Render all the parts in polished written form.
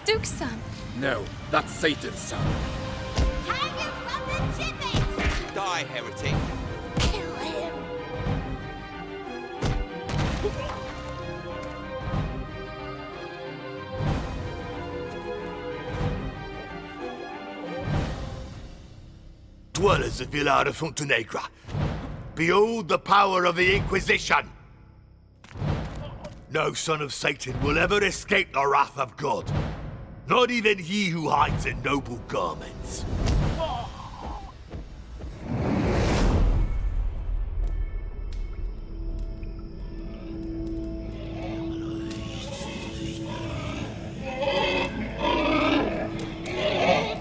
Duke's son. No, that's Satan's son. Hang him from the gibbet! Die, heretic. Kill him! Dwellers of Villa de Fontenegra, behold the power of the Inquisition! No son of Satan will ever escape the wrath of God, not even he who hides in noble garments.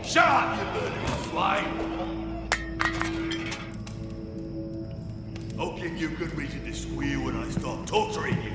Shut up, you murdering swine! I'll give you good reason to squeal when I start torturing you.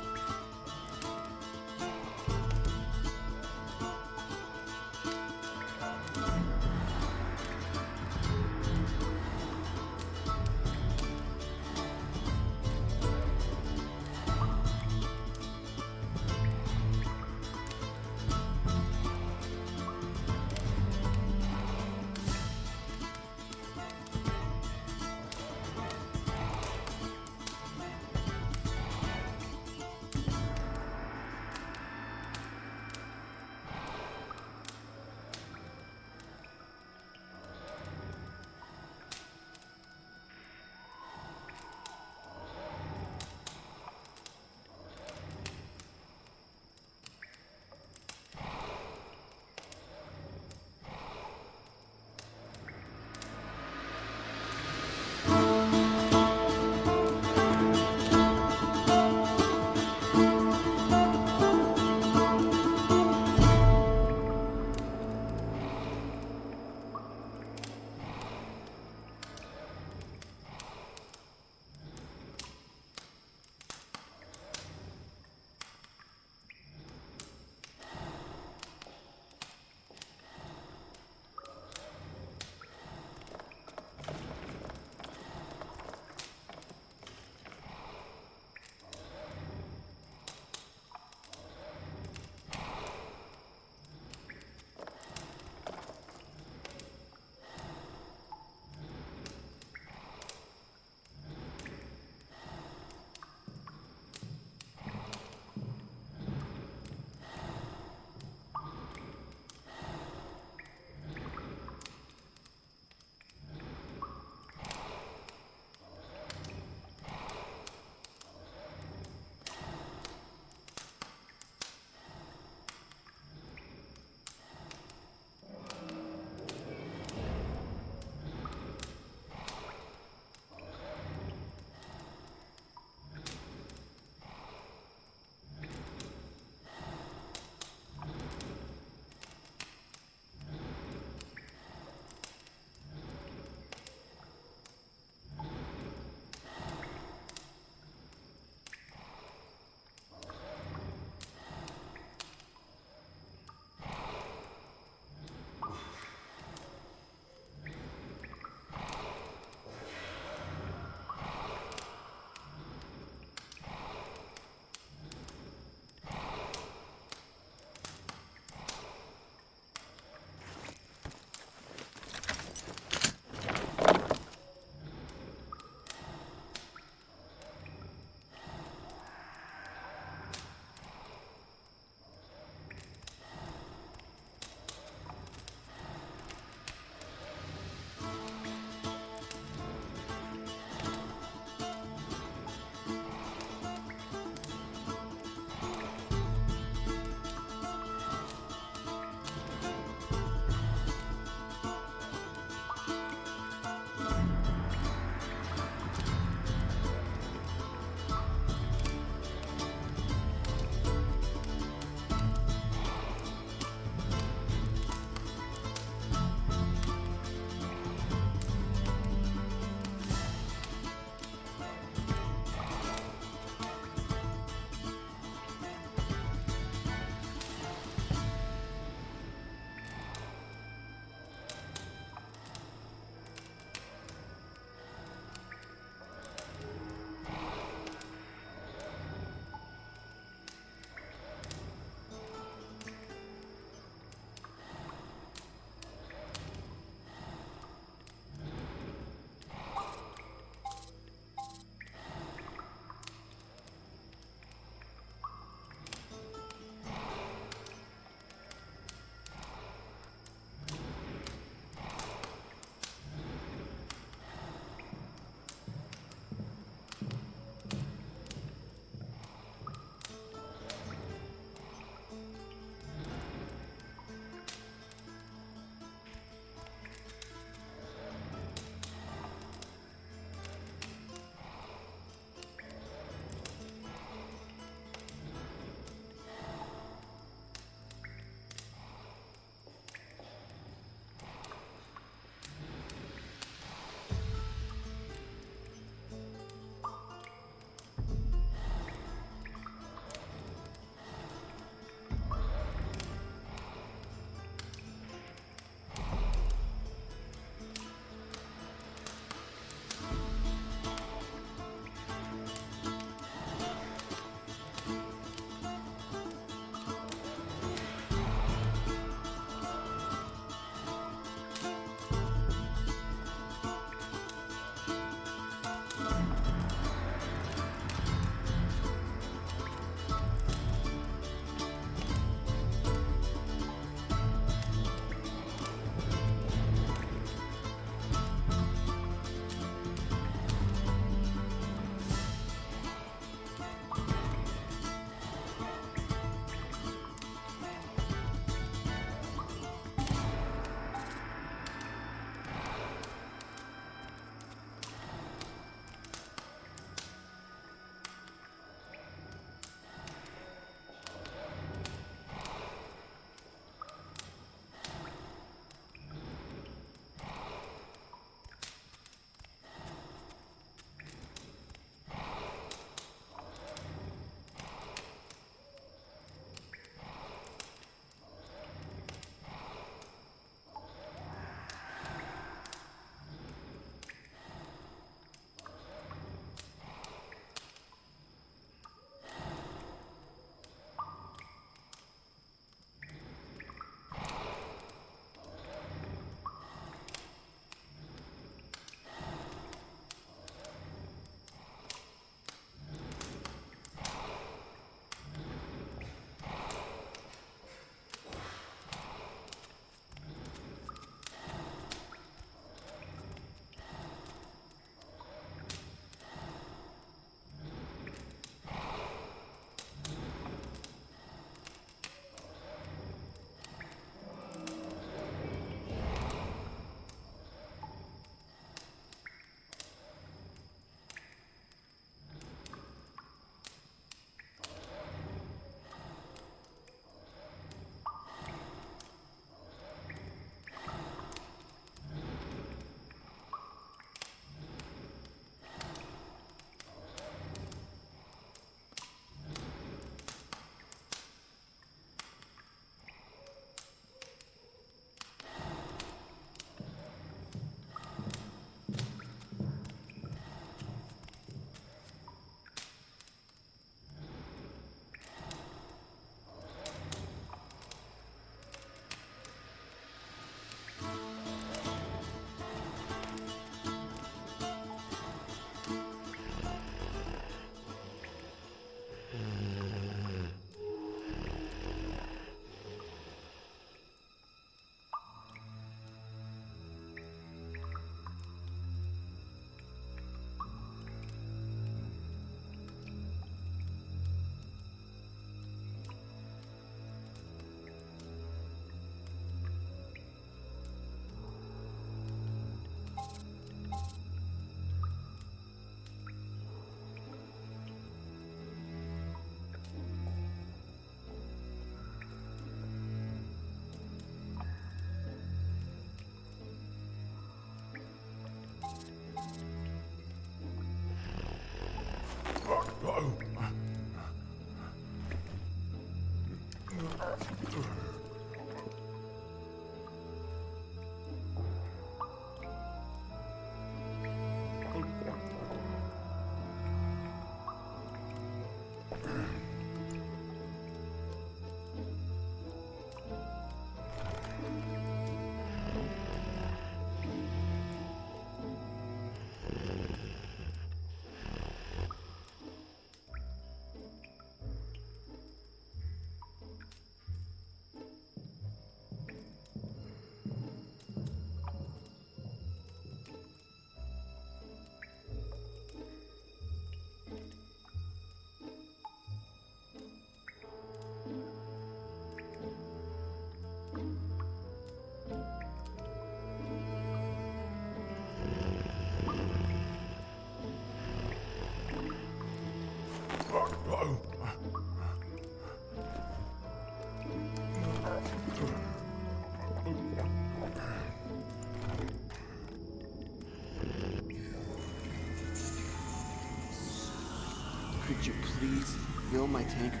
Would you please fill my tankard?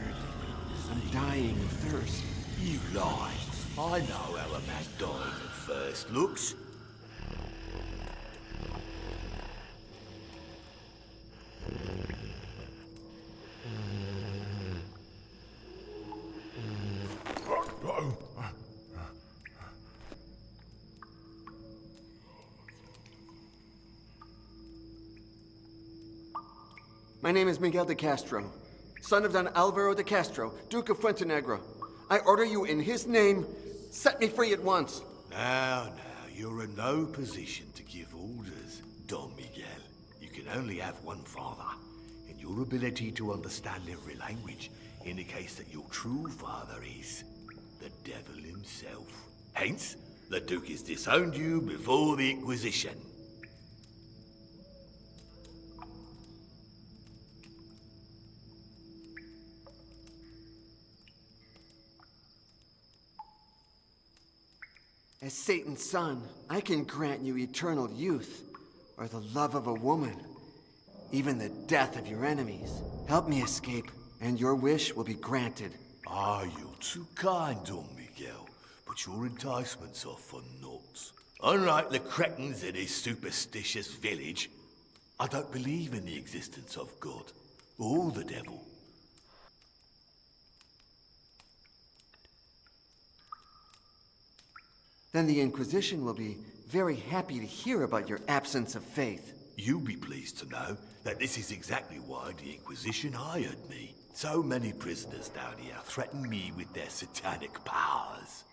I'm dying of thirst. You lie. I know how a man dying at first looks. My name is Miguel de Castro, son of Don Alvaro de Castro, Duke of Fuentenegra. I order you in his name, set me free at once. Now, you're in no position to give orders, Don Miguel. You can only have one father, and your ability to understand every language indicates that your true father is the devil himself. Hence, the Duke has disowned you before the Inquisition. As Satan's son, I can grant you eternal youth, or the love of a woman, even the death of your enemies. Help me escape, and your wish will be granted. Ah, you're too kind, Don Miguel, but your enticements are for naught. Unlike the cretins in his superstitious village, I don't believe in the existence of God, or the devil. Then the Inquisition will be very happy to hear about your absence of faith. You'll be pleased to know that this is exactly why the Inquisition hired me. So many prisoners down here threaten me with their satanic powers.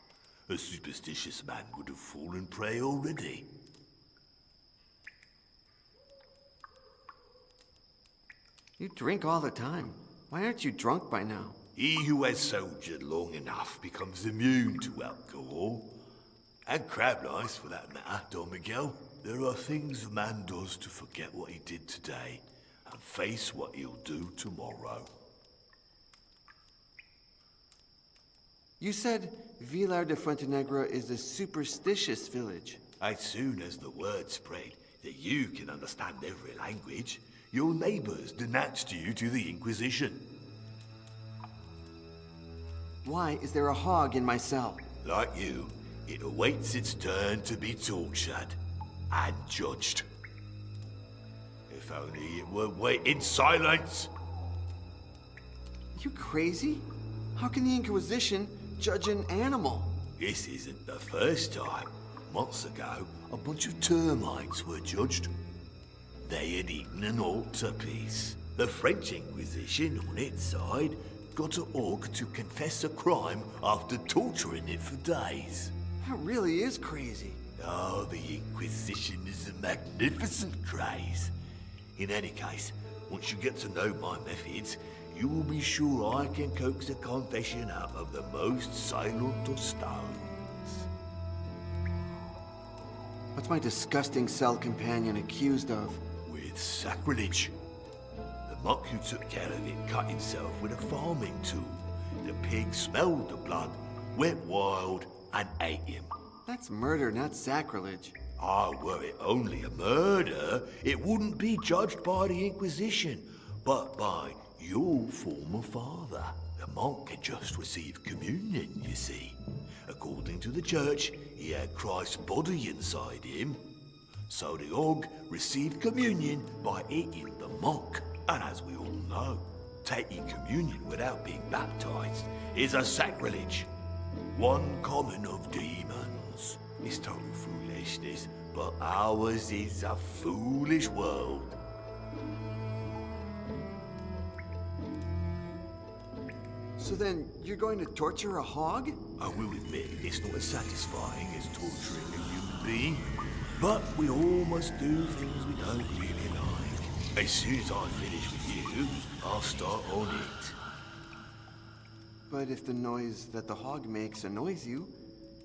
A superstitious man would have fallen prey already. You drink all the time. Why aren't you drunk by now? He who has soldiered long enough becomes immune to alcohol. And crab lice, for that matter, Don Miguel. There are things a man does to forget what he did today and face what he'll do tomorrow. You said Vilar de Fuentenegra is a superstitious village. As soon as the word spread that you can understand every language, your neighbors denounced you to the Inquisition. Why is there a hog in my cell? Like you, it awaits its turn to be tortured and judged. If only it would wait in silence. You crazy? How can the Inquisition judge an animal? This isn't the first time. Months ago, a bunch of termites were judged. They had eaten an altarpiece. The French Inquisition, on its side, got an orc to confess a crime after torturing it for days. That really is crazy. Oh, the Inquisition is a magnificent craze. In any case, once you get to know my methods, you will be sure I can coax a confession out of the most silent of stones. What's my disgusting cell companion accused of? With sacrilege. The monk who took care of it cut himself with a farming tool. The pig smelled the blood, went wild, and ate him. That's murder, not sacrilege. Ah, were it only a murder, it wouldn't be judged by the Inquisition, but by your former father. The monk had just received communion, you see. According to the church, he had Christ's body inside him. So the hog received communion by eating the monk. And as we all know, taking communion without being baptized is a sacrilege. One common of demons. It's total foolishness, but ours is a foolish world. So then, you're going to torture a hog? I will admit it's not as satisfying as torturing a human being, but we all must do things we don't really like. As soon as I finish with you, I'll start on it. But if the noise that the hog makes annoys you,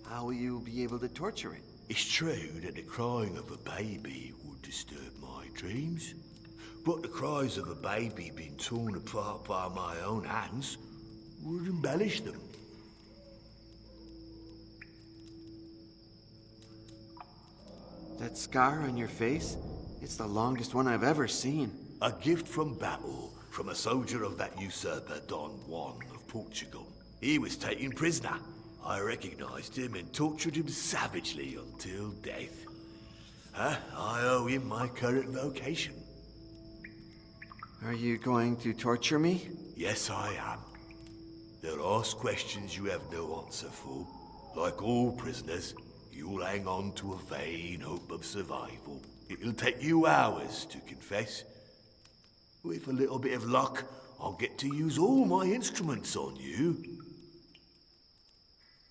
how will you be able to torture it? It's true that the crying of a baby would disturb my dreams, but the cries of a baby being torn apart by my own hands would embellish them. That scar on your face? It's the longest one I've ever seen. A gift from battle from a soldier of that usurper Don Juan of Portugal. He was taken prisoner. I recognized him and tortured him savagely until death. I owe him my current vocation. Are you going to torture me? Yes, I am. They'll ask questions you have no answer for. Like all prisoners, you'll hang on to a vain hope of survival. It'll take you hours to confess. With a little bit of luck, I'll get to use all my instruments on you.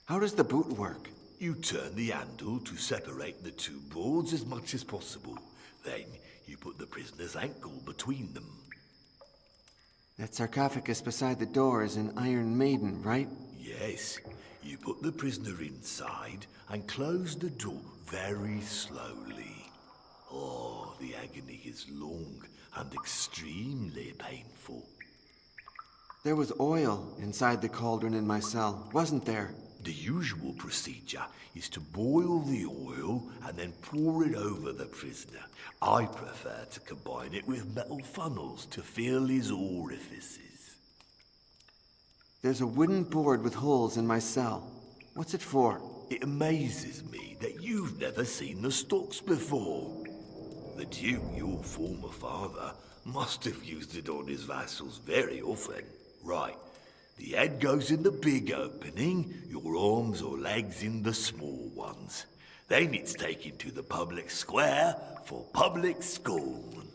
How does the boot work? You turn the handle to separate the two boards as much as possible. Then you put the prisoner's ankle between them. That sarcophagus beside the door is an Iron Maiden, right? Yes. You put the prisoner inside and close the door very slowly. Oh, the agony is long and extremely painful. There was oil inside the cauldron in my cell, wasn't there? The usual procedure is to boil the oil and then pour it over the prisoner. I prefer to combine it with metal funnels to fill his orifices. There's a wooden board with holes in my cell. What's it for? It amazes me that you've never seen the stocks before. The Duke, your former father, must have used it on his vassals very often. Right. The head goes in the big opening, your arms or legs in the small ones. Then it's taken to the public square for public scorn.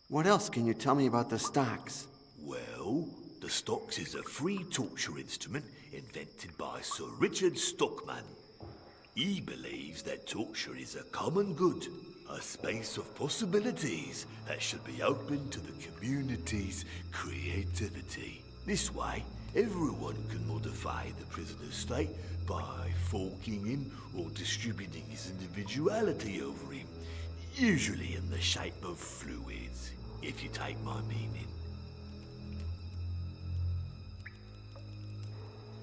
What else can you tell me about the stocks? Well, the stocks is a free torture instrument invented by Sir Richard Stockman. He believes that torture is a common good, a space of possibilities that should be open to the community's creativity. This way, everyone can modify the prisoner's state by forking him or distributing his individuality over him, usually in the shape of fluids, if you take my meaning.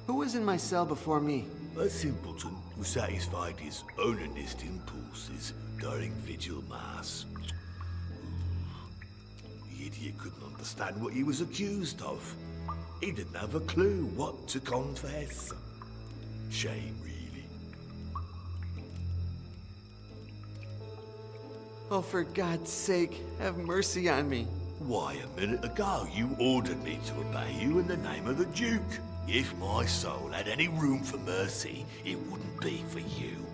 Who was in my cell before me? A simpleton who satisfied his onanist impulses during vigil mass. The idiot couldn't understand what he was accused of. He didn't have a clue what to confess. Shame, really. Oh, for God's sake, have mercy on me. Why, a minute ago you ordered me to obey you in the name of the Duke. If my soul had any room for mercy, it wouldn't be for you.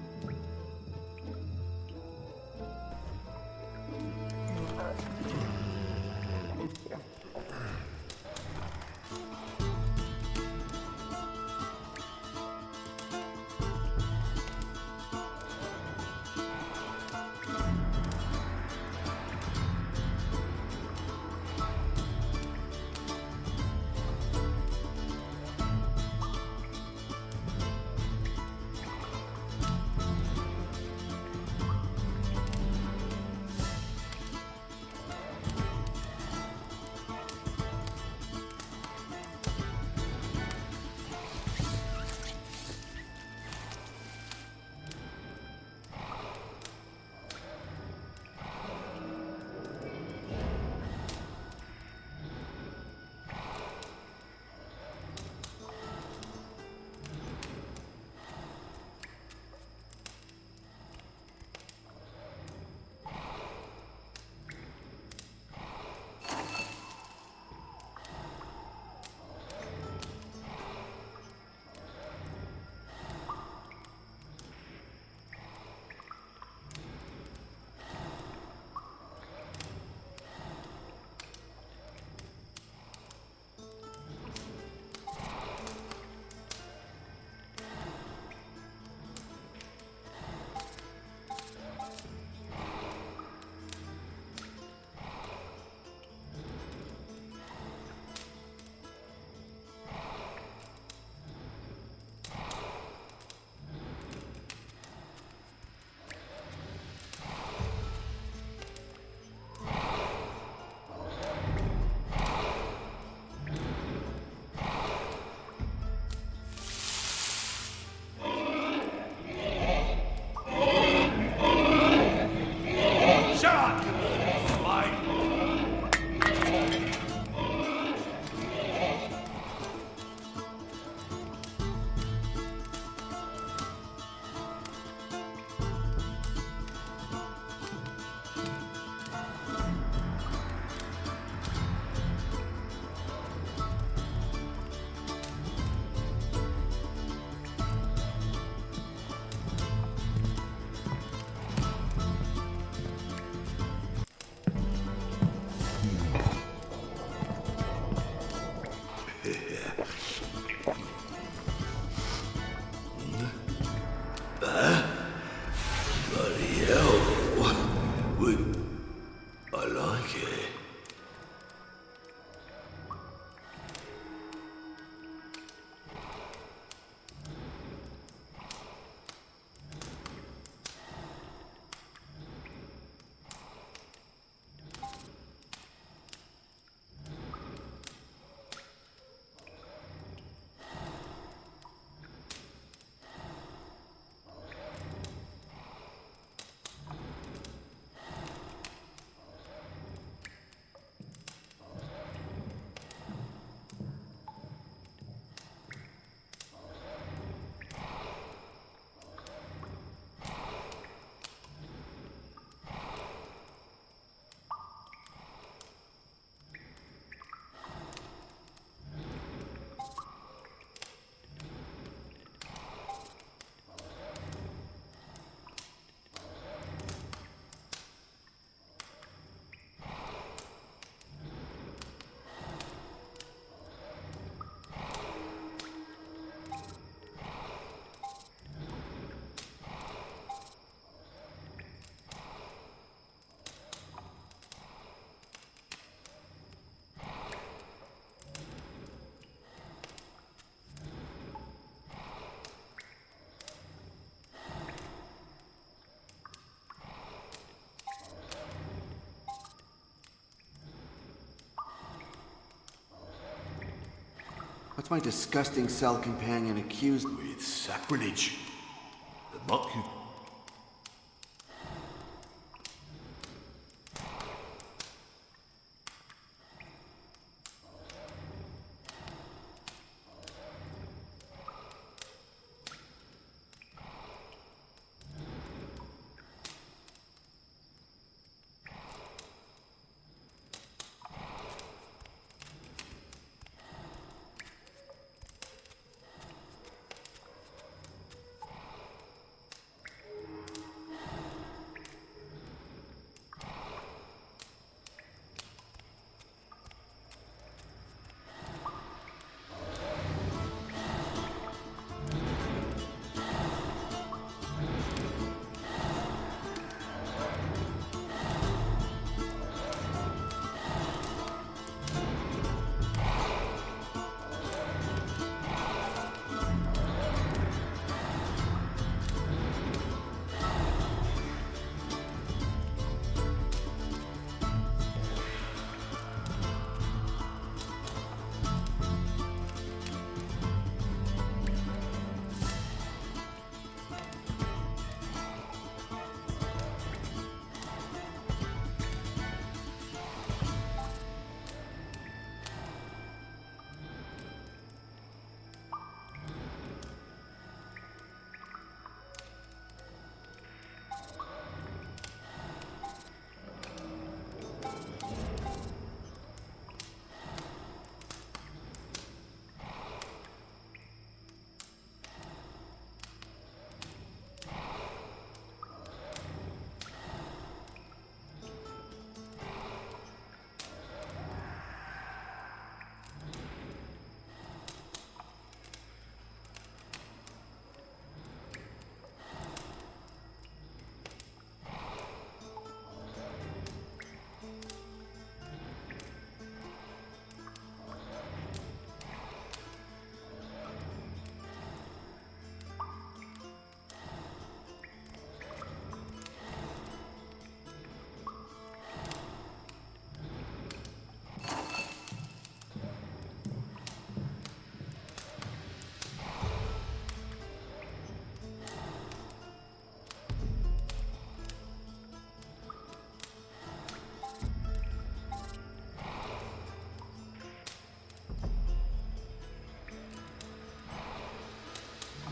What's my disgusting cell companion accused? With sacrilege. The monk who...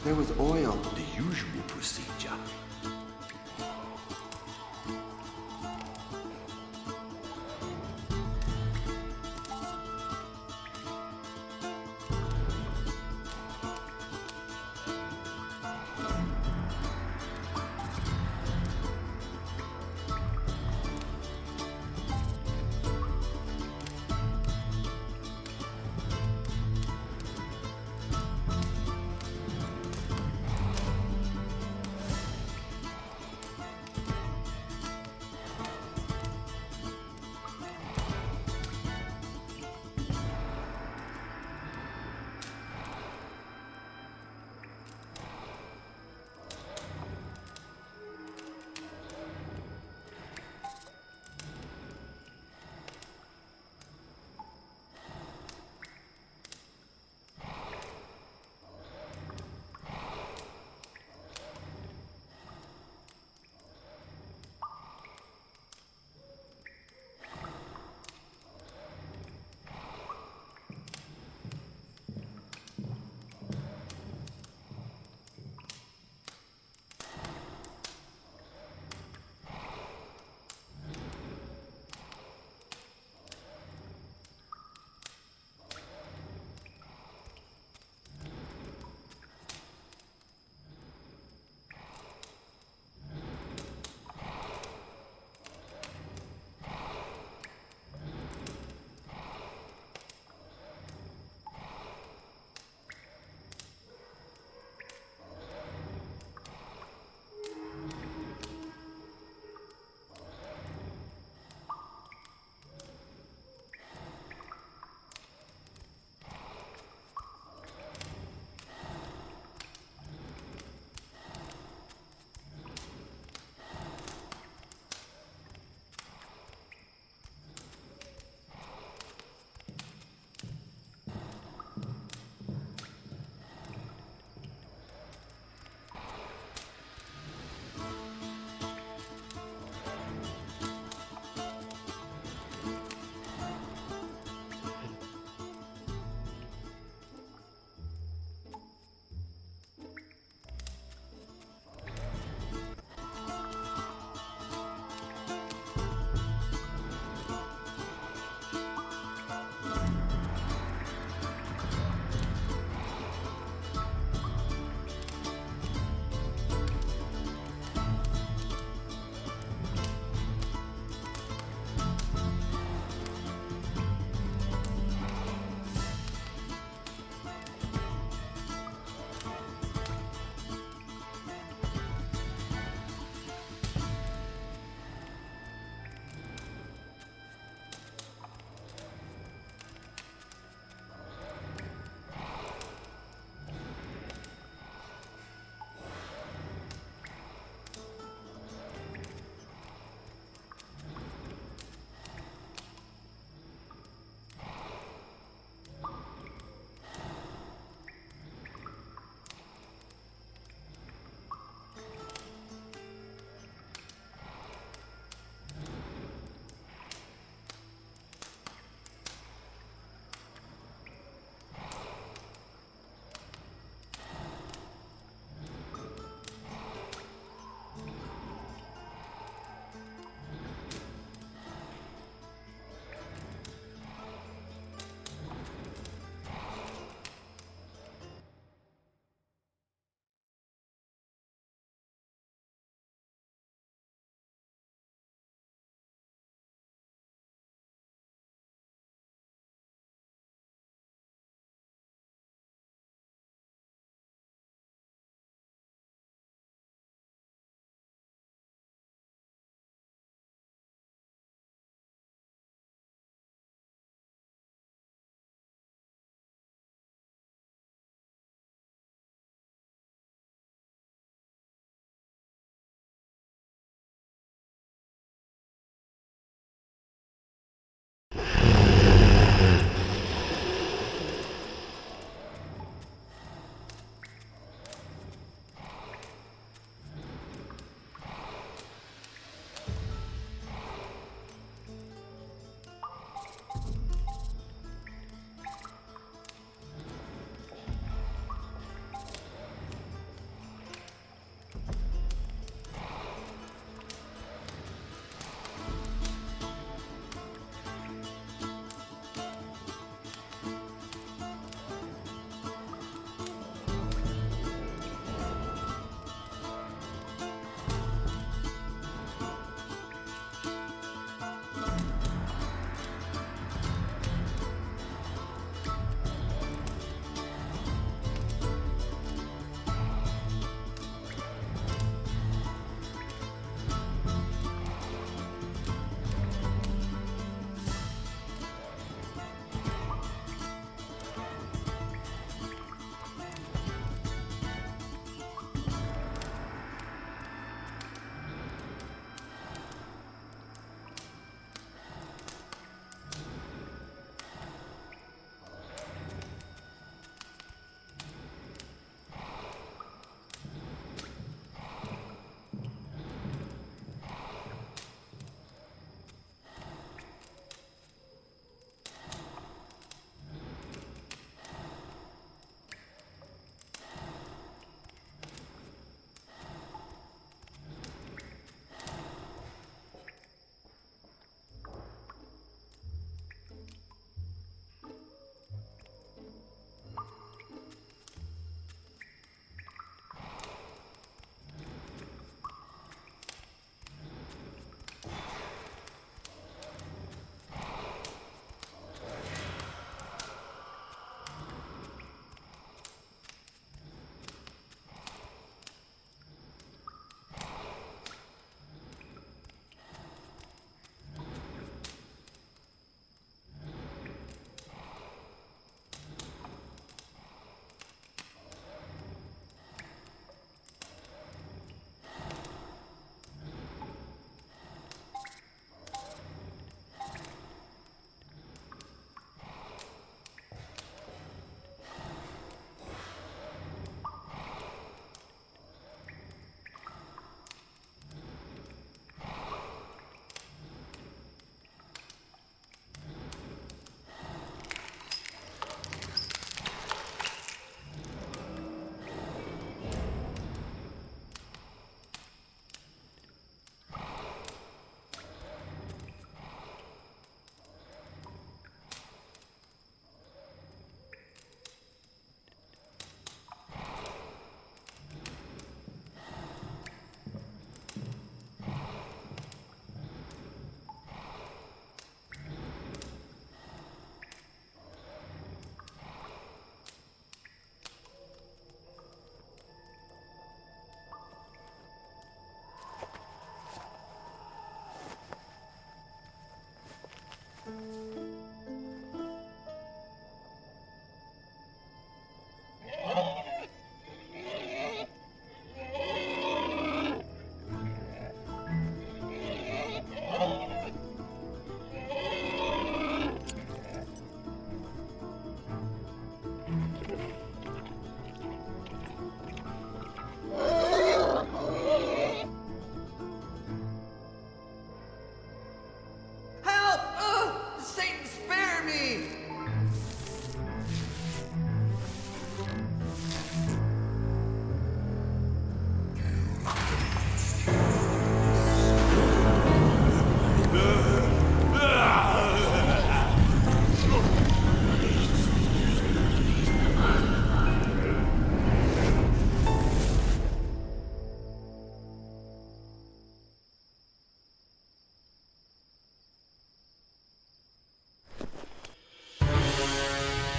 There was oil. The usual procedure.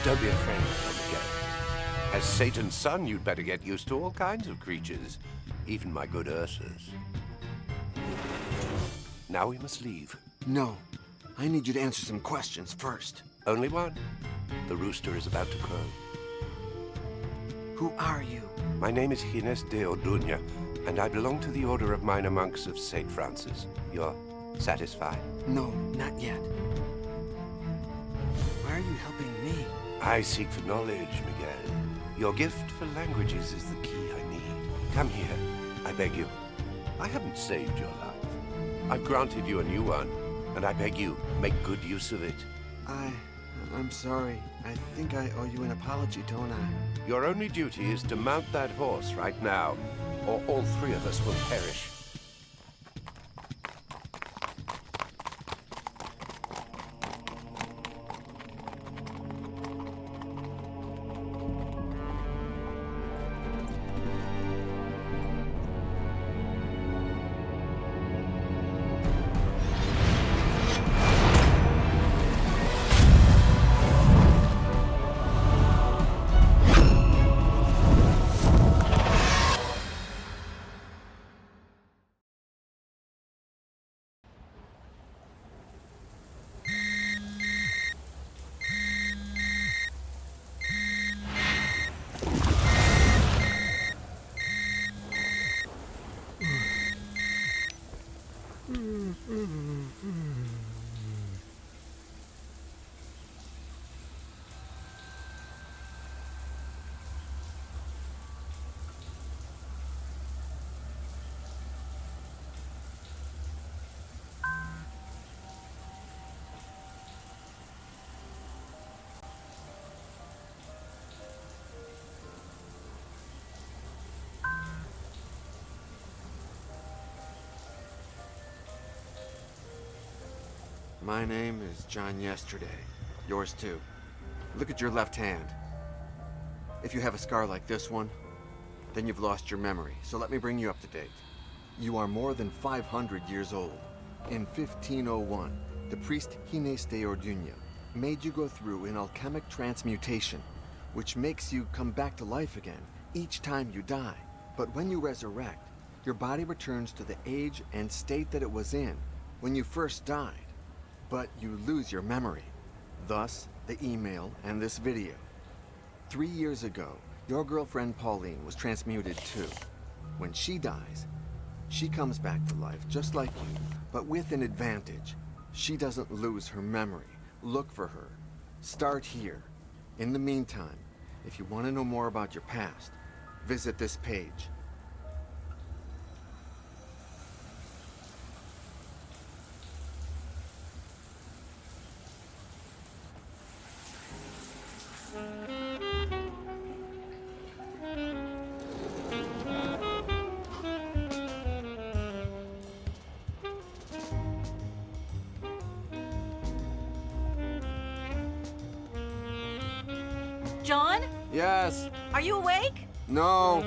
Don't be afraid, Miguel. As Satan's son, you'd better get used to all kinds of creatures, even my good Ursa's. Now we must leave. No. I need you to answer some questions first. Only one. The rooster is about to crow. Who are you? My name is Gines de Orduña, and I belong to the Order of Minor Monks of St. Francis. You're satisfied? No, not yet. Why are you helping me? I seek for knowledge, Miguel. Your gift for languages is the key I need. Come here, I beg you. I haven't saved your life. I've granted you a new one, and I beg you, make good use of it. I'm sorry. I think I owe you an apology, don't I? Your only duty is to mount that horse right now, or all three of us will perish. My name is John Yesterday. Yours too. Look at your left hand. If you have a scar like this one, then you've lost your memory, so let me bring you up to date. You are more than 500 years old. In 1501, the priest Gines de Orduña made you go through an alchemic transmutation, which makes you come back to life again each time you die. But when you resurrect, your body returns to the age and state that it was in when you first died. But you lose your memory. Thus, the email and this video. 3 years ago, your girlfriend Pauline was transmuted too. When she dies, she comes back to life just like you, but with an advantage. She doesn't lose her memory. Look for her. Start here. In the meantime, if you want to know more about your past, visit this page. John? Yes. Are you awake? No.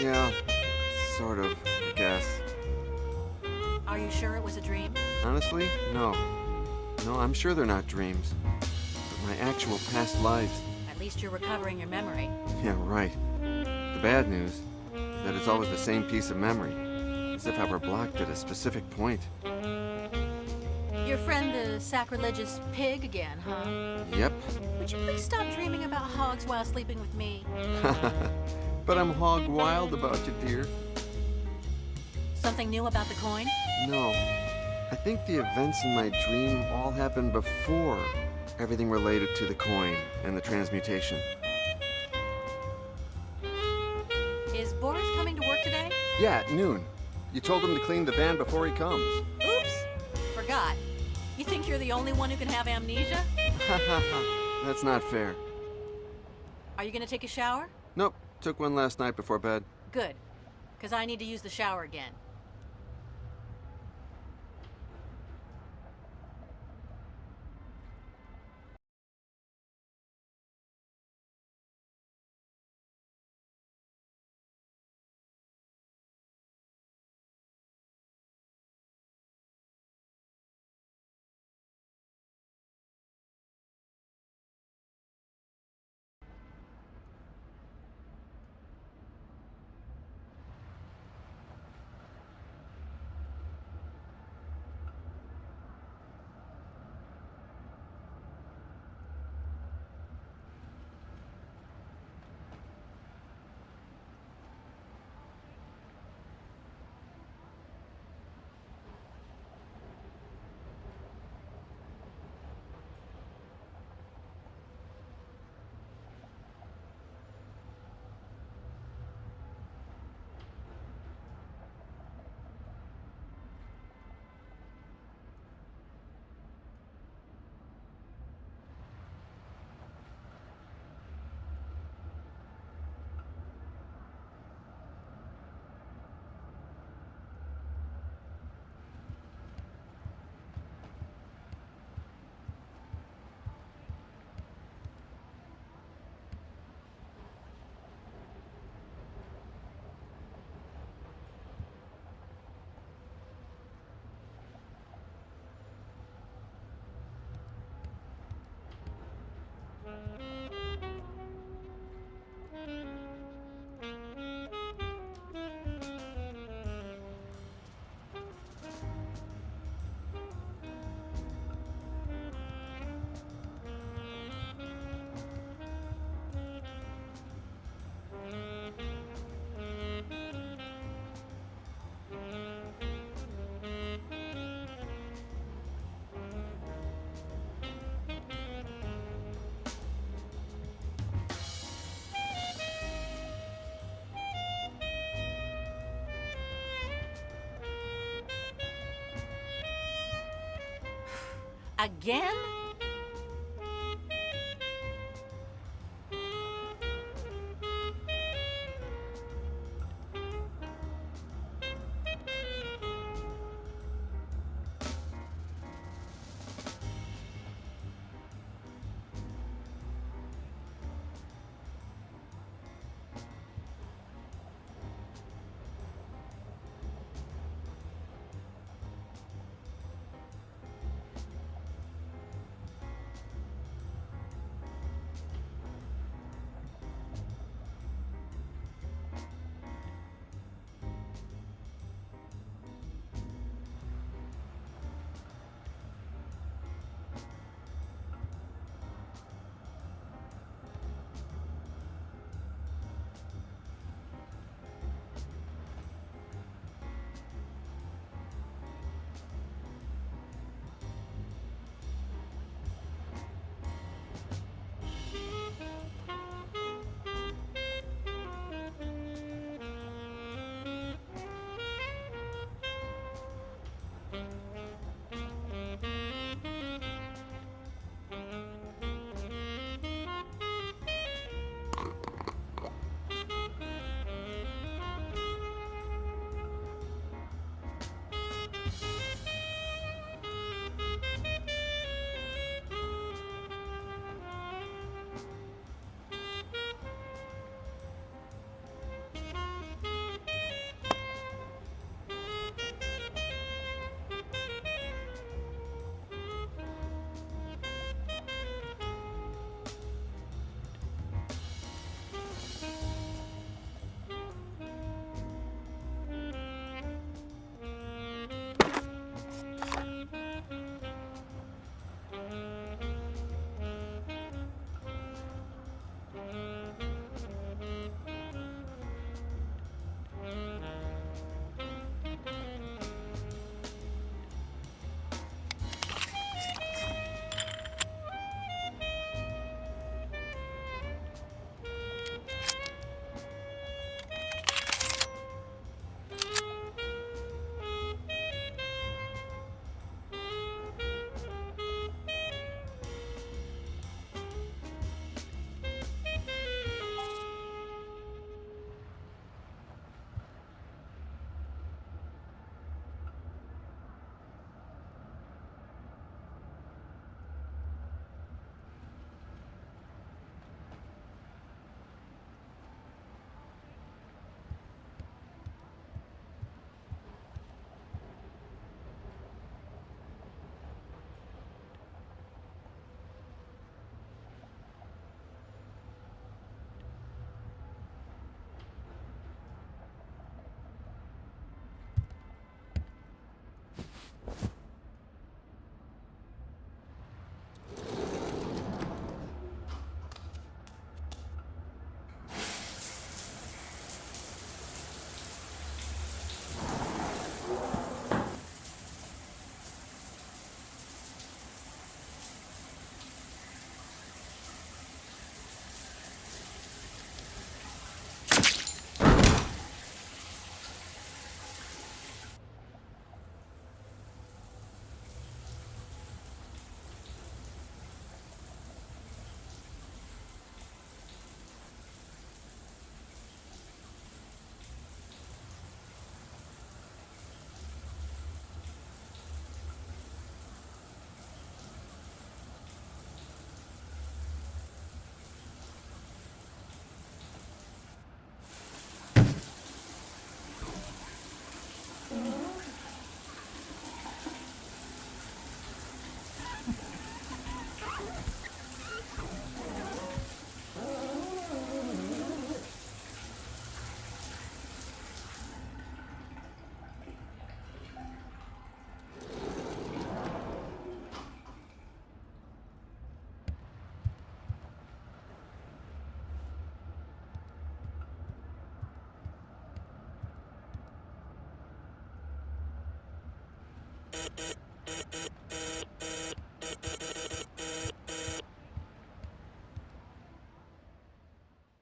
Yeah, sort of, I guess. Are you sure it was a dream? Honestly, no. No, I'm sure they're not dreams. But my actual past lives. At least you're recovering your memory. Yeah, right. The bad news is that it's always the same piece of memory, as if I were blocked at a specific point. Your friend the sacrilegious pig again, huh? Yep. Would you please stop dreaming about hogs while sleeping with me? But I'm hog wild about you, dear. Something new about the coin? No. I think the events in my dream all happened before everything related to the coin and the transmutation. Is Boris coming to work today? Yeah, at noon. You told him to clean the van before he comes. Oops! Forgot. You think you're the only one who can have amnesia? That's not fair. Are you gonna take a shower? Nope, took one last night before bed. Good. Because I need to use the shower again. Again?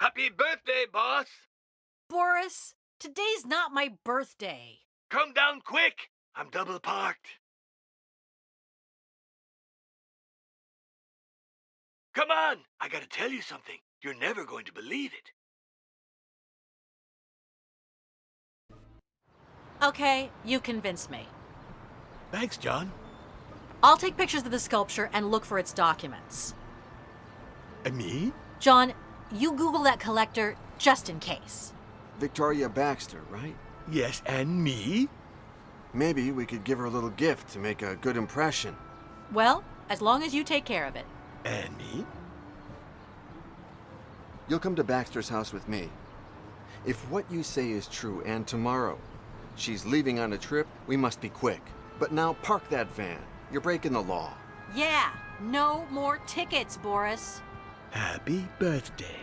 Happy birthday, boss! Boris, today's not my birthday. Come down quick! I'm double parked. Come on! I gotta tell you something. You're never going to believe it. Okay, you convinced me. Thanks, John. I'll take pictures of the sculpture and look for its documents. And me? John, you Google that collector just in case. Victoria Baxter, right? Yes, and me? Maybe we could give her a little gift to make a good impression. Well, as long as you take care of it. And me? You'll come to Baxter's house with me. If what you say is true and tomorrow she's leaving on a trip, we must be quick. But now park that van. You're breaking the law. Yeah, no more tickets, Boris. Happy birthday.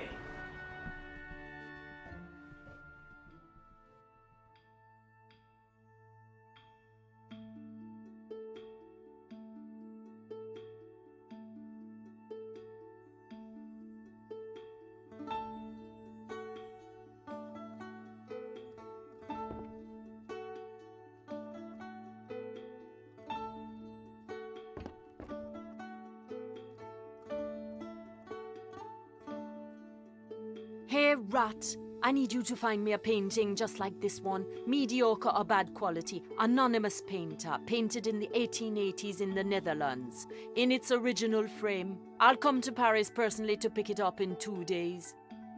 Hey, Rat, I need you to find me a painting just like this one. Mediocre or bad quality. Anonymous painter. Painted in the 1880s in the Netherlands. In its original frame. I'll come to Paris personally to pick it up in 2 days.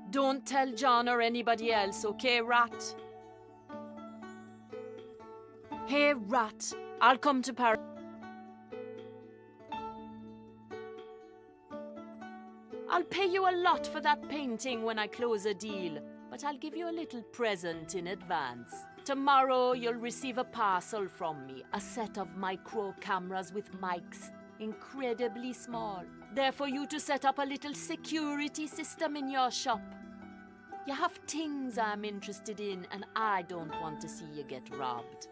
Don't tell John or anybody else, okay, Rat? Hey, Rat, I'll come to Paris. I'll pay you a lot for that painting when I close a deal, but I'll give you a little present in advance. Tomorrow you'll receive a parcel from me, a set of micro cameras with mics, incredibly small. They're for you to set up a little security system in your shop. You have things I'm interested in, and I don't want to see you get robbed.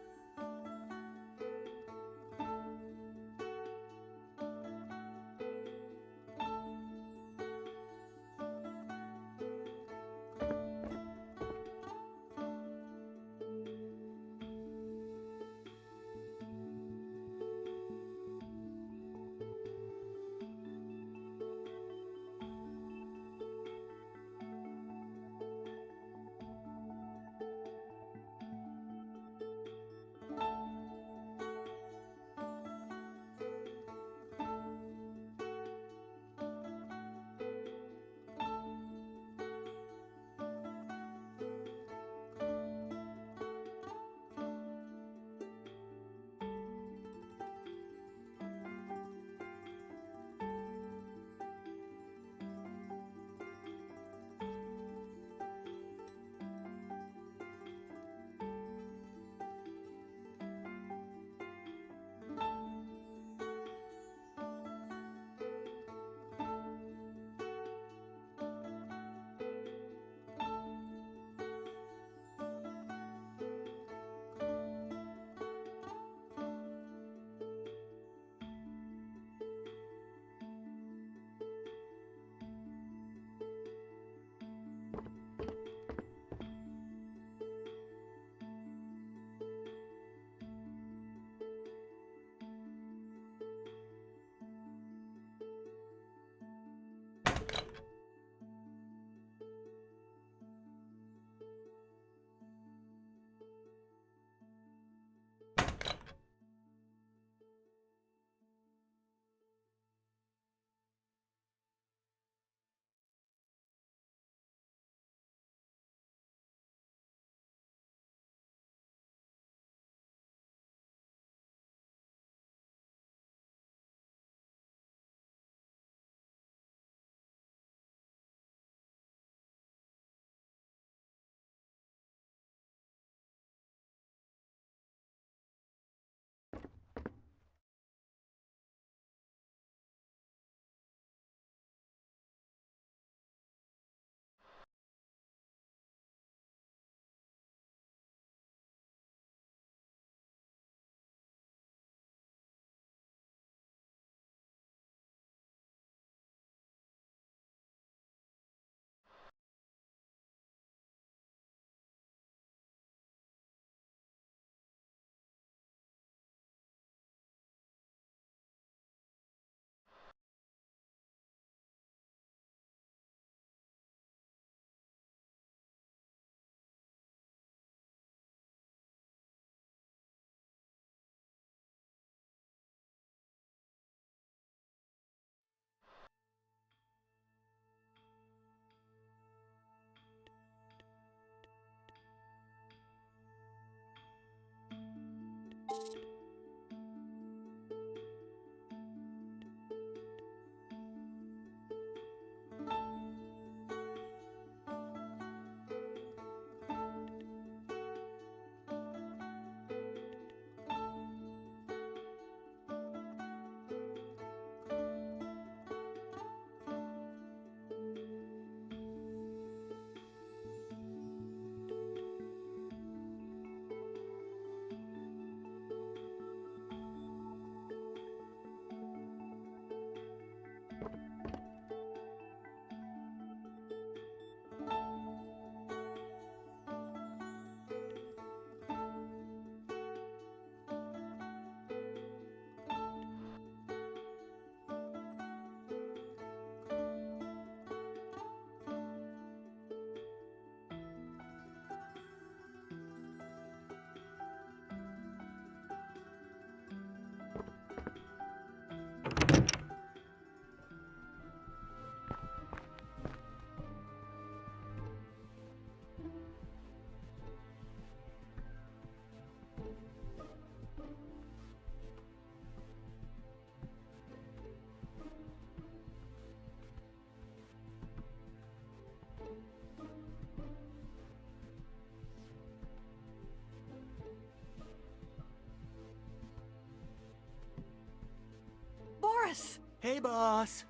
Hey, boss.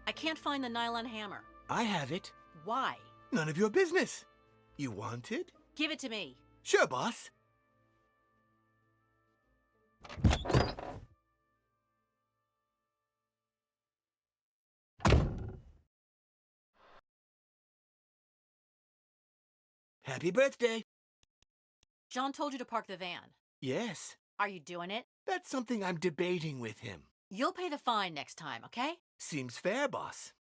I can't find the nylon hammer. I have it. Why? None of your business. You want it? Give it to me. Sure, boss. Happy birthday. John told you to park the van. Yes, Are you doing it? that's something I'm debating with him. You'll pay the fine next time, okay? Seems fair, boss.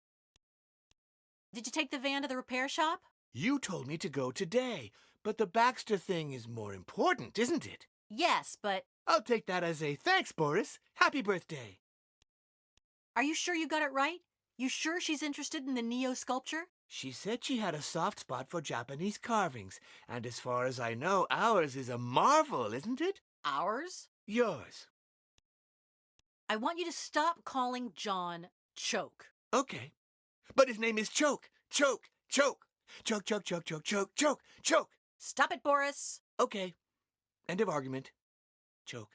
Did you take the van to the repair shop? You told me to go today, but the Baxter thing is more important, isn't it? Yes, but I'll take that as a thanks, Boris. Happy birthday. are you sure you got it right? You sure she's interested in the Neo sculpture? She said she had a soft spot for Japanese carvings, and as far as I know, ours is a marvel, isn't it? Ours? Yours. I want you to stop calling John Choke. Okay. But his name is Choke. Choke. Choke. Choke, choke, choke, choke, choke, choke, choke. Stop it, Boris. Okay. End of argument. Choke.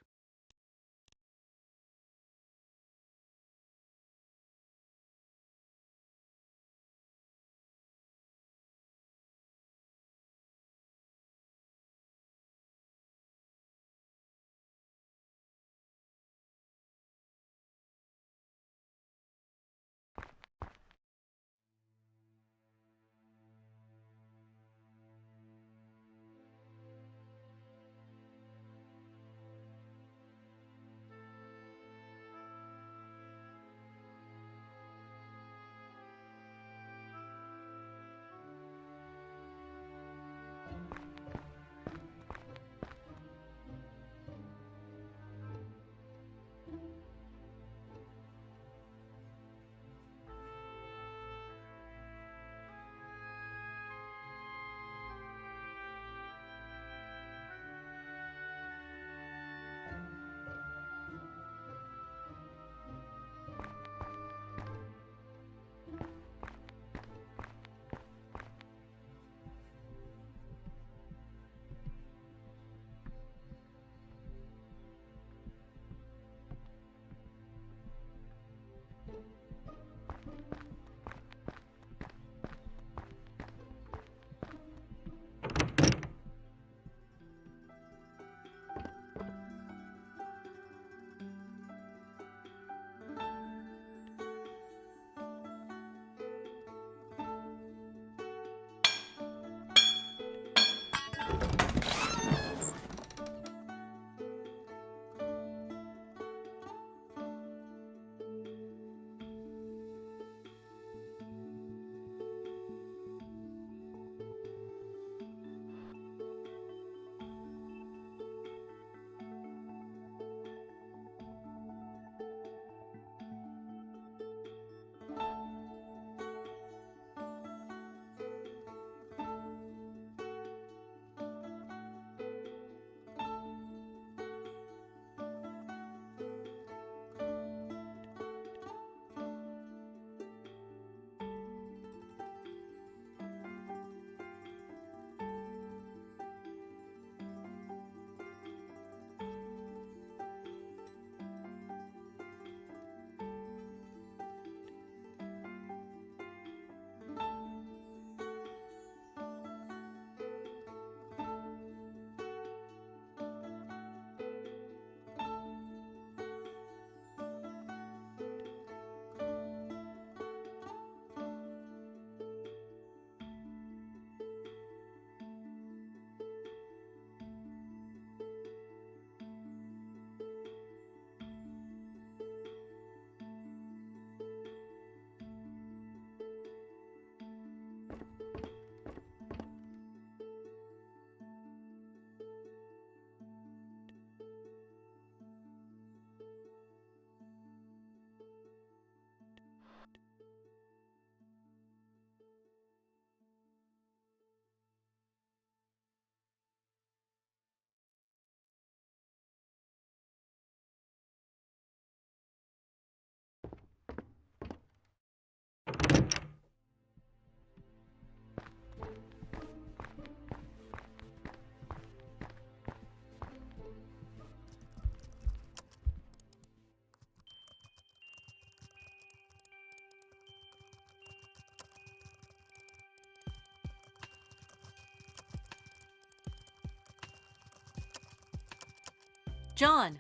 John.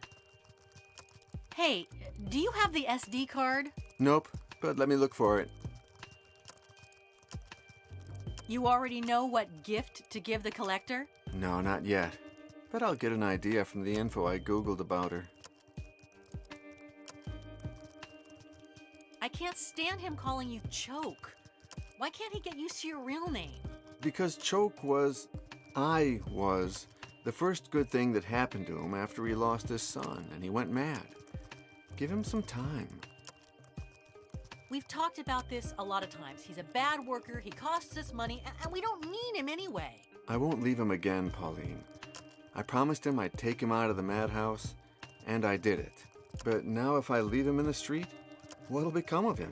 Hey, do you have the SD card? Nope, but let me look for it. You already know what gift to give the collector? No, not yet. But I'll get an idea from the info I Googled about her. I can't stand him calling you Choke. Why can't he get used to your real name? Because I was, the first good thing that happened to him after he lost his son and he went mad. Give him some time. We've talked about this a lot of times. He's a bad worker, he costs us money, and we don't need him anyway. I won't leave him again, Pauline. I promised him I'd take him out of the madhouse, and I did it. But now if I leave him in the street, what'll become of him?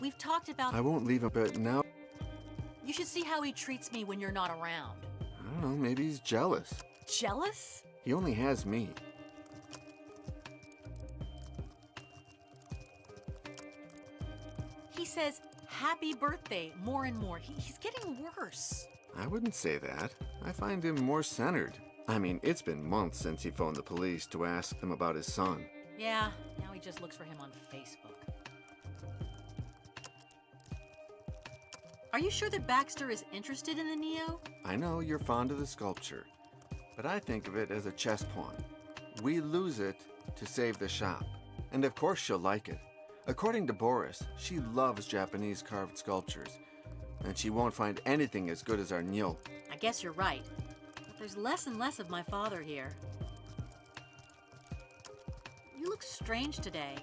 We've talked about... I won't leave him, but now... You should see how he treats me when you're not around. I don't know, maybe he's jealous. Jealous? He only has me. He says, happy birthday, more and more. He's getting worse. I wouldn't say that. I find him more centered. I mean, it's been months since he phoned the police to ask them about his son. Yeah, now he just looks for him on Facebook. Are you sure that Baxter is interested in the Neo? I know you're fond of the sculpture, but I think of it as a chess pawn. We lose it to save the shop. And of course she'll like it. According to Boris, she loves Japanese carved sculptures, and she won't find anything as good as our Nyo. I guess you're right. But there's less and less of my father here. You look strange today.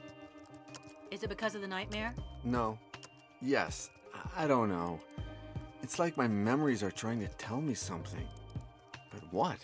Is it because of the nightmare? No. Yes. I don't know. It's like my memories are trying to tell me something. But what?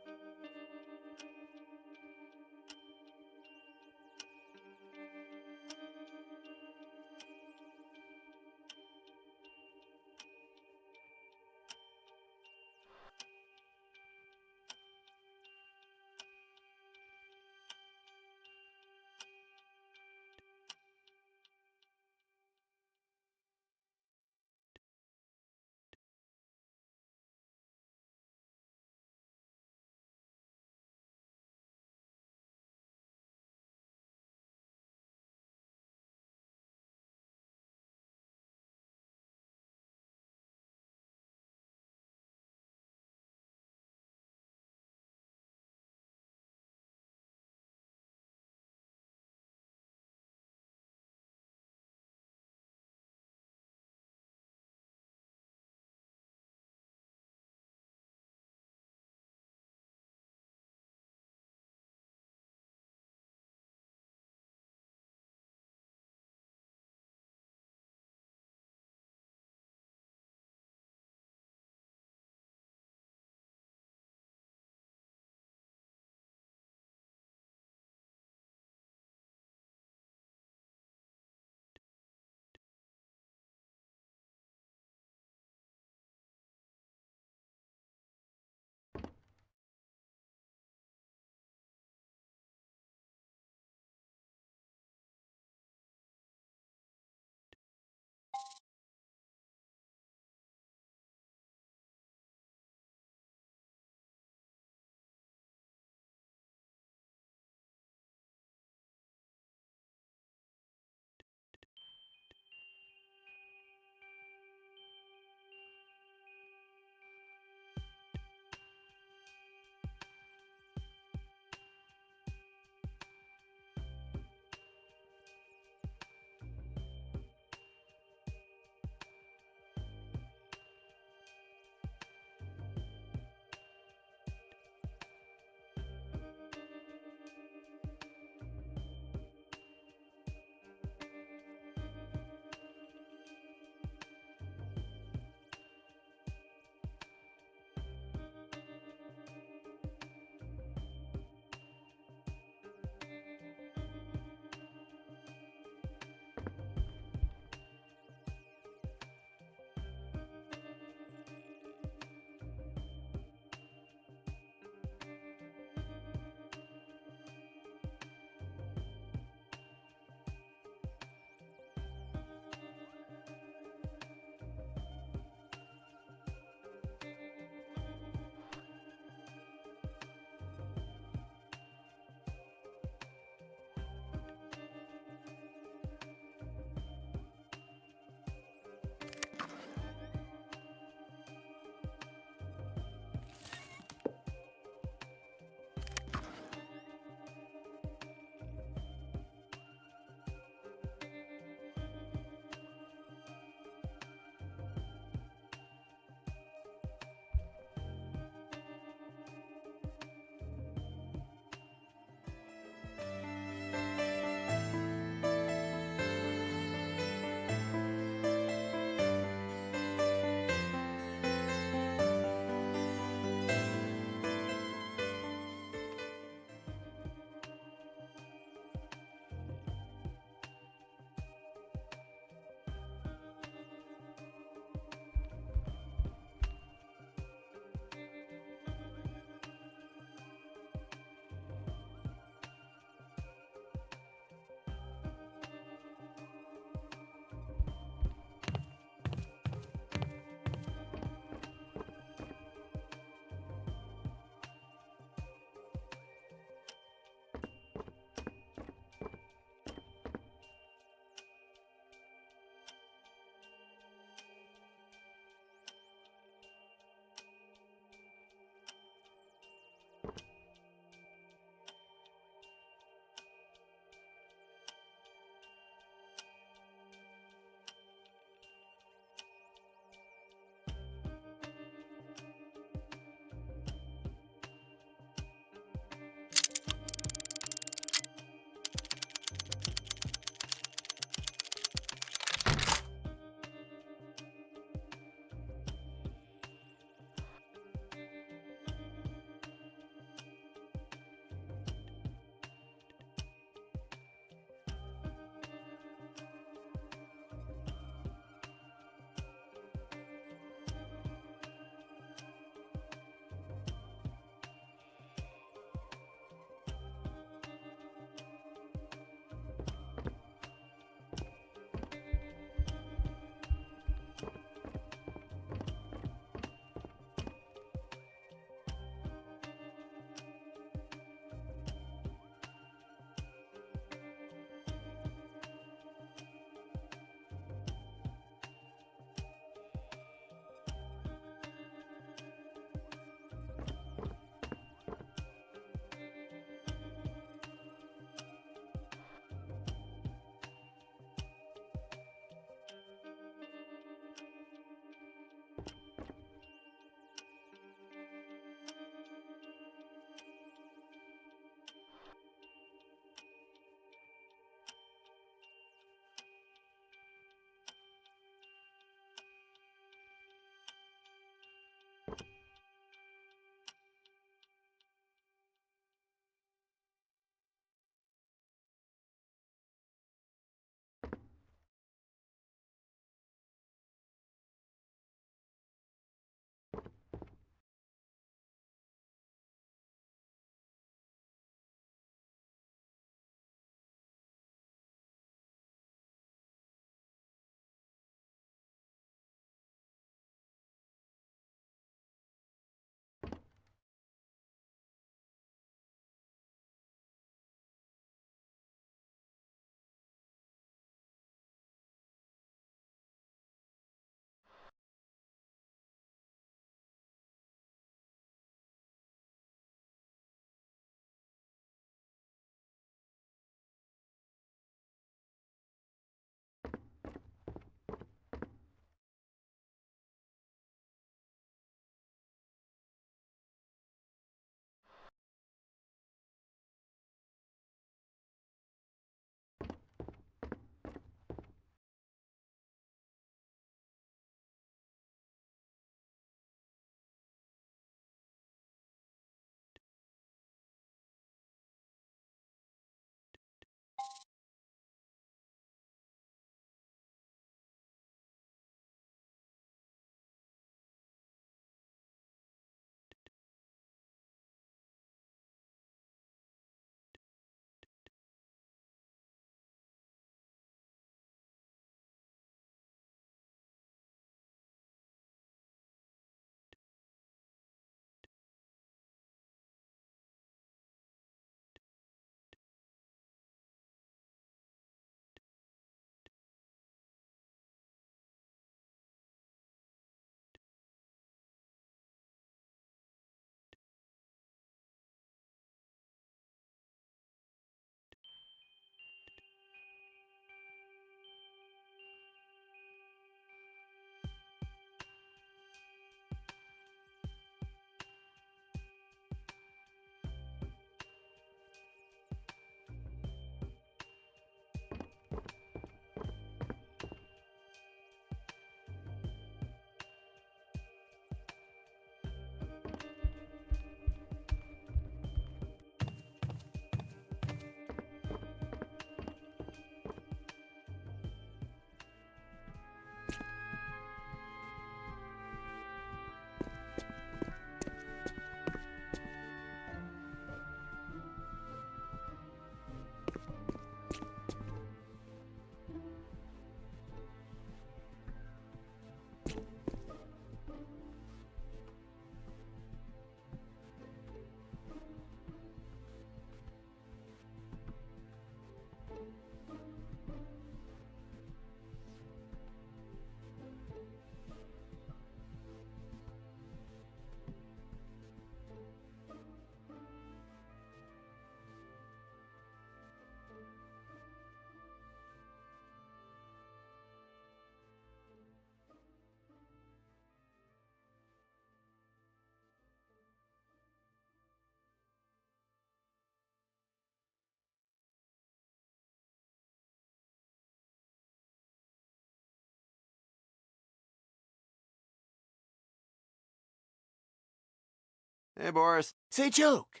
Hey, Boris. Say, Choke.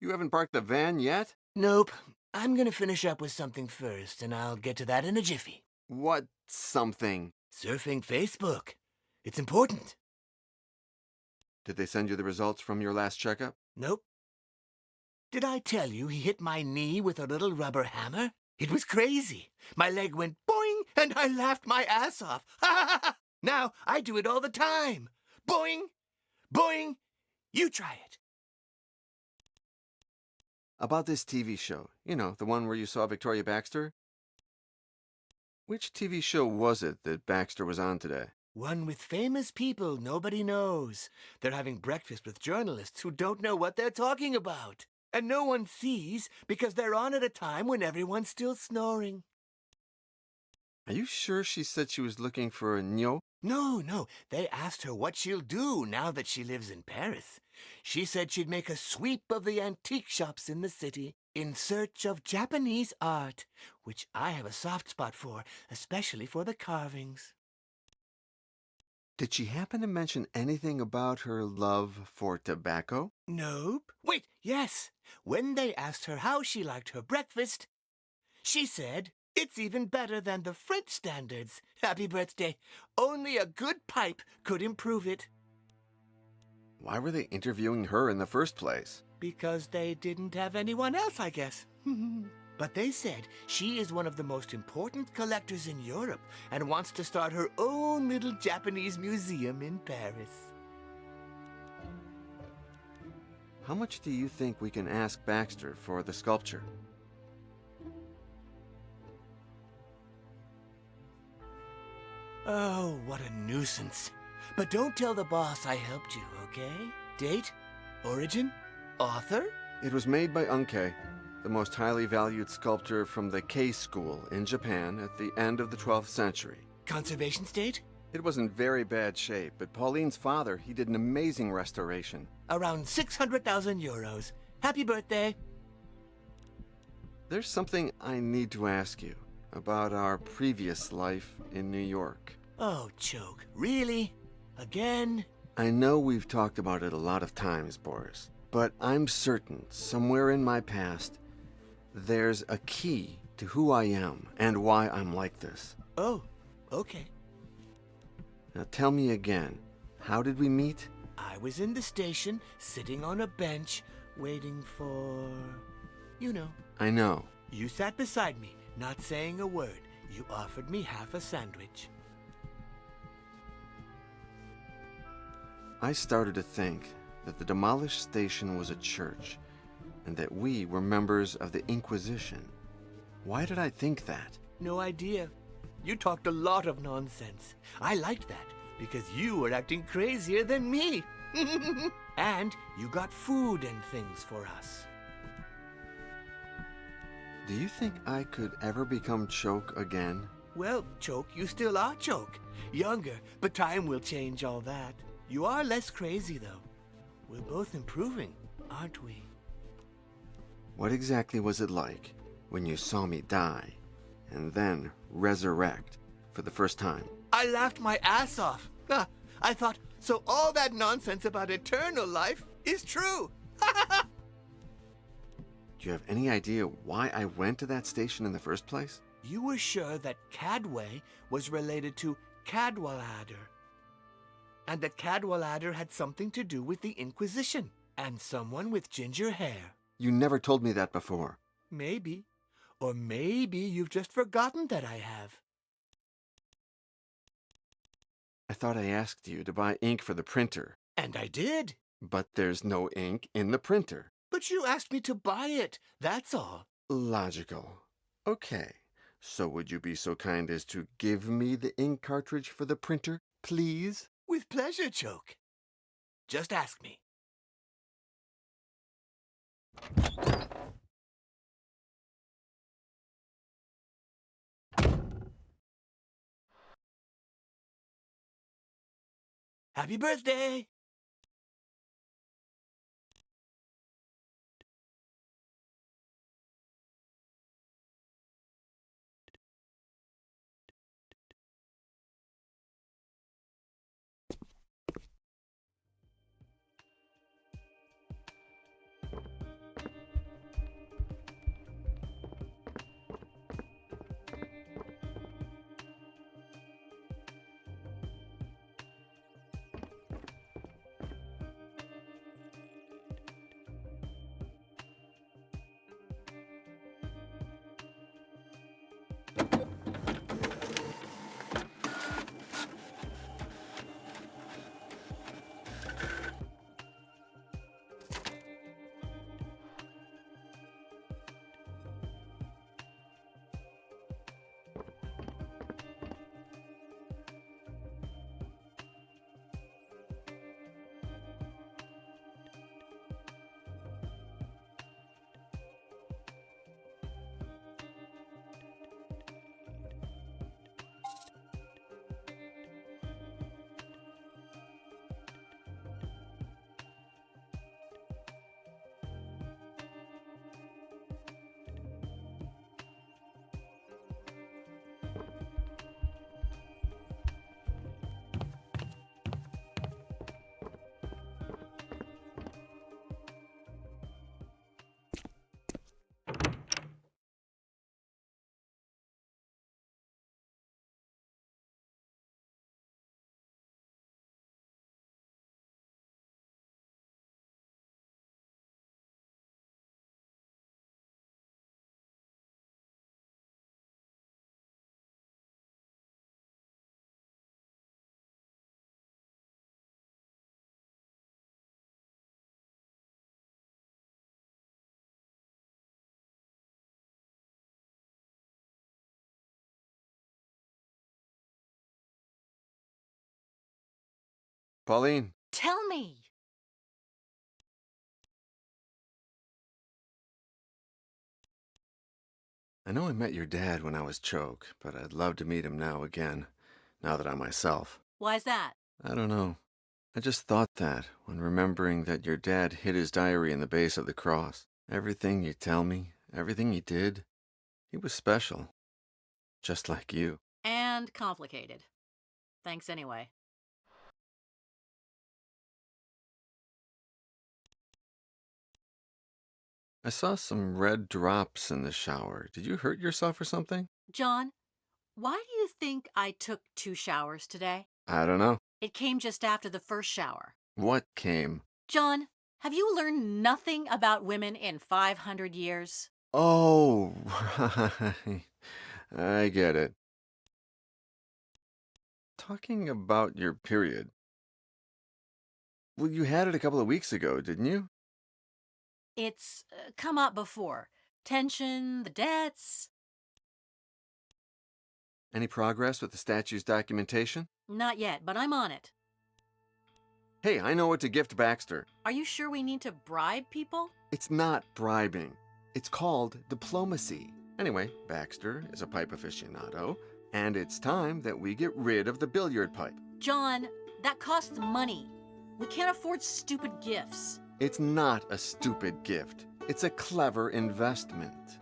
You haven't parked the van yet? Nope. I'm gonna finish up with something first, and I'll get to that in a jiffy. What something? Surfing Facebook. It's important. Did they send you the results from your last checkup? Nope. Did I tell you he hit my knee with a little rubber hammer? It was crazy. My leg went boing, and I laughed my ass off. Now I do it all the time. Boing, boing. You try it. About this TV show. You know, the one where you saw Victoria Baxter? Which TV show was it that Baxter was on today? One with famous people nobody knows. They're having breakfast with journalists who don't know what they're talking about. And no one sees because they're on at a time when everyone's still snoring. Are you sure she said she was looking for a nyo? No. They asked her what she'll do now that she lives in Paris. She said she'd make a sweep of the antique shops in the city in search of Japanese art, which I have a soft spot for, especially for the carvings. Did she happen to mention anything about her love for tobacco? Nope. Wait, yes. When they asked her how she liked her breakfast, she said, "It's even better than the French standards. Happy birthday. Only a good pipe could improve it." Why were they interviewing her in the first place? Because they didn't have anyone else, I guess. But they said she is one of the most important collectors in Europe and wants to start her own little Japanese museum in Paris. How much do you think we can ask Baxter for the sculpture? Oh, what a nuisance. But don't tell the boss I helped you, okay? Date? Origin? Author? It was made by Unkei, the most highly valued sculptor from the Kei school in Japan at the end of the 12th century. Conservation state? It was in very bad shape, but Pauline's father, he did an amazing restoration. Around 600,000 euros. Happy birthday. There's something I need to ask you about our previous life in New York. Oh, Choke. Really? Again? I know we've talked about it a lot of times, Boris, but I'm certain somewhere in my past there's a key to who I am and why I'm like this. Oh, okay. Now tell me again, how did we meet? I was in the station, sitting on a bench, waiting for... you know. I know. You sat beside me, not saying a word. You offered me half a sandwich. I started to think that the demolished station was a church and that we were members of the Inquisition. Why did I think that? No idea. You talked a lot of nonsense. I liked that because you were acting crazier than me. And you got food and things for us. Do you think I could ever become Choke again? Well, Choke, you still are Choke. Younger, but time will change all that. You are less crazy, though. We're both improving, aren't we? What exactly was it like when you saw me die and then resurrect for the first time? I laughed my ass off. I thought, so all that nonsense about eternal life is true. Do you have any idea why I went to that station in the first place? You were sure that Cadway was related to Cadwallader, and that Cadwallader had something to do with the Inquisition, and someone with ginger hair. You never told me that before. Maybe. Or maybe you've just forgotten that I have. I thought I asked you to buy ink for the printer. And I did. But there's no ink in the printer. But you asked me to buy it, that's all. Logical. Okay. So would you be so kind as to give me the ink cartridge for the printer, please? With pleasure, Choke. Just ask me. Happy birthday! Pauline. Tell me. I know I met your dad when I was Choke, but I'd love to meet him now again, now that I'm myself. Why's that? I don't know. I just thought that when remembering that your dad hid his diary in the base of the cross. Everything you tell me, everything he did, he was special. Just like you. And complicated. Thanks anyway. I saw some red drops in the shower. Did you hurt yourself or something? John, why do you think I took 2 showers today? I don't know. It came just after the first shower. What came? John, have you learned nothing about women in 500 years? Oh, right. I get it. Talking about your period. Well, you had it a couple of weeks ago, didn't you? It's come up before. Tension, the debts. Any progress with the statue's documentation? Not yet, but I'm on it. Hey, I know what to gift Baxter. Are you sure we need to bribe people? It's not bribing. It's called diplomacy. Anyway, Baxter is a pipe aficionado, and it's time that we get rid of the billiard pipe. John, that costs money. We can't afford stupid gifts. It's not a stupid gift. It's a clever investment.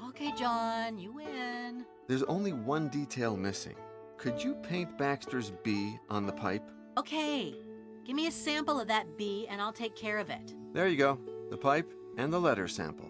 Okay, John, you win. There's only one detail missing. Could you paint Baxter's B on the pipe? Okay, give me a sample of that bee and I'll take care of it. There you go. The pipe and the letter sample.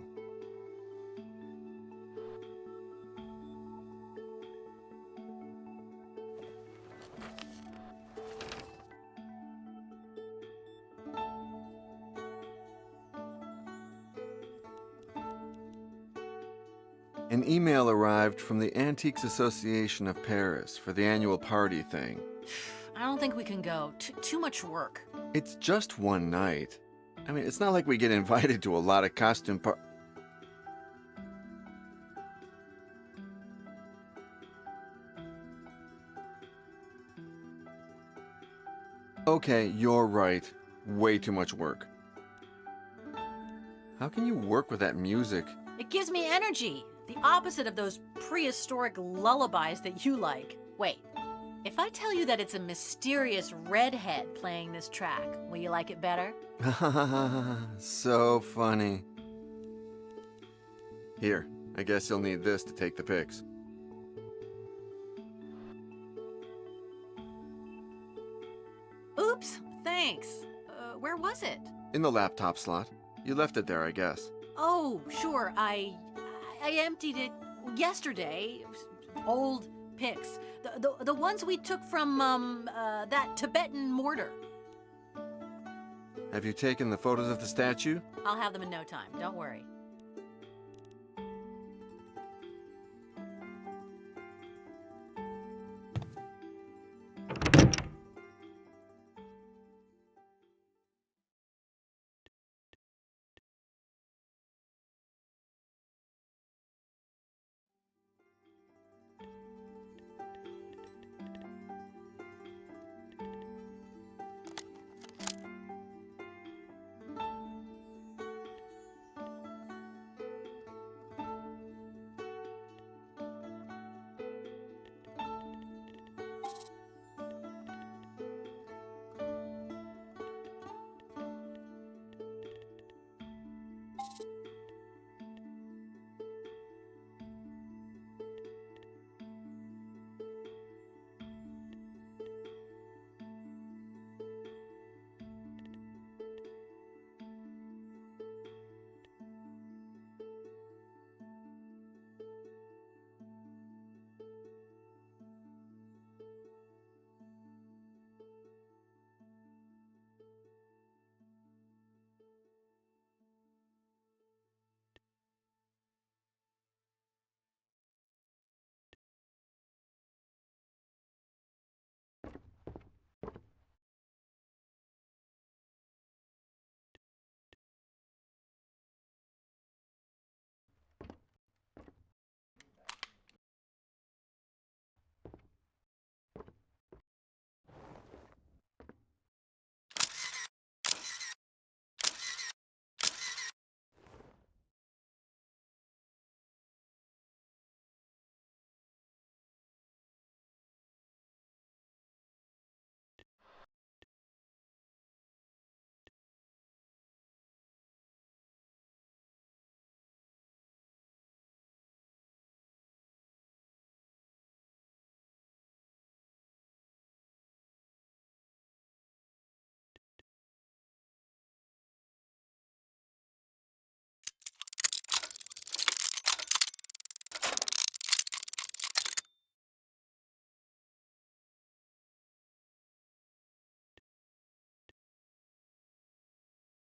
An email arrived from the Antiques Association of Paris for the annual party thing. I don't think we can go. Too much work. It's just one night. I mean, it's not like we get invited to a lot of costume Okay, you're right. Way too much work. How can you work with that music? It gives me energy. The opposite of those prehistoric lullabies that you like. Wait, if I tell you that it's a mysterious redhead playing this track, will you like it better? So funny. Here, I guess you'll need this to take the pics. Oops, thanks. Where was it? In the laptop slot. You left it there, I guess. Oh, sure. I emptied it yesterday. Old pics. The ones we took from, that Tibetan mortar. Have you taken the photos of the statue? I'll have them in no time. Don't worry.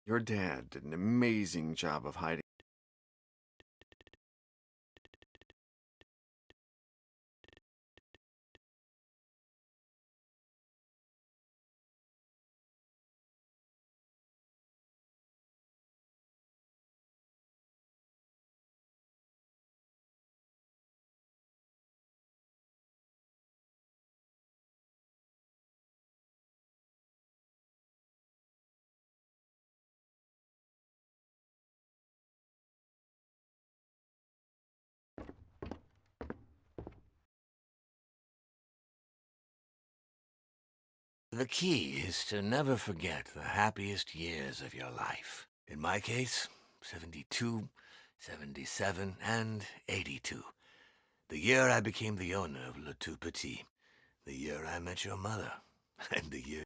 Your dad did an amazing job of hiding. The key is to never forget the happiest years of your life. In my case, 72, 77, and 82. The year I became the owner of Le Tout Petit. The year I met your mother. And the year...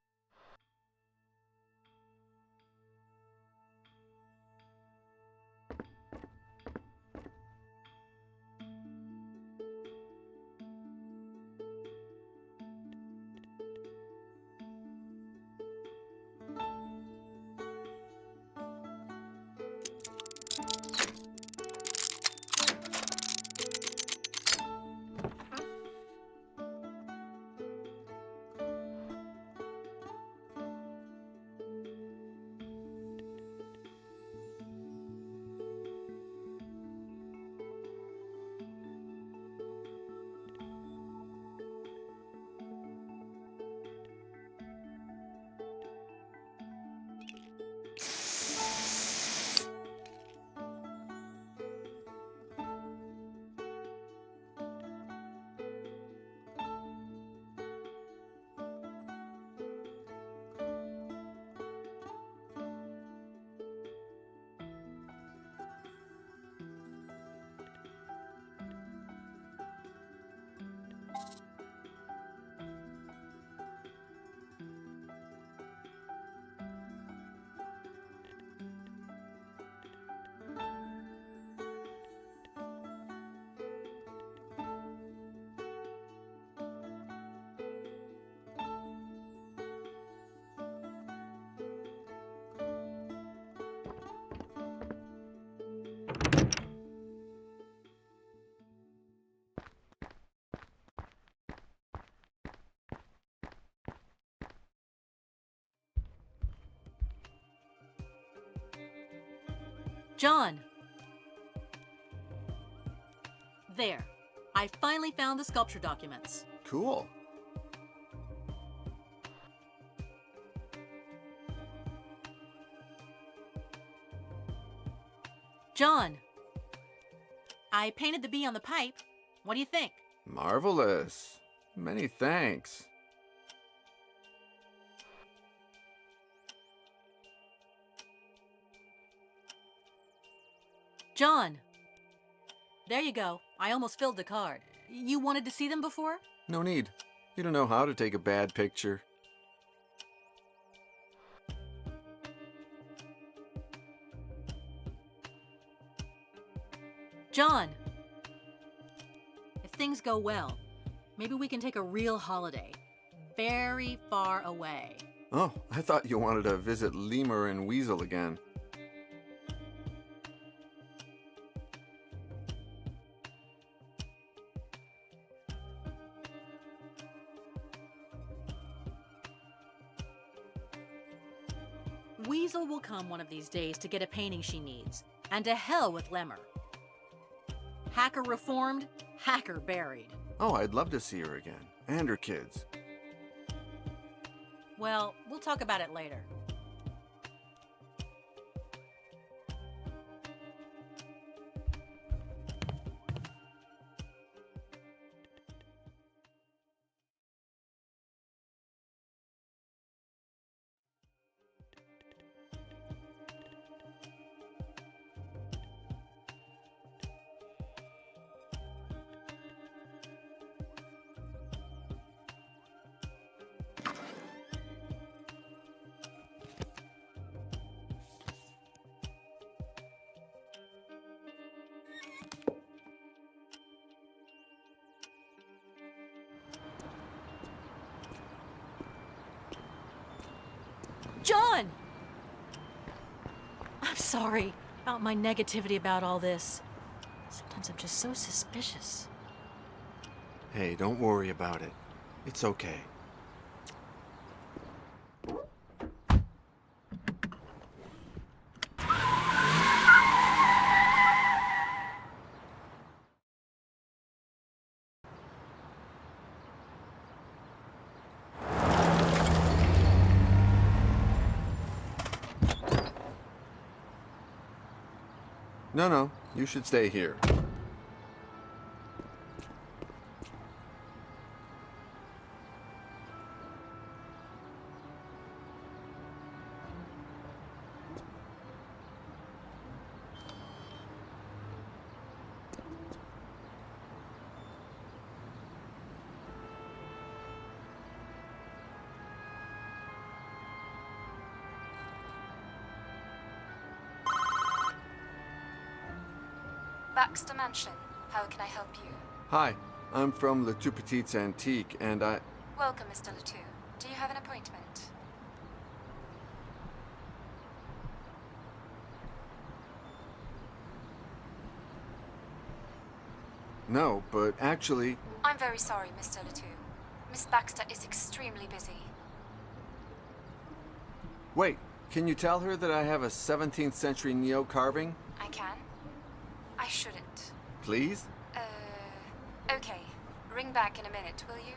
John! There. I finally found the sculpture documents. Cool. John! I painted the bee on the pipe. What do you think? Marvelous. Many thanks. John! There you go. I almost filled the card. You wanted to see them before? No need. You don't know how to take a bad picture. John! If things go well, maybe we can take a real holiday. Very far away. Oh, I thought you wanted to visit Lemur and Weasel again. Weasel will come one of these days to get a painting she needs. And to hell with Lemur. Hacker reformed, hacker buried. Oh, I'd love to see her again. And her kids. Well, we'll talk about it later. John! sorry about my negativity about all this. Sometimes I'm just so suspicious. Hey, don't worry about it. It's okay. No, you should stay here. Baxter Mansion. How can I help you? Hi, I'm from Le Tout Petit's Antique, and I... Welcome, Mr. Letou. Do you have an appointment? No, but actually... I'm very sorry, Mr. Letou. Miss Baxter is extremely busy. Wait, can you tell her that I have a 17th century Neo carving? I can? I shouldn't. Please? Okay. Ring back in a minute, will you?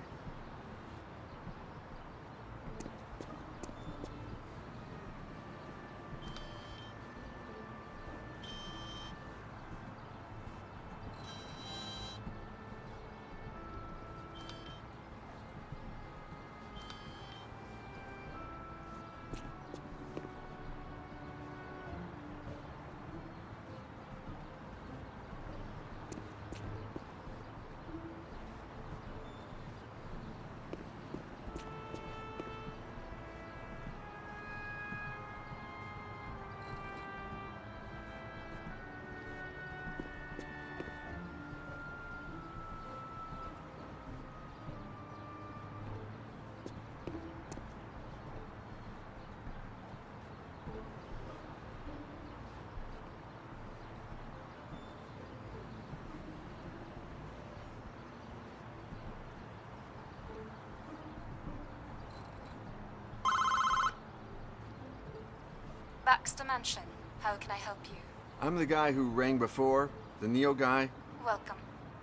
Baxter Mansion. How can I help you? I'm the guy who rang before, the Neo guy. Welcome.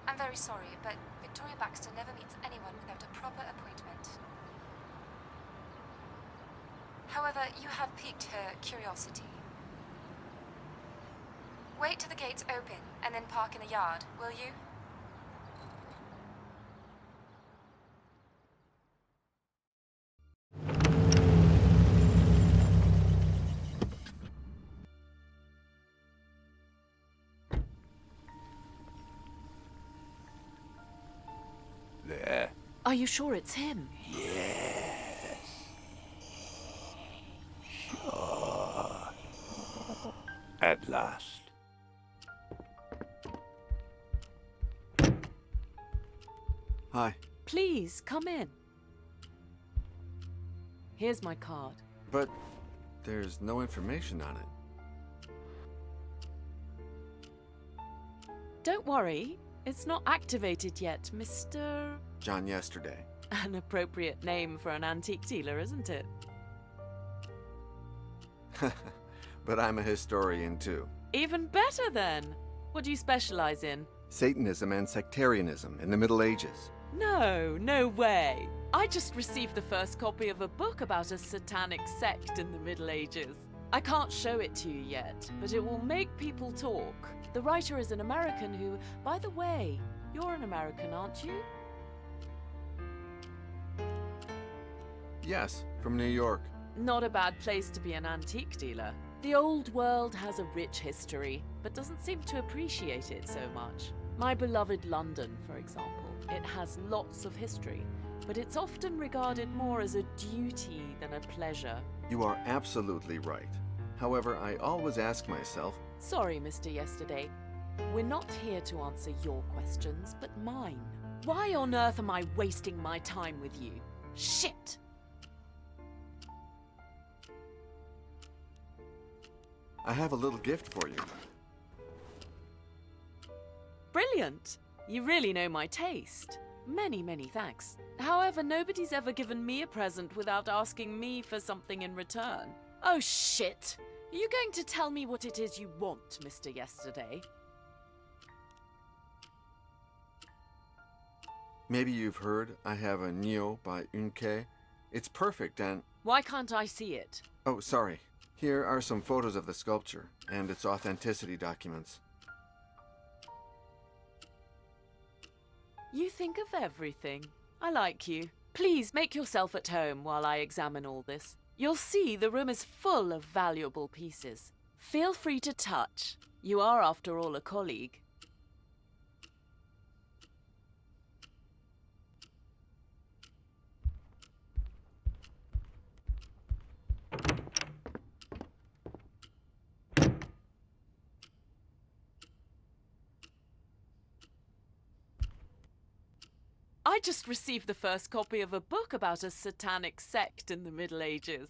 I'm very sorry, but Victoria Baxter never meets anyone without a proper appointment. However, you have piqued her curiosity. Wait till the gates open, and then park in the yard, will you? There. Are you sure it's him? Yes. Sure. At last. Hi. Please, come in. Here's my card. But there's no information on it. Don't worry, it's not activated yet, Mr. John Yesterday. An appropriate name for an antique dealer, isn't it? But I'm a historian too. Even better then! What do you specialize in? Satanism and sectarianism in the Middle Ages. No way! I just received the first copy of a book about a satanic sect in the Middle Ages. I can't show it to you yet, but it will make people talk. The writer is an American who, by the way, you're an American, aren't you? Yes, from New York. Not a bad place to be an antique dealer. The old world has a rich history, but doesn't seem to appreciate it so much. My beloved London, for example, it has lots of history, but it's often regarded more as a duty than a pleasure. You are absolutely right. However, I always ask myself... Sorry, Mr. Yesterday. We're not here to answer your questions, but mine. Why on earth am I wasting my time with you? Shit! I have a little gift for you. Brilliant! You really know my taste. Many, many thanks. However, nobody's ever given me a present without asking me for something in return. Oh, shit! Are you going to tell me what it is you want, Mr. Yesterday? Maybe you've heard I have a Neo by Unke. It's perfect and... Why can't I see it? Oh, sorry. Here are some photos of the sculpture and its authenticity documents. You think of everything. I like you. Please make yourself at home while I examine all this. You'll see the room is full of valuable pieces. Feel free to touch. You are, after all, a colleague. I just received the first copy of a book about a satanic sect in the Middle Ages.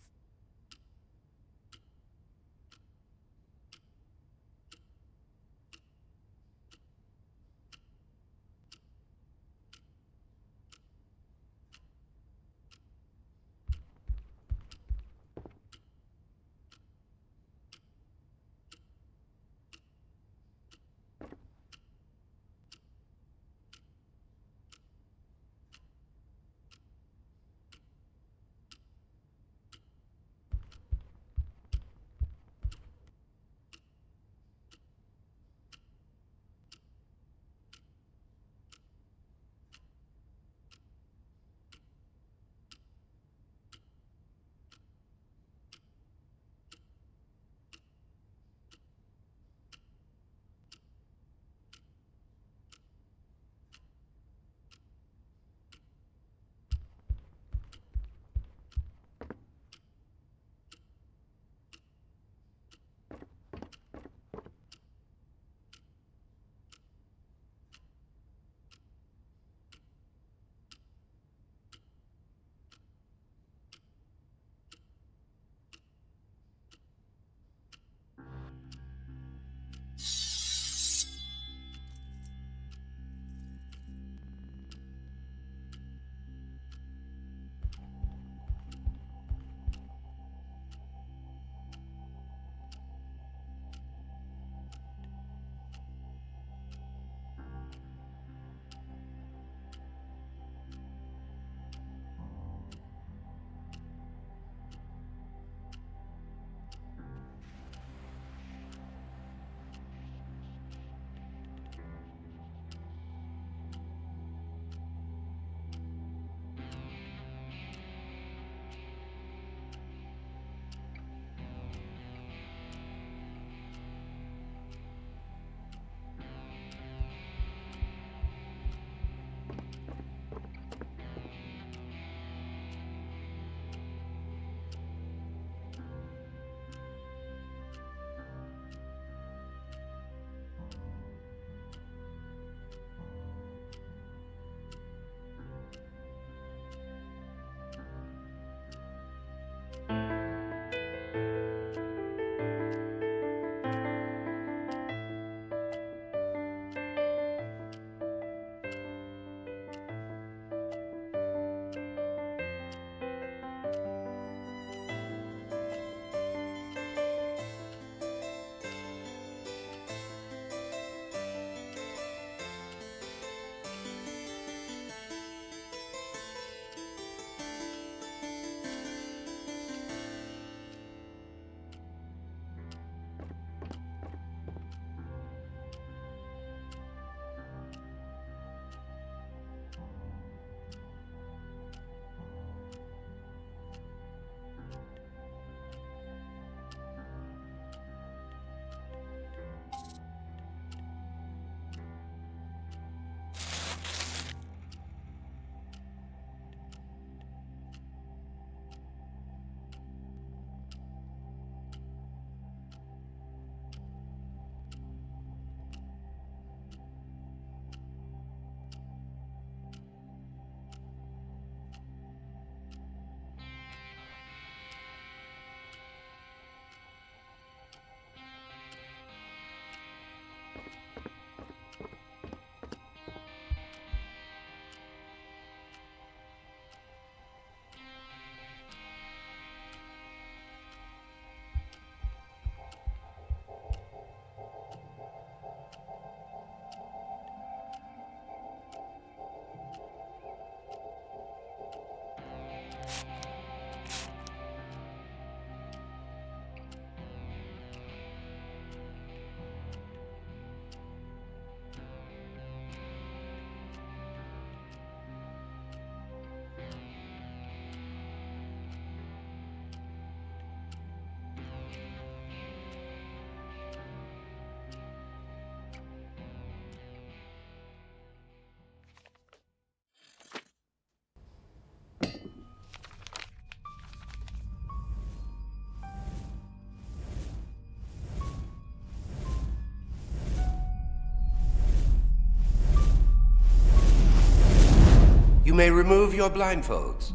You may remove your blindfolds.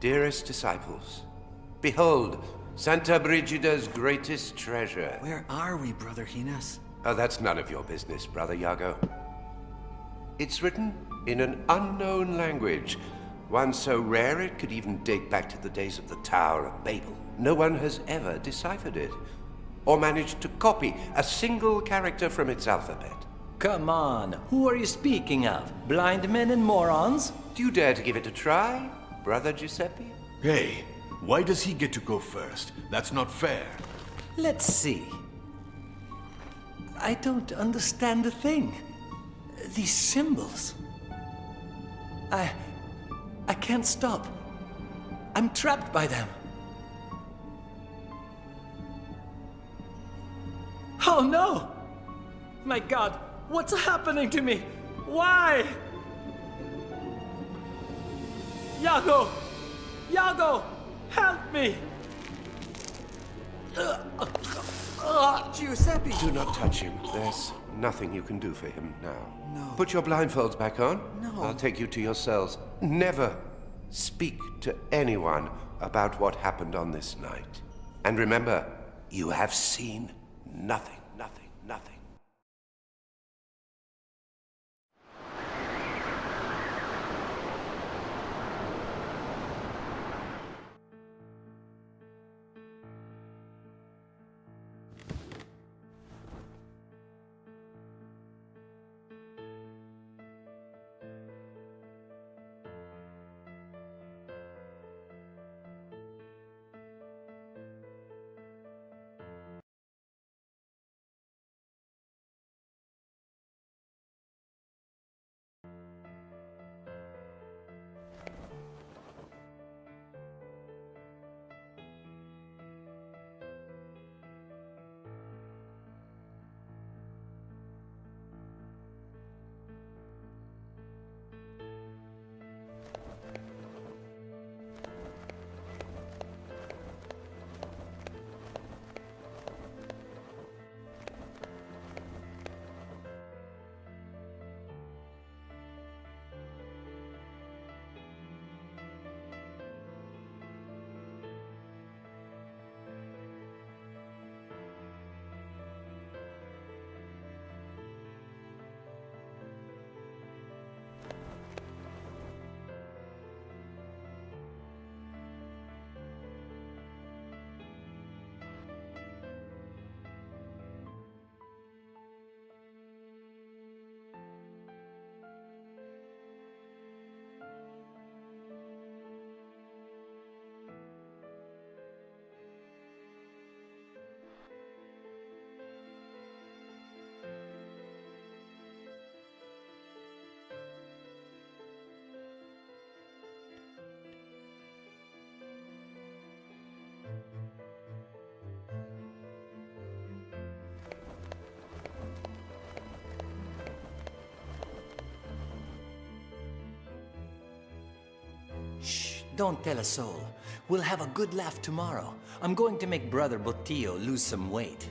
Dearest disciples, behold, Santa Brigida's greatest treasure. Where are we, Brother Hines? Oh, that's none of your business, Brother Iago. It's written in an unknown language, one so rare it could even date back to the days of the Tower of Babel. No one has ever deciphered it, or managed to copy a single character from its alphabet. Come on, who are you speaking of? Blind men and morons? Do you dare to give it a try, Brother Giuseppe? Hey, why does he get to go first? That's not fair. Let's see. I don't understand a thing. These symbols. I can't stop. I'm trapped by them. Oh no! My God, what's happening to me? Why? Iago! Iago! Help me! Giuseppe! Do not touch him. There's nothing you can do for him now. No. Put your blindfolds back on. No. I'll take you to your cells. Never speak to anyone about what happened on this night. And remember, you have seen nothing, nothing, nothing. Shh, don't tell a soul. We'll have a good laugh tomorrow. I'm going to make Brother Botillo lose some weight.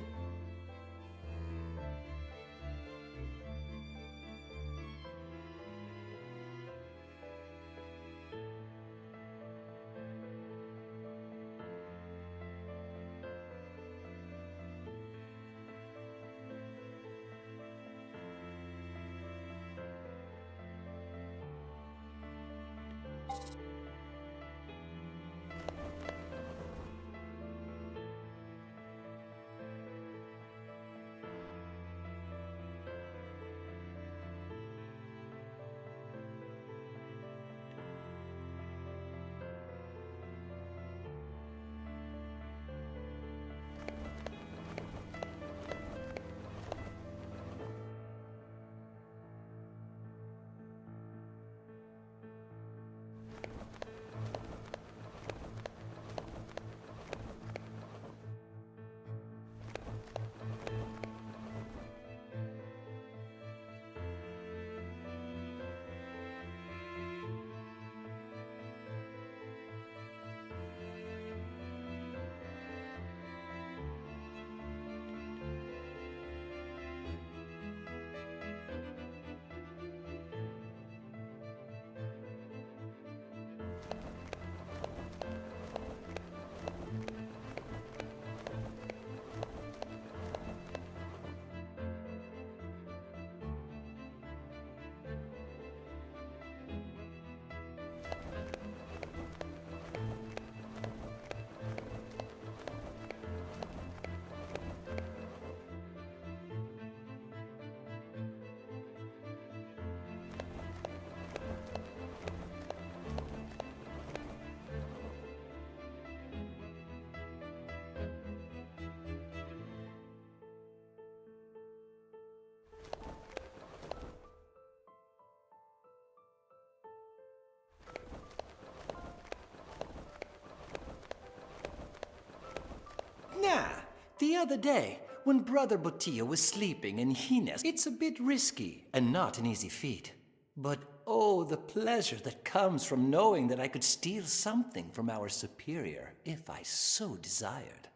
The other day, when Brother Botillo was sleeping in Hines, it's a bit risky and not an easy feat. But oh, the pleasure that comes from knowing that I could steal something from our superior if I so desired.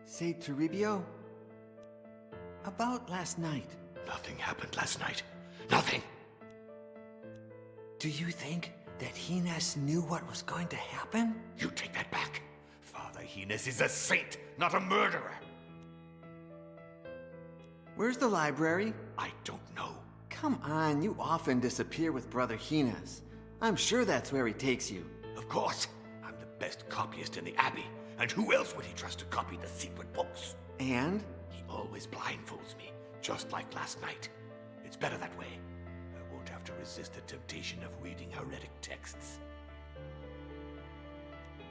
Say, Toribio, about last night. Nothing happened last night. Nothing. Do you think that Hines knew what was going to happen? You take that back. Father Hines is a saint, not a murderer. Where's the library? I don't know. Come on, you often disappear with Brother Hines. I'm sure that's where he takes you. Of course. I'm the best copyist in the Abbey. And who else would he trust to copy the secret books? And? He always blindfolds me, just like last night. It's better that way. I won't have to resist the temptation of reading heretic texts.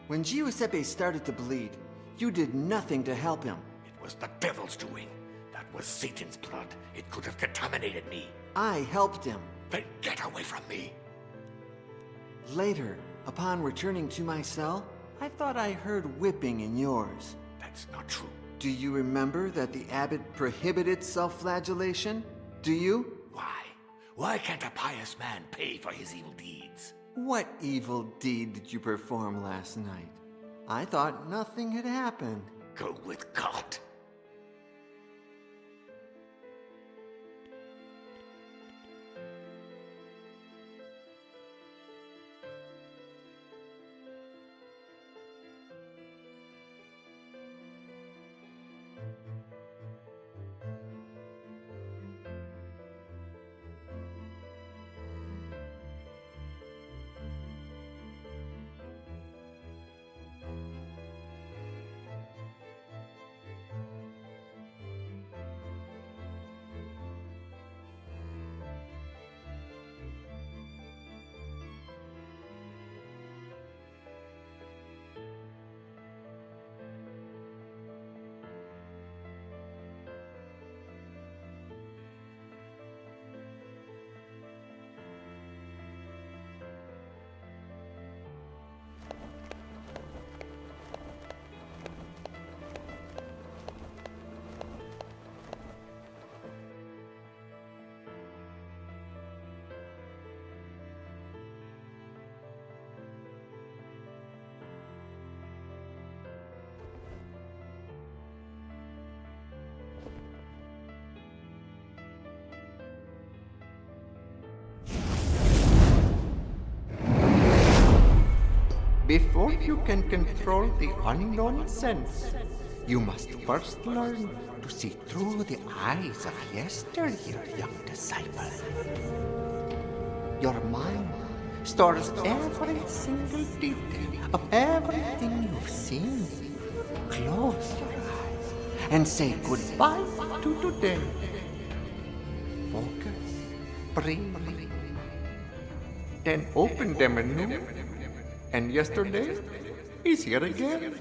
When Giuseppe started to bleed, you did nothing to help him. It was the devil's doing. That was Satan's blood. It could have contaminated me. I helped him. Then get away from me. Later, upon returning to my cell, I thought I heard whipping in yours. That's not true. Do you remember that the abbot prohibited self-flagellation? Do you? Why? Why can't a pious man pay for his evil deeds? What evil deed did you perform last night? I thought nothing had happened. Go with God. Before you can control the unknown sense, you must first learn to see through the eyes of yesteryear, young disciple. Your mind stores every single detail of everything you've seen. Close your eyes and say goodbye to today. Focus, breathe, then open them anew. And yesterday is here again.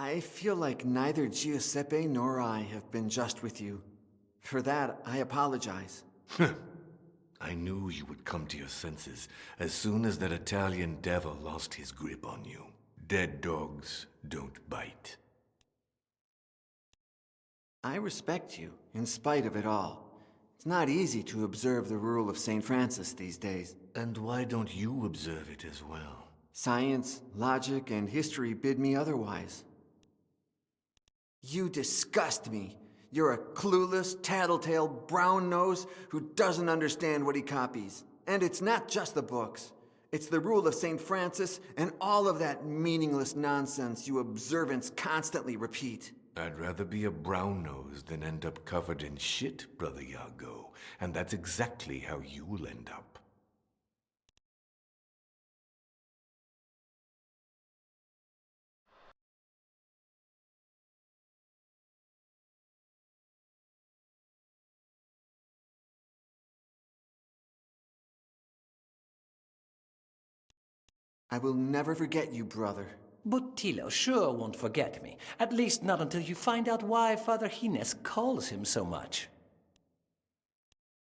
I feel like neither Giuseppe nor I have been just with you. For that, I apologize. I knew you would come to your senses as soon as that Italian devil lost his grip on you. Dead dogs don't bite. I respect you, in spite of it all. It's not easy to observe the rule of St. Francis these days. And why don't you observe it as well? Science, logic, and history bid me otherwise. You disgust me. You're a clueless, tattletale, brown nose who doesn't understand what he copies. And it's not just the books. It's the rule of St. Francis and all of that meaningless nonsense you observants constantly repeat. I'd rather be a brown nose than end up covered in shit, Brother Iago. And that's exactly how you'll end up. I will never forget you, brother. Bottilo sure won't forget me. At least not until you find out why Father Gines calls him so much.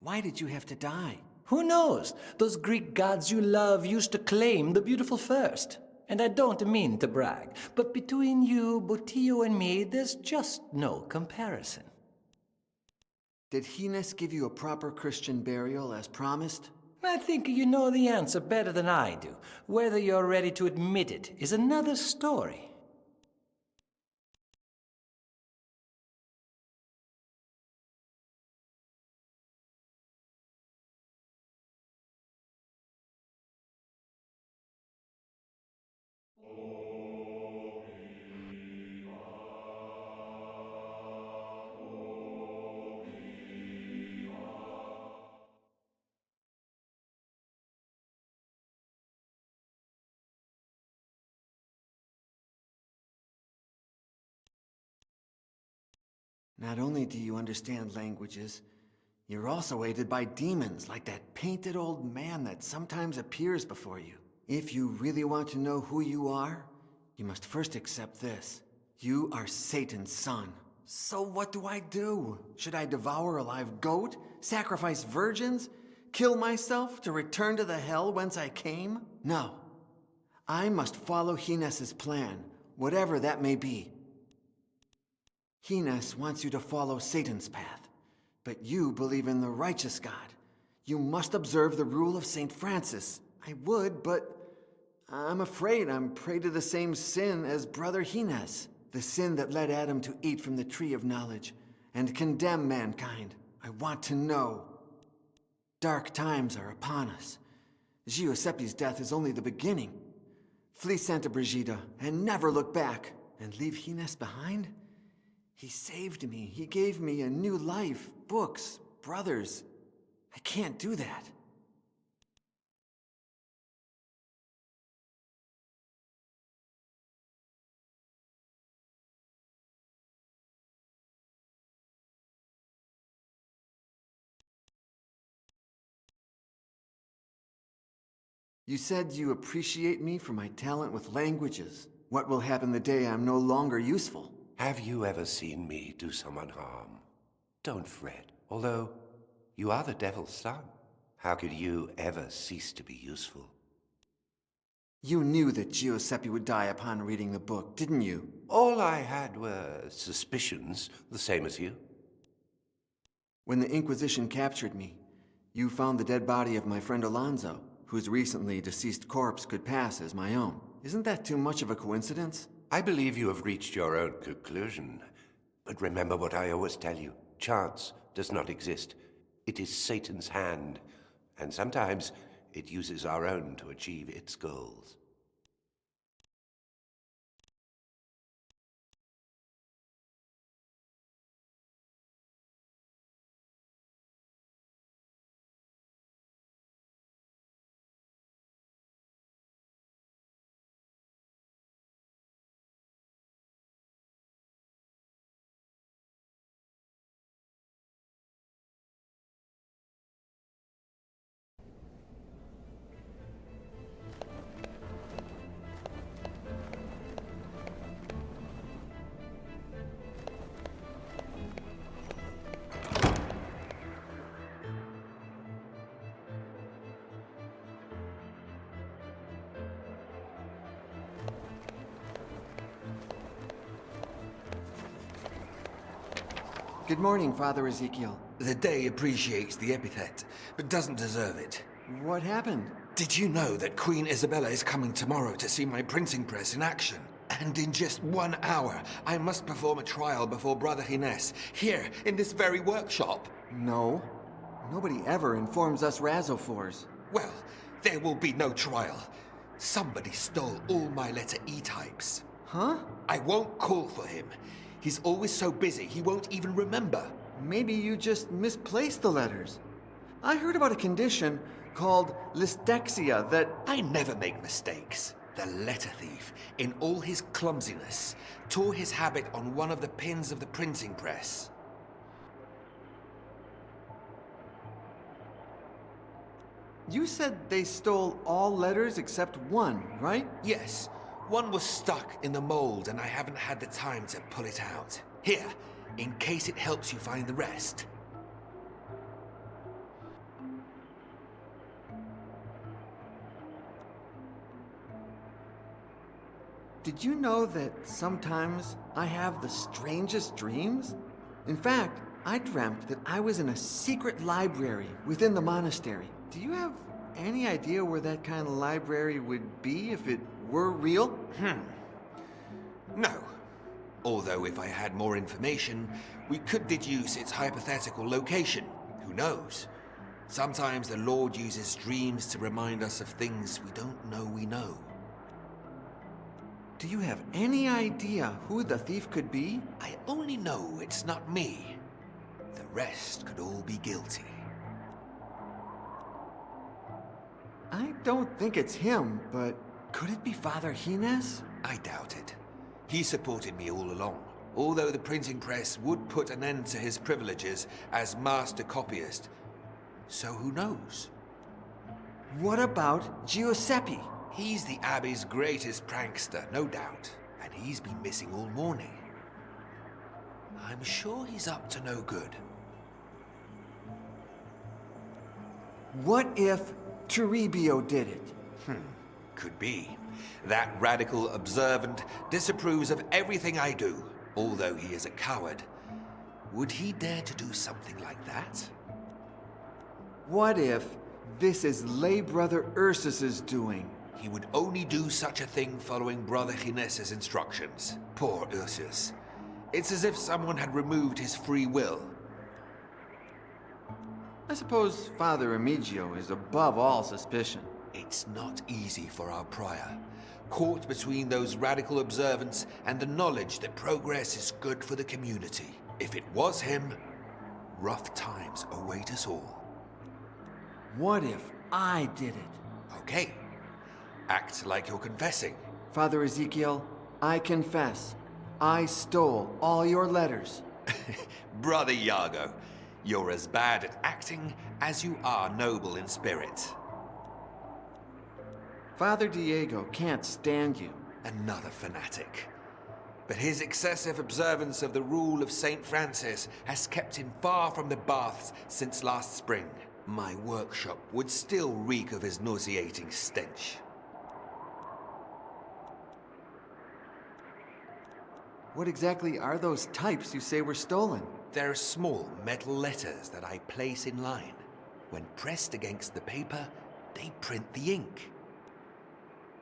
Why did you have to die? Who knows? Those Greek gods you love used to claim the beautiful first. And I don't mean to brag, but between you, Bottilo, and me, there's just no comparison. Did Gines give you a proper Christian burial as promised? I think you know the answer better than I do. Whether you're ready to admit it is another story. Not only do you understand languages, you're also aided by demons like that painted old man that sometimes appears before you. If you really want to know who you are, you must first accept this. You are Satan's son. So what do I do? Should I devour a live goat? Sacrifice virgins? Kill myself to return to the hell whence I came? No. I must follow Gines's plan, whatever that may be. Gines wants you to follow Satan's path, but you believe in the righteous God. You must observe the rule of St. Francis. I would, but I'm afraid I'm prey to the same sin as Brother Gines, the sin that led Adam to eat from the tree of knowledge and condemn mankind. I want to know. Dark times are upon us. Giuseppe's death is only the beginning. Flee Santa Brigida and never look back. And leave Gines behind? He saved me. He gave me a new life, books, brothers. I can't do that. You said you appreciate me for my talent with languages. What will happen the day I'm no longer useful? Have you ever seen me do someone harm? Don't fret. Although, you are the devil's son. How could you ever cease to be useful? You knew that Giuseppe would die upon reading the book, didn't you? All I had were suspicions, the same as you. When the Inquisition captured me, you found the dead body of my friend Alonso, whose recently deceased corpse could pass as my own. Isn't that too much of a coincidence? I believe you have reached your own conclusion. But remember what I always tell you. Chance does not exist. It is Satan's hand. And sometimes it uses our own to achieve its goals. Good morning, Father Ezekiel. The day appreciates the epithet, but doesn't deserve it. What happened? Did you know that Queen Isabella is coming tomorrow to see my printing press in action? And in just 1 hour, I must perform a trial before Brother Gines, here, in this very workshop. No. Nobody ever informs us Razophors. Well, there will be no trial. Somebody stole all my letter E types. Huh? I won't call for him. He's always so busy, he won't even remember. Maybe you just misplaced the letters. I heard about a condition called lystexia that... I never make mistakes. The letter thief, in all his clumsiness, tore his habit on one of the pins of the printing press. You said they stole all letters except one, right? Yes. One was stuck in the mold and I haven't had the time to pull it out. Here, in case it helps you find the rest. Did you know that sometimes I have the strangest dreams? In fact, I dreamt that I was in a secret library within the monastery. Do you have any idea where that kind of library would be if it were real? No. Although if I had more information, we could deduce its hypothetical location. Who knows? Sometimes the Lord uses dreams to remind us of things we don't know we know. Do you have any idea who the thief could be? I only know it's not me. The rest could all be guilty. I don't think it's him, but could it be Father Gines? I doubt it. He supported me all along, although the printing press would put an end to his privileges as master copyist. So who knows? What about Giuseppe? He's the Abbey's greatest prankster, no doubt, and he's been missing all morning. I'm sure he's up to no good. What if Toribio did it? Could be. That radical observant disapproves of everything I do, although he is a coward. Would he dare to do something like that? What if this is lay brother Ursus's doing? He would only do such a thing following Brother Gines's instructions. Poor Ursus. It's as if someone had removed his free will. I suppose Father Remigio is above all suspicion. It's not easy for our prior, caught between those radical observants and the knowledge that progress is good for the community. If it was him, rough times await us all. What if I did it? Okay. Act like you're confessing. Father Ezekiel, I confess. I stole all your letters. Brother Iago, you're as bad at acting as you are noble in spirit. Father Diego can't stand you. Another fanatic. But his excessive observance of the rule of St. Francis has kept him far from the baths since last spring. My workshop would still reek of his nauseating stench. What exactly are those types you say were stolen? They're small metal letters that I place in line. When pressed against the paper, they print the ink.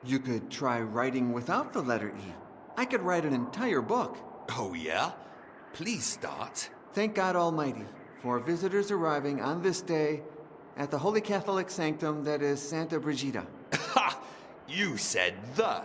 You could try writing without the letter E. I could write an entire book. Oh, yeah? Please start. Thank God Almighty for visitors arriving on this day at the Holy Catholic Sanctum that is Santa Brigida. Ha! You said the.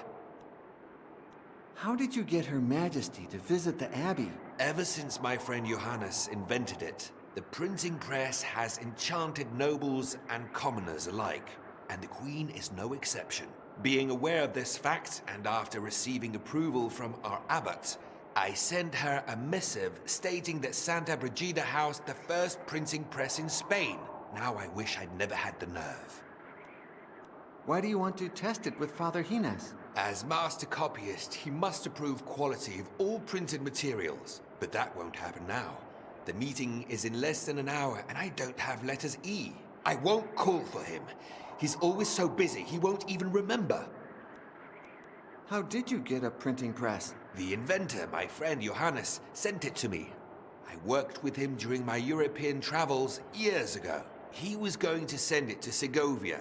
How did you get Her Majesty to visit the Abbey? Ever since my friend Johannes invented it, the printing press has enchanted nobles and commoners alike, and the Queen is no exception. Being aware of this fact, and after receiving approval from our abbot, I sent her a missive stating that Santa Brigida housed the first printing press in Spain. Now I wish I'd never had the nerve. Why do you want to test it with Father Gines? As master copyist, he must approve quality of all printed materials. But that won't happen now. The meeting is in less than an hour, and I don't have letters E. I won't call for him. He's always so busy, he won't even remember. How did you get a printing press? The inventor, my friend Johannes, sent it to me. I worked with him during my European travels years ago. He was going to send it to Segovia,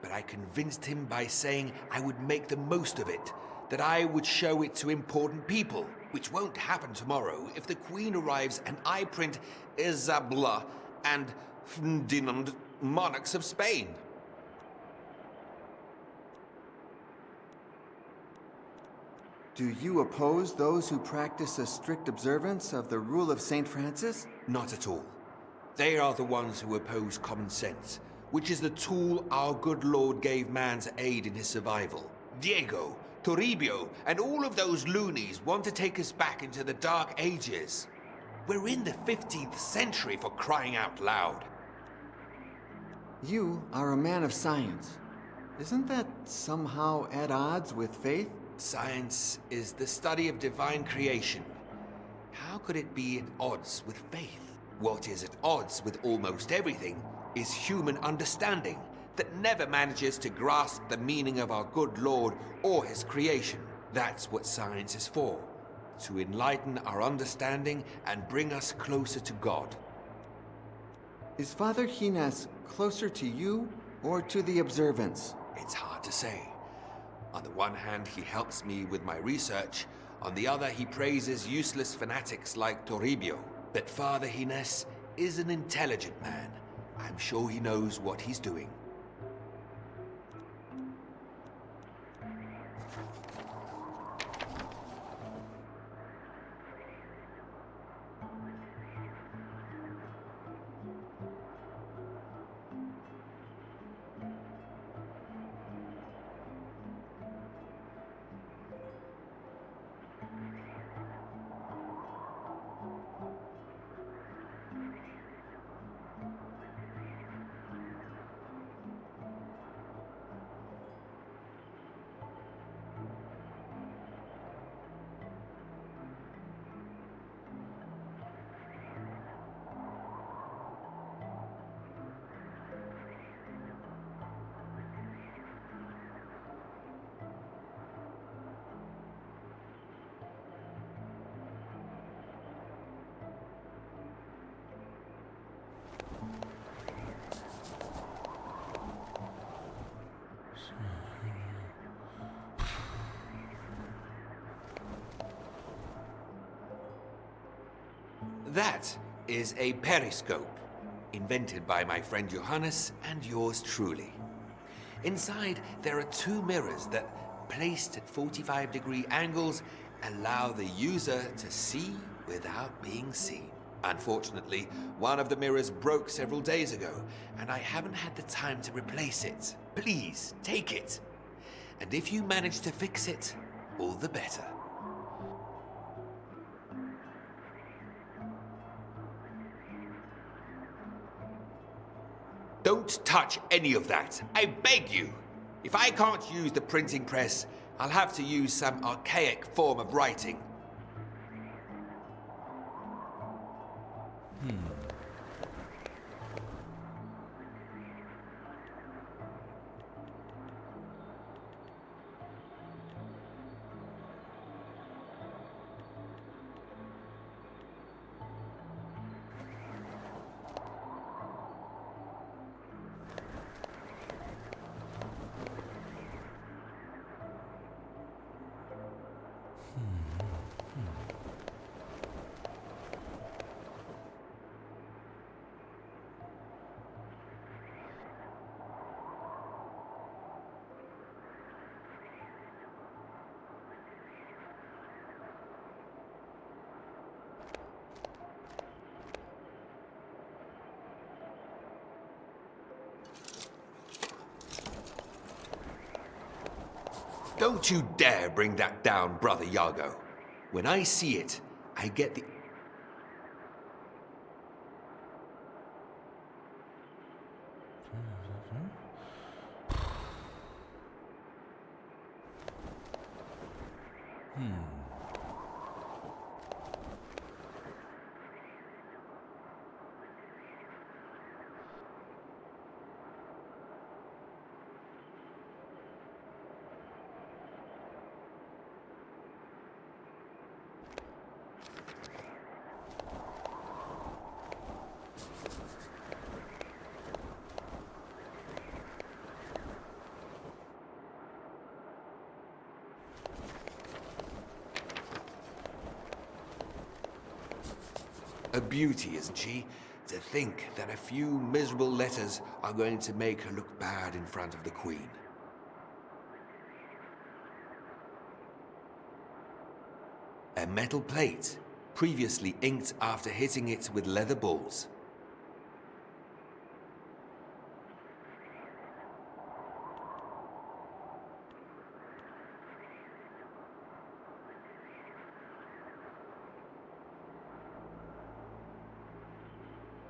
but I convinced him by saying I would make the most of it, that I would show it to important people, which won't happen tomorrow if the Queen arrives and I print Isabella and Ferdinand, monarchs of Spain. Do you oppose those who practice a strict observance of the rule of St. Francis? Not at all. They are the ones who oppose common sense, which is the tool our good Lord gave man to aid in his survival. Diego, Toribio, and all of those loonies want to take us back into the Dark Ages. We're in the 15th century, for crying out loud. You are a man of science. Isn't that somehow at odds with faith? Science is the study of divine creation. How could it be at odds with faith? What is at odds with almost everything is human understanding that never manages to grasp the meaning of our good Lord or his creation. That's what science is for, to enlighten our understanding and bring us closer to God. Is Father Gines closer to you or to the observance? It's hard to say. On the one hand, he helps me with my research. On the other, he praises useless fanatics like Toribio. But Father Gines is an intelligent man. I'm sure he knows what he's doing. That is a periscope, invented by my friend Johannes and yours truly. Inside, there are two mirrors that, placed at 45-degree angles, allow the user to see without being seen. Unfortunately, one of the mirrors broke several days ago, and I haven't had the time to replace it. Please, take it. And if you manage to fix it, all the better. Don't touch any of that. I beg you. If I can't use the printing press, I'll have to use some archaic form of writing. Don't you dare bring that down, Brother Iago. When I see it, I get the... A beauty, isn't she? To think that a few miserable letters are going to make her look bad in front of the Queen. A metal plate, previously inked after hitting it with leather balls.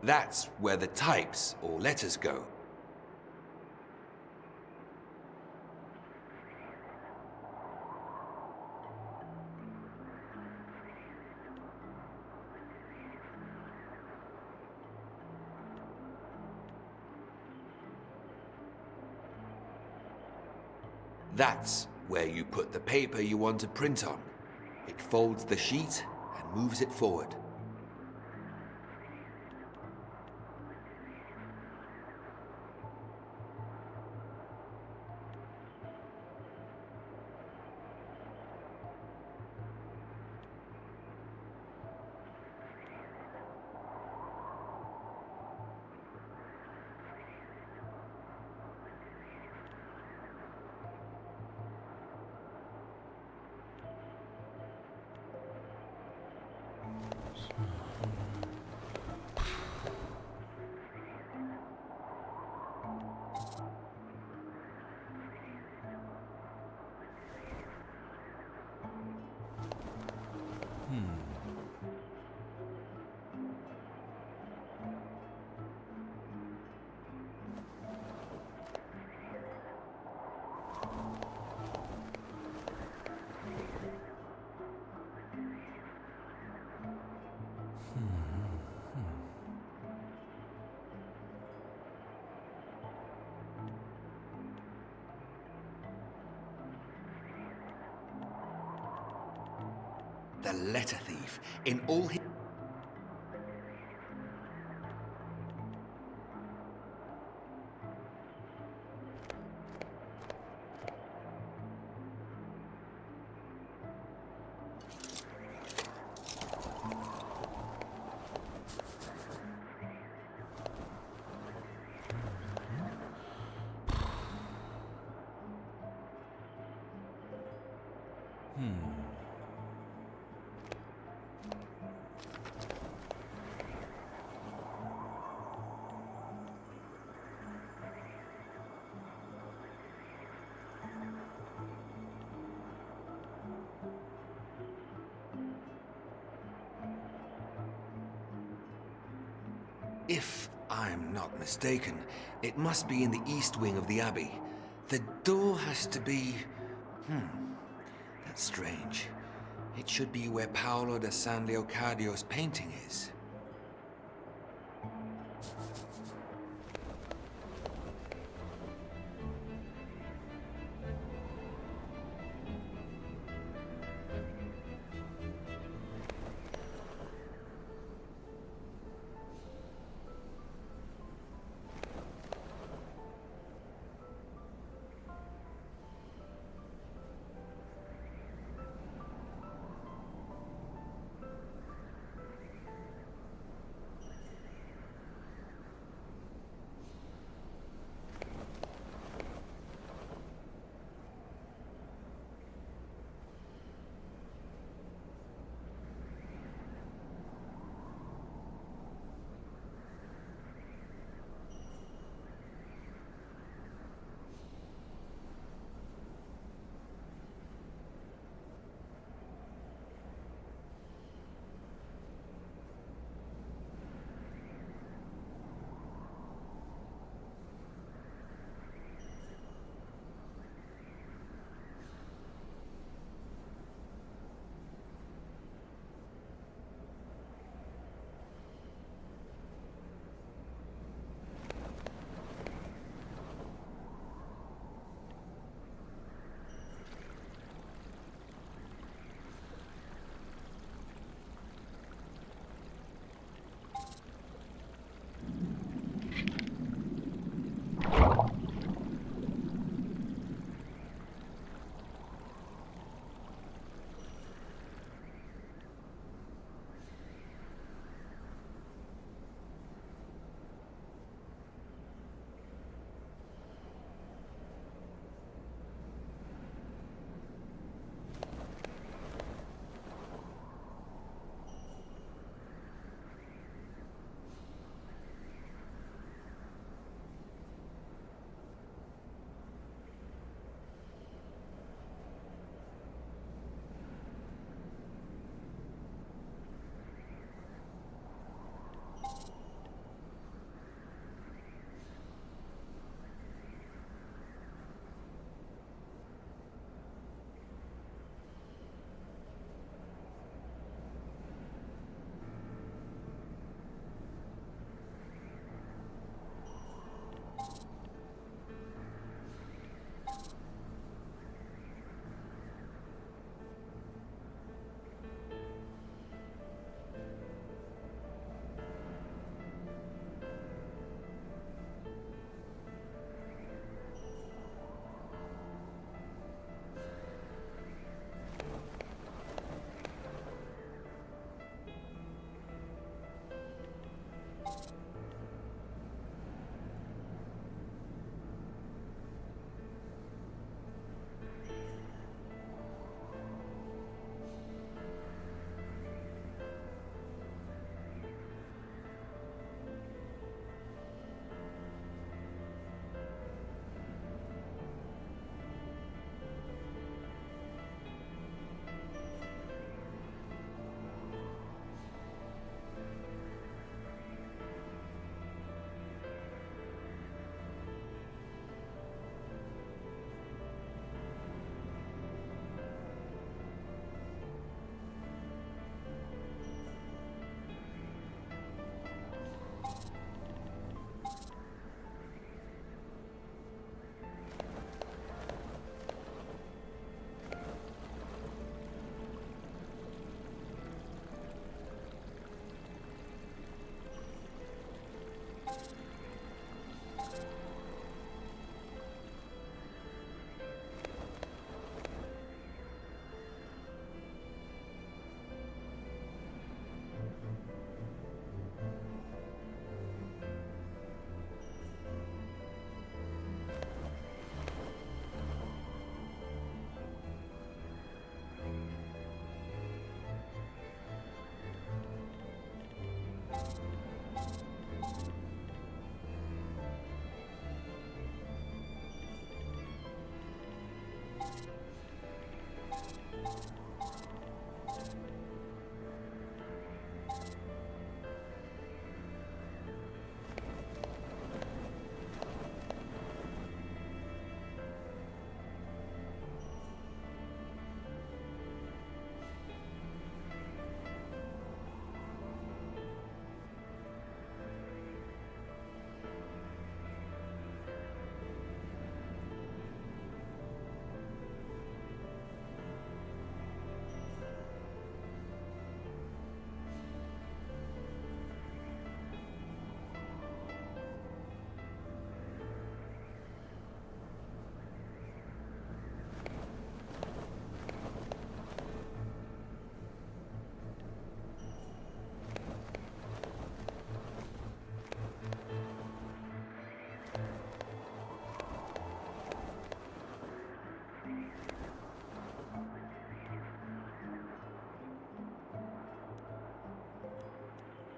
That's where the types or letters go. That's where you put the paper you want to print on. It folds the sheet and moves it forward. The letter thief, in all his... If I'm not mistaken, it must be in the east wing of the abbey. The door has to be... that's strange. It should be where Paolo da San Leocadio's painting is.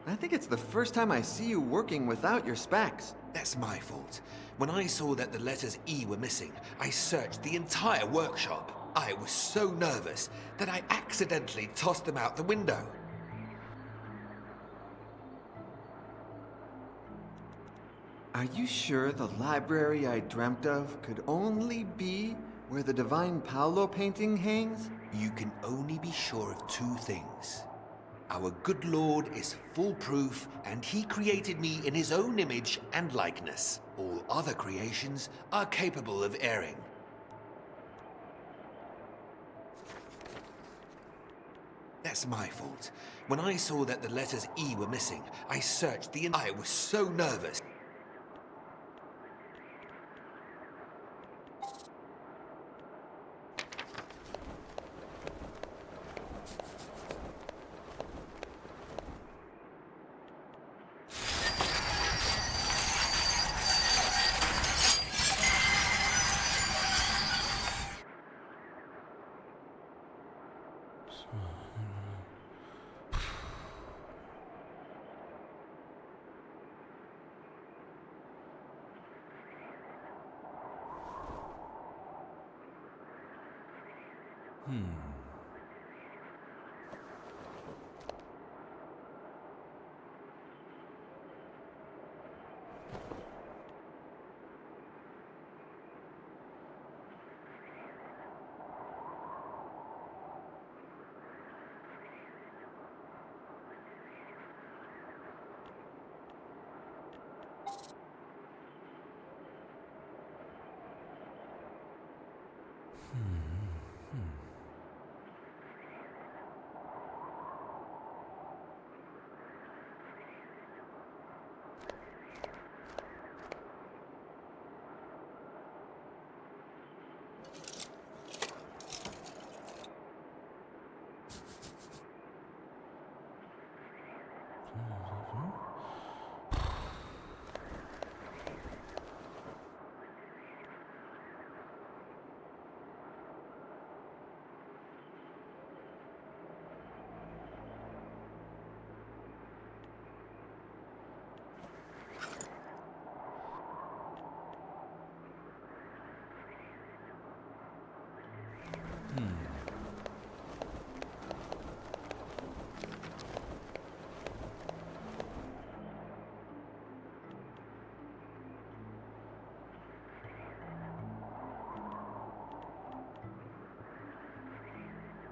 I think it's the first time I see you working without your specs. That's my fault. When I saw that the letters E were missing, I searched the entire workshop. I was so nervous that I accidentally tossed them out the window. Are you sure the library I dreamt of could only be where the Divine Paolo painting hangs? You can only be sure of two things. Our good Lord is foolproof, and he created me in his own image and likeness. All other creations are capable of erring. That's my fault. When I saw that the letters E were missing, I searched the... I was so nervous.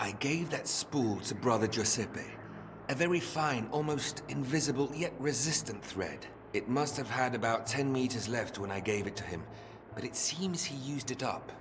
I gave that spool to Brother Giuseppe. A very fine, almost invisible, yet resistant thread. It must have had about 10 meters left when I gave it to him, but it seems he used it up.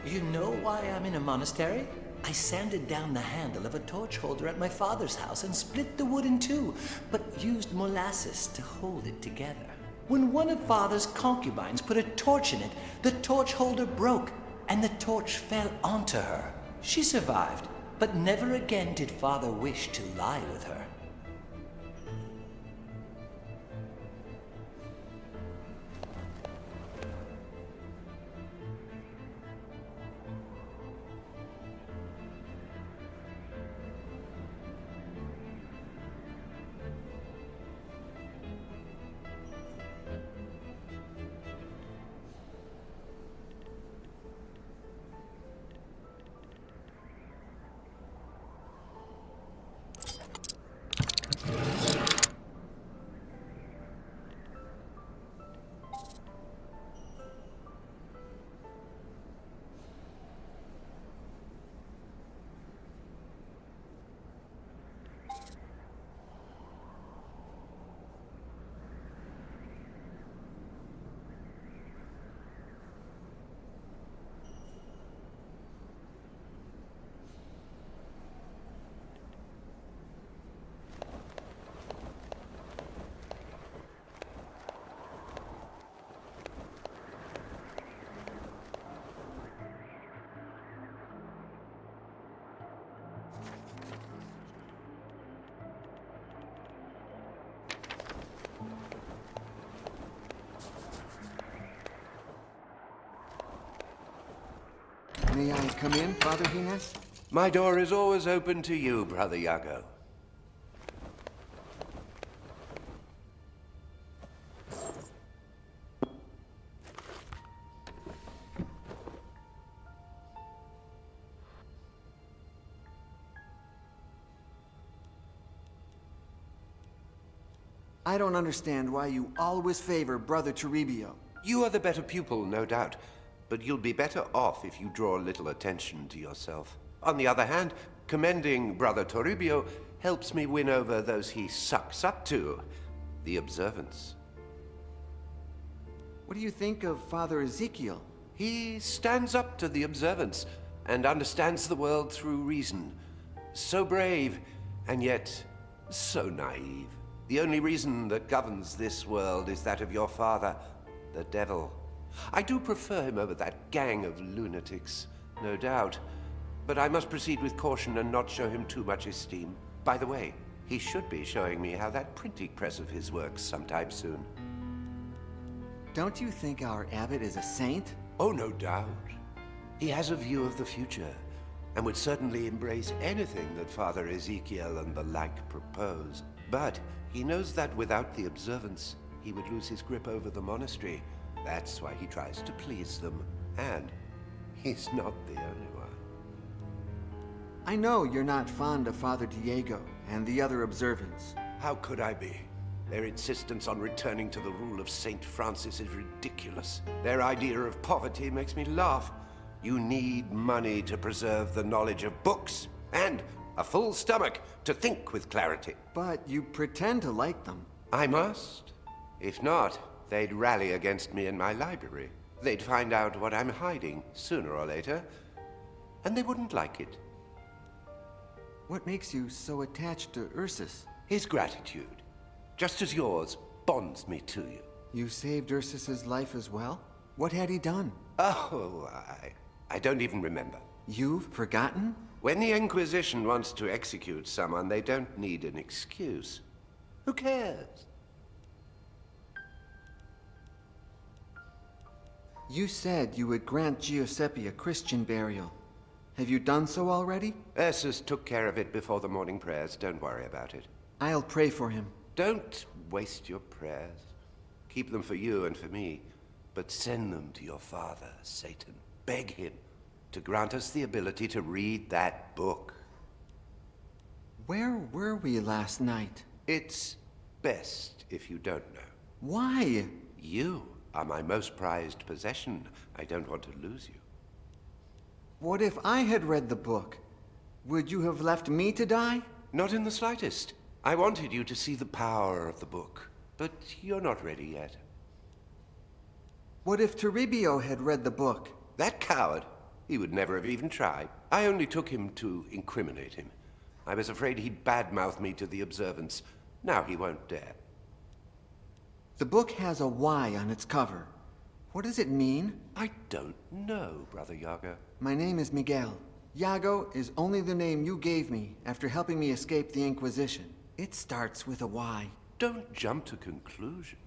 You know why I'm in a monastery? I sanded down the handle of a torch holder at my father's house and split the wood in two, but used molasses to hold it together. When one of father's concubines put a torch in it, the torch holder broke, and the torch fell onto her. She survived, but never again did father wish to lie with her. May I come in, Father Hines? My door is always open to you, Brother Iago. I don't understand why you always favor Brother Toribio. You are the better pupil, no doubt, but you'll be better off if you draw a little attention to yourself. On the other hand, commending Brother Toribio helps me win over those he sucks up to, the observants. What do you think of Father Ezekiel? He stands up to the observants and understands the world through reason. So brave, and yet so naive. The only reason that governs this world is that of your father, the devil. I do prefer him over that gang of lunatics, no doubt. But I must proceed with caution and not show him too much esteem. By the way, he should be showing me how that printing press of his works sometime soon. Don't you think our abbot is a saint? Oh, no doubt. He has a view of the future, and would certainly embrace anything that Father Ezekiel and the like propose. But he knows that without the observance, he would lose his grip over the monastery. That's why he tries to please them. And he's not the only one. I know you're not fond of Father Diego and the other observants. How could I be? Their insistence on returning to the rule of Saint Francis is ridiculous. Their idea of poverty makes me laugh. You need money to preserve the knowledge of books, and a full stomach to think with clarity. But you pretend to like them. I must. If not, they'd rally against me in my library. They'd find out what I'm hiding sooner or later, and they wouldn't like it. What makes you so attached to Ursus? His gratitude, just as yours, bonds me to you. You saved Ursus's life as well? What had he done? Oh, I don't even remember. You've forgotten? When the Inquisition wants to execute someone, they don't need an excuse. Who cares? You said you would grant Giuseppe a Christian burial. Have you done so already? Ursus took care of it before the morning prayers. Don't worry about it. I'll pray for him. Don't waste your prayers. Keep them for you and for me. But send them to your father, Satan. Beg him. to grant us the ability to read that book. Where were we last night? It's best if you don't know. Why? You are my most prized possession. I don't want to lose you. What if I had read the book? Would you have left me to die? Not in the slightest. I wanted you to see the power of the book, but you're not ready yet. What if Toribio had read the book? That coward! He would never have even tried. I only took him to incriminate him. I was afraid he'd badmouth me to the observants. Now he won't dare. The book has a Y on its cover. What does it mean? I don't know, Brother Iago. My name is Miguel. Iago is only the name you gave me after helping me escape the Inquisition. It starts with a Y. Don't jump to conclusions.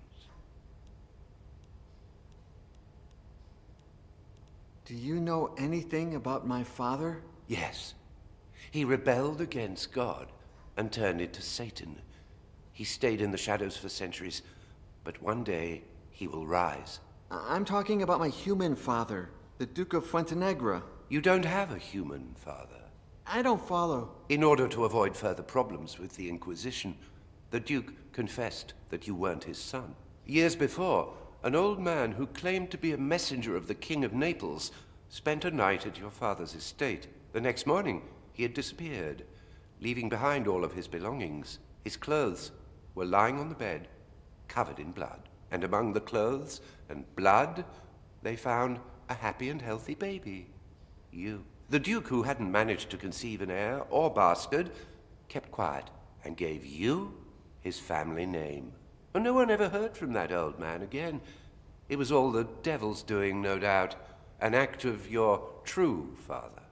Do you know anything about my father? Yes. He rebelled against God and turned into Satan. He stayed in the shadows for centuries, but one day he will rise. I'm talking about my human father, the Duke of Fuentenegra. You don't have a human father. I don't follow. In order to avoid further problems with the Inquisition, the Duke confessed that you weren't his son. Years before, an old man who claimed to be a messenger of the King of Naples spent a night at your father's estate. The next morning, he had disappeared, leaving behind all of his belongings. His clothes were lying on the bed, covered in blood. And among the clothes and blood, they found a happy and healthy baby. You. The Duke, who hadn't managed to conceive an heir or bastard, kept quiet and gave you his family name. And no one ever heard from that old man again. It was all the devil's doing, no doubt. An act of your true father.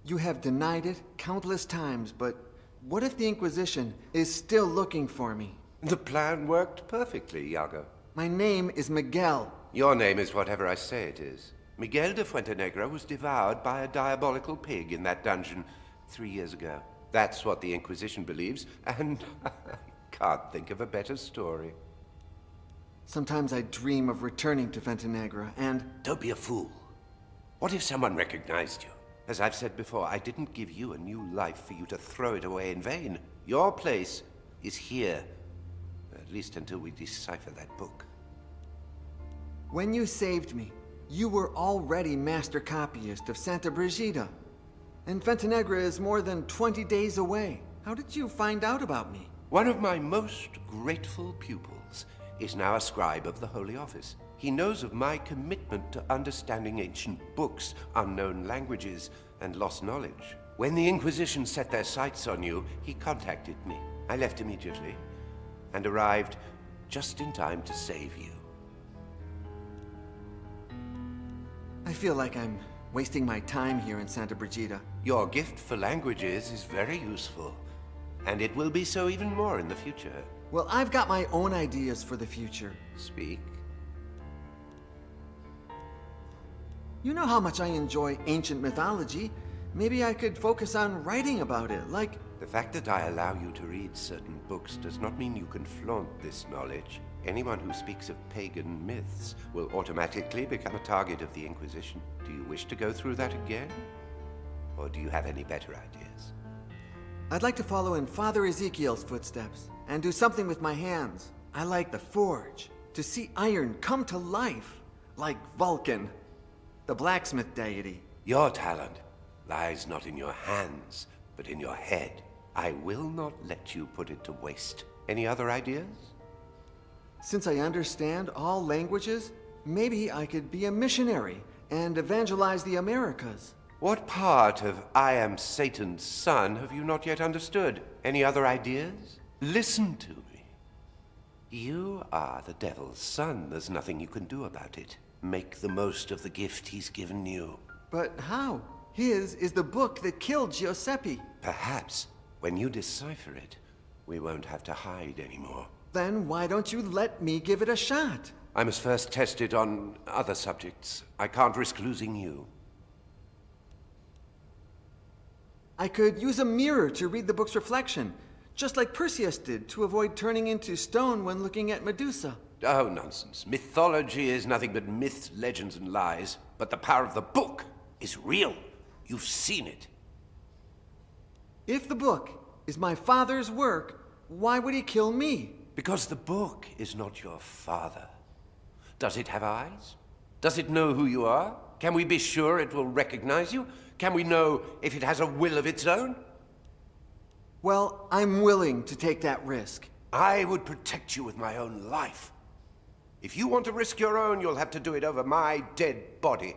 You have denied it countless times, but what if the Inquisition is still looking for me? The plan worked perfectly, Iago. My name is Miguel. Your name is whatever I say it is. Miguel de Fuentenegra was devoured by a diabolical pig in that dungeon 3 years ago. That's what the Inquisition believes, and I can't think of a better story. Sometimes I dream of returning to Fuentenegra, and... Don't be a fool. What if someone recognized you? As I've said before, I didn't give you a new life for you to throw it away in vain. Your place is here, at least until we decipher that book. When you saved me, you were already master copyist of Santa Brigida. And Fuentenegra is more than 20 days away. How did you find out about me? One of my most grateful pupils is now a scribe of the Holy Office. He knows of my commitment to understanding ancient books, unknown languages, and lost knowledge. When the Inquisition set their sights on you, he contacted me. I left immediately and arrived just in time to save you. I feel like I'm wasting my time here in Santa Brigida. Your gift for languages is very useful, and it will be so even more in the future. Well, I've got my own ideas for the future. Speak. You know how much I enjoy ancient mythology. Maybe I could focus on writing about it, like... The fact that I allow you to read certain books does not mean you can flaunt this knowledge. Anyone who speaks of pagan myths will automatically become a target of the Inquisition. Do you wish to go through that again? Or do you have any better ideas? I'd like to follow in Father Ezekiel's footsteps and do something with my hands. I like the forge, to see iron come to life, like Vulcan, the blacksmith deity. Your talent lies not in your hands, but in your head. I will not let you put it to waste. Any other ideas? Since I understand all languages, maybe I could be a missionary and evangelize the Americas. What part of I am Satan's son have you not yet understood? Any other ideas? Listen to me. You are the devil's son. There's nothing you can do about it. Make the most of the gift he's given you. But how? His is the book that killed Giuseppe. Perhaps, when you decipher it, we won't have to hide anymore. Then why don't you let me give it a shot? I must first test it on other subjects. I can't risk losing you. I could use a mirror to read the book's reflection, just like Perseus did to avoid turning into stone when looking at Medusa. Oh, nonsense. Mythology is nothing but myths, legends, and lies. But the power of the book is real. You've seen it. If the book is my father's work, why would he kill me? Because the book is not your father. Does it have eyes? Does it know who you are? Can we be sure it will recognize you? Can we know if it has a will of its own? Well, I'm willing to take that risk. I would protect you with my own life. If you want to risk your own, you'll have to do it over my dead body.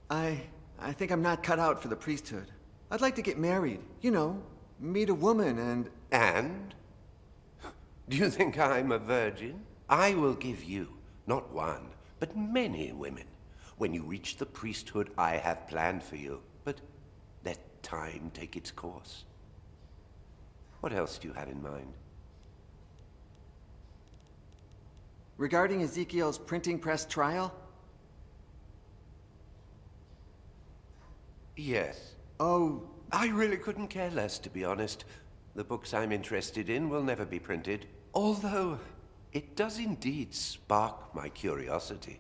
I think I'm not cut out for the priesthood. I'd like to get married, you know, meet a woman and... And? Do you think I'm a virgin? I will give you, not one, but many women. When you reach the priesthood I have planned for you. But let time take its course. What else do you have in mind? Regarding Ezekiel's printing press trial? Yes. Oh, I really couldn't care less, to be honest. The books I'm interested in will never be printed. Although, it does indeed spark my curiosity.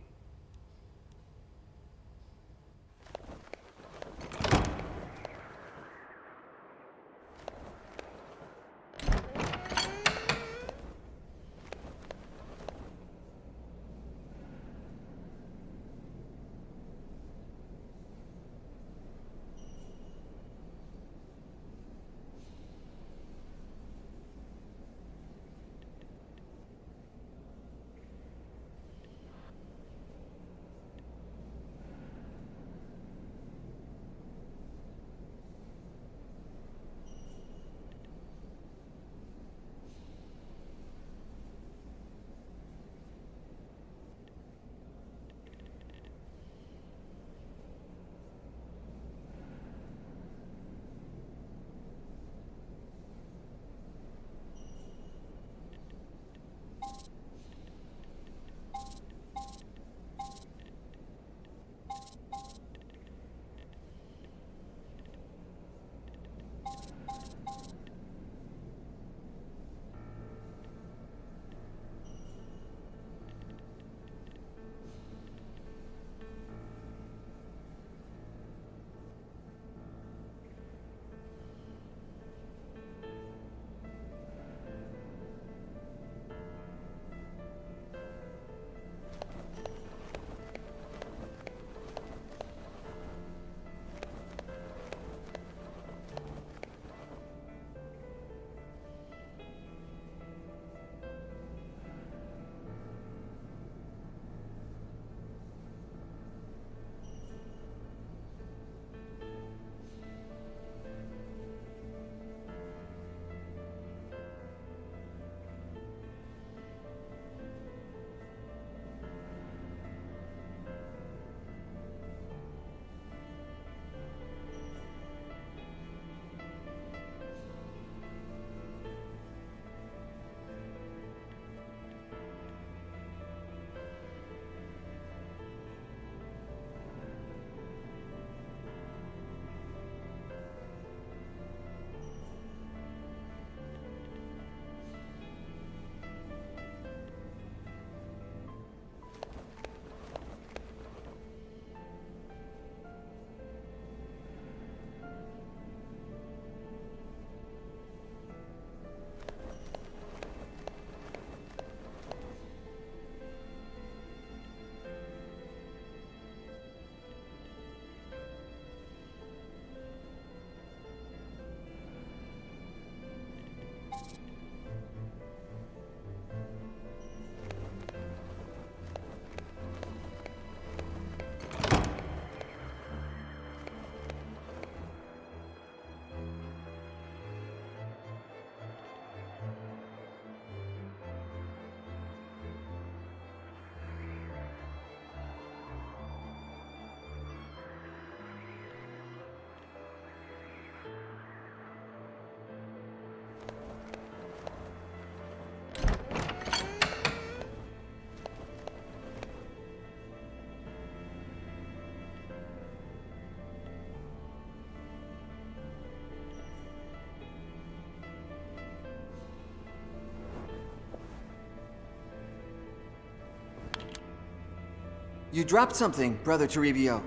You dropped something, Brother Toribio.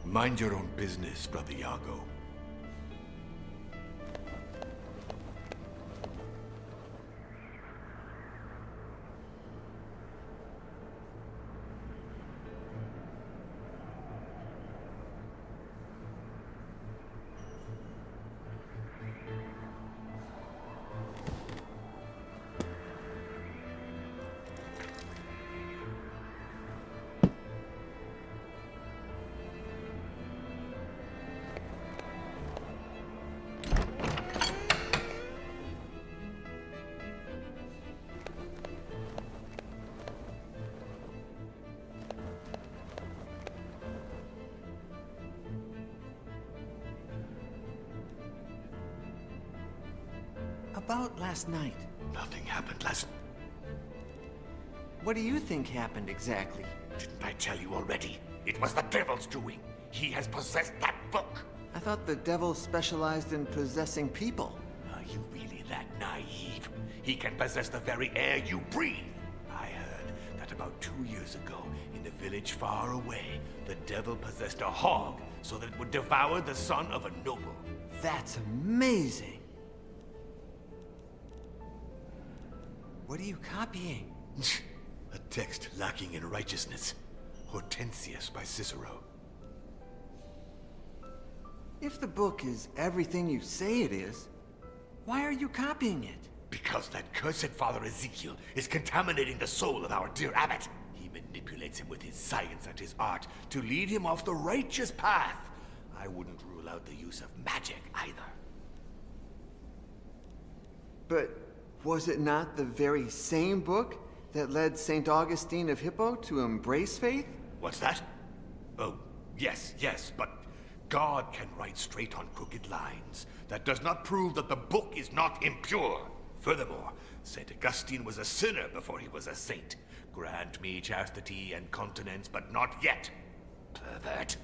Mind your own business, Brother Iago. About last night. Nothing happened last... What do you think happened exactly? Didn't I tell you already? It was the devil's doing. He has possessed that book. I thought the devil specialized in possessing people. Are you really that naive? He can possess the very air you breathe. I heard that about 2 years ago, in a village far away, the devil possessed a hog so that it would devour the son of a noble. That's amazing. What are you copying? A text lacking in righteousness. Hortensius by Cicero. If the book is everything you say it is, why are you copying it? Because that cursed Father Ezekiel is contaminating the soul of our dear abbot. He manipulates him with his science and his art to lead him off the righteous path. I wouldn't rule out the use of magic either. But was it not the very same book that led St. Augustine of Hippo to embrace faith? What's that? Oh, yes, but God can write straight on crooked lines. That does not prove that the book is not impure. Furthermore, St. Augustine was a sinner before he was a saint. Grant me chastity and continence, but not yet. Pervert.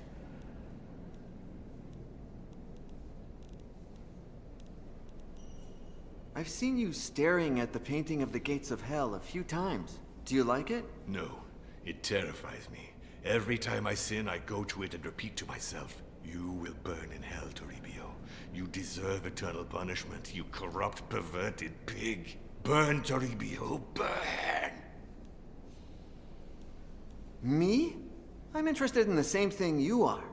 I've seen you staring at the painting of the gates of hell a few times. Do you like it? No, it terrifies me. Every time I sin, I go to it and repeat to myself, you will burn in hell, Toribio. You deserve eternal punishment, you corrupt, perverted pig. Burn, Toribio, burn! Me? I'm interested in the same thing you are.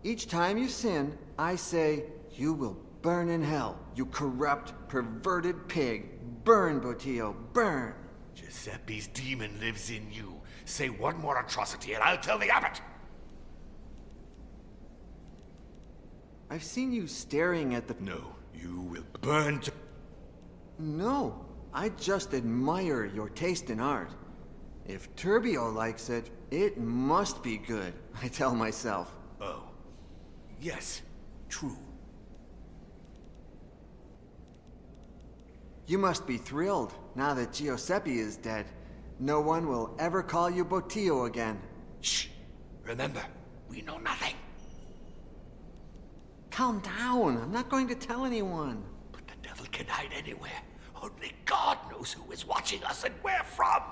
Each time you sin, I say, you will burn in hell, you corrupt, perverted pig. Burn, Botillo, burn! Giuseppe's demon lives in you. Say one more atrocity and I'll tell the abbot! I've seen you staring at the... No, you will burn to... No, I just admire your taste in art. If Turbio likes it, it must be good, I tell myself. Oh. Yes, true. You must be thrilled, now that Giuseppe is dead. No one will ever call you Botillo again. Shh! Remember, we know nothing. Calm down, I'm not going to tell anyone. But the devil can hide anywhere. Only God knows who is watching us and where from.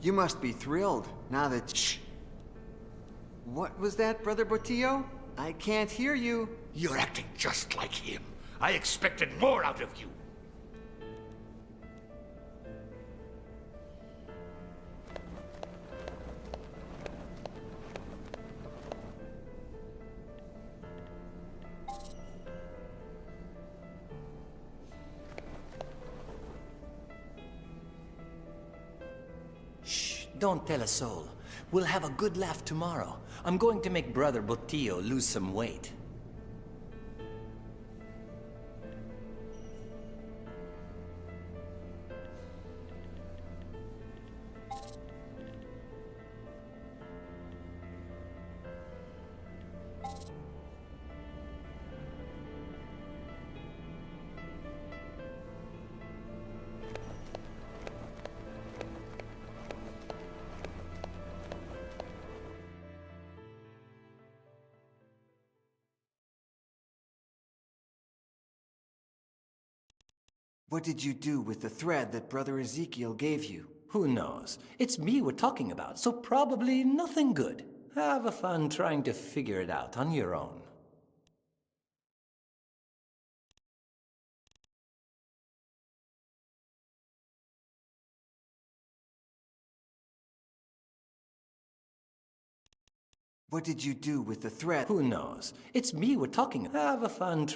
You must be thrilled, now that... Shh! What was that, Brother Botillo? I can't hear you. You're acting just like him. I expected more out of you. Shh, don't tell a soul. We'll have a good laugh tomorrow. I'm going to make Brother Botillo lose some weight. What did you do with the thread that Brother Ezekiel gave you? Who knows? It's me we're talking about, so probably nothing good. Have a fun trying to figure it out on your own. What did you do with the thread? Who knows? It's me we're talking about. Have a fun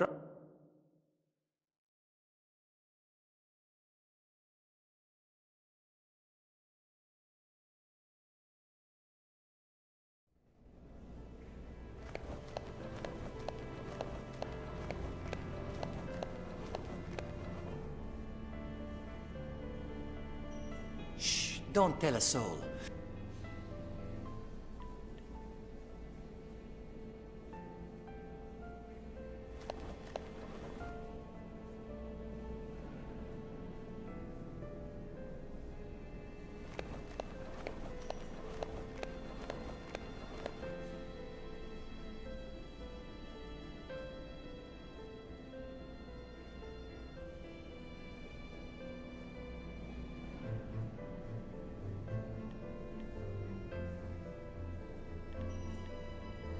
Shh, don't tell a soul.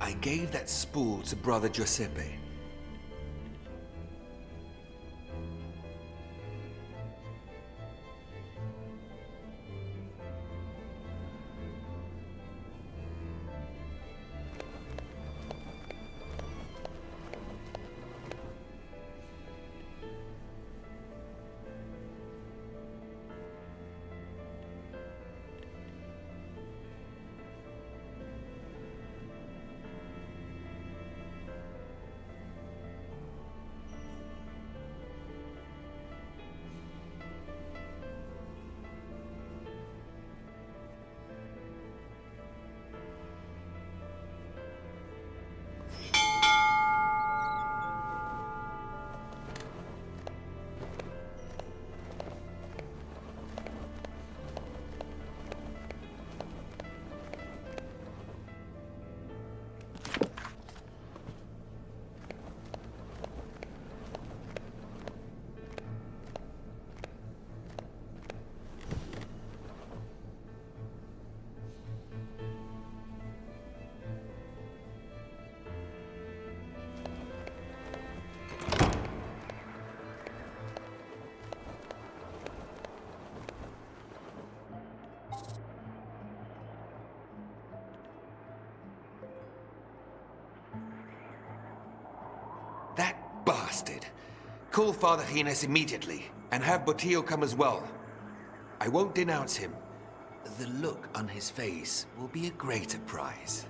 I gave that spool to Brother Giuseppe. That bastard! Call Father Gines immediately, and have Botillo come as well. I won't denounce him. The look on his face will be a greater prize.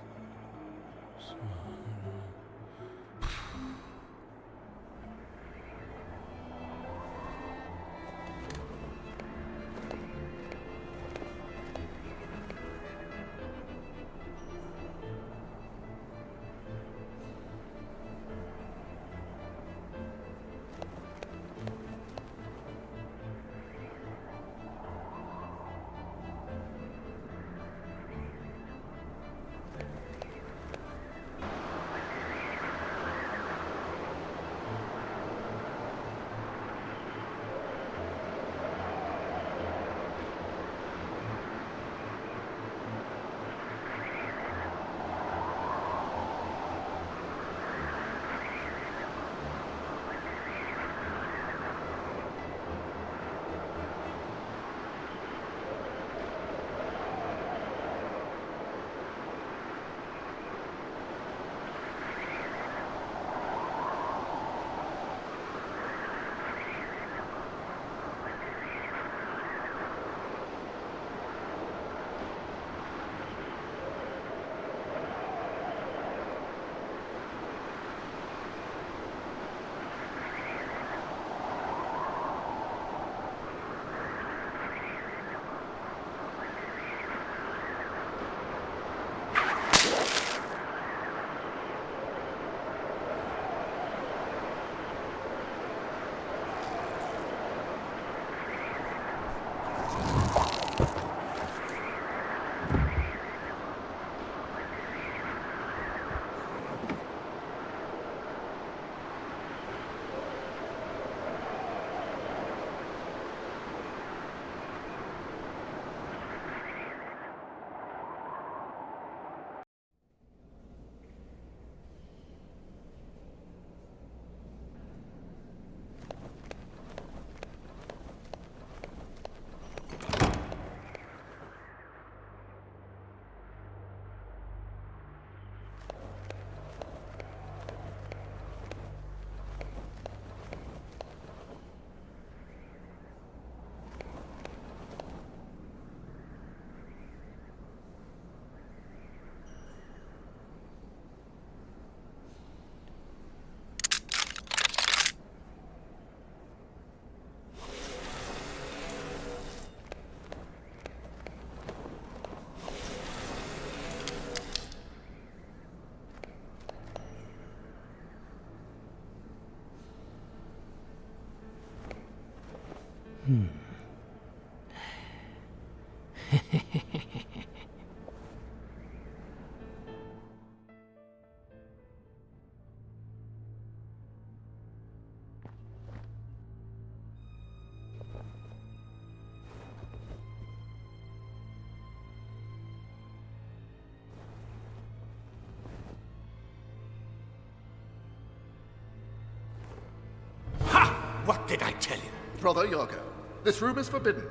What did I tell you? Brother Iago, this room is forbidden.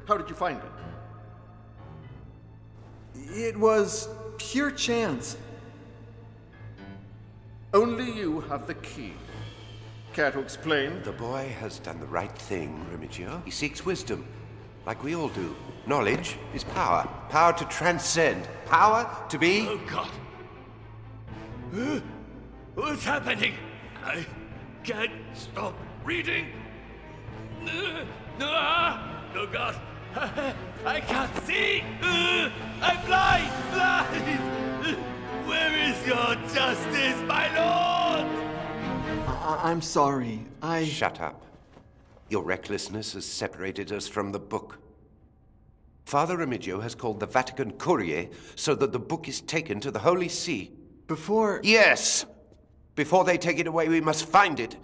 How did you find it? It was pure chance. Only you have the key. Care to explain? The boy has done the right thing, Remigio. He seeks wisdom, like we all do. Knowledge is power. Power to transcend. Power to be... Oh, God. What's happening? I can't stop reading. Oh, God. I can't see. I'm blind. Where is your justice, my lord? I'm sorry. Shut up. Your recklessness has separated us from the book. Father Remigio has called the Vatican Courier so that the book is taken to the Holy See. Before... Yes! Before they take it away, we must find it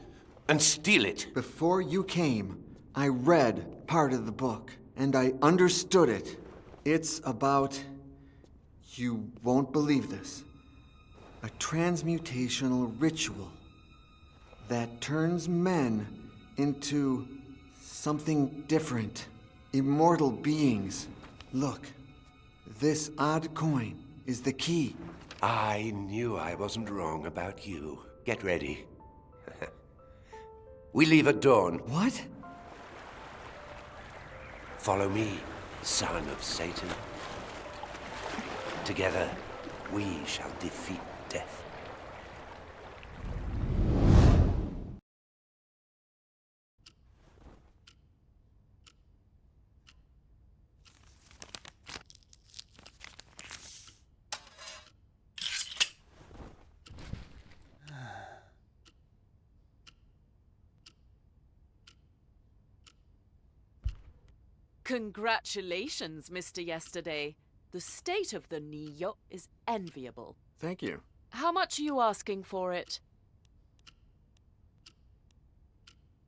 and steal it. Before you came, I read part of the book, and I understood it. It's about... You won't believe this. A transmutational ritual that turns men into something different. Immortal beings. Look, this odd coin is the key. I knew I wasn't wrong about you. Get ready. We leave at dawn. What? Follow me, son of Satan. Together, we shall defeat death. Congratulations, Mr. Yesterday. The state of the Neo is enviable. Thank you. How much are you asking for it?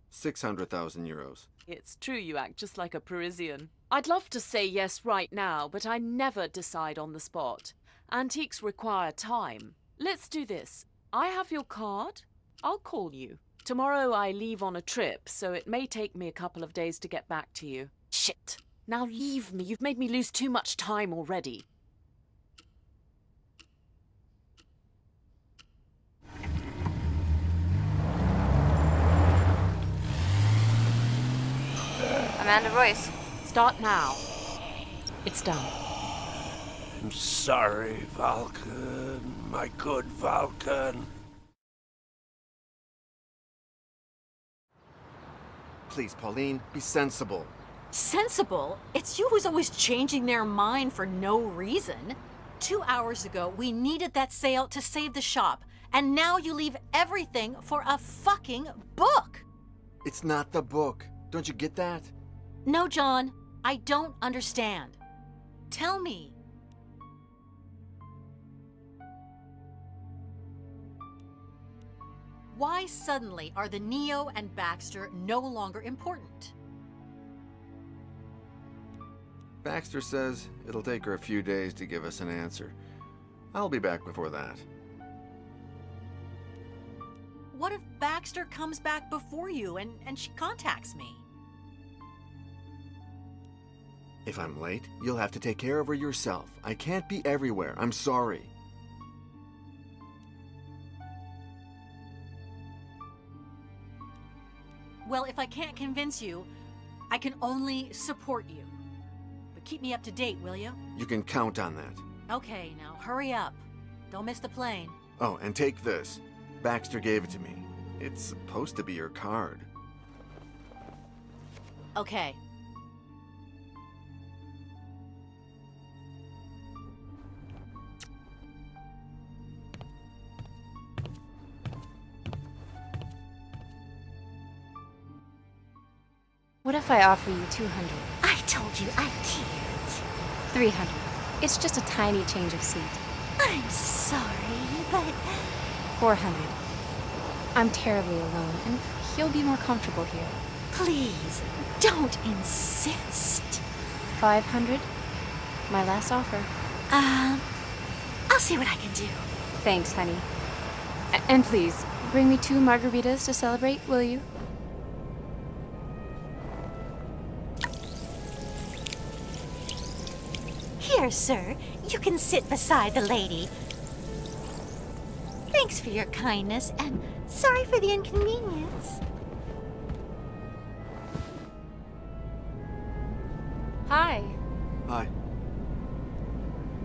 600,000 euros. It's true you act just like a Parisian. I'd love to say yes right now, but I never decide on the spot. Antiques require time. Let's do this. I have your card. I'll call you. Tomorrow I leave on a trip, so it may take me a couple of days to get back to you. Shit! Now leave me. You've made me lose too much time already. Amanda Royce. Start now. It's done. I'm sorry, Vulcan. My good Vulcan. Please, Pauline, be sensible. Sensible? It's you who's always changing their mind for no reason. 2 hours ago, we needed that sale to save the shop, and now you leave everything for a fucking book. It's not the book. Don't you get that? No, John, I don't understand. Tell me. Why suddenly are the Neo and Baxter no longer important? Baxter says it'll take her a few days to give us an answer. I'll be back before that. What if Baxter comes back before you and she contacts me? If I'm late, you'll have to take care of her yourself. I can't be everywhere. I'm sorry. Well, if I can't convince you, I can only support you. But keep me up to date, will you? You can count on that. Okay, now hurry up. Don't miss the plane. Oh, and take this. Baxter gave it to me. It's supposed to be your card. Okay. What if I offer you 200? I told you I can't. 300. It's just a tiny change of seat. I'm sorry, but... 400. I'm terribly alone, and he'll be more comfortable here. Please, don't insist. 500. My last offer. I'll see what I can do. Thanks, honey. And please, bring me 2 margaritas to celebrate, will you? There, sir. You can sit beside the lady. Thanks for your kindness, and sorry for the inconvenience. Hi, Hi.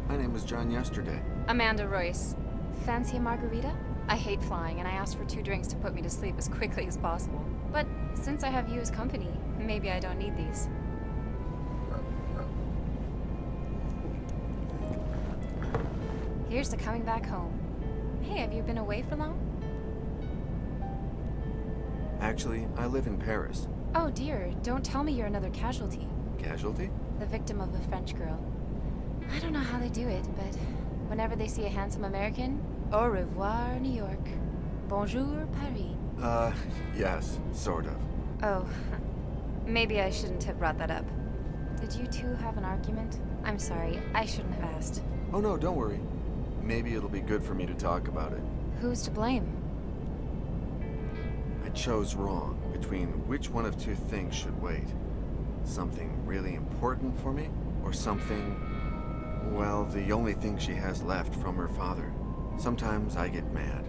My name is John Yesterday. Amanda Royce. Fancy a margarita? I hate flying, and I asked for 2 drinks to put me to sleep as quickly as possible. But since I have you as company, maybe I don't need these. Here's to coming back home. Hey, have you been away for long? Actually, I live in Paris. Oh dear, don't tell me you're another casualty. Casualty? The victim of a French girl. I don't know how they do it, but whenever they see a handsome American, au revoir, New York. Bonjour, Paris. Yes, sort of. Oh, maybe I shouldn't have brought that up. Did you two have an argument? I'm sorry, I shouldn't have asked. Oh no, don't worry. Maybe it'll be good for me to talk about it. Who's to blame? I chose wrong between which one of 2 things should wait. Something really important for me, or something, well, the only thing she has left from her father. Sometimes I get mad,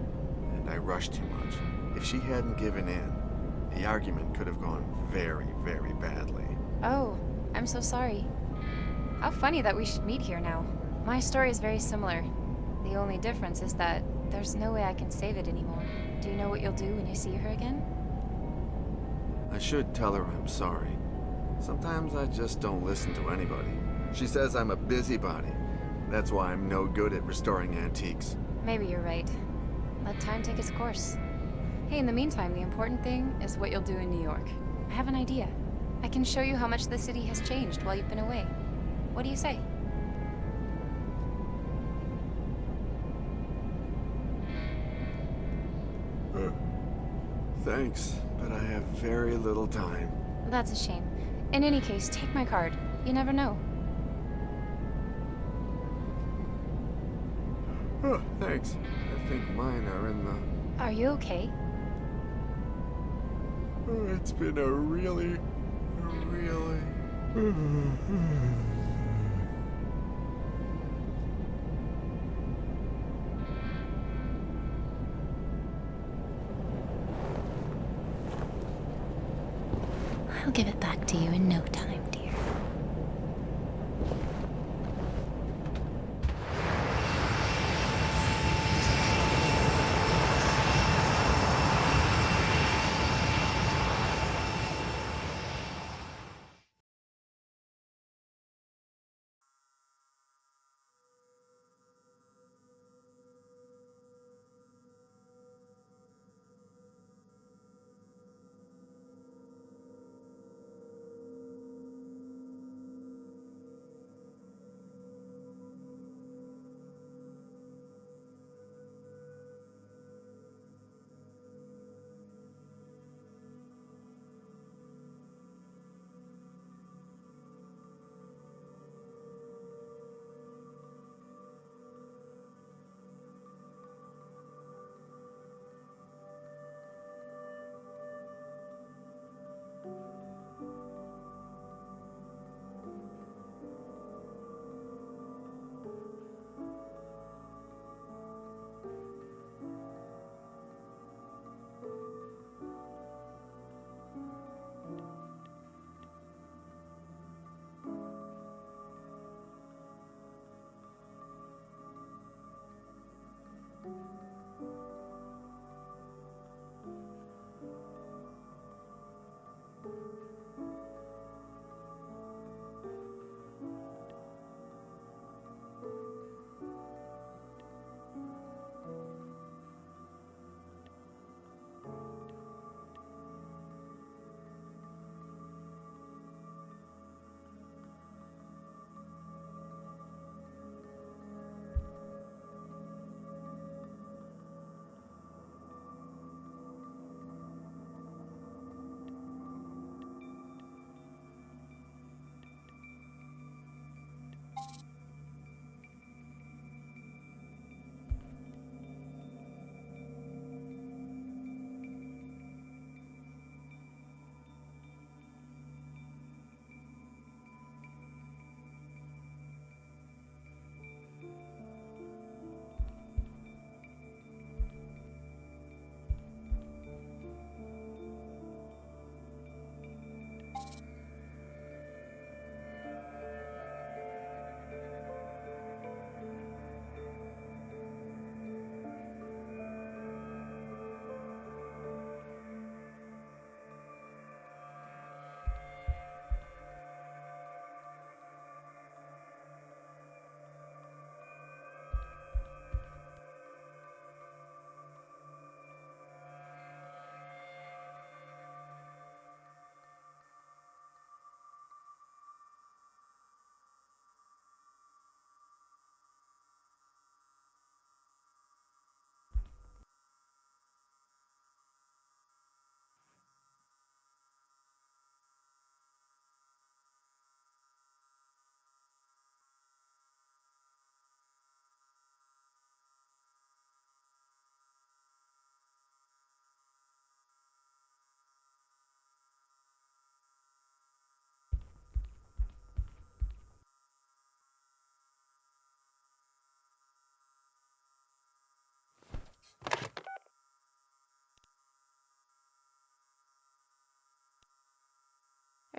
and I rush too much. If she hadn't given in, the argument could have gone very, very badly. Oh, I'm so sorry. How funny that we should meet here now. My story is very similar. The only difference is that there's no way I can save it anymore. Do you know what you'll do when you see her again? I should tell her I'm sorry. Sometimes I just don't listen to anybody. She says I'm a busybody. That's why I'm no good at restoring antiques. Maybe you're right. Let time take its course. Hey, in the meantime, the important thing is what you'll do in New York. I have an idea. I can show you how much the city has changed while you've been away. What do you say? Thanks, but I have very little time. That's a shame. In any case, take my card. You never know. Oh, thanks. I think mine are in the... Are you okay? Oh, it's been a really... I'll give it back to you in no time, dear.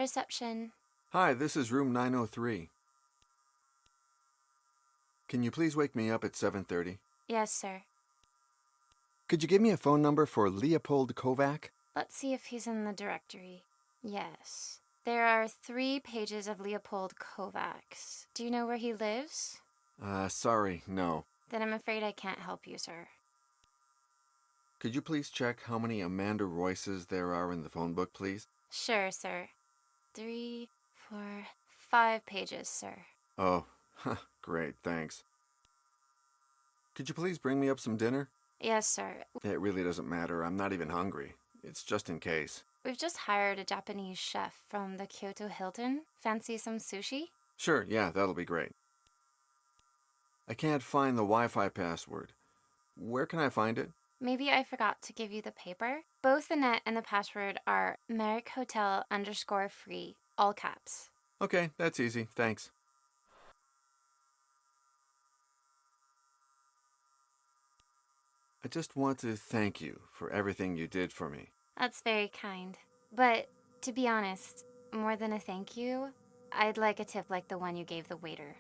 Reception. Hi, this is room 903. Can you please wake me up at 7:30? Yes, sir. Could you give me a phone number for Leopold Kovac? Let's see if he's in the directory. Yes. There are 3 pages of Leopold Kovacs. Do you know where he lives? Sorry, no. Then I'm afraid I can't help you, sir. Could you please check how many Amanda Royces there are in the phone book, please? Sure, sir. 3, 4, 5 pages, sir. Oh, great, thanks. Could you please bring me up some dinner? Yes, sir. It really doesn't matter. I'm not even hungry. It's just in case. We've just hired a Japanese chef from the Kyoto Hilton. Fancy some sushi? Sure, yeah, that'll be great. I can't find the Wi-Fi password. Where can I find it? Maybe I forgot to give you the paper. Both the net and the password are Merrick_Hotel_free, all caps. Okay, that's easy. Thanks. I just want to thank you for everything you did for me. That's very kind. But to be honest, more than a thank you, I'd like a tip like the one you gave the waiter.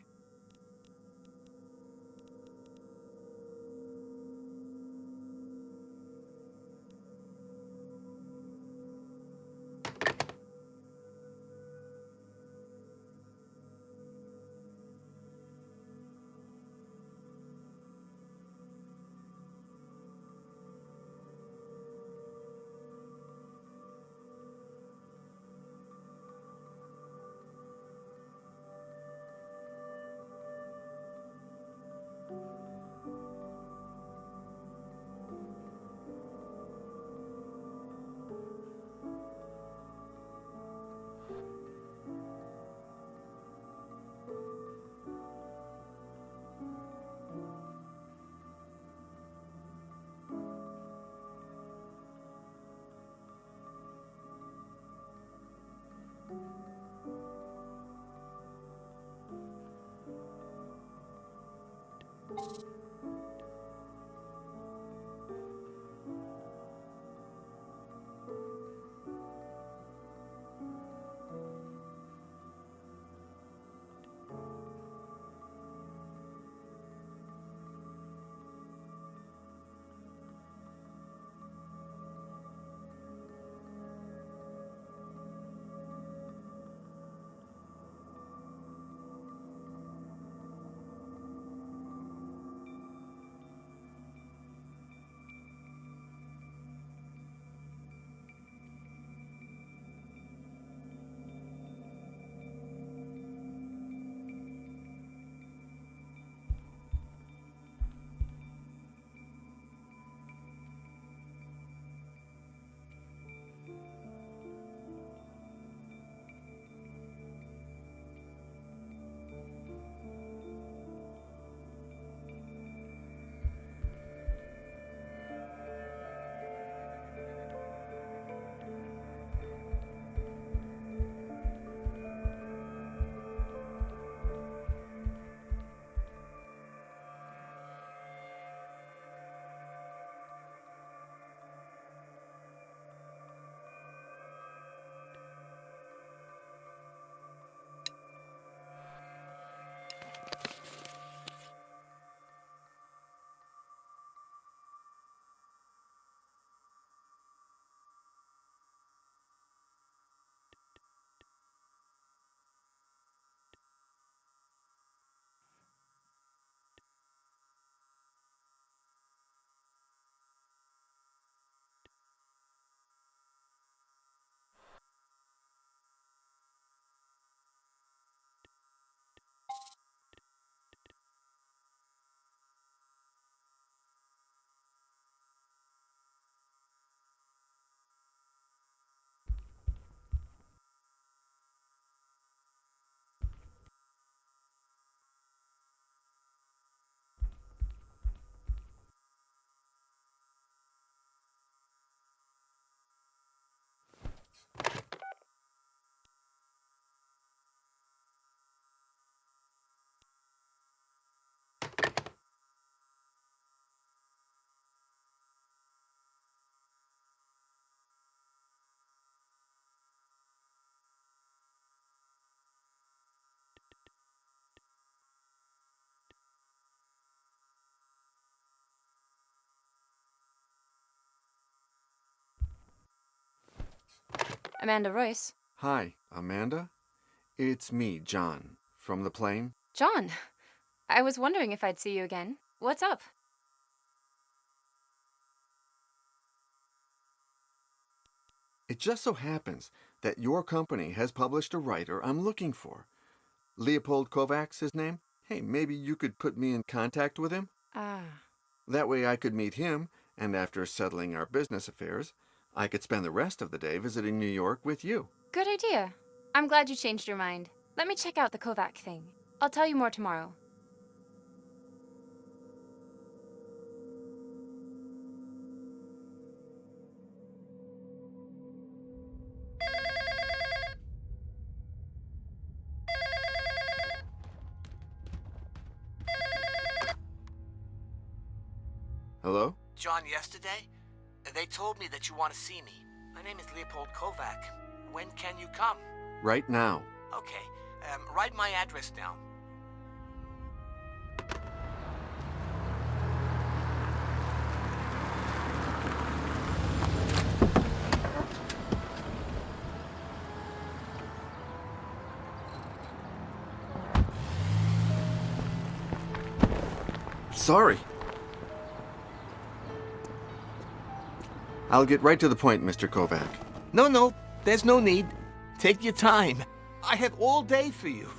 Amanda Royce. Hi, Amanda. It's me, John, from the plane. John, I was wondering if I'd see you again. What's up? It just so happens that your company has published a writer I'm looking for. Leopold Kovacs, his name? Hey, maybe you could put me in contact with him? Ah. That way I could meet him, and after settling our business affairs, I could spend the rest of the day visiting New York with you. Good idea. I'm glad you changed your mind. Let me check out the Kovac thing. I'll tell you more tomorrow. Hello? John, yesterday, they told me that you want to see me. My name is Leopold Kovac. When can you come? Right now. Okay, write my address down. Sorry. I'll get right to the point, Mr. Kovac. No, there's no need. Take your time. I have all day for you.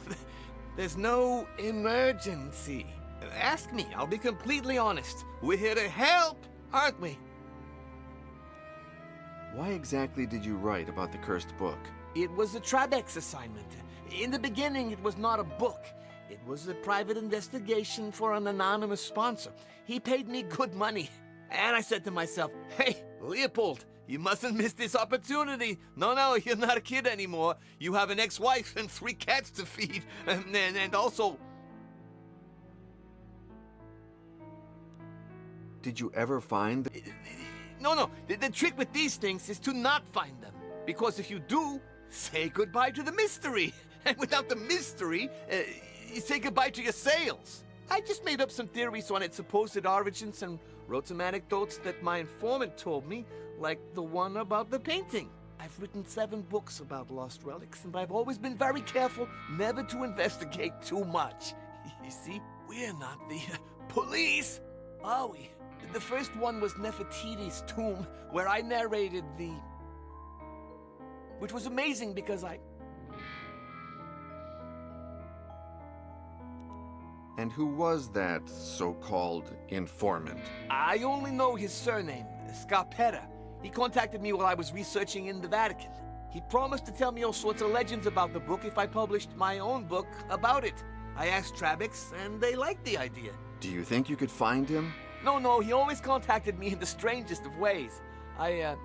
There's no emergency. Ask me, I'll be completely honest. We're here to help, aren't we? Why exactly did you write about the cursed book? It was a Trabex assignment. In the beginning, it was not a book. It was a private investigation for an anonymous sponsor. He paid me good money. And I said to myself, hey, Leopold, you mustn't miss this opportunity. No, you're not a kid anymore. You have an ex-wife and 3 cats to feed. And also... Did you ever find... No. The trick with these things is to not find them. Because if you do, say goodbye to the mystery. And without the mystery, you say goodbye to your sales. I just made up some theories on its supposed origins and wrote some anecdotes that my informant told me, like the one about the painting. I've written 7 books about lost relics, and I've always been very careful never to investigate too much. You see, we're not the police, are we? The first one was Nefertiti's tomb, where I narrated which was amazing because And who was that so-called informant? I only know his surname, Scarpetta. He contacted me while I was researching in the Vatican. He promised to tell me all sorts of legends about the book if I published my own book about it. I asked Trabex, and they liked the idea. Do you think you could find him? No, he always contacted me in the strangest of ways.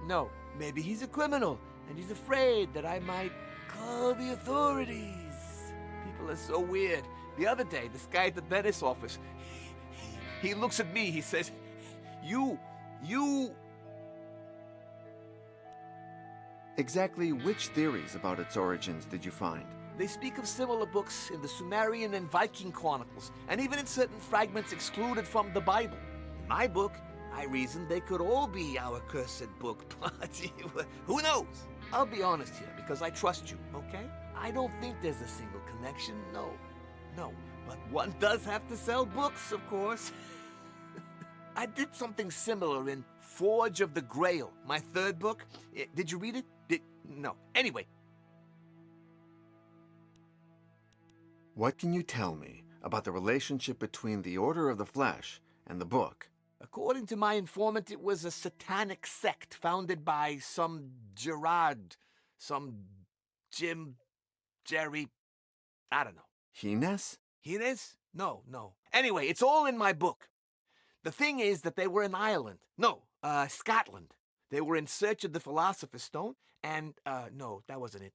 No. Maybe he's a criminal, and he's afraid that I might call the authorities. People are so weird. The other day, this guy at the Venice office, he looks at me, he says, You... Exactly which theories about its origins did you find? They speak of similar books in the Sumerian and Viking chronicles, and even in certain fragments excluded from the Bible. In my book, I reasoned they could all be our cursed book, but who knows? I'll be honest here, because I trust you, okay? I don't think there's a single connection, no. But one does have to sell books, of course. I did something similar in Forge of the Grail, my 3rd book. Did you read it? No. Anyway. What can you tell me about the relationship between the Order of the Flesh and the book? According to my informant, it was a satanic sect founded by some Gerard, some Jim, Jerry, I don't know. Hines? Hines? No. Anyway, it's all in my book. The thing is that they were in Ireland. No, Scotland. They were in search of the Philosopher's Stone, and, no, that wasn't it.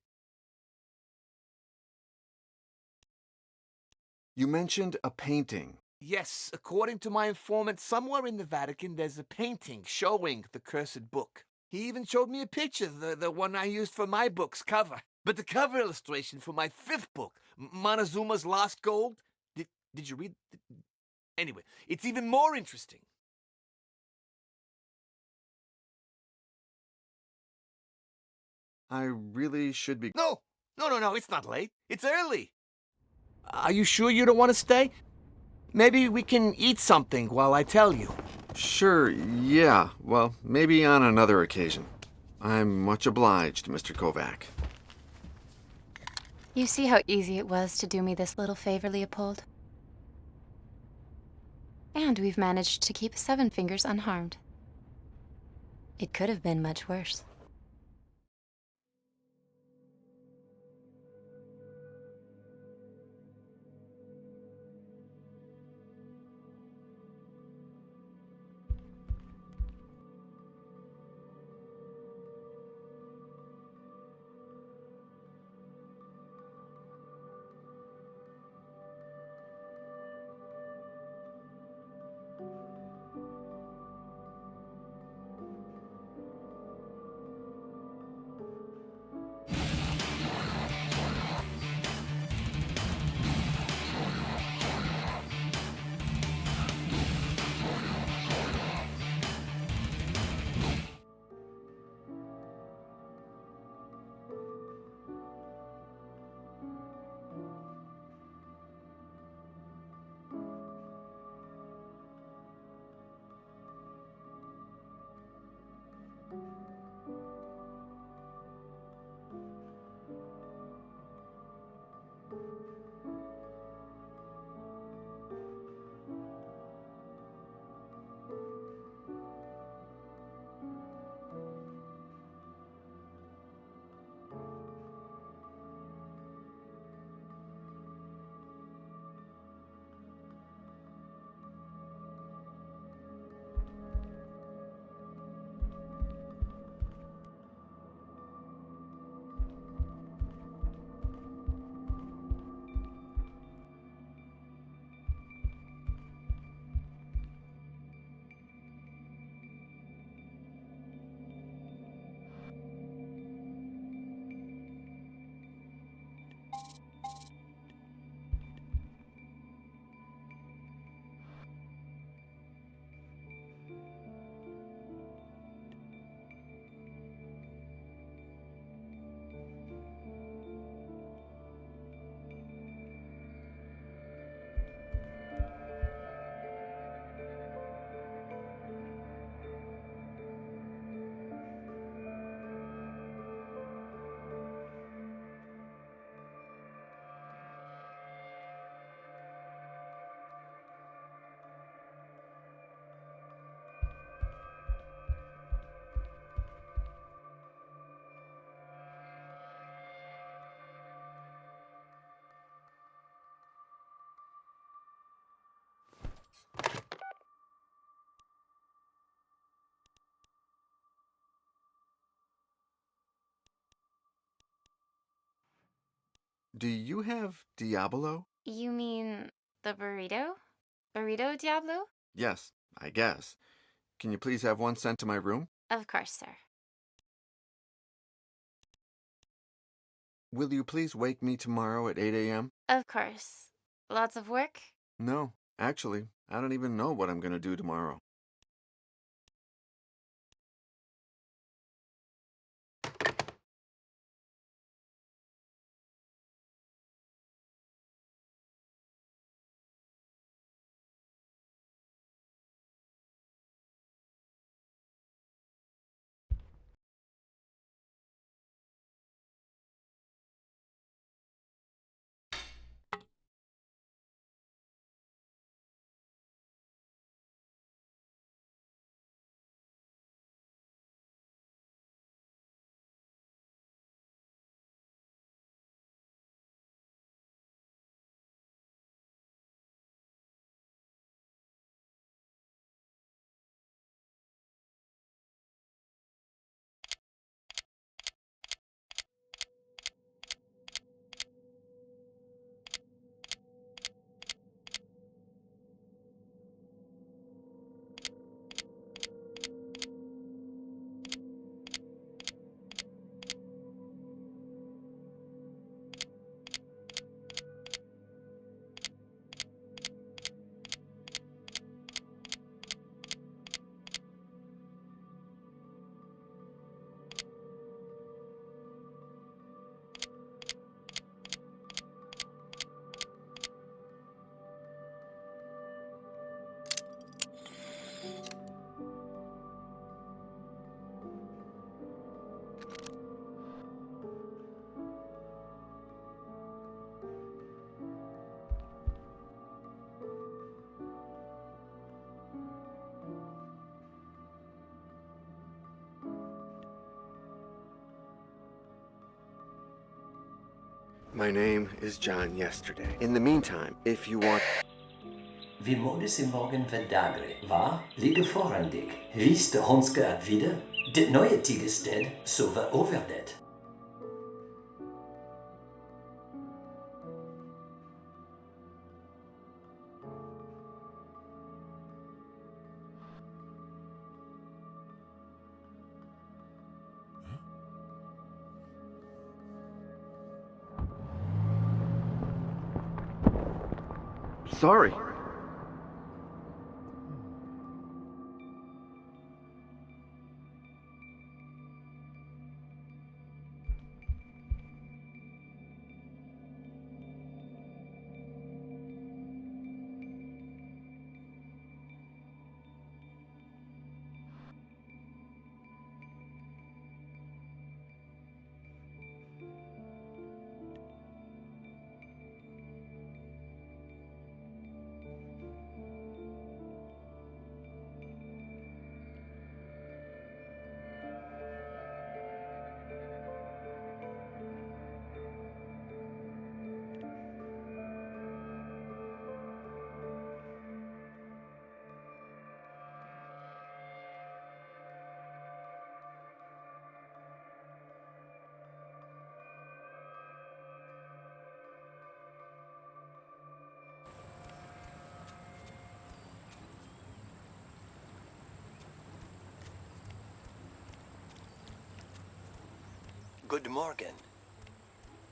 You mentioned a painting. Yes, according to my informant, somewhere in the Vatican there's a painting showing the cursed book. He even showed me a picture, the one I used for my book's cover. But the cover illustration for my 5th book, Montezuma's Lost Gold, did you read? Anyway, it's even more interesting. I really should be... No! No, it's not late. It's early. Are you sure you don't want to stay? Maybe we can eat something while I tell you. Sure, yeah. Well, maybe on another occasion. I'm much obliged, Mr. Kovac. You see how easy it was to do me this little favor, Leopold? And we've managed to keep Seven Fingers unharmed. It could have been much worse. Do you have Diablo? You mean the burrito? Burrito Diablo? Yes, I guess. Can you please have one sent to my room? Of course, sir. Will you please wake me tomorrow at 8 a.m.? Of course. Lots of work? No, actually, I don't even know what I'm gonna do tomorrow. My name is John Yesterday. In the meantime, if you want... Wie modus im Morgen verdagre, war, liege vorandig. Wies de honske at wieder, dit neue tigested, so va overdet. Sorry. Good morgen.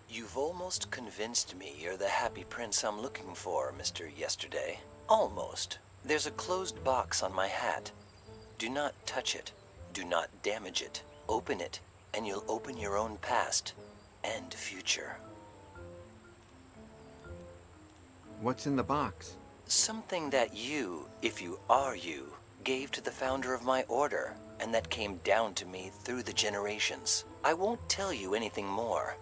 You've almost convinced me you're the happy prince I'm looking for, Mr. Yesterday. Almost. There's a closed box on my hat. Do not touch it. Do not damage it. Open it, and you'll open your own past and future. What's in the box? Something that you, if you are you, gave to the founder of my order, and that came down to me through the generations. I won't tell you anything more.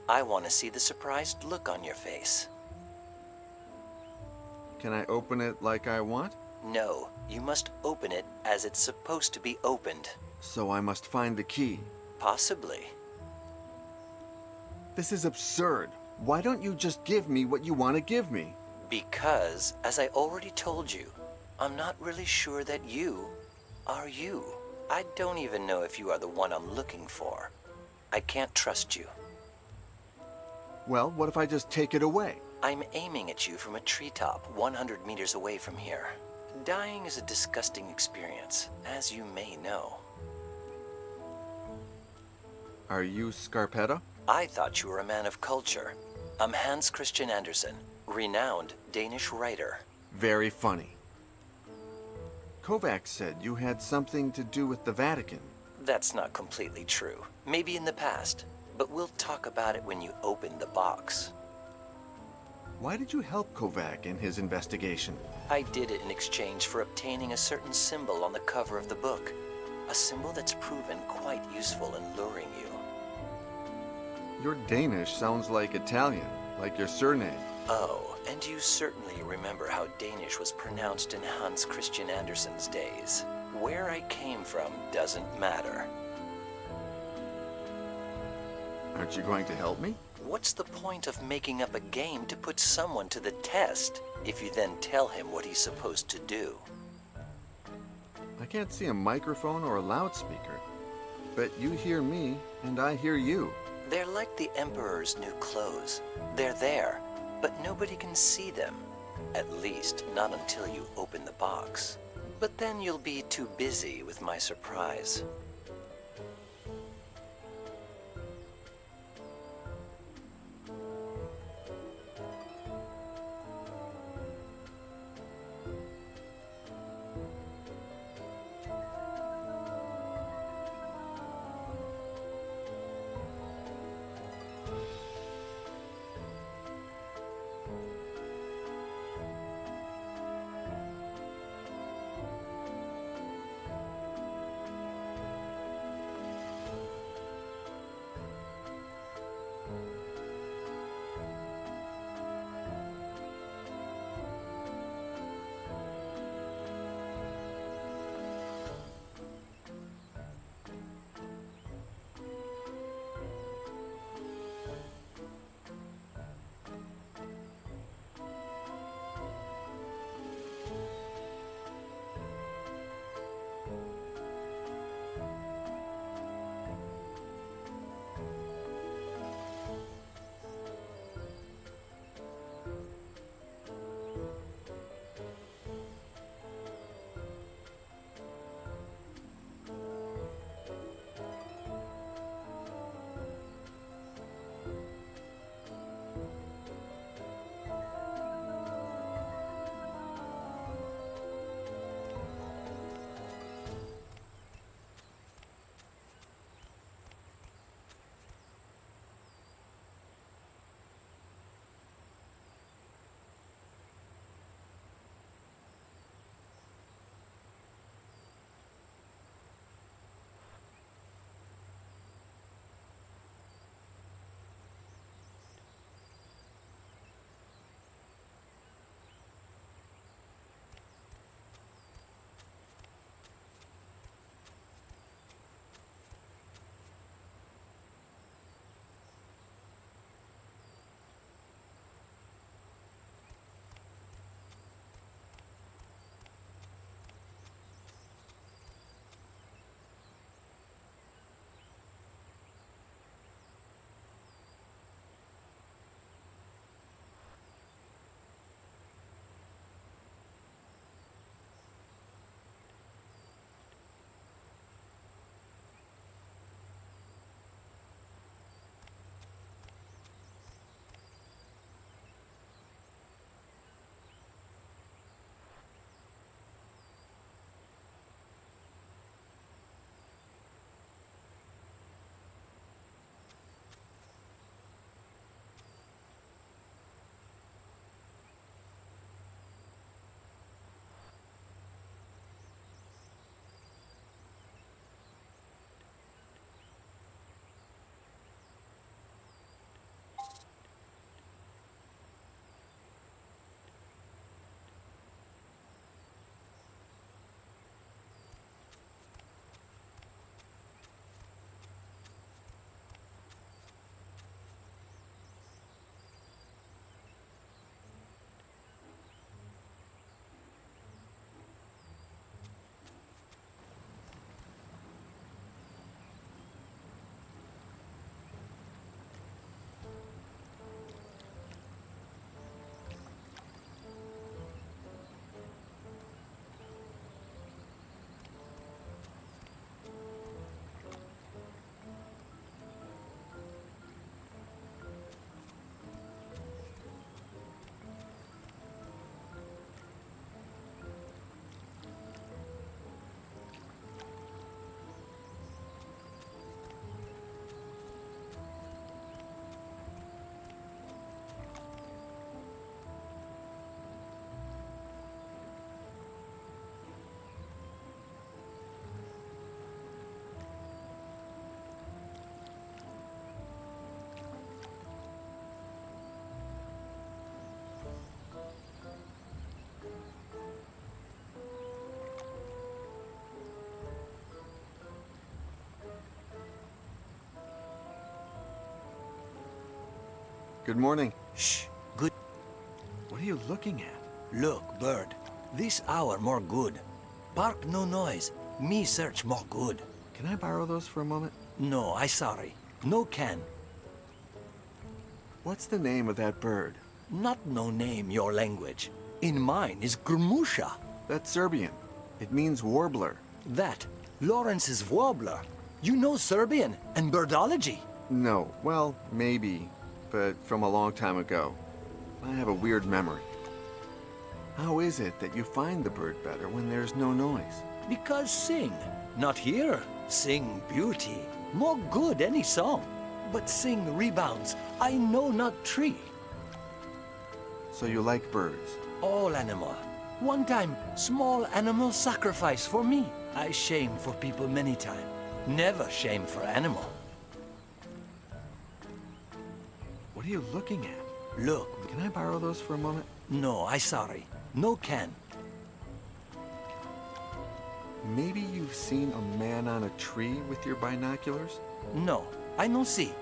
I want to see the surprised look on your face. Can I open it like I want? No, you must open it as it's supposed to be opened. So I must find the key. Possibly. This is absurd. Why don't you just give me what you want to give me? Because, as I already told you, I'm not really sure that you are you. I don't even know if you are the one I'm looking for. I can't trust you. Well, what if I just take it away? I'm aiming at you from a treetop 100 meters away from here. Dying is a disgusting experience, as you may know. Are you Scarpetta? I thought you were a man of culture. I'm Hans Christian Andersen, renowned Danish writer. Very funny. Kovacs said you had something to do with the Vatican. That's not completely true. Maybe in the past, but we'll talk about it when you open the box. Why did you help Kovac in his investigation? I did it in exchange for obtaining a certain symbol on the cover of the book. A symbol that's proven quite useful in luring you. Your Danish sounds like Italian, like your surname. Oh, and you certainly remember how Danish was pronounced in Hans Christian Andersen's days. Where I came from doesn't matter. Aren't you going to help me? What's the point of making up a game to put someone to the test if you then tell him what he's supposed to do? I can't see a microphone or a loudspeaker, but you hear me and I hear you. They're like the Emperor's new clothes. They're there, but nobody can see them. At least, not until you open the box. But then you'll be too busy with my surprise. Good morning. Shh. Good. What are you looking at? Look, bird. This hour more good. Bark no noise. Me search more good. Can I borrow those for a moment? No, I sorry. No can. What's the name of that bird? Not no name your language. In mine is Grumusha. That's Serbian. It means warbler. That. Lawrence's warbler. You know Serbian and birdology. No, well, maybe, but from a long time ago. I have a weird memory. How is it that you find the bird better when there's no noise? Because sing. Not here. Sing beauty. More good any song. But sing rebounds. I know not tree. So you like birds? All animal. One time, small animal sacrifice for me. I shame for people many time. Never shame for animal. What are you looking at? Look. Can I borrow those for a moment? No, I sorry. No can. Maybe you've seen a man on a tree with your binoculars? No, I no see.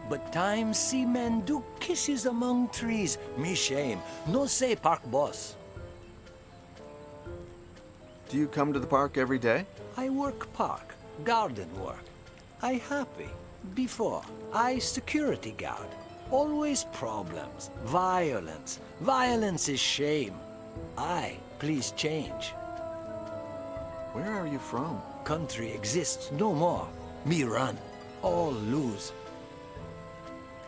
But times see men do kisses among trees. Me shame. No say park boss. Do you come to the park every day? I work park. Garden work. I happy. Before, I security guard. Always problems. Violence. Violence is shame. I please change. Where are you from? Country exists no more. Me run. All lose.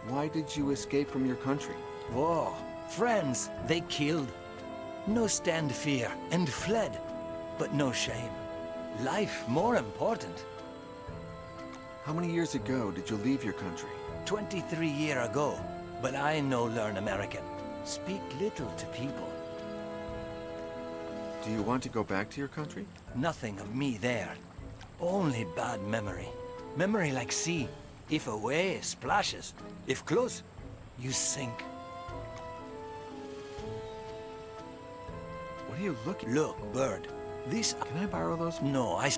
Why did you escape from your country? War. Friends, they killed. No stand fear and fled. But no shame. Life more important. How many years ago did you leave your country? 23 years ago. But I no learn American. Speak little to people. Do you want to go back to your country? Nothing of me there. Only bad memory. Memory like sea. If away, splashes. If close, you sink. What are you looking? Look, bird. This... Can I borrow those? No, I...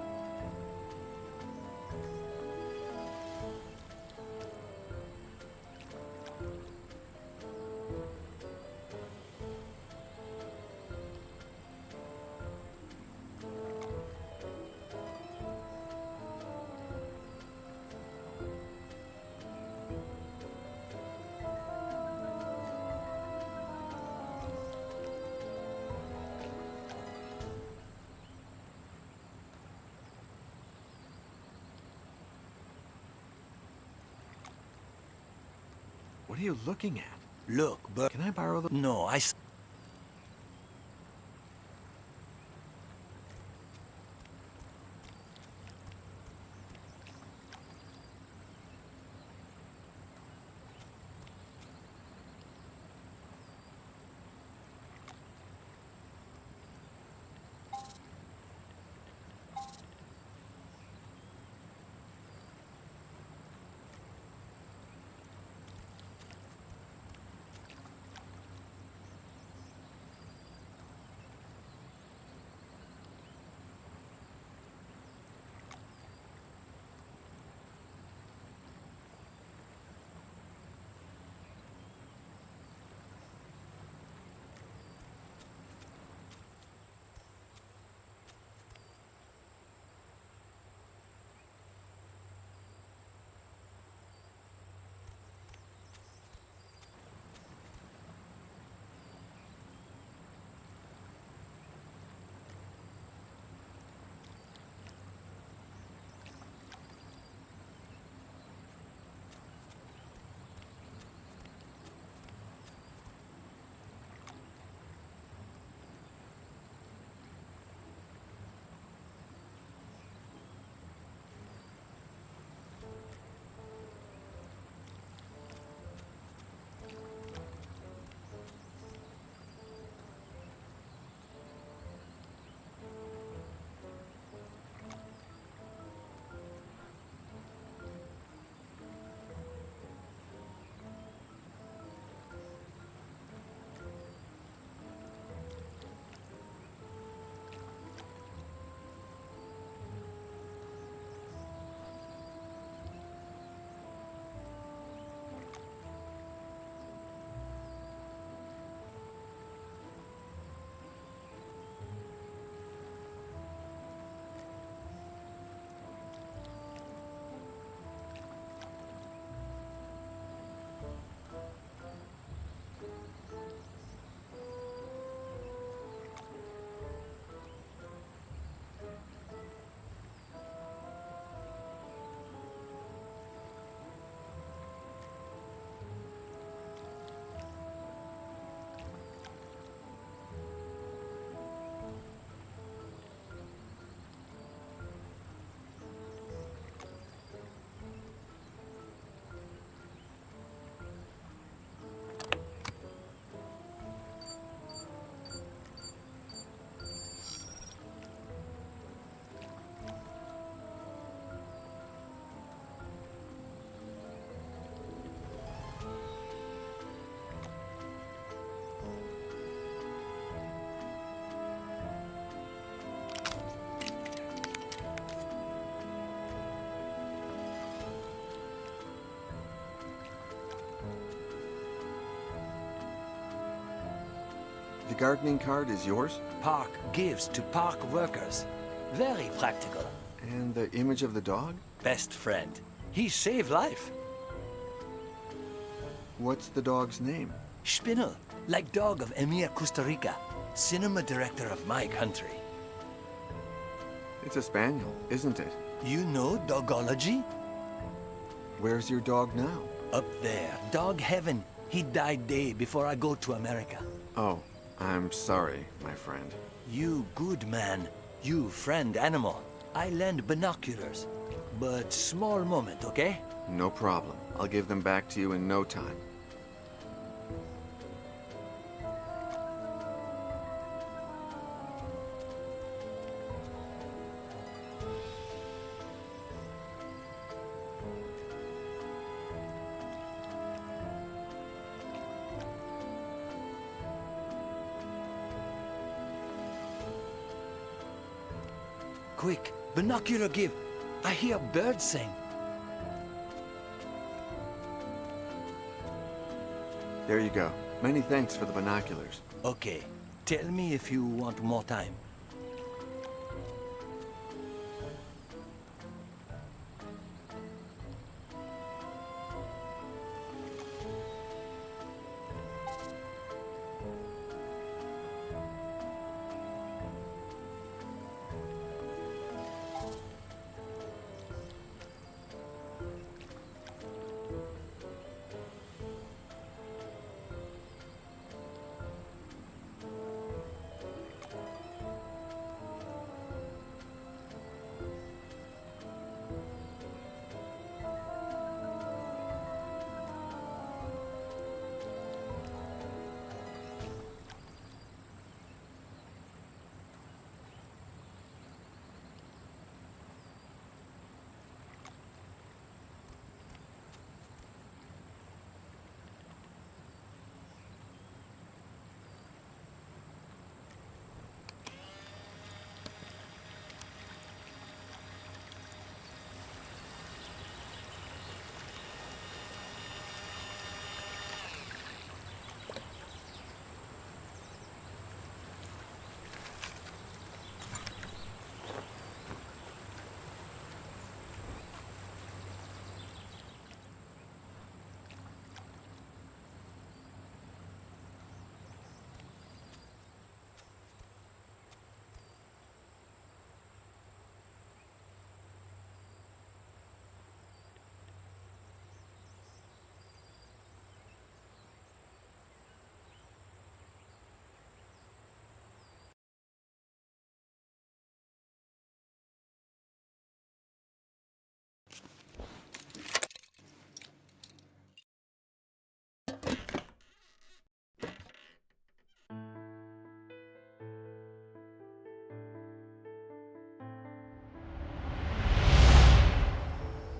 What are you looking at? Look, bird. Can I borrow them? No, I... gardening cart is yours? Park gives to park workers. Very practical. And the image of the dog? Best friend. He saved life. What's the dog's name? Spinel, like dog of Emir, Costa Rica. Cinema director of my country. It's a spaniel, isn't it? You know dogology? Where's your dog now? Up there, dog heaven. He died day before I go to America. Oh, I'm sorry, my friend. You good man. You friend animal. I lend binoculars. But small moment, okay? No problem. I'll give them back to you in no time. Quick, binocular give. I hear birds sing. There you go. Many thanks for the binoculars. Okay, tell me if you want more time.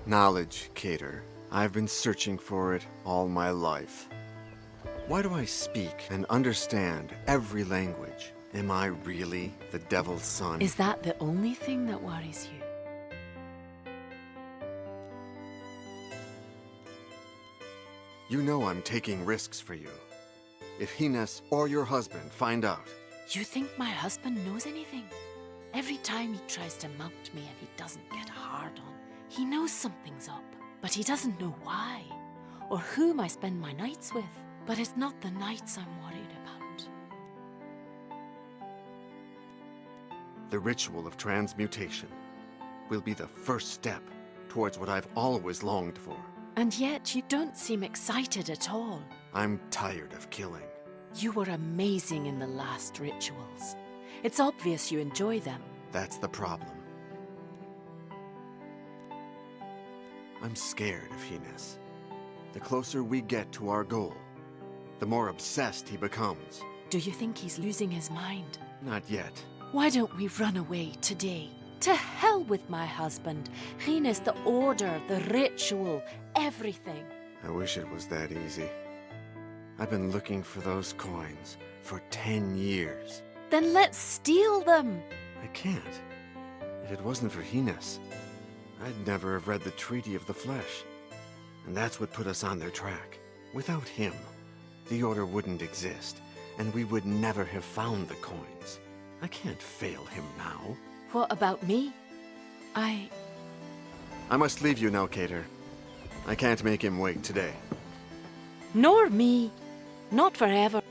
Knowledge, Cater. I've been searching for it all my life. Why do I speak and understand every language? Am I really the devil's son? Is that the only thing that worries you? You know I'm taking risks for you. If Hines or your husband find out... You think my husband knows anything? Every time he tries to mount me and he doesn't get a hard-on, he knows something's up, but he doesn't know why, or whom I spend my nights with. But it's not the nights I'm worried about. The ritual of transmutation will be the first step towards what I've always longed for. And yet you don't seem excited at all. I'm tired of killing. You were amazing in the last rituals. It's obvious you enjoy them. That's the problem. I'm scared of Hines. The closer we get to our goal, the more obsessed he becomes. Do you think he's losing his mind? Not yet. Why don't we run away today? To hell with my husband. Hines, the order, the ritual, everything. I wish it was that easy. I've been looking for those coins for 10 years. Then let's steal them. I can't. If it wasn't for Hines, I'd never have read the Treaty of the Flesh. And that's what put us on their track. Without him, the Order wouldn't exist, and we would never have found the coins. I can't fail him now. What about me? I must leave you now, Cater. I can't make him wait today. Nor me. Not forever.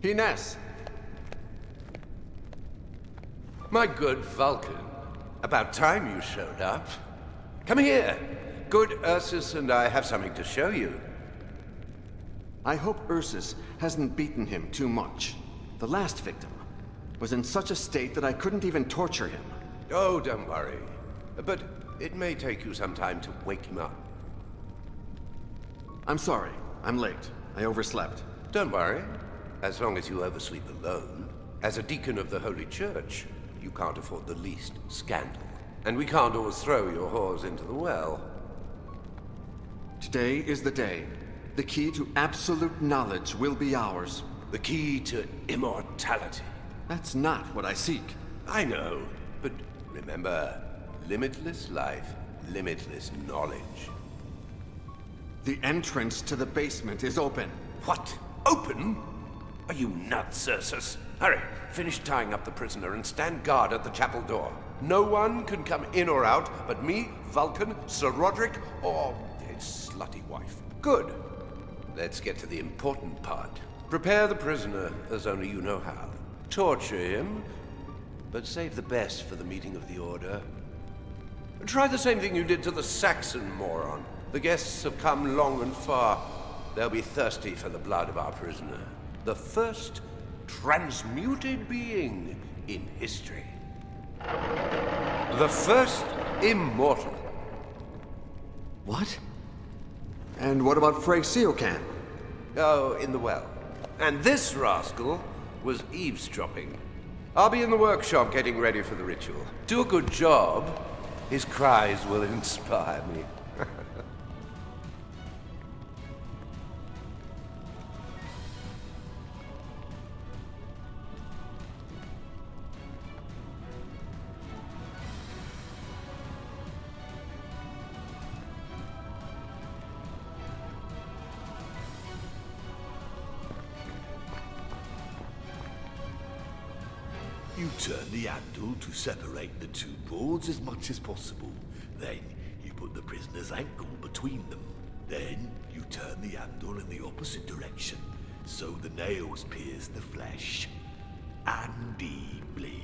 Hines! My good Vulcan. About time you showed up. Come here. Good Ursus and I have something to show you. I hope Ursus hasn't beaten him too much. The last victim was in such a state that I couldn't even torture him. Oh, don't worry. But it may take you some time to wake him up. I'm sorry. I'm late. I overslept. Don't worry. As long as you oversleep alone. As a deacon of the Holy Church, you can't afford the least scandal. And we can't always throw your whores into the well. Today is the day. The key to absolute knowledge will be ours. The key to immortality. That's not what I seek. I know, but remember, limitless life, limitless knowledge. The entrance to the basement is open. What? Open? Are you nuts, Ursus? Hurry, finish tying up the prisoner and stand guard at the chapel door. No one can come in or out but me, Vulcan, Sir Roderick, or his slutty wife. Good. Let's get to the important part. Prepare the prisoner as only you know how. Torture him, but save the best for the meeting of the Order. Try the same thing you did to the Saxon moron. The guests have come long and far. They'll be thirsty for the blood of our prisoner. The first transmuted being in history. The first immortal. What? And what about Frey Seocan? Oh, in the well. And this rascal was eavesdropping. I'll be in the workshop getting ready for the ritual. Do a good job. His cries will inspire me. You turn the handle to separate the two boards as much as possible. Then you put the prisoner's ankle between them. Then you turn the handle in the opposite direction, so the nails pierce the flesh. And he bleeds.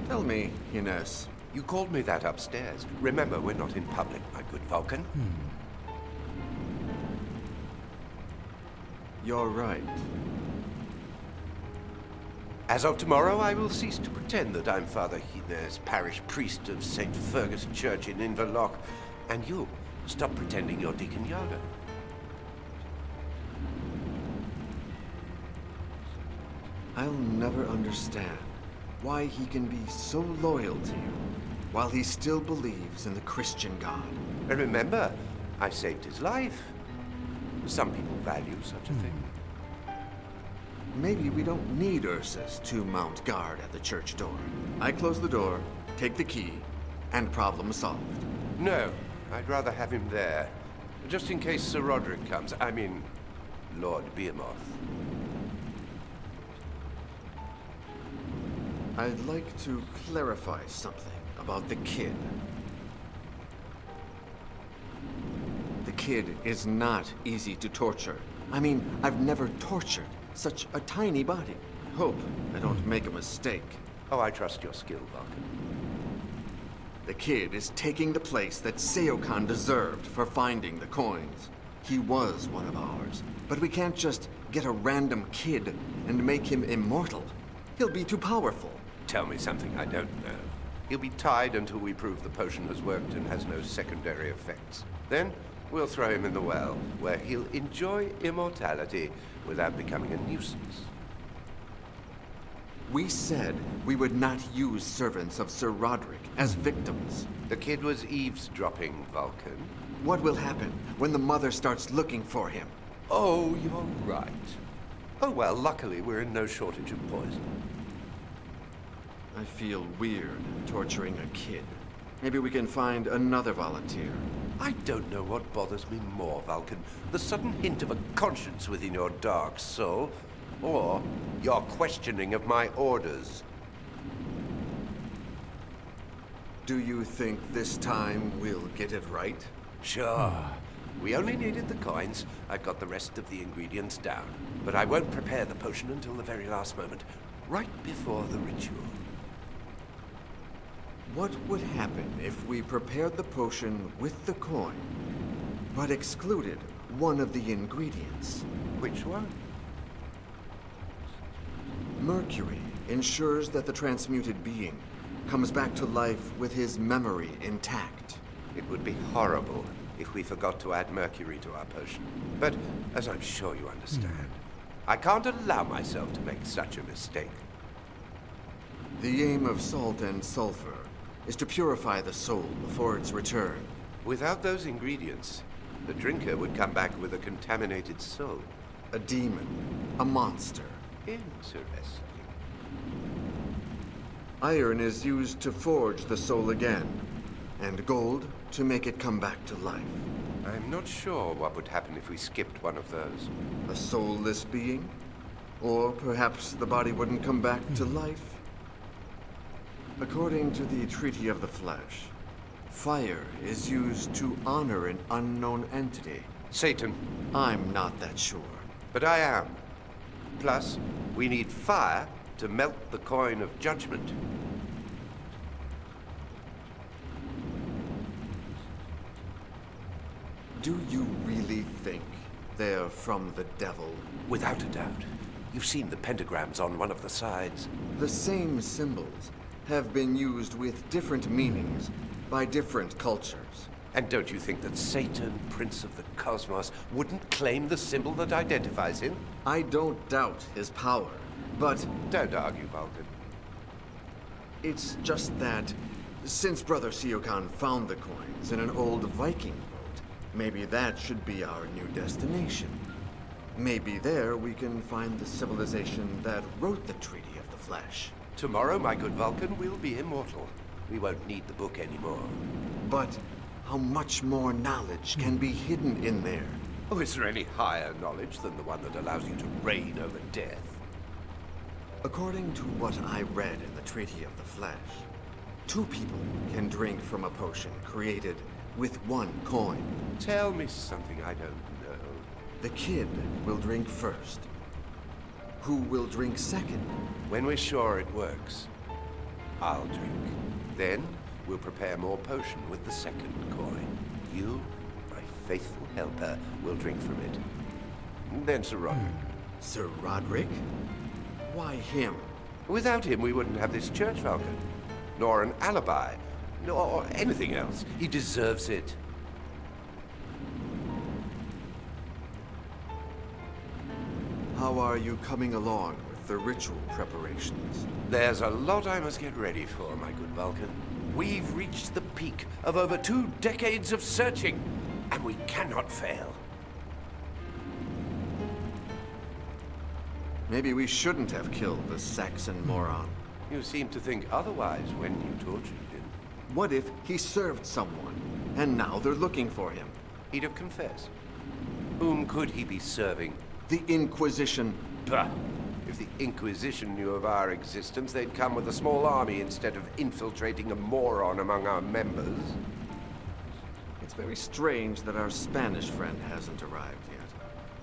Tell me, Ines. You called me that upstairs. Remember, we're not in public, my good Vulcan. You're right. As of tomorrow, I will cease to pretend that I'm Father Ines, parish priest of St. Fergus Church in Inverloch. And you, stop pretending you're Deacon Yaga. I'll never understand why he can be so loyal to you while he still believes in the Christian God. And remember, I saved his life. Some people value such a thing. Maybe we don't need Ursus to mount guard at the church door. I close the door, take the key, and problem solved. No, I'd rather have him there. Just in case Sir Roderick comes. I mean, Lord Behemoth. I'd like to clarify something about the kid. The kid is not easy to torture. I mean, I've never tortured such a tiny body. Hope I don't make a mistake. Oh, I trust your skill, Vulcan. The kid is taking the place that Seokan deserved for finding the coins. He was one of ours, but we can't just get a random kid and make him immortal. He'll be too powerful. Tell me something I don't know. He'll be tied until we prove the potion has worked and has no secondary effects. Then we'll throw him in the well, where he'll enjoy immortality without becoming a nuisance. We said we would not use servants of Sir Roderick as victims. The kid was eavesdropping, Vulcan. What will happen when the mother starts looking for him? Oh, you're right. Oh well, luckily we're in no shortage of poison. I feel weird torturing a kid. Maybe we can find another volunteer. I don't know what bothers me more, Vulcan. The sudden hint of a conscience within your dark soul, or your questioning of my orders. Do you think this time we'll get it right? Sure. We only needed the coins. I've got the rest of the ingredients down. But I won't prepare the potion until the very last moment, right before the ritual. What would happen if we prepared the potion with the coin, but excluded one of the ingredients? Which one? Mercury ensures that the transmuted being comes back to life with his memory intact. It would be horrible if we forgot to add mercury to our potion. But, as I'm sure you understand, I can't allow myself to make such a mistake. The aim of salt and sulfur is to purify the soul before its return. Without those ingredients, the drinker would come back with a contaminated soul. A demon, a monster. Interesting. Iron is used to forge the soul again, and gold to make it come back to life. I'm not sure what would happen if we skipped one of those. A soulless being? Or perhaps the body wouldn't come back to life? According to the Treaty of the Flesh, fire is used to honor an unknown entity. Satan. I'm not that sure. But I am. Plus, we need fire to melt the coin of judgment. Do you really think they're from the devil? Without a doubt. You've seen the pentagrams on one of the sides. The same symbols have been used with different meanings by different cultures. And don't you think that Satan, Prince of the Cosmos, wouldn't claim the symbol that identifies him? I don't doubt his power, but... Don't argue, Vulcan. It's just that, since Brother Seokan found the coins in an old Viking boat, maybe that should be our new destination. Maybe there we can find the civilization that wrote the Treaty of the Flesh. Tomorrow, my good Vulcan, we'll be immortal. we won't need the book anymore. But how much more knowledge can be hidden in there? Oh, is there any higher knowledge than the one that allows you to reign over death? According to what I read in the Treaty of the Flesh, 2 people can drink from a potion created with 1 coin. Tell me something I don't know. The kid will drink first. Who will drink second? When we're sure it works, I'll drink. Then we'll prepare more potion with the second coin. You, my faithful helper, will drink from it. Then Sir Roderick. Sir Roderick? Why him? Without him, we wouldn't have this church falcon. Nor an alibi. Nor anything else. He deserves it. How are you coming along with the ritual preparations? There's a lot I must get ready for, my good Vulcan. We've reached the peak of over 2 decades of searching, and we cannot fail. Maybe we shouldn't have killed the Saxon moron. You seem to think otherwise when you tortured him. What if he served someone, and now they're looking for him? He'd have confessed. Whom could he be serving? The Inquisition. Bah! If the Inquisition knew of our existence, they'd come with a small army instead of infiltrating a moron among our members. It's very strange that our Spanish friend hasn't arrived yet.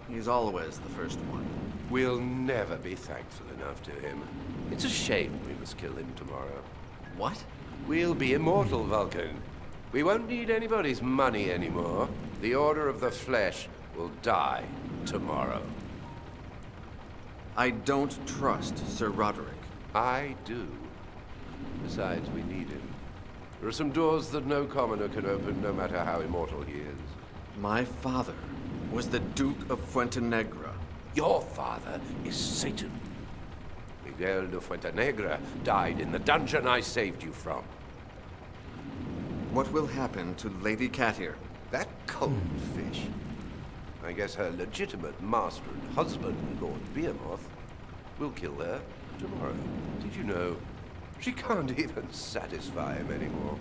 He's always the first one. We'll never be thankful enough to him. It's a shame we must kill him tomorrow. What? We'll be immortal, Vulcan. We won't need anybody's money anymore. The Order of the Flesh will die tomorrow. I don't trust Sir Roderick. I do. Besides, we need him. There are some doors that no commoner can open, no matter how immortal he is. My father was the Duke of Fuentenegra. Your father is Satan. Miguel de Fuentenegra died in the dungeon I saved you from. What will happen to Lady Katir? That cold fish. I guess her legitimate master and husband, Lord Behemoth, will kill her tomorrow. Did you know? She can't even satisfy him anymore.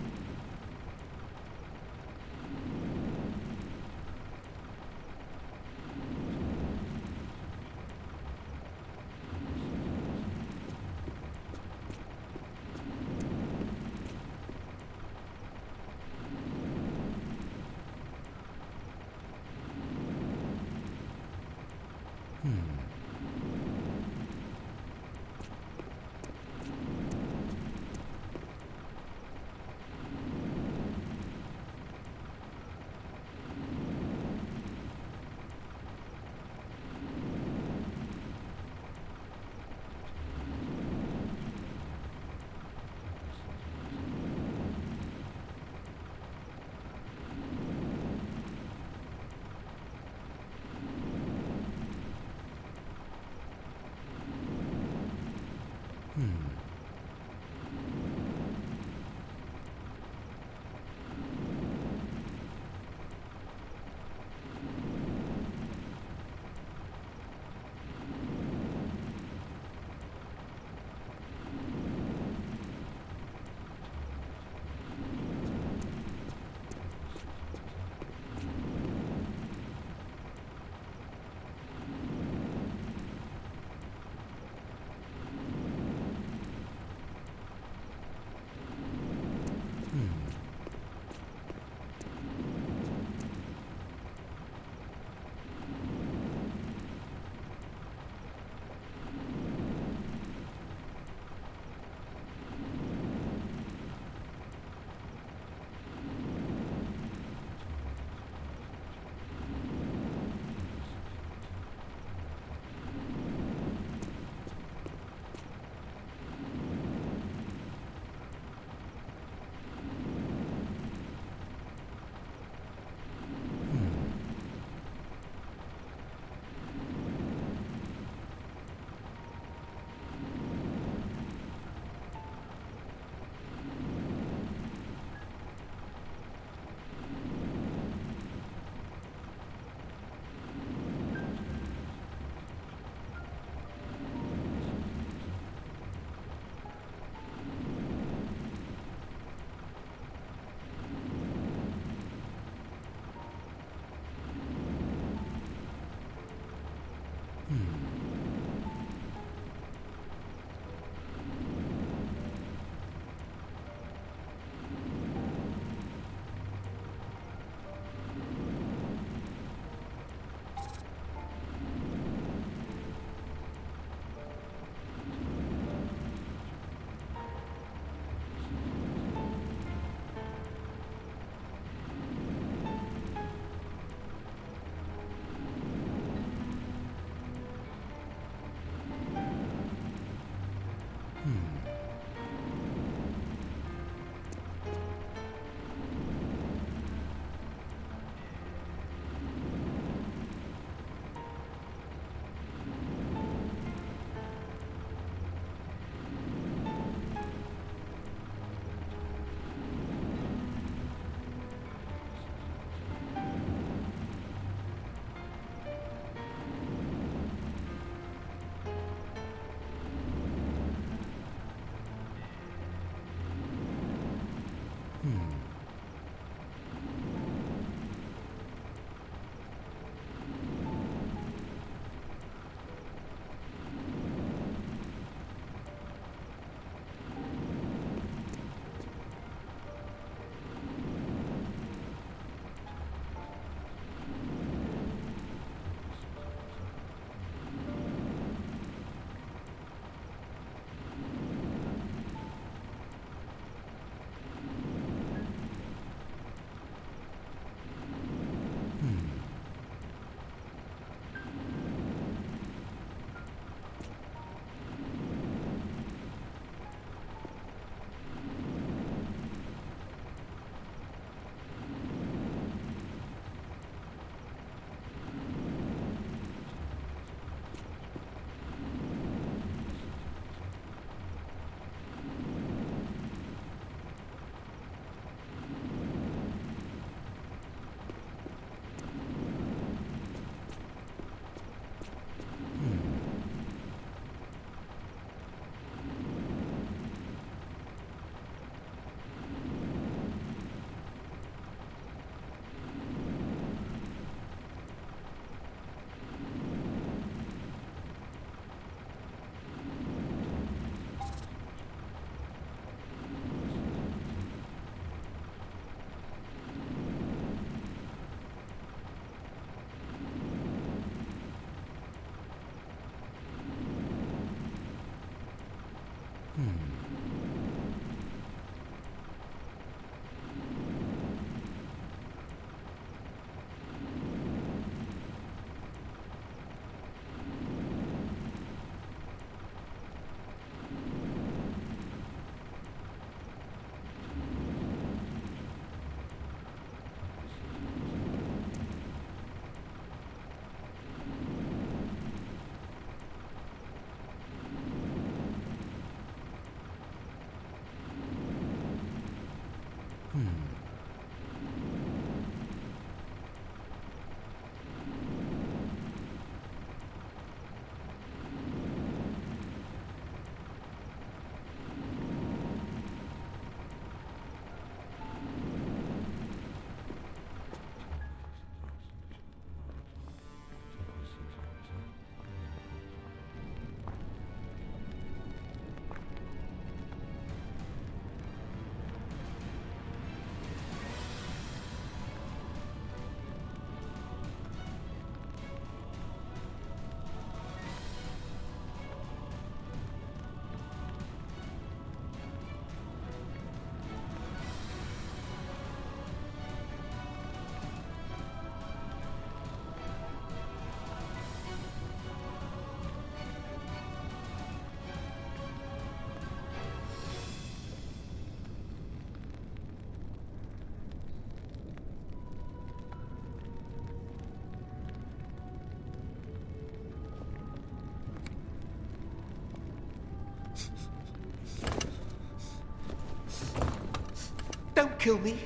Don't kill me.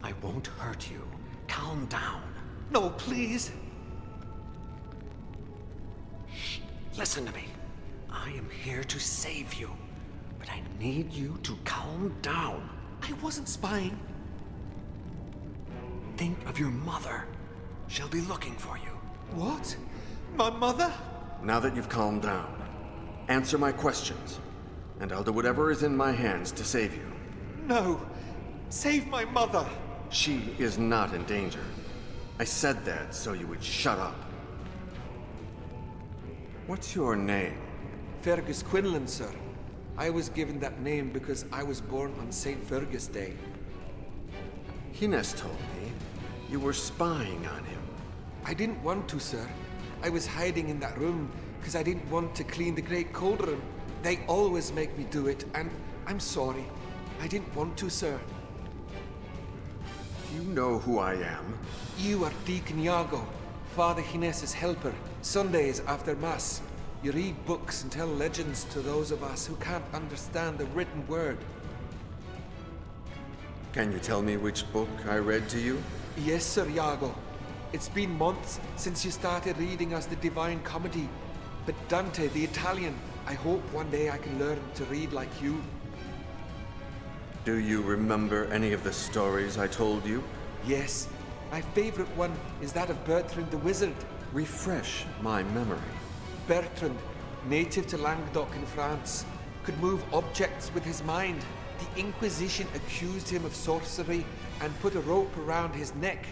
I won't hurt you. Calm down. No, please. Shh. Listen to me. I am here to save you, but I need you to calm down. I wasn't spying. Think of your mother. She'll be looking for you. What? My mother? Now that you've calmed down, answer my questions, and I'll do whatever is in my hands to save you. No. Save my mother. She is not in danger. I said that so you would shut up. What's your name? Fergus Quinlan, sir. I was given that name because I was born on St. Fergus Day. Hines told me you were spying on him. I didn't want to, sir. I was hiding in that room because I didn't want to clean the great cauldron. They always make me do it, and I'm sorry. I didn't want to, sir. You know who I am? You are Deacon Iago, Father Hines' helper. Sundays after Mass, you read books and tell legends to those of us who can't understand the written word. Can you tell me which book I read to you? Yes, Sir Iago. It's been months since you started reading us the Divine Comedy. But Dante, the Italian, I hope one day I can learn to read like you. Do you remember any of the stories I told you? Yes. My favorite one is that of Bertrand the Wizard. Refresh my memory. Bertrand, native to Languedoc in France, could move objects with his mind. The Inquisition accused him of sorcery and put a rope around his neck,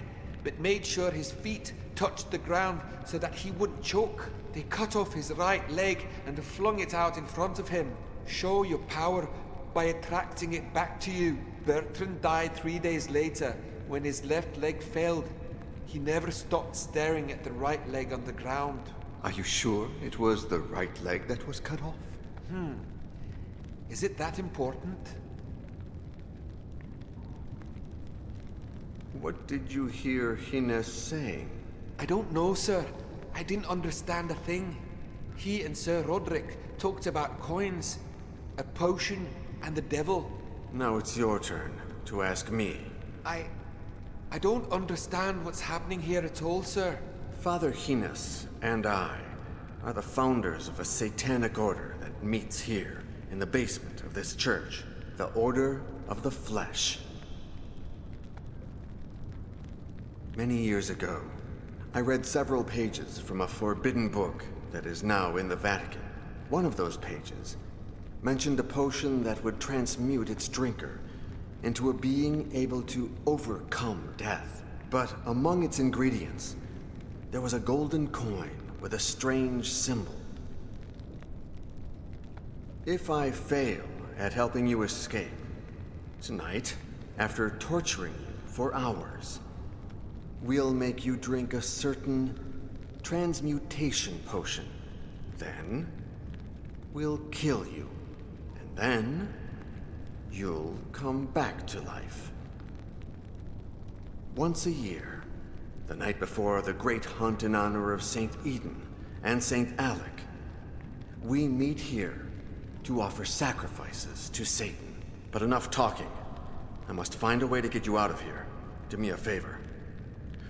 but made sure his feet touched the ground so that he wouldn't choke. They cut off his right leg and flung it out in front of him. Show your power by attracting it back to you. Bertrand died 3 days later when his left leg failed. He never stopped staring at the right leg on the ground. Are you sure it was the right leg that was cut off? Is it that important? What did you hear Hines saying? I don't know, sir. I didn't understand a thing. He and Sir Roderick talked about coins, a potion, and the devil. Now it's your turn to ask me. I don't understand what's happening here at all, sir. Father Hines and I are the founders of a satanic order that meets here in the basement of this church, the Order of the Flesh. Many years ago, I read several pages from a forbidden book that is now in the Vatican. One of those pages mentioned a potion that would transmute its drinker into a being able to overcome death. But among its ingredients, there was a golden coin with a strange symbol. If I fail at helping you escape, tonight, after torturing you for hours, we'll make you drink a certain transmutation potion. Then, we'll kill you. And then, you'll come back to life. Once a year, the night before the great hunt in honor of Saint Eden and Saint Alec, we meet here to offer sacrifices to Satan. But enough talking. I must find a way to get you out of here. Do me a favor.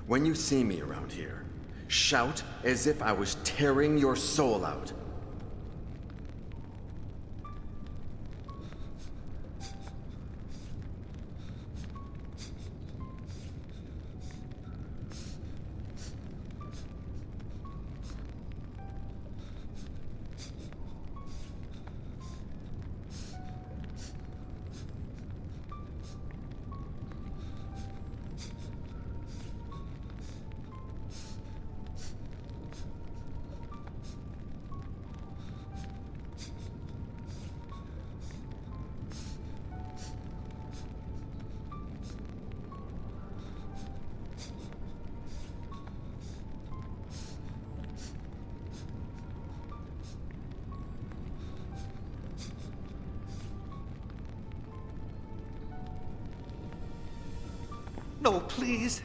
When you see me around here, shout as if I was tearing your soul out. No, please.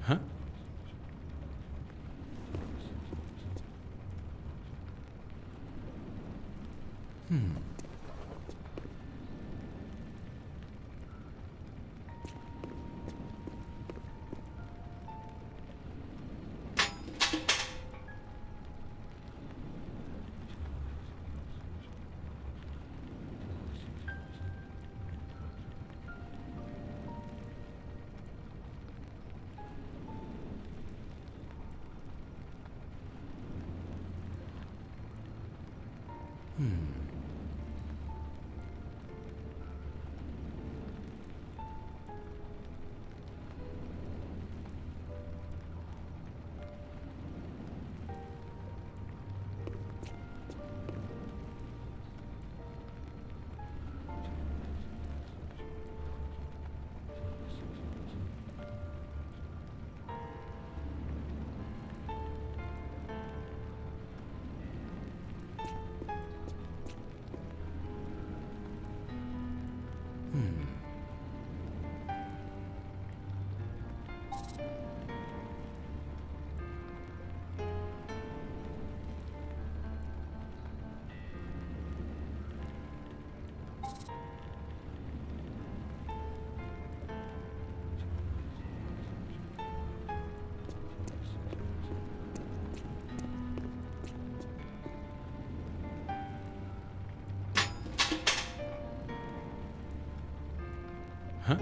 Huh? Huh?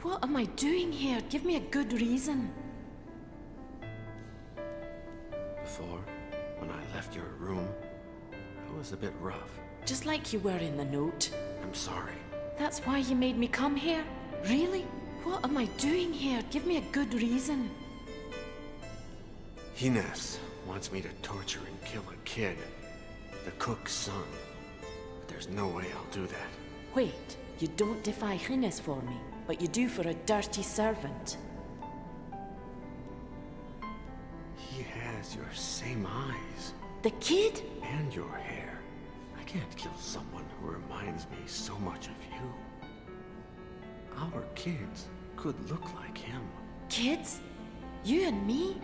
What am I doing here? Give me a good reason. Before, when I left your room, it was a bit rough. Just like you were in the note. I'm sorry. That's why you made me come here? Really? What am I doing here? Give me a good reason. Ines wants me to torture and kill a kid, the cook's son. But there's no way I'll do that. Wait, you don't defy Ines for me, but you do for a dirty servant. He has your same eyes. The kid? And your hair. I can't kill someone who reminds me so much of you. Our kids could look like him. Kids? You and me?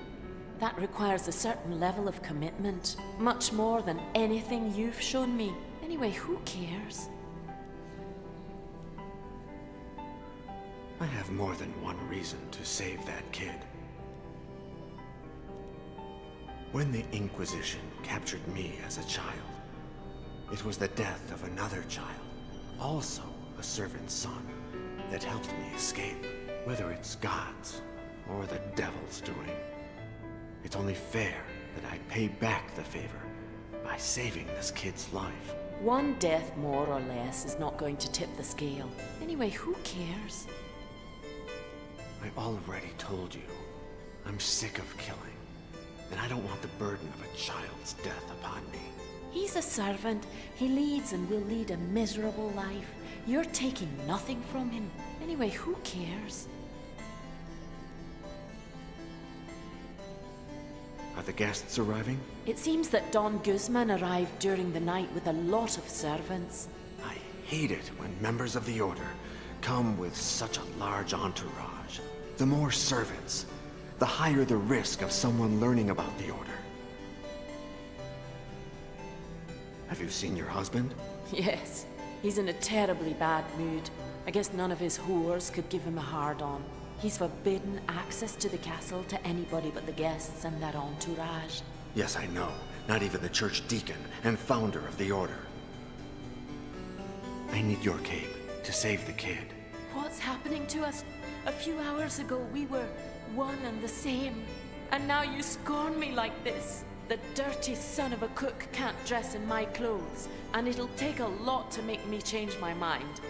That requires a certain level of commitment. Much more than anything you've shown me. Anyway, who cares? I have more than one reason to save that kid. When the Inquisition captured me as a child, it was the death of another child, also a servant's son, that helped me escape. Whether it's God's or the devil's doing, it's only fair that I pay back the favor by saving this kid's life. One death more or less is not going to tip the scale. Anyway, who cares? I already told you, I'm sick of killing, and I don't want the burden of a child's death upon me. He's a servant. He leads and will lead a miserable life. You're taking nothing from him. Anyway, who cares? Are the guests arriving? It seems that Don Guzman arrived during the night with a lot of servants. I hate it when members of the Order come with such a large entourage. The more servants, the higher the risk of someone learning about the Order. Have you seen your husband? Yes, he's in a terribly bad mood. I guess none of his whores could give him a hard-on. He's forbidden access to the castle to anybody but the guests and their entourage. Yes, I know. Not even the church deacon and founder of the Order. I need your cape to save the kid. What's happening to us? A few hours ago we were one and the same. And now you scorn me like this. The dirty son of a cook can't dress in my clothes, and it'll take a lot to make me change my mind.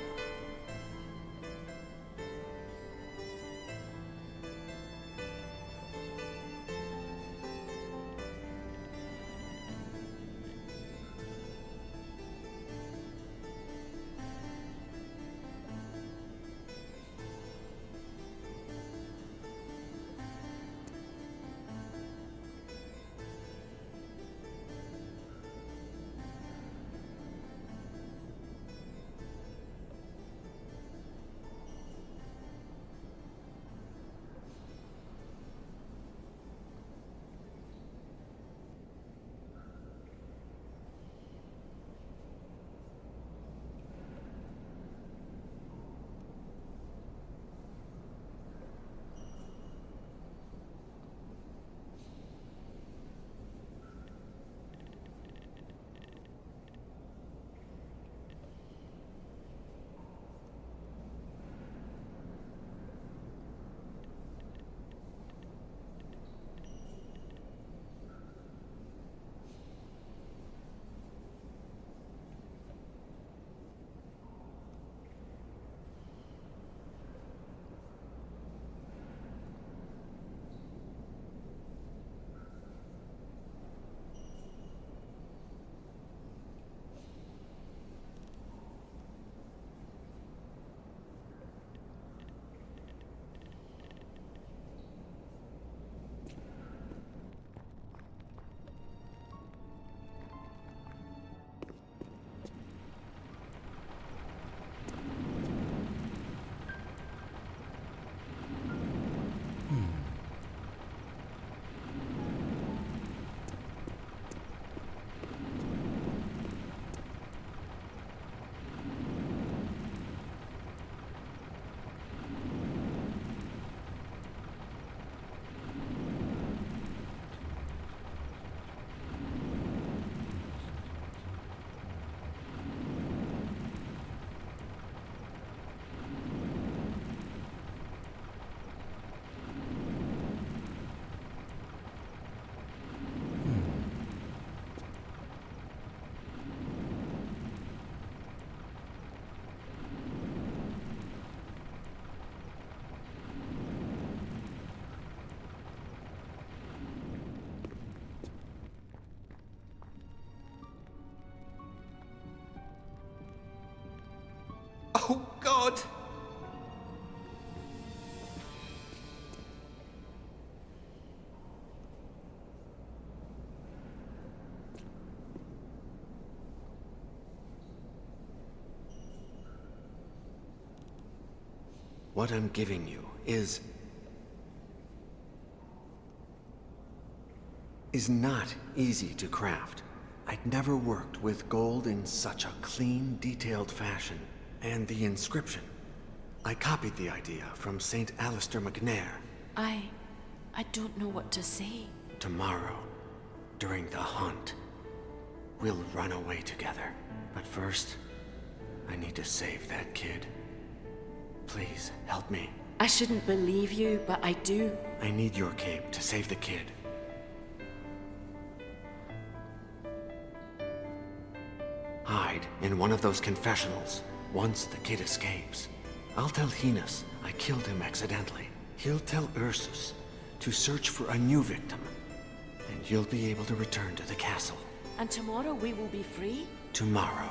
Oh, God! What I'm giving you is not easy to craft. I'd never worked with gold in such a clean, detailed fashion. And the inscription. I copied the idea from St. Alistair McNair. I don't know what to say. Tomorrow, during the hunt, we'll run away together. But first, I need to save that kid. Please, help me. I shouldn't believe you, but I do. I need your cape to save the kid. Hide in one of those confessionals. Once the kid escapes, I'll tell Hines I killed him accidentally. He'll tell Ursus to search for a new victim, and you'll be able to return to the castle. And tomorrow we will be free? Tomorrow.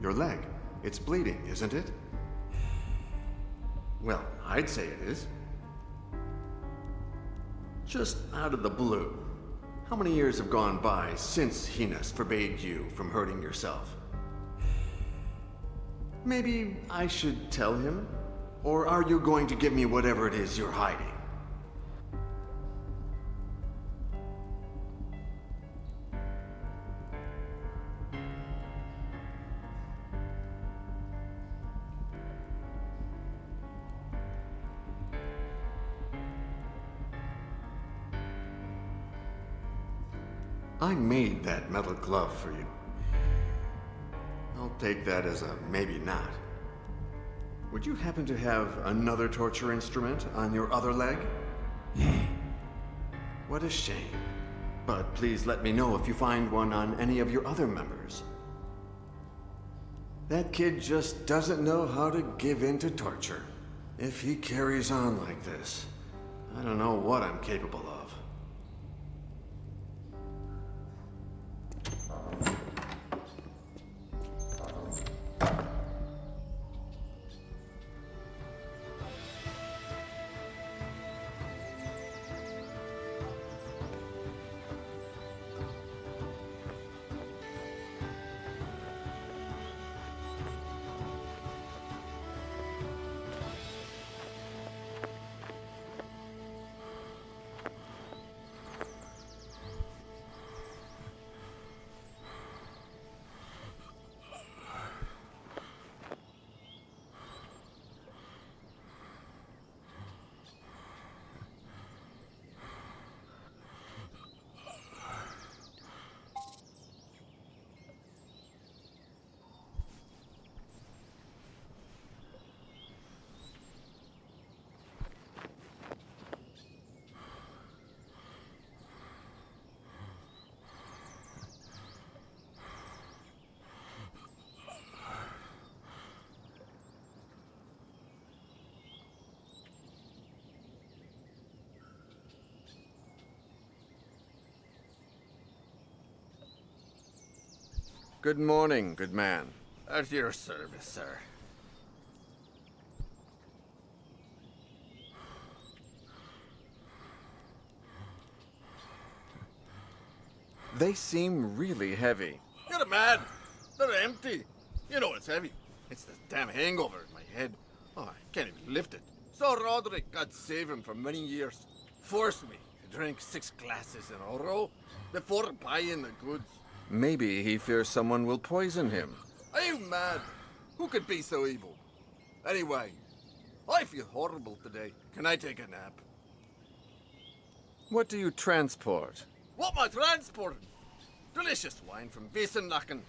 Your leg. It's bleeding, isn't it? Well, I'd say it is. Just out of the blue, how many years have gone by since Hines forbade you from hurting yourself? Maybe I should tell him? Or are you going to give me whatever it is you're hiding? I made that metal glove for you. I'll take that as a maybe not. Would you happen to have another torture instrument on your other leg? What a shame. But please let me know if you find one on any of your other members. That kid just doesn't know how to give in to torture. If he carries on like this, I don't know what I'm capable of. Good morning, good man. At your service, sir. They seem really heavy. You're mad. They're empty. You know it's heavy. It's the damn hangover in my head. Oh, I can't even lift it. So Roderick, God save him for many years, forced me to drink 6 glasses in a row before buying the goods. Maybe he fears someone will poison him. Are you mad? Who could be so evil? Anyway, I feel horrible today. Can I take a nap? What do you transport? What am I transporting? Delicious wine from Wiesenlachen,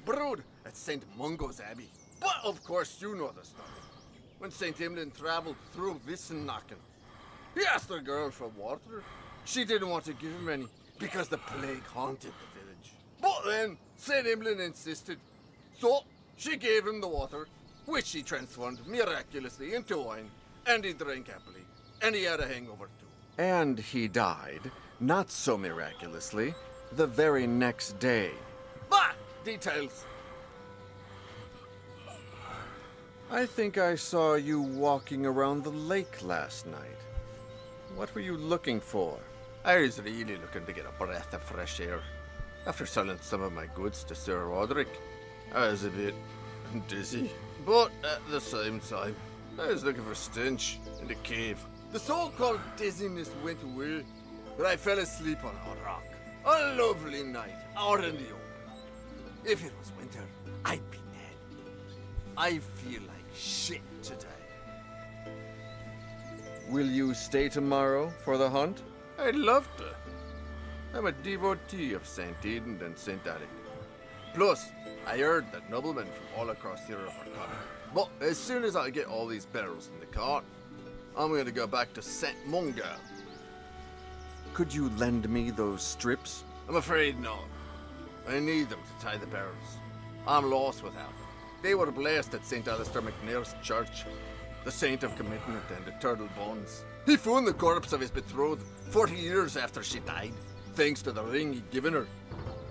brewed at St. Mungo's Abbey. But of course you know the story. When St. Imlin travelled through Wiesenlachen, he asked the girl for water. She didn't want to give him any because the plague haunted the village. But then St. Imlin insisted. So she gave him the water, which she transformed miraculously into wine, and he drank happily, and he had a hangover too. And he died, not so miraculously, the very next day. Bah! Details. I think I saw you walking around the lake last night. What were you looking for? I was really looking to get a breath of fresh air. After selling some of my goods to Sir Roderick, I was a bit dizzy. But at the same time, I was looking for stench in the cave. The so-called dizziness went away, but I fell asleep on a rock. A lovely night, out in the open. If it was winter, I'd be dead. I feel like shit today. Will you stay tomorrow for the hunt? I'd love to. I'm a devotee of St. Eden and St. Alec. Plus, I heard that noblemen from all across Europe are coming. But as soon as I get all these barrels in the cart, I'm going to go back to St. Mungo. Could you lend me those strips? I'm afraid not. I need them to tie the barrels. I'm lost without them. They were blessed at St. Alistair McNair's church, the saint of commitment and eternal bonds. He found the corpse of his betrothed 40 years after she died, thanks to the ring he'd given her,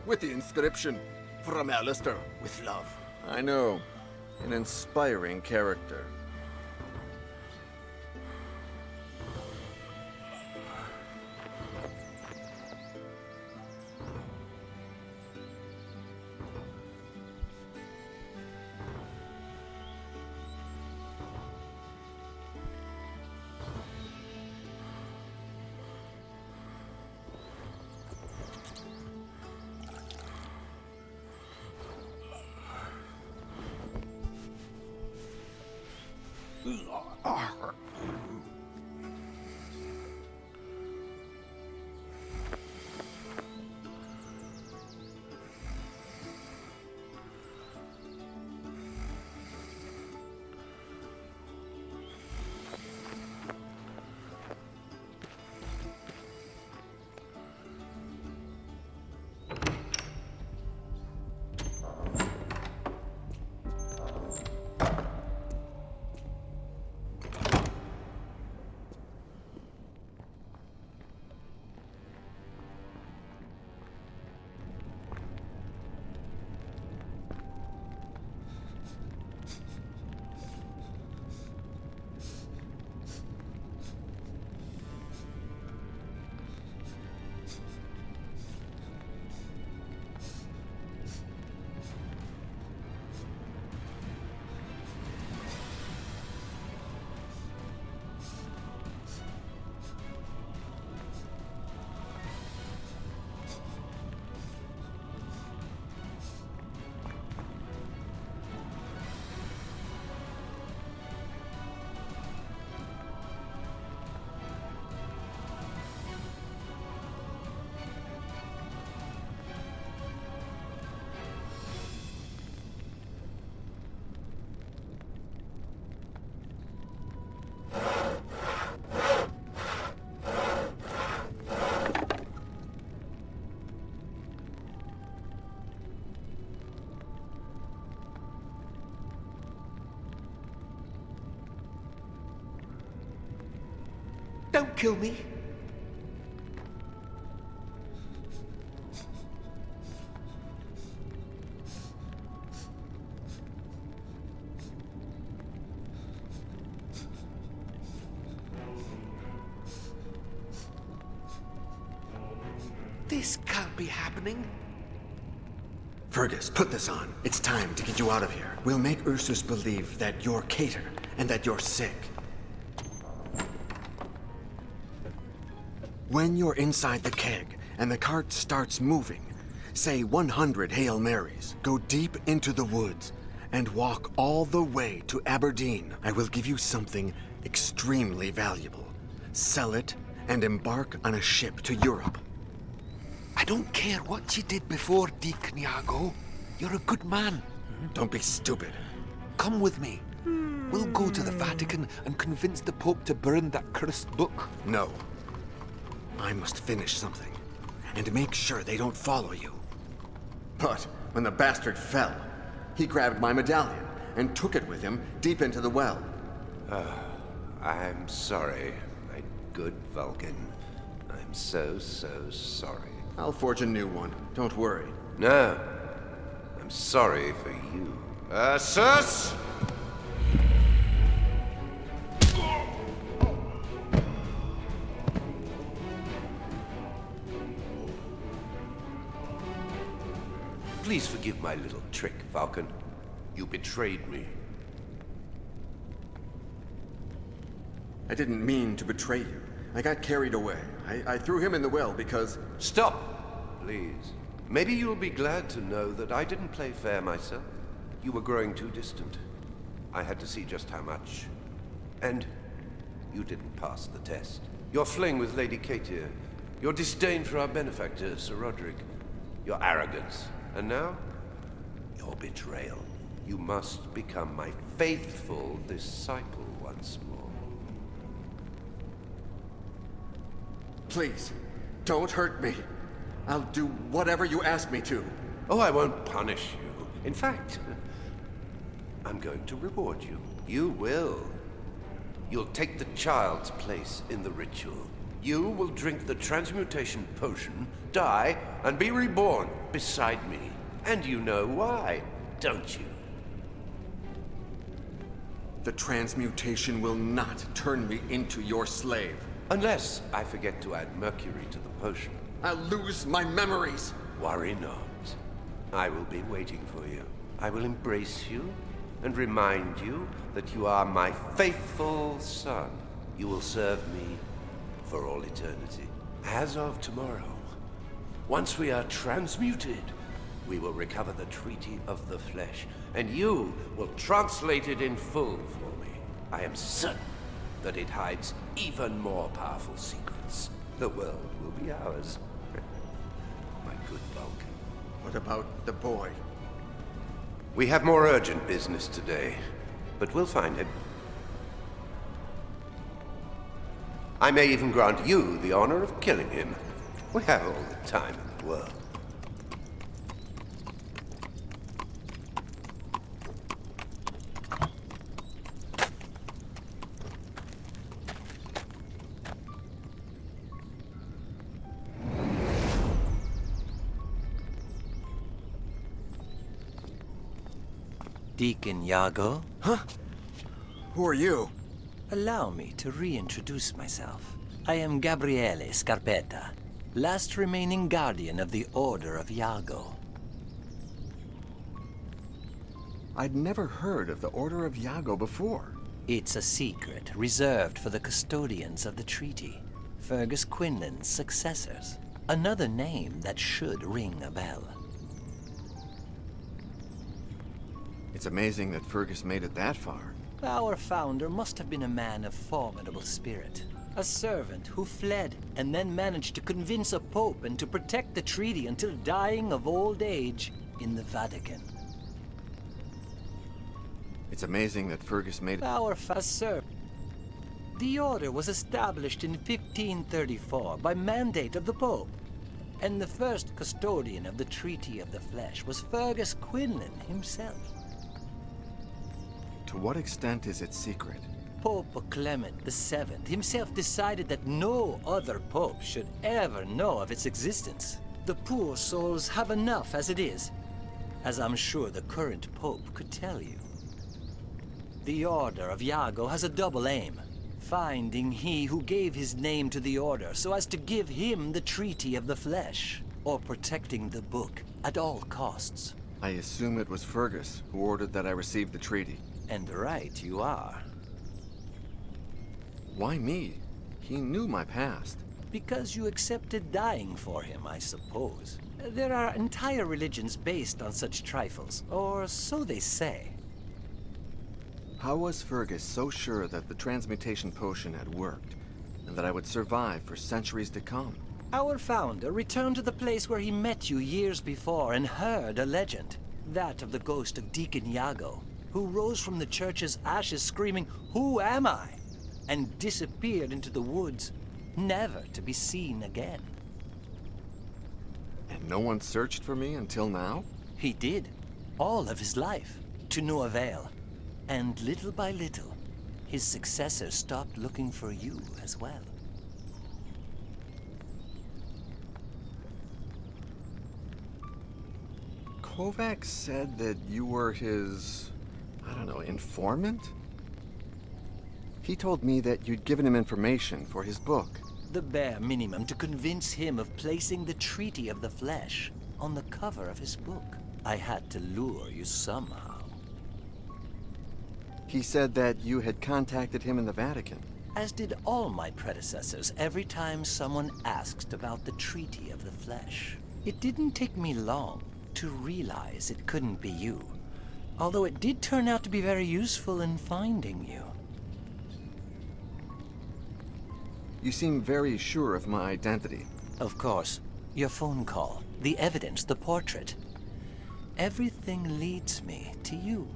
with the inscription, "From Alistair, with love." I know. An inspiring character. Don't kill me. This can't be happening. Fergus, put this on. It's time to get you out of here. We'll make Ursus believe that you're Cater and that you're sick. When you're inside the keg and the cart starts moving, say 100 Hail Marys, go deep into the woods, and walk all the way to Aberdeen. I will give you something extremely valuable. Sell it and embark on a ship to Europe. I don't care what you did before, Deacon Iago. You're a good man. Don't be stupid. Come with me. We'll go to the Vatican and convince the Pope to burn that cursed book. No. I must finish something, and make sure they don't follow you. But when the bastard fell, he grabbed my medallion and took it with him deep into the well. I'm sorry, my good Vulcan. I'm so sorry. I'll forge a new one. Don't worry. No, I'm sorry for you. Sus! Please forgive my little trick, Vulcan. You betrayed me. I didn't mean to betray you. I got carried away. I threw him in the well because... Stop, please. Maybe you'll be glad to know that I didn't play fair myself. You were growing too distant. I had to see just how much. And you didn't pass the test. Your fling with Lady Katia, your disdain for our benefactor, Sir Roderick, your arrogance, and now, your betrayal. You must become my faithful disciple once more. Please, don't hurt me. I'll do whatever you ask me to. Oh, I won't punish you. In fact, I'm going to reward you. You will. You'll take the child's place in the ritual. You will drink the transmutation potion, die, and be reborn beside me. And you know why, don't you? The transmutation will not turn me into your slave. Unless I forget to add mercury to the potion. I'll lose my memories. Worry not. I will be waiting for you. I will embrace you and remind you that you are my faithful son. You will serve me for all eternity. As of tomorrow, once we are transmuted, we will recover the Treaty of the Flesh, and you will translate it in full for me. I am certain that it hides even more powerful secrets. The world will be ours. My good Vulcan. What about the boy? We have more urgent business today, but we'll find him. I may even grant you the honor of killing him. We have all the time in the world. Deacon Iago? Huh? Who are you? Allow me to reintroduce myself. I am Gabriele Scarpetta, last remaining guardian of the Order of Iago. I'd never heard of the Order of Iago before. It's a secret reserved for the custodians of the treaty, Fergus Quinlan's successors. Another name that should ring a bell. It's amazing that Fergus made it that far. Our founder must have been a man of formidable spirit. A servant who fled and then managed to convince a pope and to protect the treaty until dying of old age in the Vatican. It's amazing that Fergus made it. Sir. The order was established in 1534 by mandate of the pope. And the first custodian of the Treaty of the Flesh was Fergus Quinlan himself. To what extent is it secret? Pope Clement VII himself decided that no other pope should ever know of its existence. The poor souls have enough as it is, as I'm sure the current pope could tell you. The Order of Iago has a double aim: finding he who gave his name to the Order so as to give him the Treaty of the Flesh, or protecting the book at all costs. I assume it was Fergus who ordered that I receive the treaty. And right you are. Why me? He knew my past. Because you accepted dying for him, I suppose. There are entire religions based on such trifles, or so they say. How was Fergus so sure that the transmutation potion had worked, and that I would survive for centuries to come? Our founder returned to the place where he met you years before and heard a legend. That of the ghost of Deacon Iago, who rose from the church's ashes screaming, "Who am I?" and disappeared into the woods, never to be seen again. And no one searched for me until now? He did, all of his life, to no avail. And little by little, his successors stopped looking for you as well. Kovacs said that you were his, I don't know, informant? He told me that you'd given him information for his book. The bare minimum to convince him of placing the Treaty of the Flesh on the cover of his book. I had to lure you somehow. He said that you had contacted him in the Vatican. As did all my predecessors every time someone asked about the Treaty of the Flesh. It didn't take me long to realize it couldn't be you, although it did turn out to be very useful in finding you. You seem very sure of my identity. Of course. Your phone call, the evidence, the portrait. Everything leads me to you.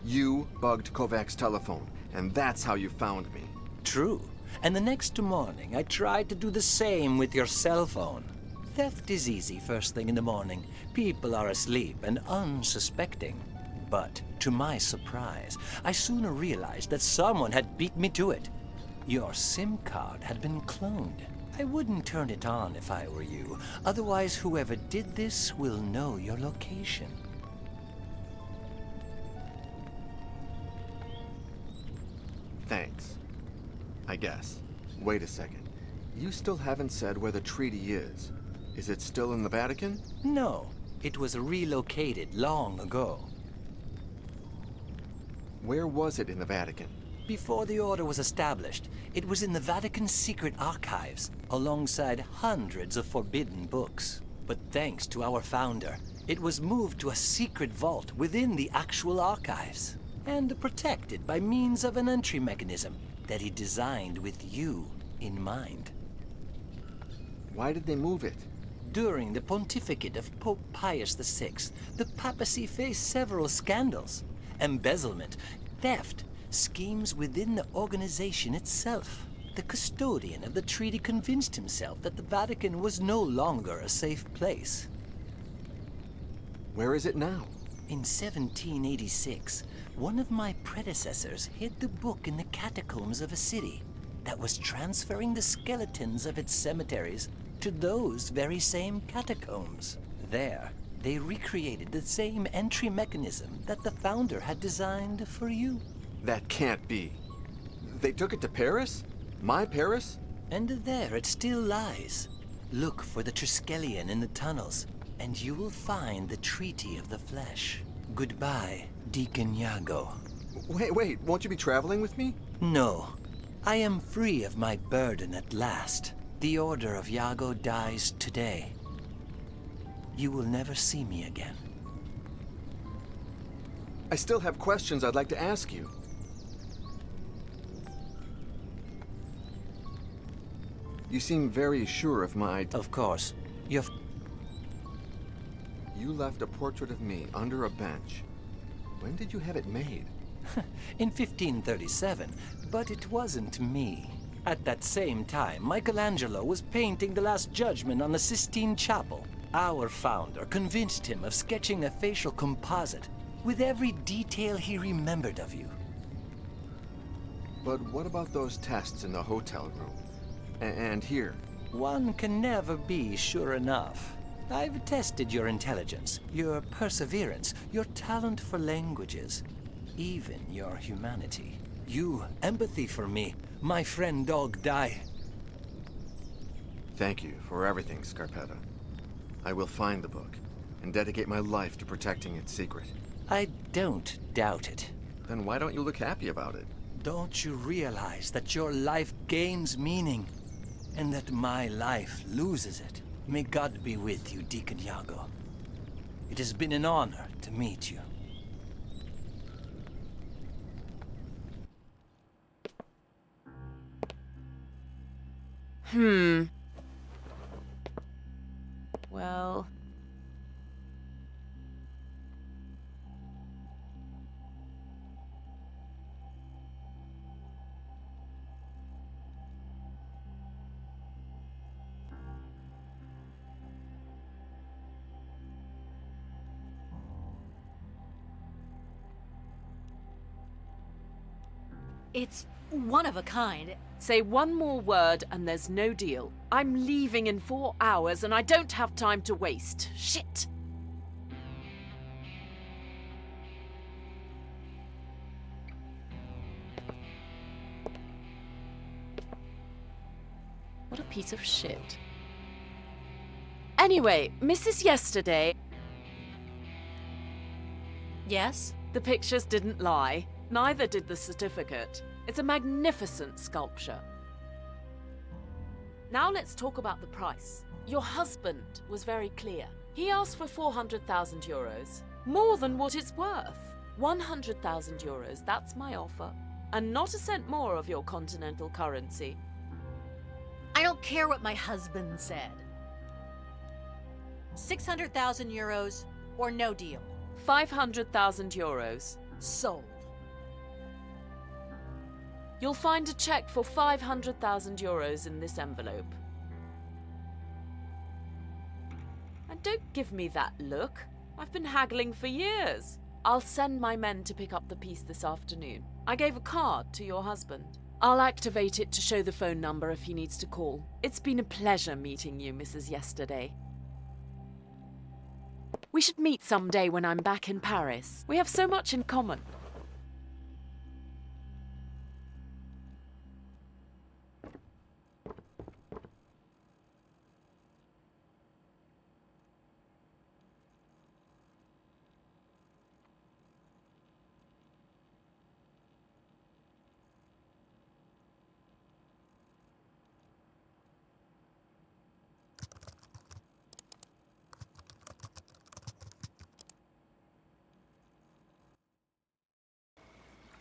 You bugged Kovacs' telephone, and that's how you found me. True. And the next morning, I tried to do the same with your cell phone. Theft is easy first thing in the morning. People are asleep and unsuspecting. But, to my surprise, I soon realized that someone had beat me to it. Your SIM card had been cloned. I wouldn't turn it on if I were you. Otherwise, whoever did this will know your location. Thanks. I guess. Wait a second. You still haven't said where the treaty is. Is it still in the Vatican? No. It was relocated long ago. Where was it in the Vatican? Before the order was established, it was in the Vatican's secret archives, alongside hundreds of forbidden books. But thanks to our founder, it was moved to a secret vault within the actual archives, and protected by means of an entry mechanism that he designed with you in mind. Why did they move it? During the pontificate of Pope Pius VI, the papacy faced several scandals. Embezzlement, theft, schemes within the organization itself. The custodian of the treaty convinced himself that the Vatican was no longer a safe place. Where is it now? In 1786, one of my predecessors hid the book in the catacombs of a city that was transferring the skeletons of its cemeteries to those very same catacombs. There, they recreated the same entry mechanism that the founder had designed for you. That can't be. They took it to Paris? My Paris? And there it still lies. Look for the Triskelion in the tunnels, and you will find the Treaty of the Flesh. Goodbye, Deacon Iago. Wait, won't you be traveling with me? No. I am free of my burden at last. The Order of Iago dies today. You will never see me again. I still have questions I'd like to ask you. You seem very sure of my... Of course. You left a portrait of me under a bench. When did you have it made? In 1537, but it wasn't me. At that same time, Michelangelo was painting the Last Judgment on the Sistine Chapel. Our founder convinced him of sketching a facial composite with every detail he remembered of you. But what about those tests in the hotel room? And here? One can never be sure enough. I've tested your intelligence, your perseverance, your talent for languages, even your humanity. You, empathy for me, my friend dog die. Thank you for everything, Scarpetta. I will find the book and dedicate my life to protecting its secret. I don't doubt it. Then why don't you look happy about it? Don't you realize that your life gains meaning and that my life loses it? May God be with you, Deacon Iago. It has been an honor to meet you. Well... It's one of a kind. Say one more word and there's no deal. I'm leaving in 4 hours and I don't have time to waste. Shit! What a piece of shit. Anyway, Mrs. Yesterday... Yes? The pictures didn't lie. Neither did the certificate. It's a magnificent sculpture. Now let's talk about the price. Your husband was very clear. He asked for 400,000 euros. More than what it's worth. 100,000 euros, that's my offer. And not a cent more of your continental currency. I don't care what my husband said. 600,000 euros or no deal. 500,000 euros. Sold. You'll find a check for 500,000 euros in this envelope. And don't give me that look. I've been haggling for years. I'll send my men to pick up the piece this afternoon. I gave a card to your husband. I'll activate it to show the phone number if he needs to call. It's been a pleasure meeting you, Mrs. Yesterday. We should meet someday when I'm back in Paris. We have so much in common.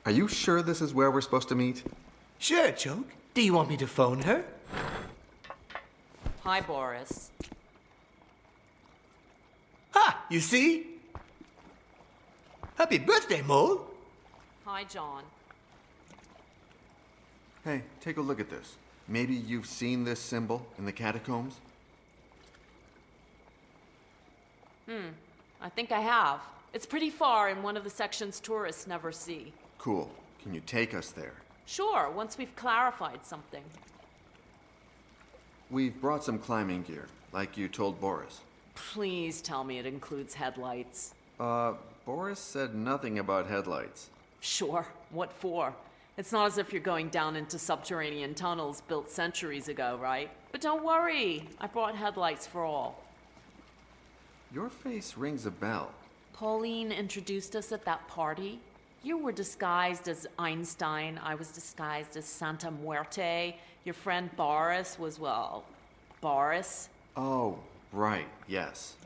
Are you sure this is where we're supposed to meet? Sure, Choke. Do you want me to phone her? Hi, Boris. Ha! You see? Happy birthday, Mole! Hi, John. Hey, take a look at this. Maybe you've seen this symbol in the catacombs? I think I have. It's pretty far in one of the sections tourists never see. Cool. Can you take us there? Sure, once we've clarified something. We've brought some climbing gear, like you told Boris. Please tell me it includes headlights. Boris said nothing about headlights. Sure, what for? It's not as if you're going down into subterranean tunnels built centuries ago, right? But don't worry, I brought headlights for all. Your face rings a bell. Pauline introduced us at that party. You were disguised as Einstein, I was disguised as Santa Muerte. Your friend Boris was, well, Boris. Oh, right, yes.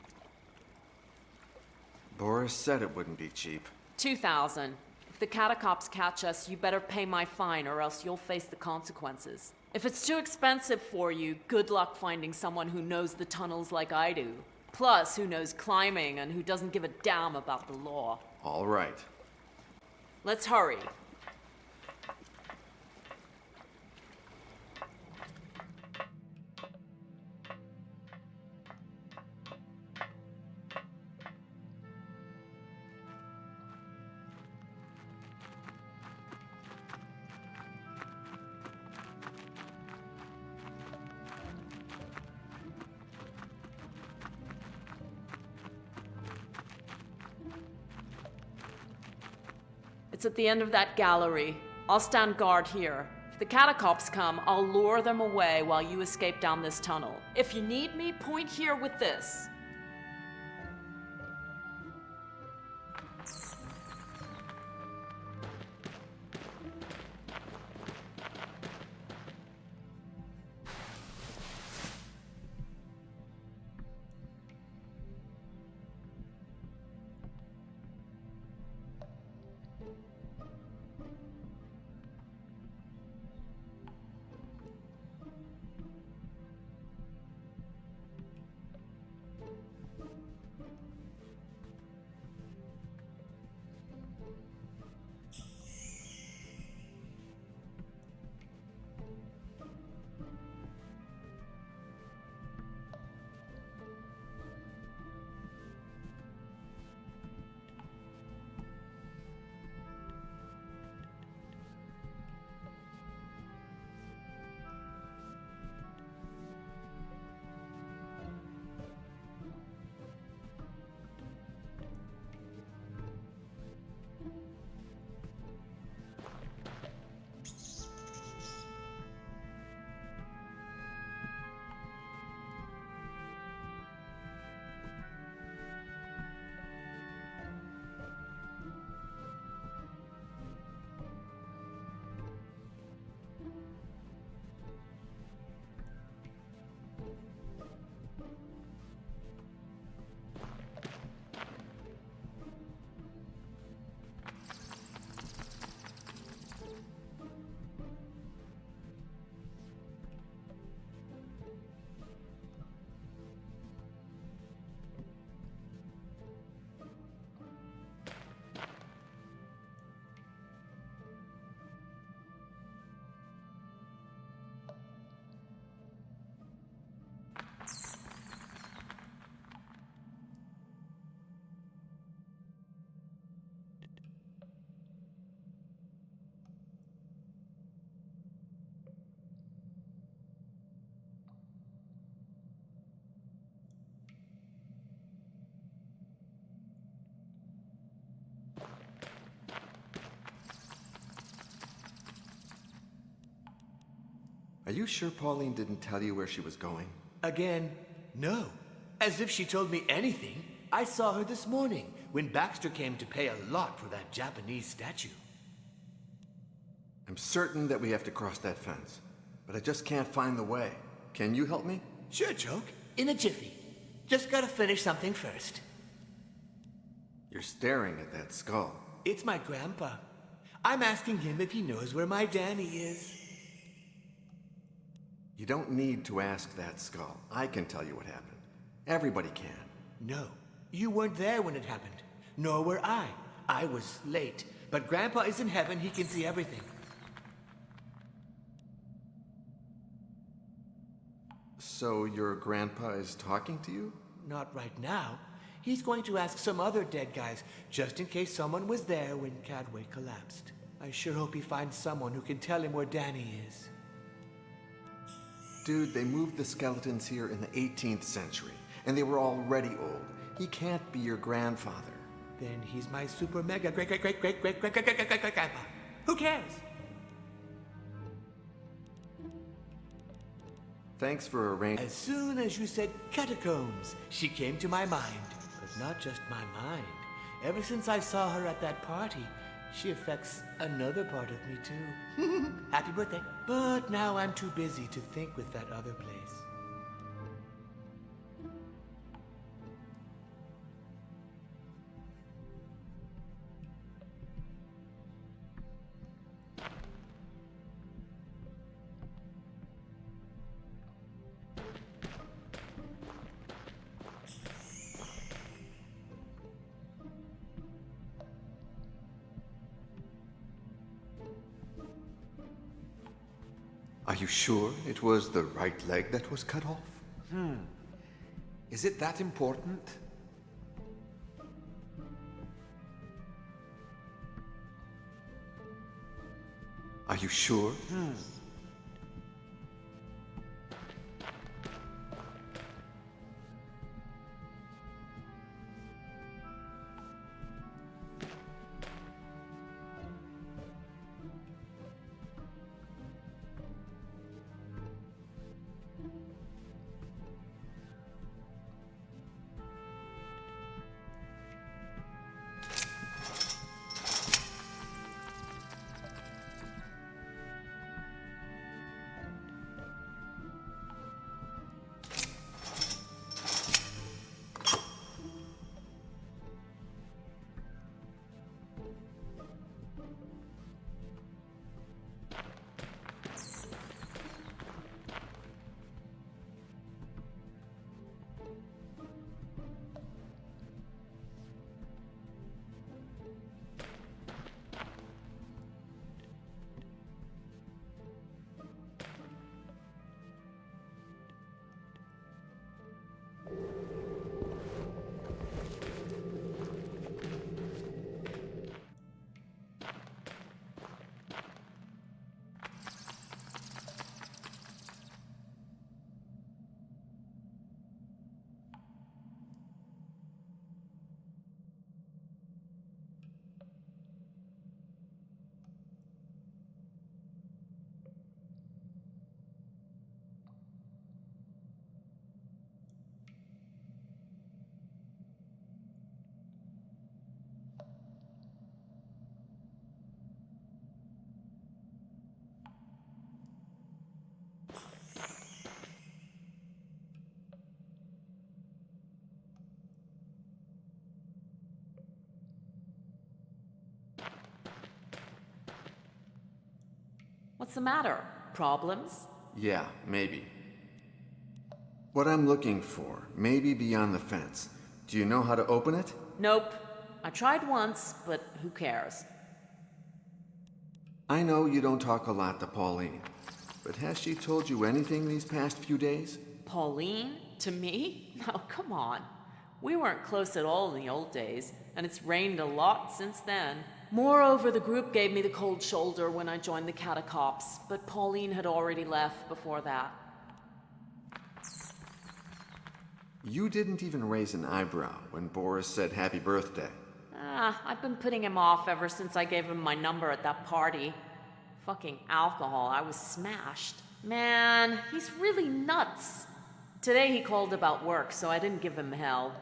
Boris said it wouldn't be cheap. 2,000. If the catacombs catch us, you better pay my fine or else you'll face the consequences. If it's too expensive for you, good luck finding someone who knows the tunnels like I do. Plus, who knows climbing and who doesn't give a damn about the law. All right. Let's hurry. It's at the end of that gallery. I'll stand guard here. If the catacombs come, I'll lure them away while you escape down this tunnel. If you need me, point here with this. Are you sure Pauline didn't tell you where she was going? Again, no. As if she told me anything. I saw her this morning when Baxter came to pay a lot for that Japanese statue. I'm certain that we have to cross that fence, but I just can't find the way. Can you help me? Sure, Joke. In a jiffy. Just gotta finish something first. You're staring at that skull. It's my grandpa. I'm asking him if he knows where my Danny is. You don't need to ask that skull. I can tell you what happened. Everybody can. No, you weren't there when it happened. Nor were I. I was late. But Grandpa is in heaven. He can see everything. So your grandpa is talking to you? Not right now. He's going to ask some other dead guys, just in case someone was there when Cadway collapsed. I sure hope he finds someone who can tell him where Danny is. Dude, they moved the skeletons here in the 18th century, and they were already old. He can't be your grandfather. Then he's my super mega great grandpa. Who cares? Thanks for arranging. As soon as you said catacombs, she came to my mind. But not just my mind. Ever since I saw her at that party, she affects another part of me too. Happy birthday. But now I'm too busy to think with that other place. Are you sure it was the right leg that was cut off? Is it that important? Are you sure? What's the matter? Problems? Yeah, maybe. What I'm looking for may be beyond the fence. Do you know how to open it? Nope. I tried once, but who cares? I know you don't talk a lot to Pauline, but has she told you anything these past few days? Pauline? To me? Oh, come on. We weren't close at all in the old days, and it's rained a lot since then. Moreover, the group gave me the cold shoulder when I joined the catacumbas, but Pauline had already left before that. You didn't even raise an eyebrow when Boris said happy birthday. I've been putting him off ever since I gave him my number at that party. Fucking alcohol, I was smashed. Man, he's really nuts. Today he called about work, so I didn't give him hell.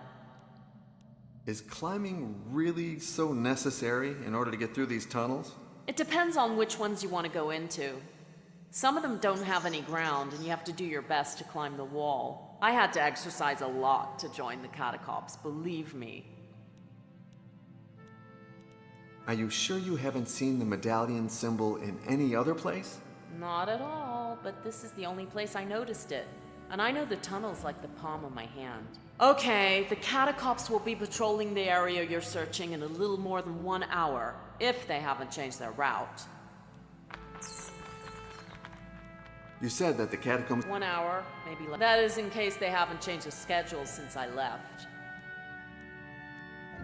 Is climbing really so necessary in order to get through these tunnels? It depends on which ones you want to go into. Some of them don't have any ground, and you have to do your best to climb the wall. I had to exercise a lot to join the catacombs, believe me. Are you sure you haven't seen the medallion symbol in any other place? Not at all, but this is the only place I noticed it. And I know the tunnels like the palm of my hand. Okay, the catacombs will be patrolling the area you're searching in a little more than 1 hour, if they haven't changed their route. You said that the catacombs... 1 hour, maybe less. That is in case they haven't changed the schedule since I left.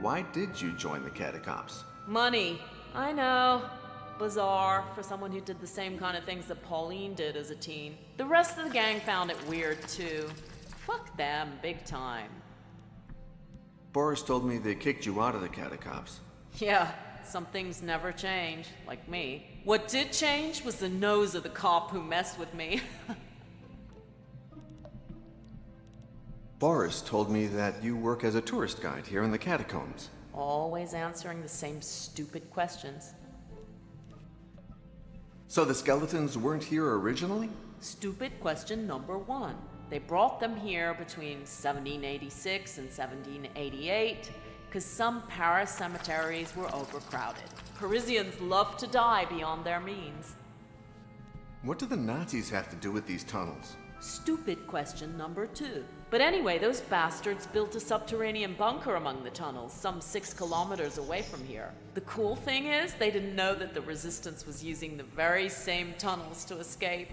Why did you join the catacombs? Money. I know. Bizarre for someone who did the same kind of things that Pauline did as a teen. The rest of the gang found it weird too. Fuck them, big time. Boris told me they kicked you out of the catacombs. Yeah, some things never change, like me. What did change was the nose of the cop who messed with me. Boris told me that you work as a tourist guide here in the catacombs. Always answering the same stupid questions. So the skeletons weren't here originally? Stupid question number 1. They brought them here between 1786 and 1788 because some Paris cemeteries were overcrowded. Parisians love to die beyond their means. What do the Nazis have to do with these tunnels? Stupid question number 2. But anyway, those bastards built a subterranean bunker among the tunnels, some 6 kilometers away from here. The cool thing is, they didn't know that the resistance was using the very same tunnels to escape.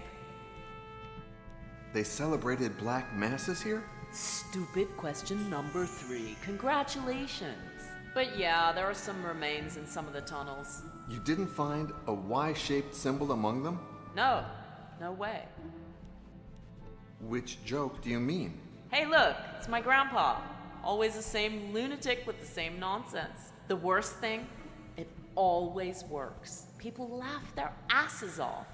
They celebrated black masses here? Stupid question number 3. Congratulations. But yeah, there are some remains in some of the tunnels. You didn't find a Y-shaped symbol among them? No, no way. Which joke do you mean? Hey look, it's my grandpa. Always the same lunatic with the same nonsense. The worst thing, it always works. People laugh their asses off.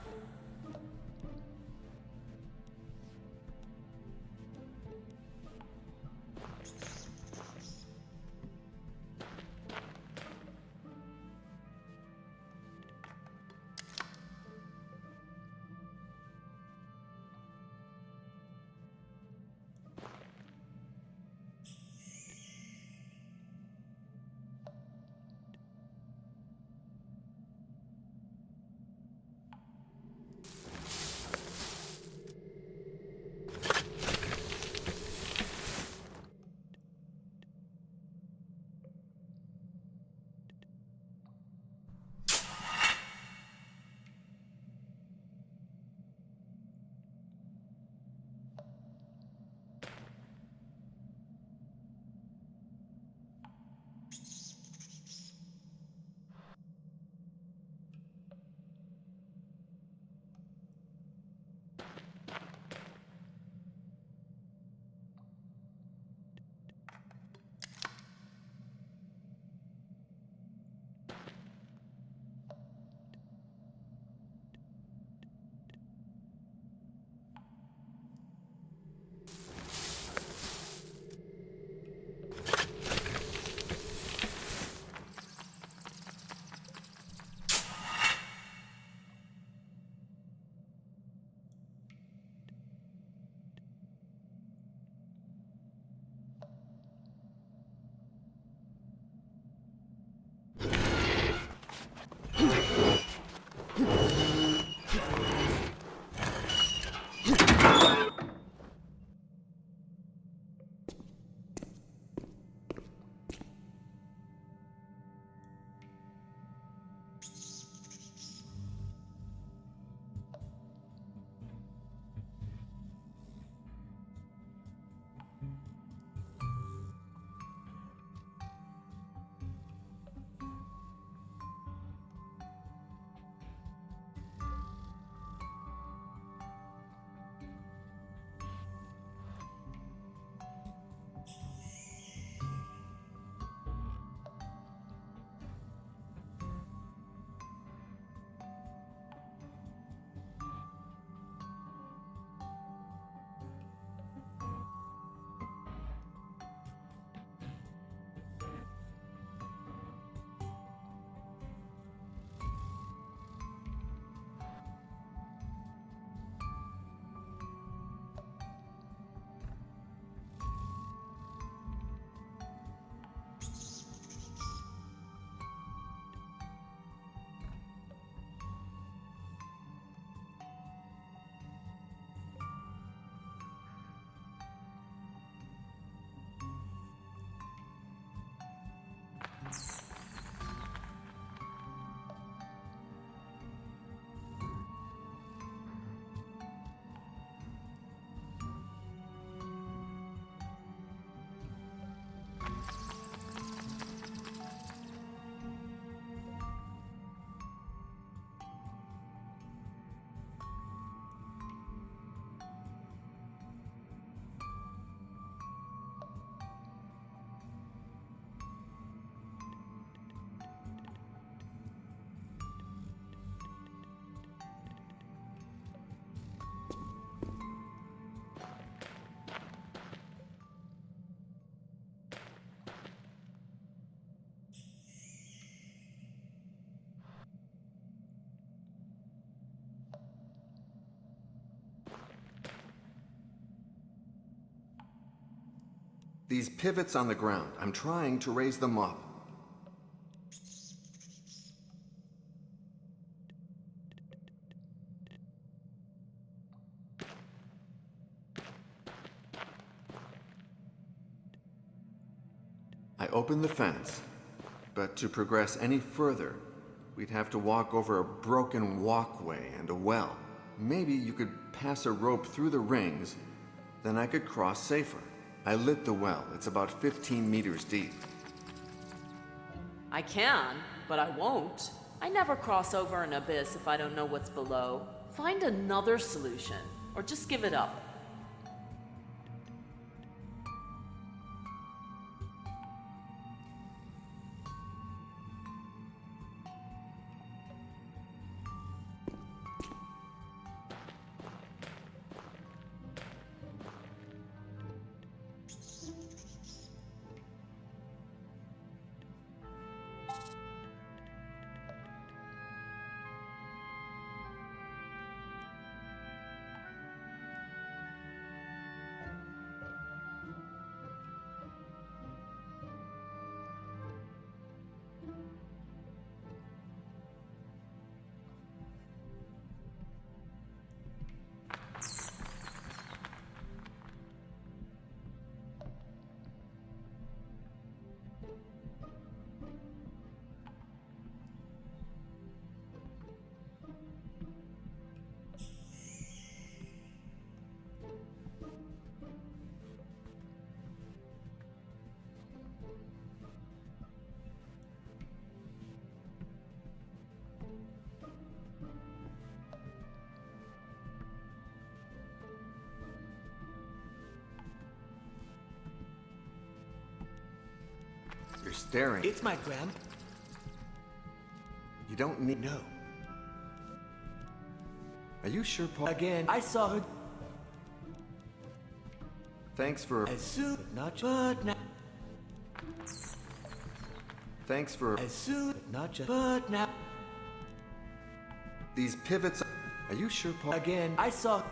These pivots on the ground, I'm trying to raise them up. I open the fence, but to progress any further, we'd have to walk over a broken walkway and a well. Maybe you could pass a rope through the rings, then I could cross safer. I lit the well. It's about 15 meters deep. I can, but I won't. I never cross over an abyss if I don't know what's below. Find another solution, or just give it up. You're staring. It's my Grandpa. You don't need... No. Are you sure, Paul? Again, I saw her. Thanks for... As soon, not but now. Thanks for... As soon, not just but now. These pivots... Are you sure, Paul? Again, I saw...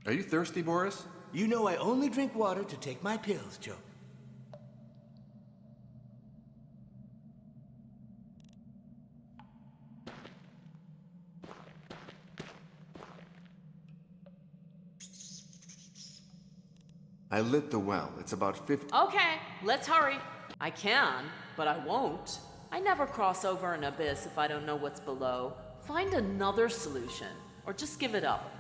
Are you thirsty, Boris? You know I only drink water to take my pills, Joe. I lit the well. It's about 50... Okay, let's hurry. I can, but I won't. I never cross over an abyss if I don't know what's below. Find another solution, or just give it up.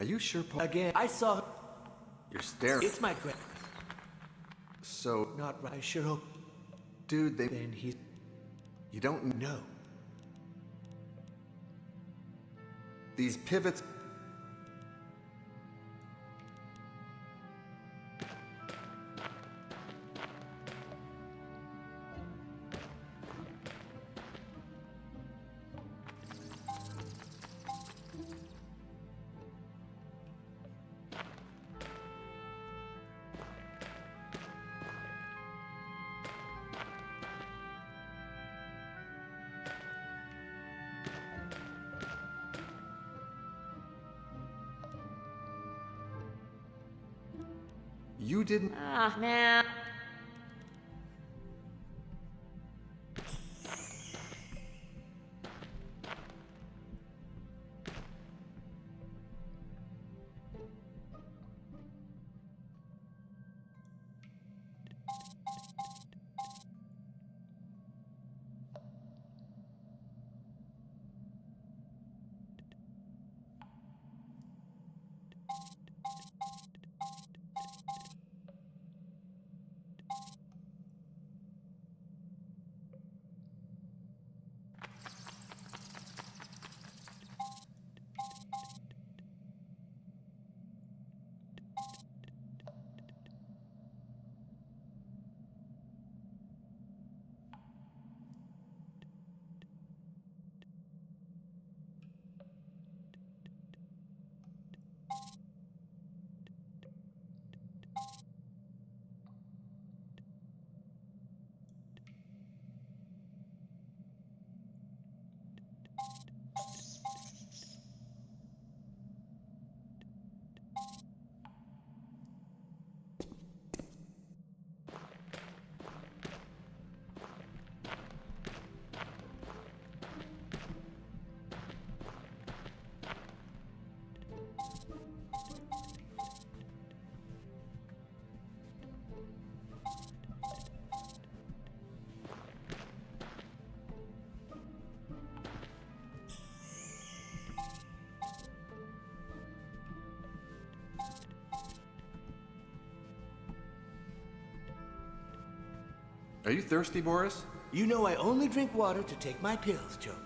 Are you sure, Paul? Again, I saw... You're staring. It's my grand... So... Not right. I sure hope... Dude, they... Then he... You don't No. These pivots... You didn't... Ah, man. Are you thirsty, Boris? You know I only drink water to take my pills, Joe.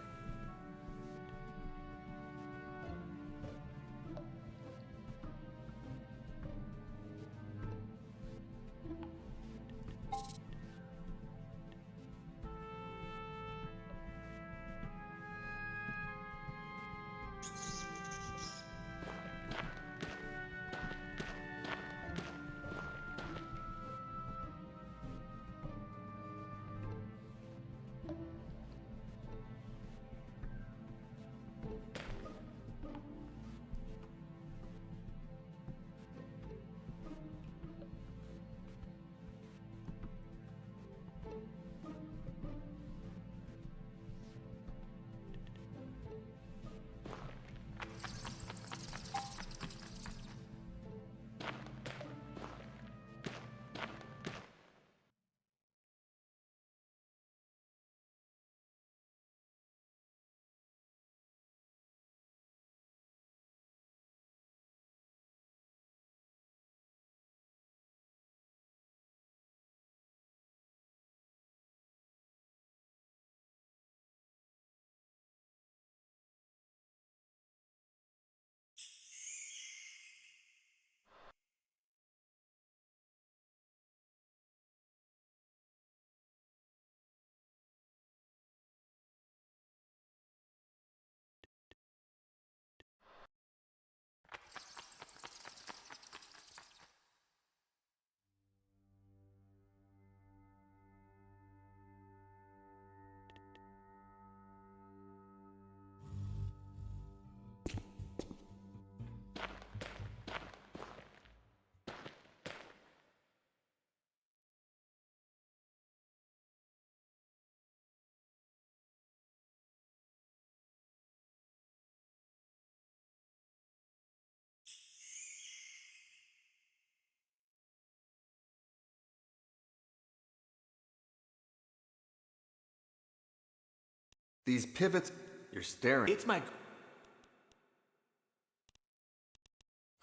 These pivots... You're staring. It's my...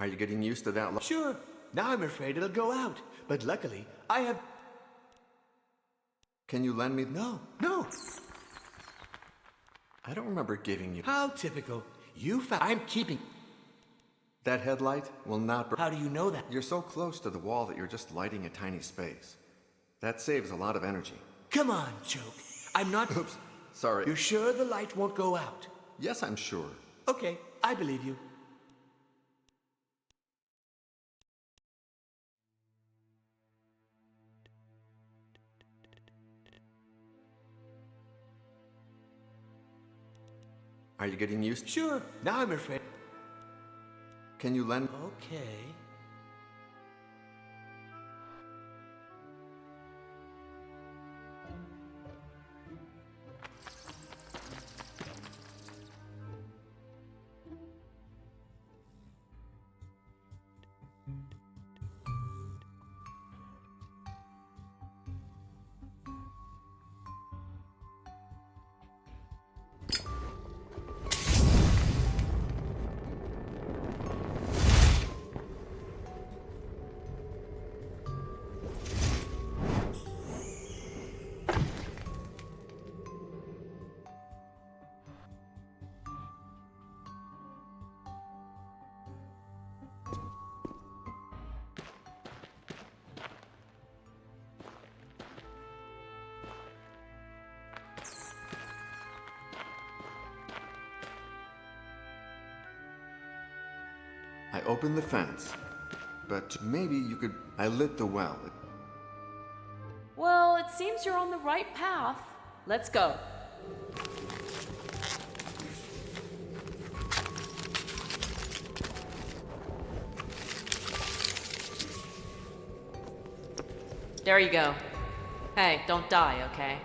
Are you getting used to that? Sure. Now I'm afraid it'll go out. But luckily, I have... Can you lend me? No. I don't remember giving you. How typical. You found... I'm keeping... That headlight will not burn. How do you know that? You're so close to the wall that you're just lighting a tiny space. That saves a lot of energy. Come on, Joke. I'm not... Oops. Sorry. You're sure the light won't go out? Yes, I'm sure. Okay, I believe you. Are you getting used? Sure. Now I'm afraid. Can you lend? Okay. I opened the fence, but maybe you could... I lit the well. Well, it seems you're on the right path. Let's go. There you go. Hey, don't die, okay?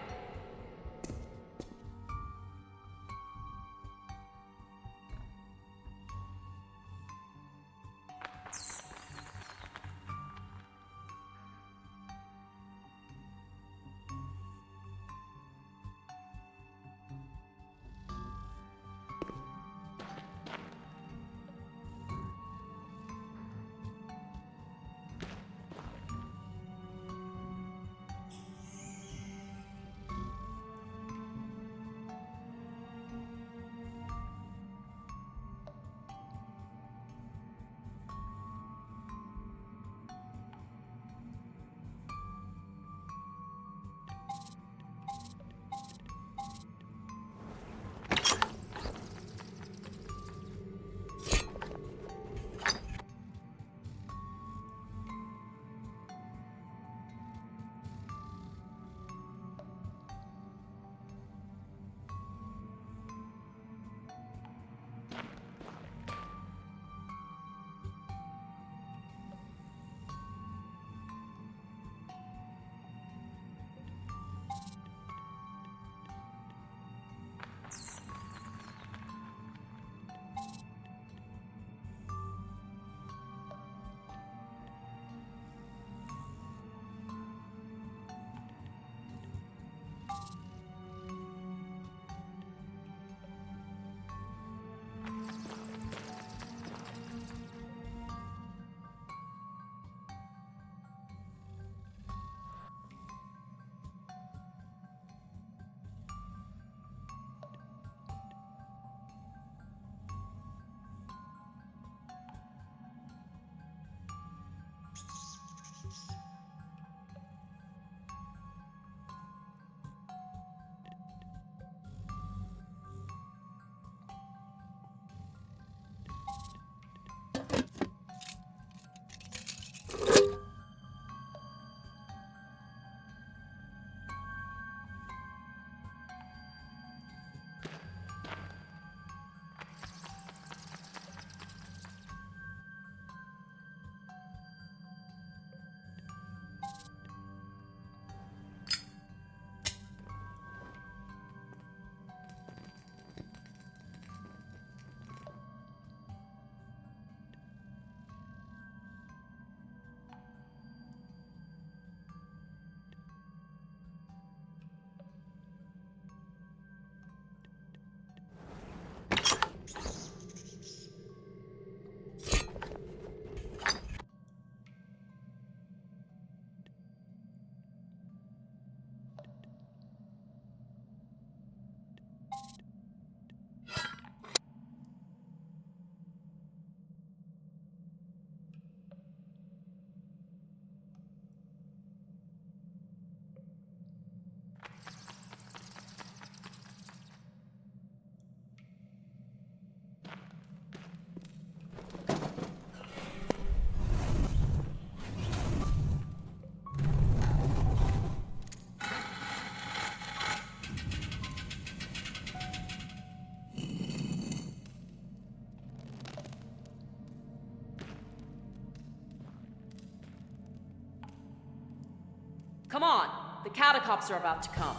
Come on, the catacombs are about to come.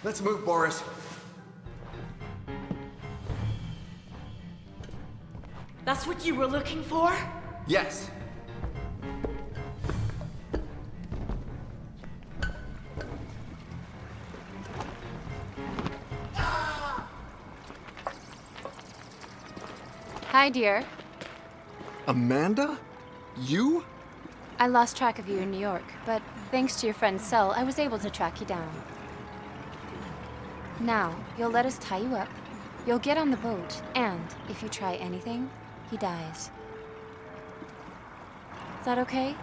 Let's move, Boris. That's what you were looking for? Yes. Hi, dear. Amanda? You? I lost track of you in New York, but thanks to your friend Sel, I was able to track you down. Now, you'll let us tie you up, you'll get on the boat, and if you try anything, he dies. Is that okay?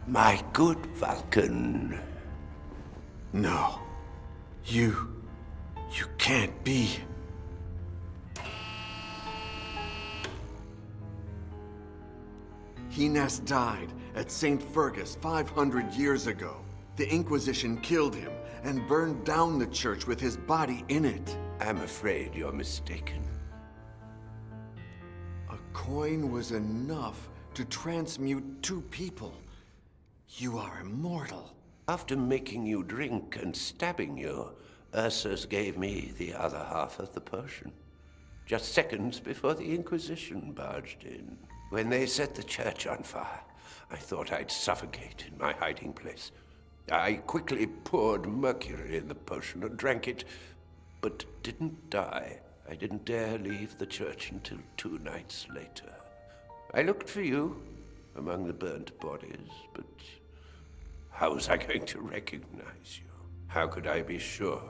My good Vulcan. No. You can't be. Hines died at St. Fergus 500 years ago. The Inquisition killed him and burned down the church with his body in it. I'm afraid you're mistaken. A coin was enough to transmute two people. You are immortal. After making you drink and stabbing you, Ursus gave me the other half of the potion. Just seconds before the Inquisition barged in. When they set the church on fire, I thought I'd suffocate in my hiding place. I quickly poured mercury in the potion and drank it, but didn't die. I didn't dare leave the church until 2 nights later. I looked for you among the burnt bodies, but how was I going to recognize you? How could I be sure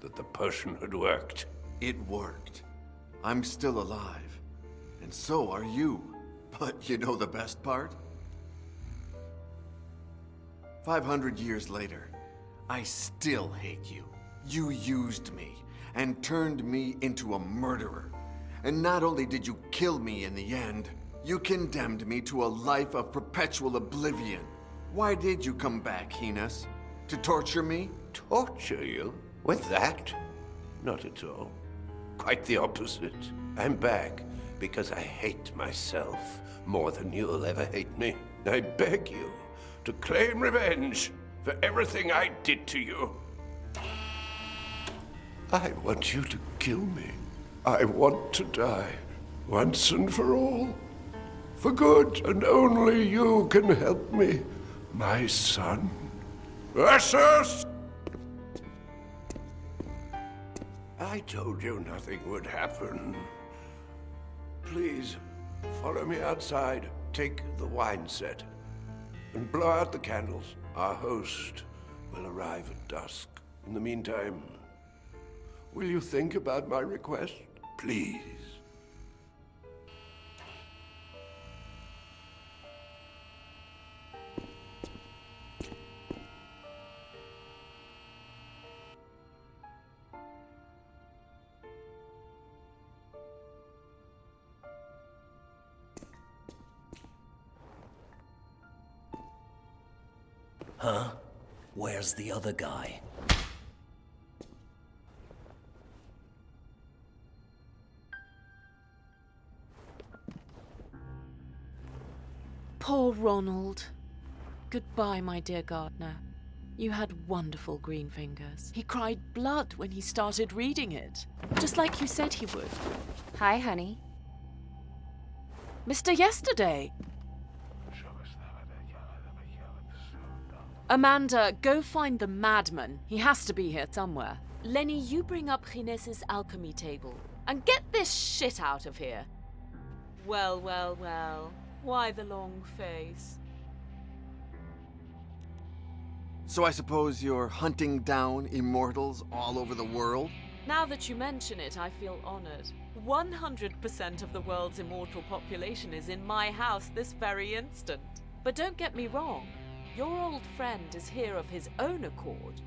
that the potion had worked? It worked. I'm still alive. And so are you. But you know the best part? 500 years later, I still hate you. You used me and turned me into a murderer. And not only did you kill me in the end, you condemned me to a life of perpetual oblivion. Why did you come back, Hines? To torture me? Torture you? With that? Not at all. Quite the opposite. I'm back because I hate myself more than you'll ever hate me. I beg you to claim revenge for everything I did to you. I want you to kill me. I want to die once and for all. For good, and only you can help me, my son. Ursus! I told you nothing would happen. Please, follow me outside. Take the wine set and blow out the candles. Our host will arrive at dusk. In the meantime, will you think about my request? Please. Huh? Where's the other guy? Poor Ronald. Goodbye, my dear gardener. You had wonderful green fingers. He cried blood when he started reading it, just like you said he would. Hi, honey. Mr. Yesterday! Amanda, go find the madman. He has to be here somewhere. Lenny, you bring up Ginés's alchemy table. And get this shit out of here. Well, well, well. Why the long face? So I suppose you're hunting down immortals all over the world? Now that you mention it, I feel honored. 100% of the world's immortal population is in my house this very instant. But don't get me wrong. Your old friend is here of his own accord.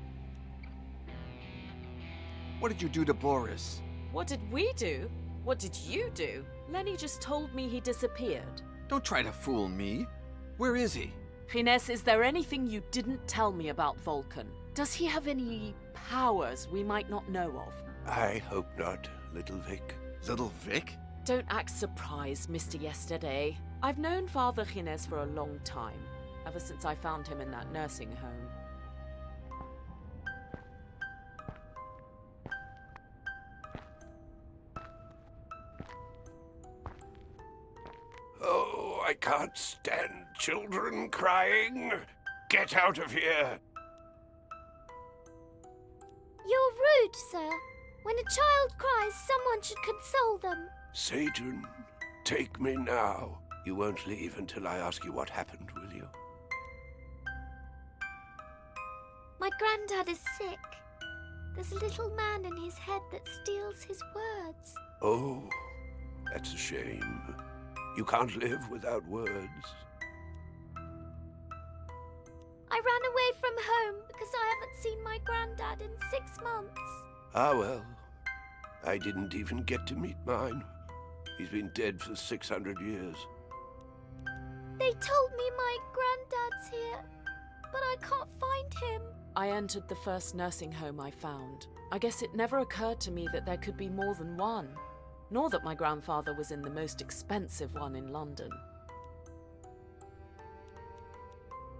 What did you do to Boris? What did we do? What did you do? Lenny just told me he disappeared. Don't try to fool me. Where is he? Ginés, is there anything you didn't tell me about Vulcan? Does he have any powers we might not know of? I hope not, little Vic. Little Vic? Don't act surprised, Mr. Yesterday. I've known Father Ginés for a long time, ever since I found him in that nursing home. Oh, I can't stand children crying. Get out of here. You're rude, sir. When a child cries, someone should console them. Satan, take me now. You won't leave until I ask you what happened, will you? My granddad is sick. There's a little man in his head that steals his words. Oh, that's a shame. You can't live without words. I ran away from home because I haven't seen my granddad in 6 months. Ah, well. I didn't even get to meet mine. He's been dead for 600 years. They told me my granddad's here, but I can't find him. I entered the first nursing home I found. I guess it never occurred to me that there could be more than one, nor that my grandfather was in the most expensive one in London.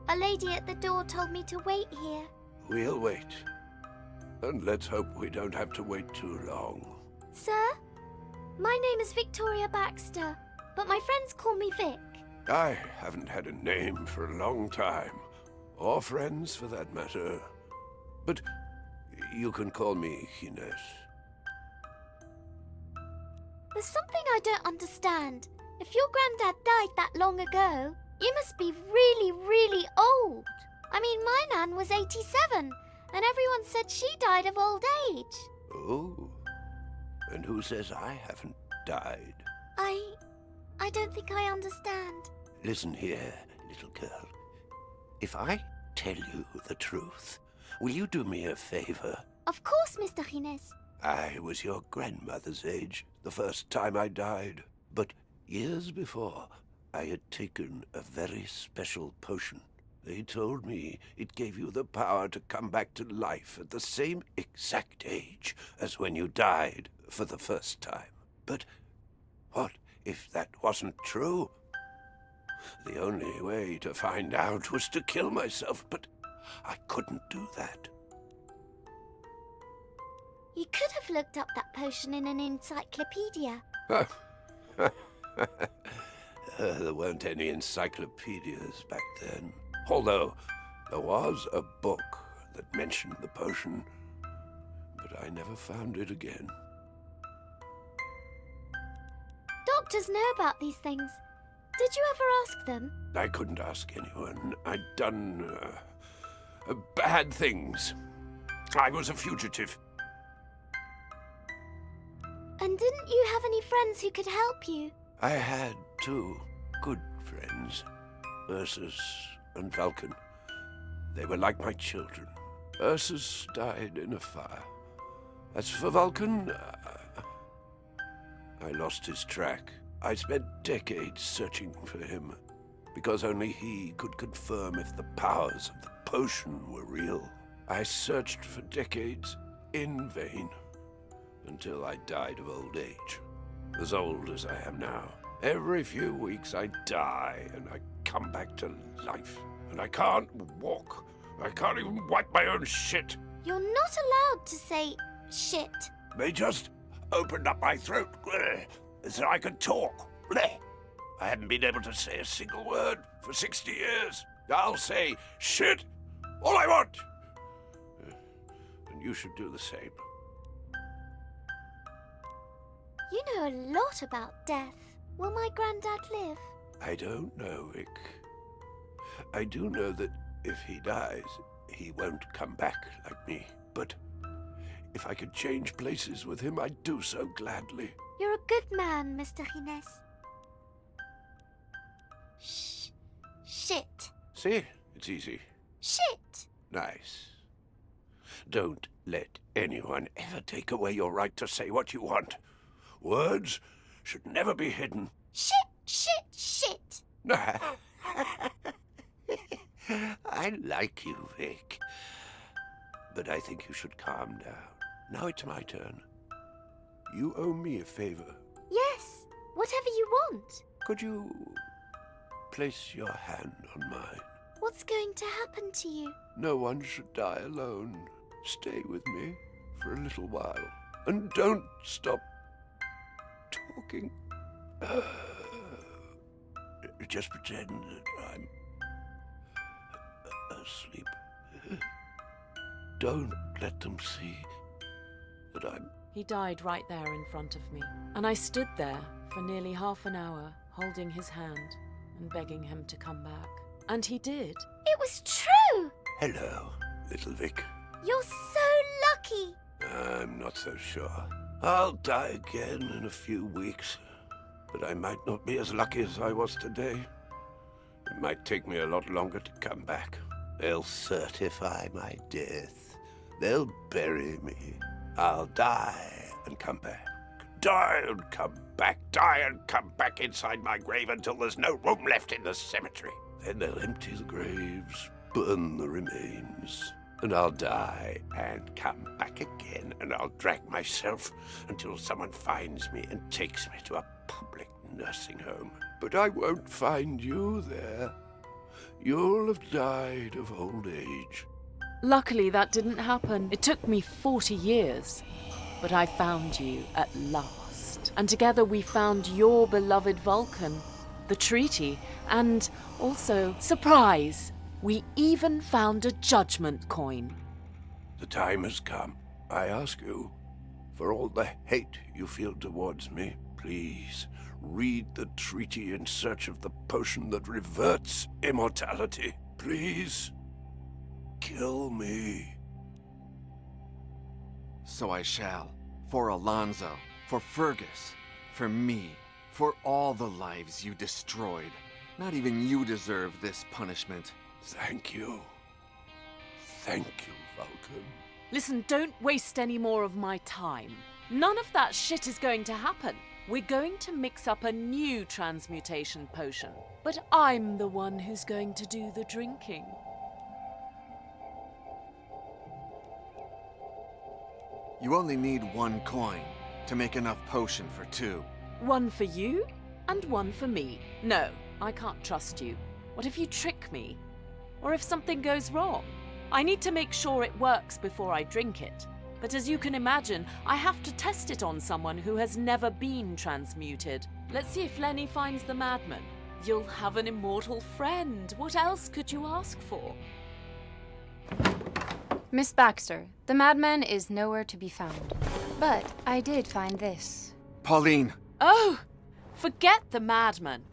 A lady at the door told me to wait here. We'll wait. And let's hope we don't have to wait too long. Sir, my name is Victoria Baxter, but my friends call me Vic. I haven't had a name for a long time. Or friends, for that matter. But you can call me Ginés. There's something I don't understand. If your granddad died that long ago, you must be really, really old. I mean, my nan was 87, and everyone said she died of old age. Oh, and who says I haven't died? I don't think I understand. Listen here, little girl. If I tell you the truth, will you do me a favor? Of course, Mr. Ginés. I was your grandmother's age the first time I died. But years before, I had taken a very special potion. They told me it gave you the power to come back to life at the same exact age as when you died for the first time. But what if that wasn't true? The only way to find out was to kill myself, but I couldn't do that. You could have looked up that potion in an encyclopedia. There weren't any encyclopedias back then. Although there was a book that mentioned the potion, but I never found it again. Doctors know about these things. Did you ever ask them? I couldn't ask anyone. I'd done bad things. I was a fugitive. And didn't you have any friends who could help you? I had two good friends, Ursus and Vulcan. They were like my children. Ursus died in a fire. As for Vulcan, I lost his track. I spent decades searching for him, because only he could confirm if the powers of the potion were real. I searched for decades in vain, until I died of old age, as old as I am now. Every few weeks I die, and I come back to life. And I can't walk. I can't even wipe my own shit. You're not allowed to say shit. They just opened up my throat so I could talk. I haven't been able to say a single word for 60 years. I'll say shit all I want. And you should do the same. You know a lot about death. Will my granddad live? I don't know, Vic. I do know that if he dies, he won't come back like me. But if I could change places with him, I'd do so gladly. You're a good man, Mr. Gines. Shit. See? It's easy. Shit. Nice. Don't let anyone ever take away your right to say what you want. Words should never be hidden. Shit. I like you, Vic. But I think you should calm down. Now it's my turn. You owe me a favor. Yes, whatever you want. Could you place your hand on mine? What's going to happen to you? No one should die alone. Stay with me for a little while. And don't stop talking. Just pretend that I'm asleep. Don't let them see that I'm... He died right there in front of me, and I stood there for nearly half an hour, holding his hand and begging him to come back. And he did. It was true! Hello, little Vic. You're so lucky! I'm not so sure. I'll die again in a few weeks, but I might not be as lucky as I was today. It might take me a lot longer to come back. They'll certify my death. They'll bury me. I'll die and come back. Die and come back. Die and come back inside my grave until there's no room left in the cemetery. Then they'll empty the graves, burn the remains, and I'll die and come back again, and I'll drag myself until someone finds me and takes me to a public nursing home. But I won't find you there. You'll have died of old age. Luckily, that didn't happen. It took me 40 years. But I found you at last. And together we found your beloved Vulcan, the treaty, and also, surprise, we even found a judgment coin. The time has come. I ask you, for all the hate you feel towards me, please read the treaty in search of the potion that reverts immortality. Please, kill me. So I shall. For Alonzo, for Fergus, for me, for all the lives you destroyed. Not even you deserve this punishment. Thank you. Thank you, Vulcan. Listen, don't waste any more of my time. None of that shit is going to happen. We're going to mix up a new transmutation potion. But I'm the one who's going to do the drinking. You only need 1 coin to make enough potion for 2. One for you, and one for me. No, I can't trust you. What if you trick me? Or if something goes wrong? I need to make sure it works before I drink it. But as you can imagine, I have to test it on someone who has never been transmuted. Let's see if Lenny finds the madman. You'll have an immortal friend. What else could you ask for? Miss Baxter, the madman is nowhere to be found. But I did find this. Pauline! Oh! Forget the madman.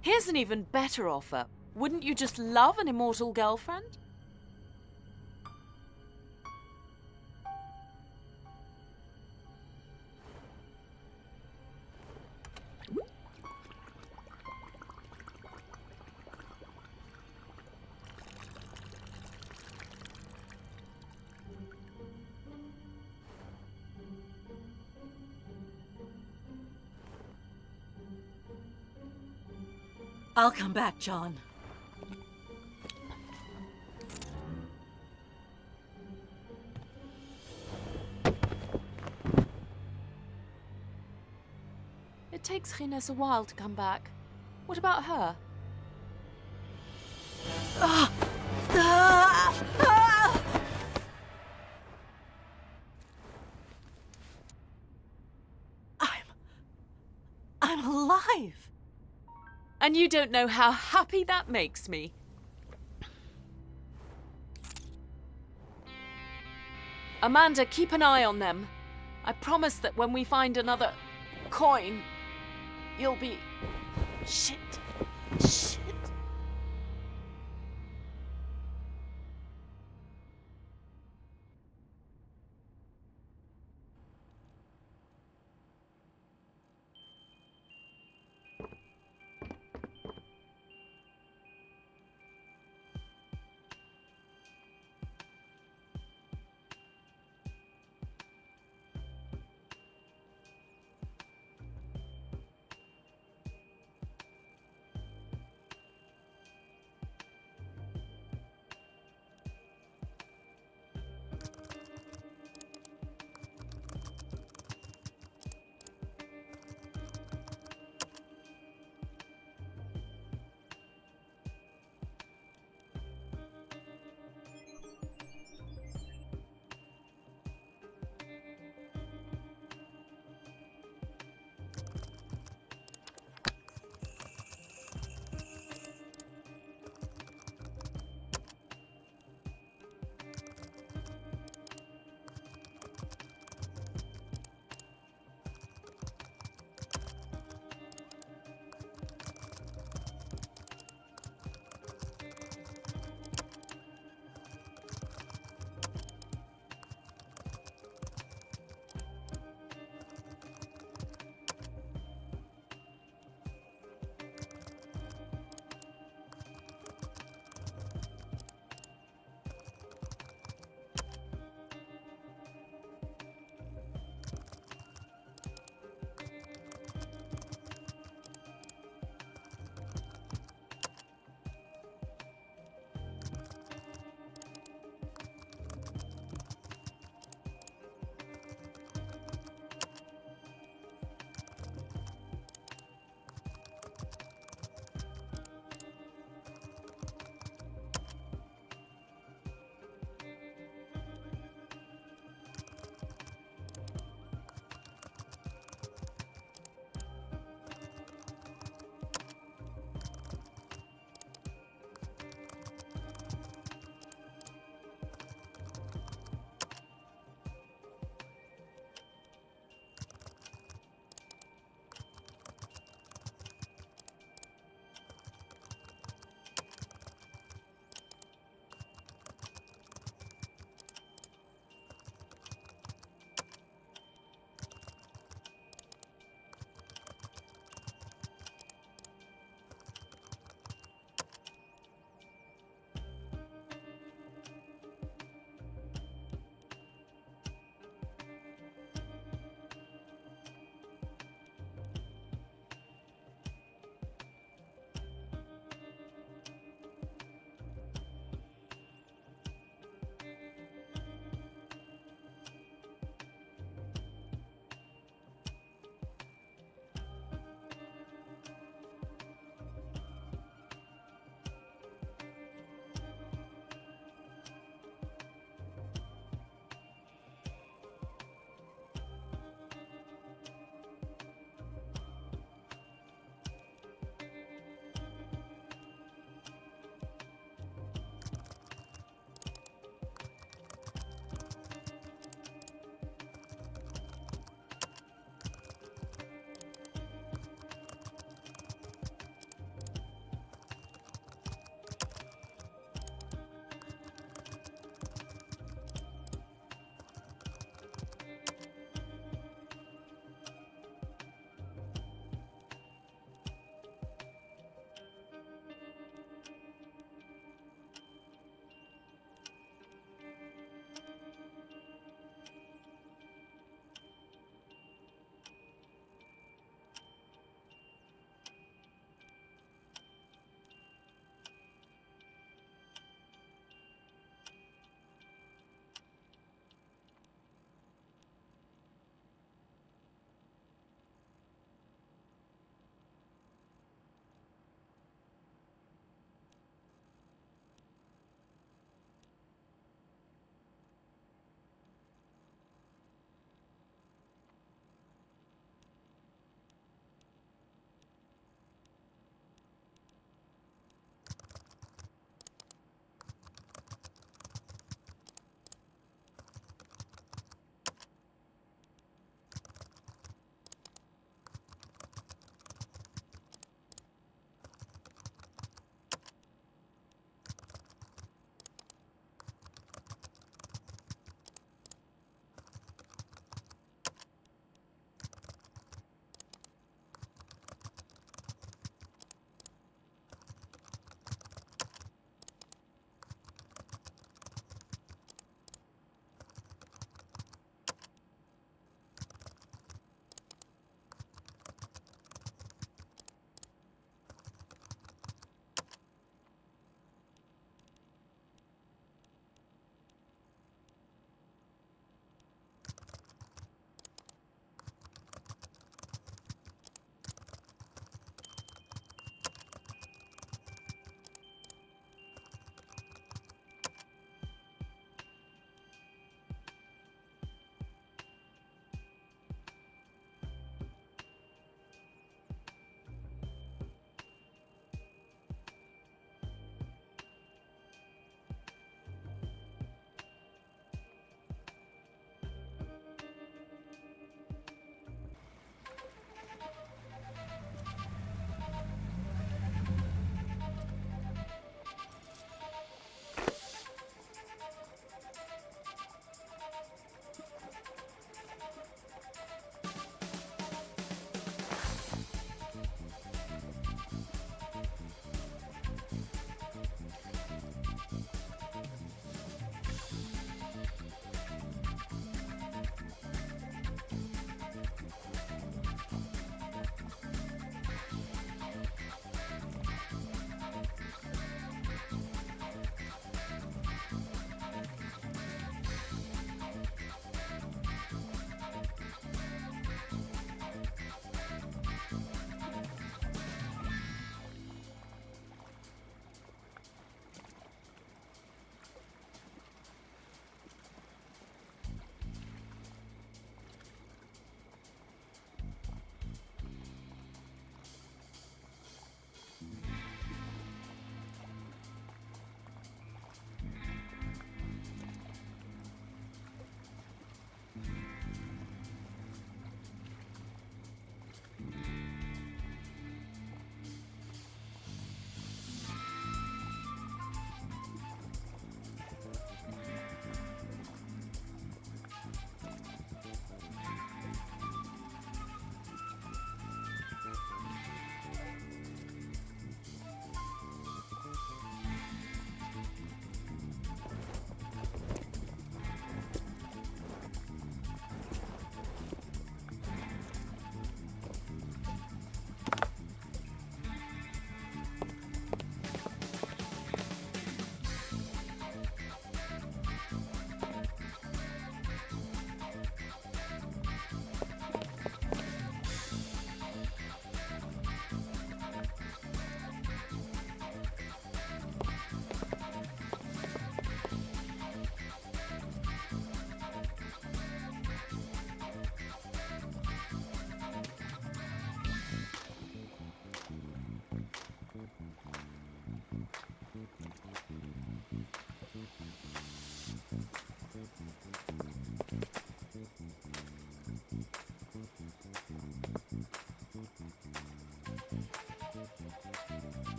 Here's an even better offer. Wouldn't you just love an immortal girlfriend? I'll come back, John. It takes Gines a while to come back. What about her? I'm alive! And you don't know how happy that makes me. Amanda, keep an eye on them. I promise that when we find another coin, you'll be... Shit. Shit.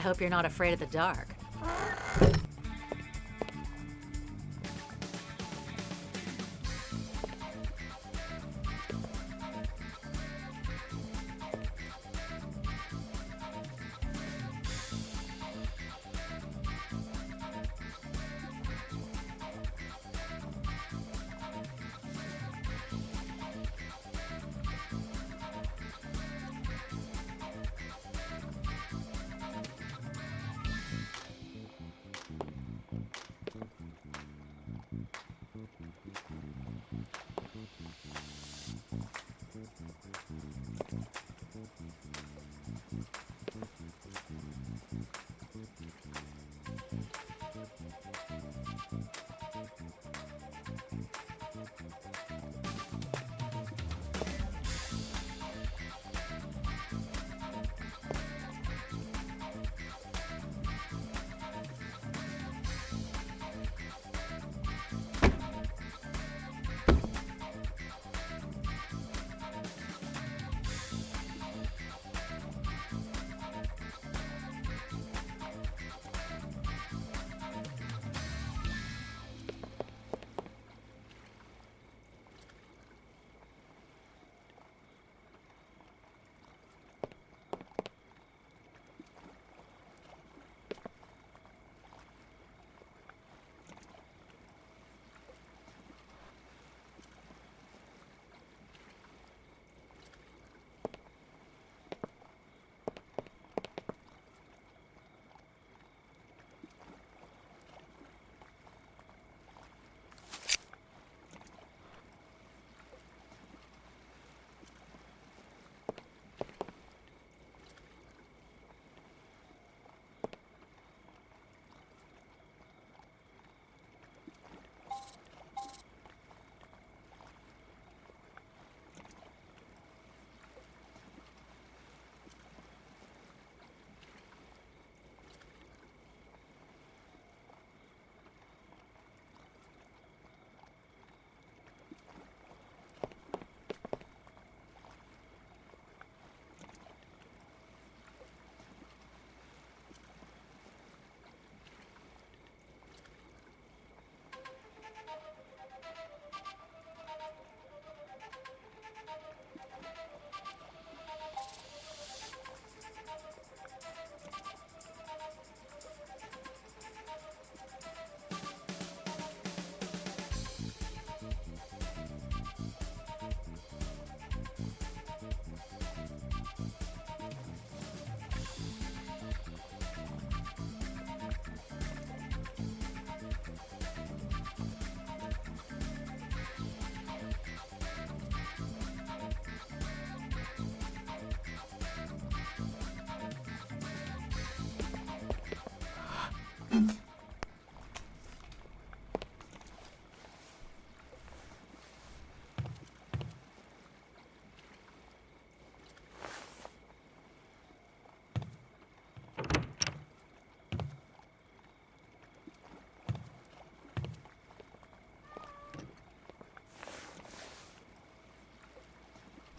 hope you're not afraid of the dark.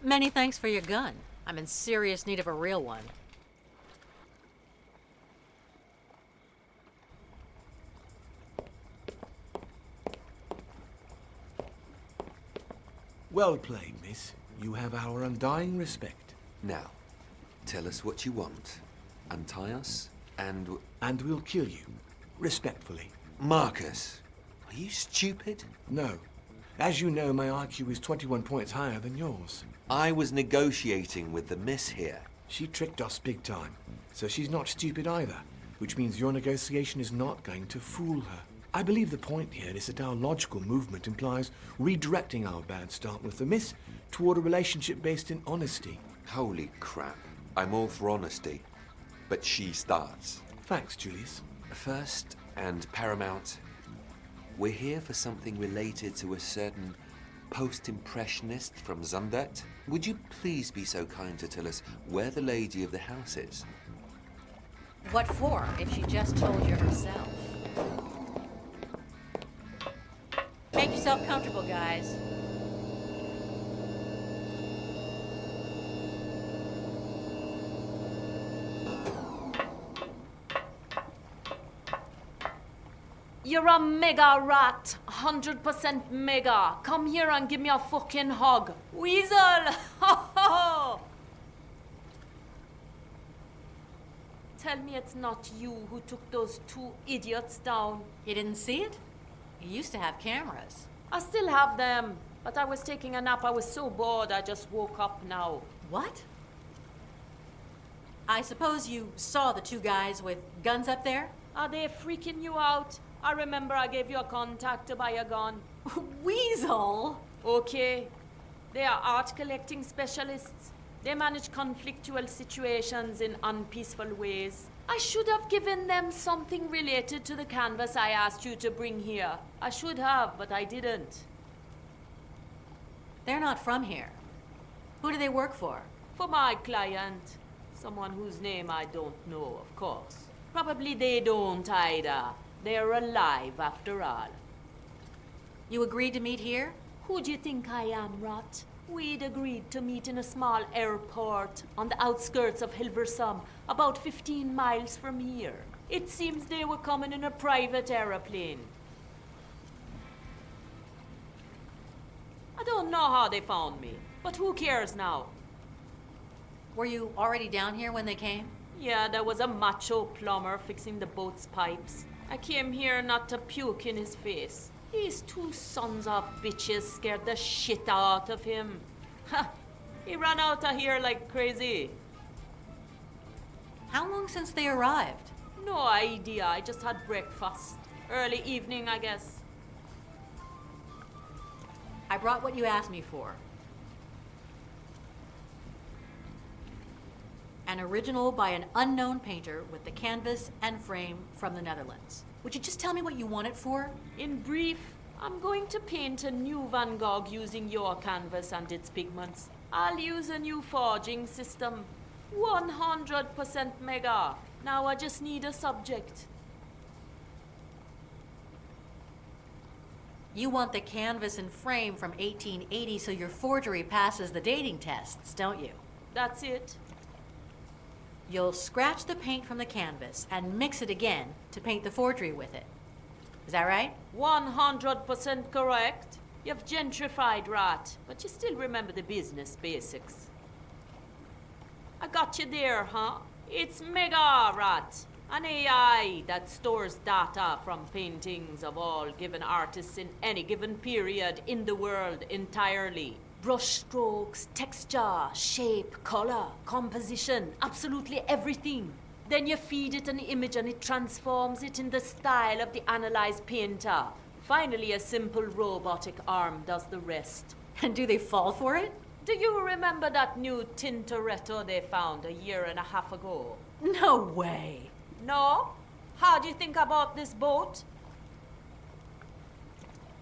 Many thanks for your gun. I'm in serious need of a real one. Well played, miss. You have our undying respect. Now, tell us what you want. Untie us, and we'll kill you. Respectfully. Marcus, are you stupid? No. As you know, my IQ is 21 points higher than yours. I was negotiating with the miss here. She tricked us big time, so she's not stupid either, which means your negotiation is not going to fool her. I believe the point here is that our logical movement implies redirecting our bad start with the miss toward a relationship based in honesty. Holy crap. I'm all for honesty, but she starts. Thanks, Julius. First and paramount, we're here for something related to a certain post-impressionist from Zundert. Would you please be so kind to tell us where the lady of the house is? What for, if she just told you herself? Make yourself comfortable, guys. You're a mega rat. 100% mega. Come here and give me a fucking hug. Weasel! Ho ho! Tell me it's not you who took those two idiots down. You didn't see it? You used to have cameras. I still have them, but I was taking a nap. I was so bored I just woke up now. What? I suppose you saw the two guys with guns up there? Are they freaking you out? I remember I gave you a contact to buy a gun. Weasel? Okay. They are art collecting specialists. They manage conflictual situations in unpeaceful ways. I should have given them something related to the canvas I asked you to bring here. I should have, but I didn't. They're not from here. Who do they work for? For my client. Someone whose name I don't know, of course. Probably they don't either. They're alive after all. You agreed to meet here? Who do you think I am, Rat? We'd agreed to meet in a small airport on the outskirts of Hilversum, about 15 miles from here. It seems they were coming in a private aeroplane. I don't know how they found me, but who cares now? Were you already down here when they came? Yeah, there was a macho plumber fixing the boat's pipes. I came here not to puke in his face. These two sons of bitches scared the shit out of him. Ha! He ran out of here like crazy. How long since they arrived? No idea. I just had breakfast. Early evening, I guess. I brought what you asked me for. An original by an unknown painter with the canvas and frame from the Netherlands. Would you just tell me what you want it for? In brief, I'm going to paint a new Van Gogh using your canvas and its pigments. I'll use a new forging system. 100% mega. Now I just need a subject. You want the canvas and frame from 1880 so your forgery passes the dating tests, don't you? That's it. You'll scratch the paint from the canvas and mix it again to paint the forgery with it. Is that right? 100% correct. You've gentrified, Rat, but you still remember the business basics. I got you there, huh? It's Mega Rat, an AI that stores data from paintings of all given artists in any given period in the world entirely. Brush strokes, texture, shape, color, composition, absolutely everything. Then you feed it an image and it transforms it in the style of the analyzed painter. Finally, a simple robotic arm does the rest. And do they fall for it? Do you remember that new Tintoretto they found 1.5 years ago? No way. No? How do you think I bought this boat?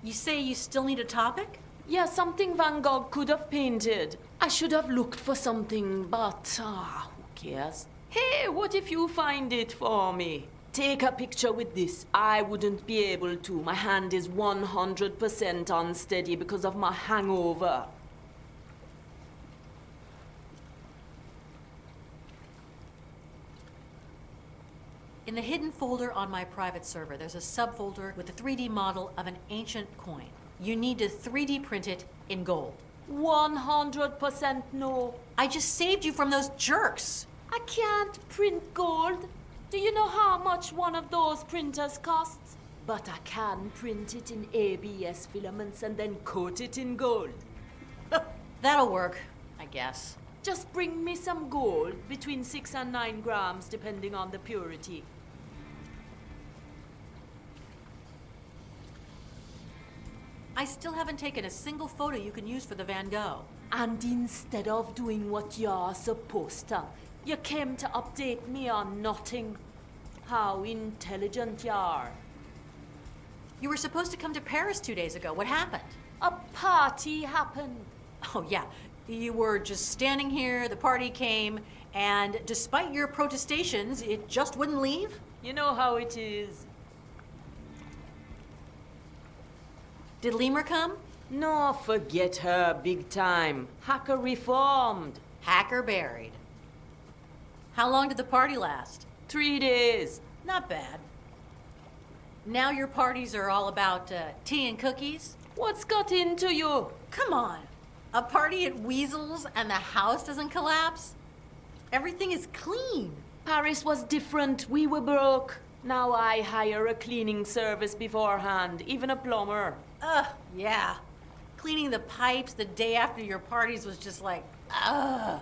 You say you still need a topic? Yeah, something Van Gogh could have painted. I should have looked for something, but who cares? Hey, what if you find it for me? Take a picture with this. I wouldn't be able to. My hand is 100% unsteady because of my hangover. In the hidden folder on my private server, there's a subfolder with a 3D model of an ancient coin. You need to 3D print it in gold. 100% no. I just saved you from those jerks. I can't print gold. Do you know how much one of those printers costs? But I can print it in ABS filaments and then coat it in gold. That'll work, I guess. Just bring me some gold, between 6 and 9 grams, depending on the purity. I still haven't taken a single photo you can use for the Van Gogh. And instead of doing what you're supposed to, you came to update me on nothing. How intelligent you are. You were supposed to come to Paris 2 days ago. What happened? A party happened. Oh, yeah. You were just standing here, the party came, and despite your protestations, it just wouldn't leave? You know how it is. Did Lemur come? No, forget her, big time. Hacker reformed. Hacker buried. How long did the party last? 3 days. Not bad. Now your parties are all about tea and cookies? What's got into you? Come on. A party at Weasel's and the house doesn't collapse? Everything is clean. Paris was different. We were broke. Now I hire a cleaning service beforehand, even a plumber. Yeah. Cleaning the pipes the day after your parties was just like, ugh.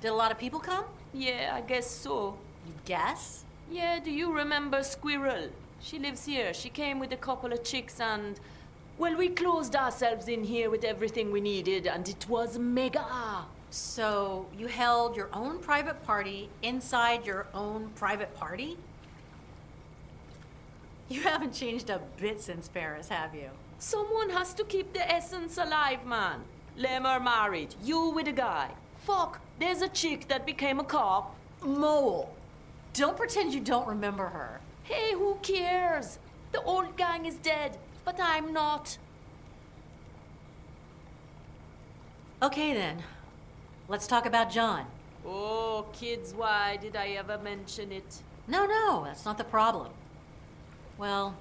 Did a lot of people come? Yeah, I guess so. You guess? Yeah, do you remember Squirrel? She lives here. She came with a couple of chicks and... Well, we closed ourselves in here with everything we needed and it was mega. So you held your own private party inside your own private party? You haven't changed a bit since Paris, have you? Someone has to keep the essence alive, man. Lem are married. You with a guy. Fuck, there's a chick that became a cop. Mole. Don't pretend you don't remember her. Hey, who cares? The old gang is dead, but I'm not. Okay then. Let's talk about John. Oh, kids, why did I ever mention it? No, that's not the problem. Well,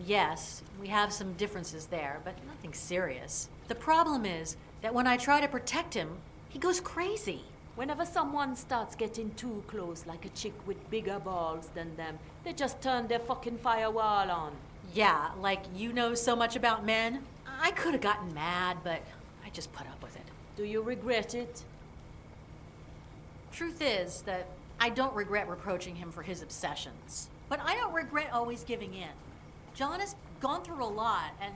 yes, we have some differences there, but nothing serious. The problem is that when I try to protect him, he goes crazy. Whenever someone starts getting too close, like a chick with bigger balls than them, they just turn their fucking firewall on. Yeah, like you know so much about men. I could have gotten mad, but I just put up with it. Do you regret it? Truth is that I don't regret reproaching him for his obsessions. But I don't regret always giving in. John has gone through a lot, and...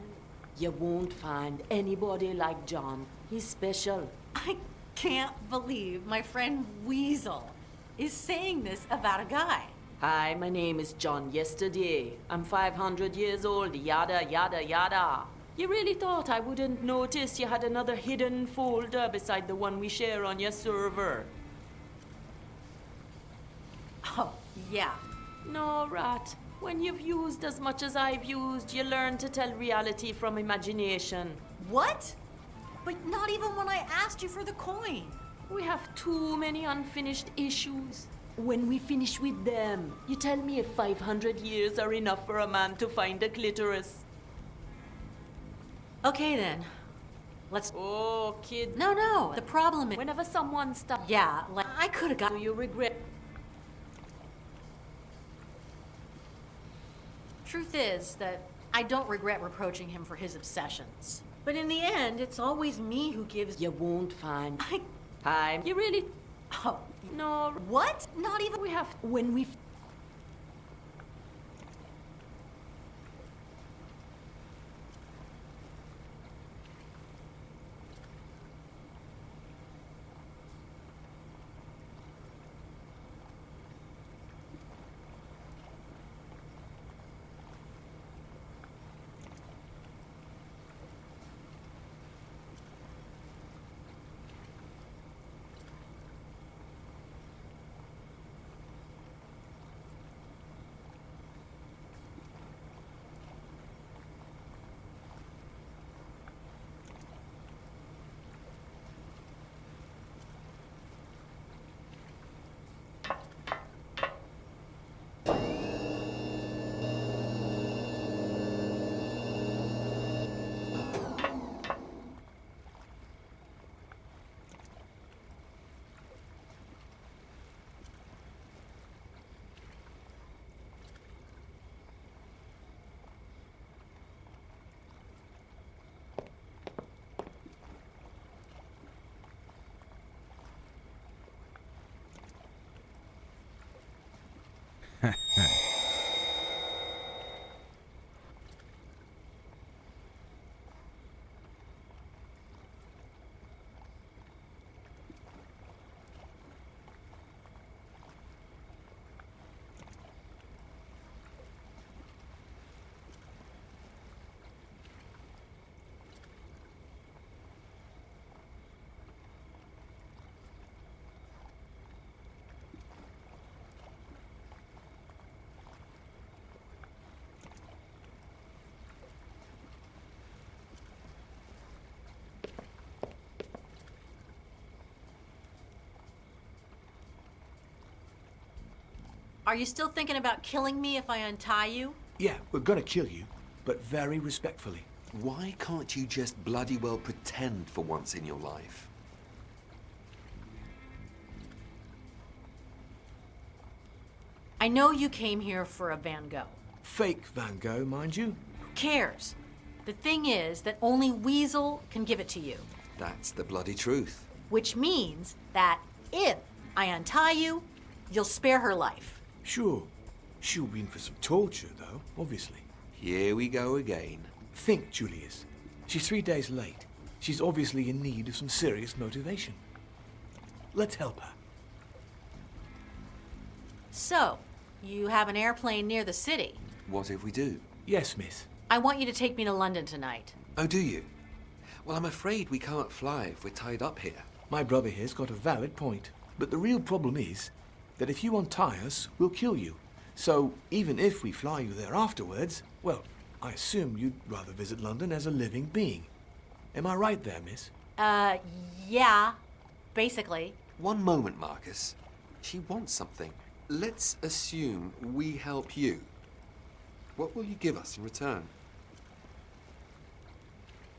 You won't find anybody like John. He's special. I can't believe my friend Weasel is saying this about a guy. Hi, my name is John Yesterday. I'm 500 years old, yada, yada, yada. You really thought I wouldn't notice you had another hidden folder beside the one we share on your server? Oh, yeah. No, Rat. When you've used as much as I've used, you learn to tell reality from imagination. What? But not even when I asked you for the coin. We have too many unfinished issues. When we finish with them, you tell me if 500 years are enough for a man to find a clitoris. Okay then. Let's... Oh, kid. No. The problem is... Whenever someone stops... Yeah, like I could have got... Do you regret... Truth is that I don't regret reproaching him for his obsessions. But in the end, it's always me who gives... You won't find... Hi. You really... Oh, no. What? Not even... We have... When we... Are you still thinking about killing me if I untie you? Yeah, we're gonna kill you, but very respectfully. Why can't you just bloody well pretend for once in your life? I know you came here for a Van Gogh. Fake Van Gogh, mind you. Who cares? The thing is that only Weasel can give it to you. That's the bloody truth. Which means that if I untie you, you'll spare her life. Sure. She'll be in for some torture, though, obviously. Here we go again. Think, Julius. She's 3 days late. She's obviously in need of some serious motivation. Let's help her. So, you have an airplane near the city. What if we do? Yes, miss. I want you to take me to London tonight. Oh, do you? Well, I'm afraid we can't fly if we're tied up here. My brother here's got a valid point. But the real problem is that if you untie us, we'll kill you. So, even if we fly you there afterwards, well, I assume you'd rather visit London as a living being. Am I right there, miss? Yeah, basically. One moment, Marcus. She wants something. Let's assume we help you. What will you give us in return?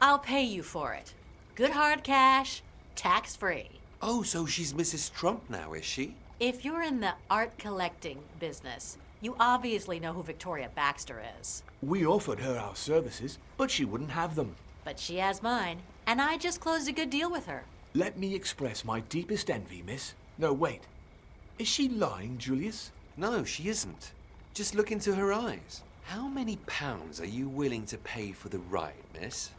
I'll pay you for it. Good hard cash, tax-free. Oh, so she's Mrs. Trump now, is she? If you're in the art collecting business, you obviously know who Victoria Baxter is. We offered her our services, but she wouldn't have them. But she has mine, and I just closed a good deal with her. Let me express my deepest envy, miss. No, wait. Is she lying, Julius? No, she isn't. Just look into her eyes. How many pounds are you willing to pay for the ride, miss?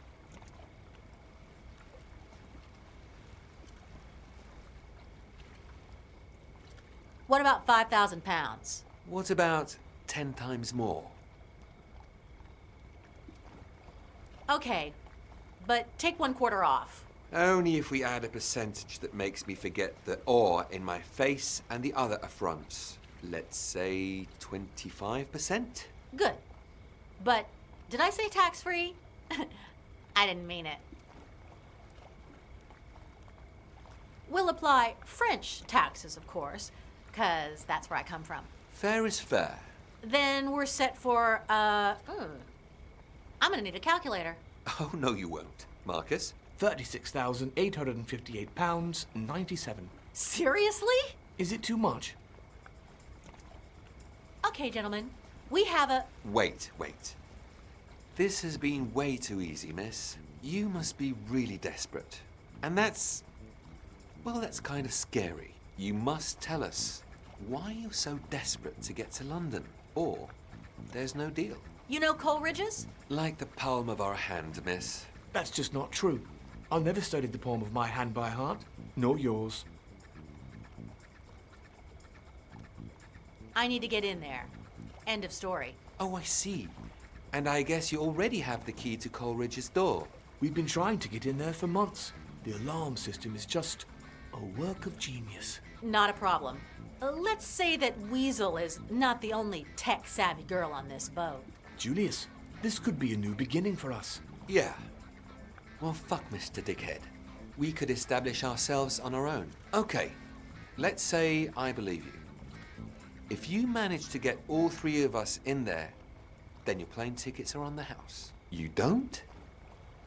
What about 5,000 pounds? What about 10 times more? Okay, but take 1/4 off. Only if we add a percentage that makes me forget the awe in my face and the other affronts. Let's say 25%? Good. But did I say tax-free? I didn't mean it. We'll apply French taxes, of course, because that's where I come from. Fair is fair. Then we're set for, I'm gonna need a calculator. Oh, no you won't. Marcus? £36,858.97. Seriously? Is it too much? Okay, gentlemen. We have a... Wait. This has been way too easy, miss. You must be really desperate. And that's... well, that's kind of scary. You must tell us why you're so desperate to get to London, or there's no deal. You know Coleridge's? Like the palm of our hand, miss. That's just not true. I never studied the palm of my hand by heart, nor yours. I need to get in there. End of story. Oh, I see. And I guess you already have the key to Coleridge's door. We've been trying to get in there for months. The alarm system is just a work of genius. Not a problem. Let's say that Weasel is not the only tech-savvy girl on this boat. Julius, this could be a new beginning for us. Yeah. Well, fuck Mr. Dickhead. We could establish ourselves on our own. Okay, let's say I believe you. If you manage to get all 3 of us in there, then your plane tickets are on the house. You don't?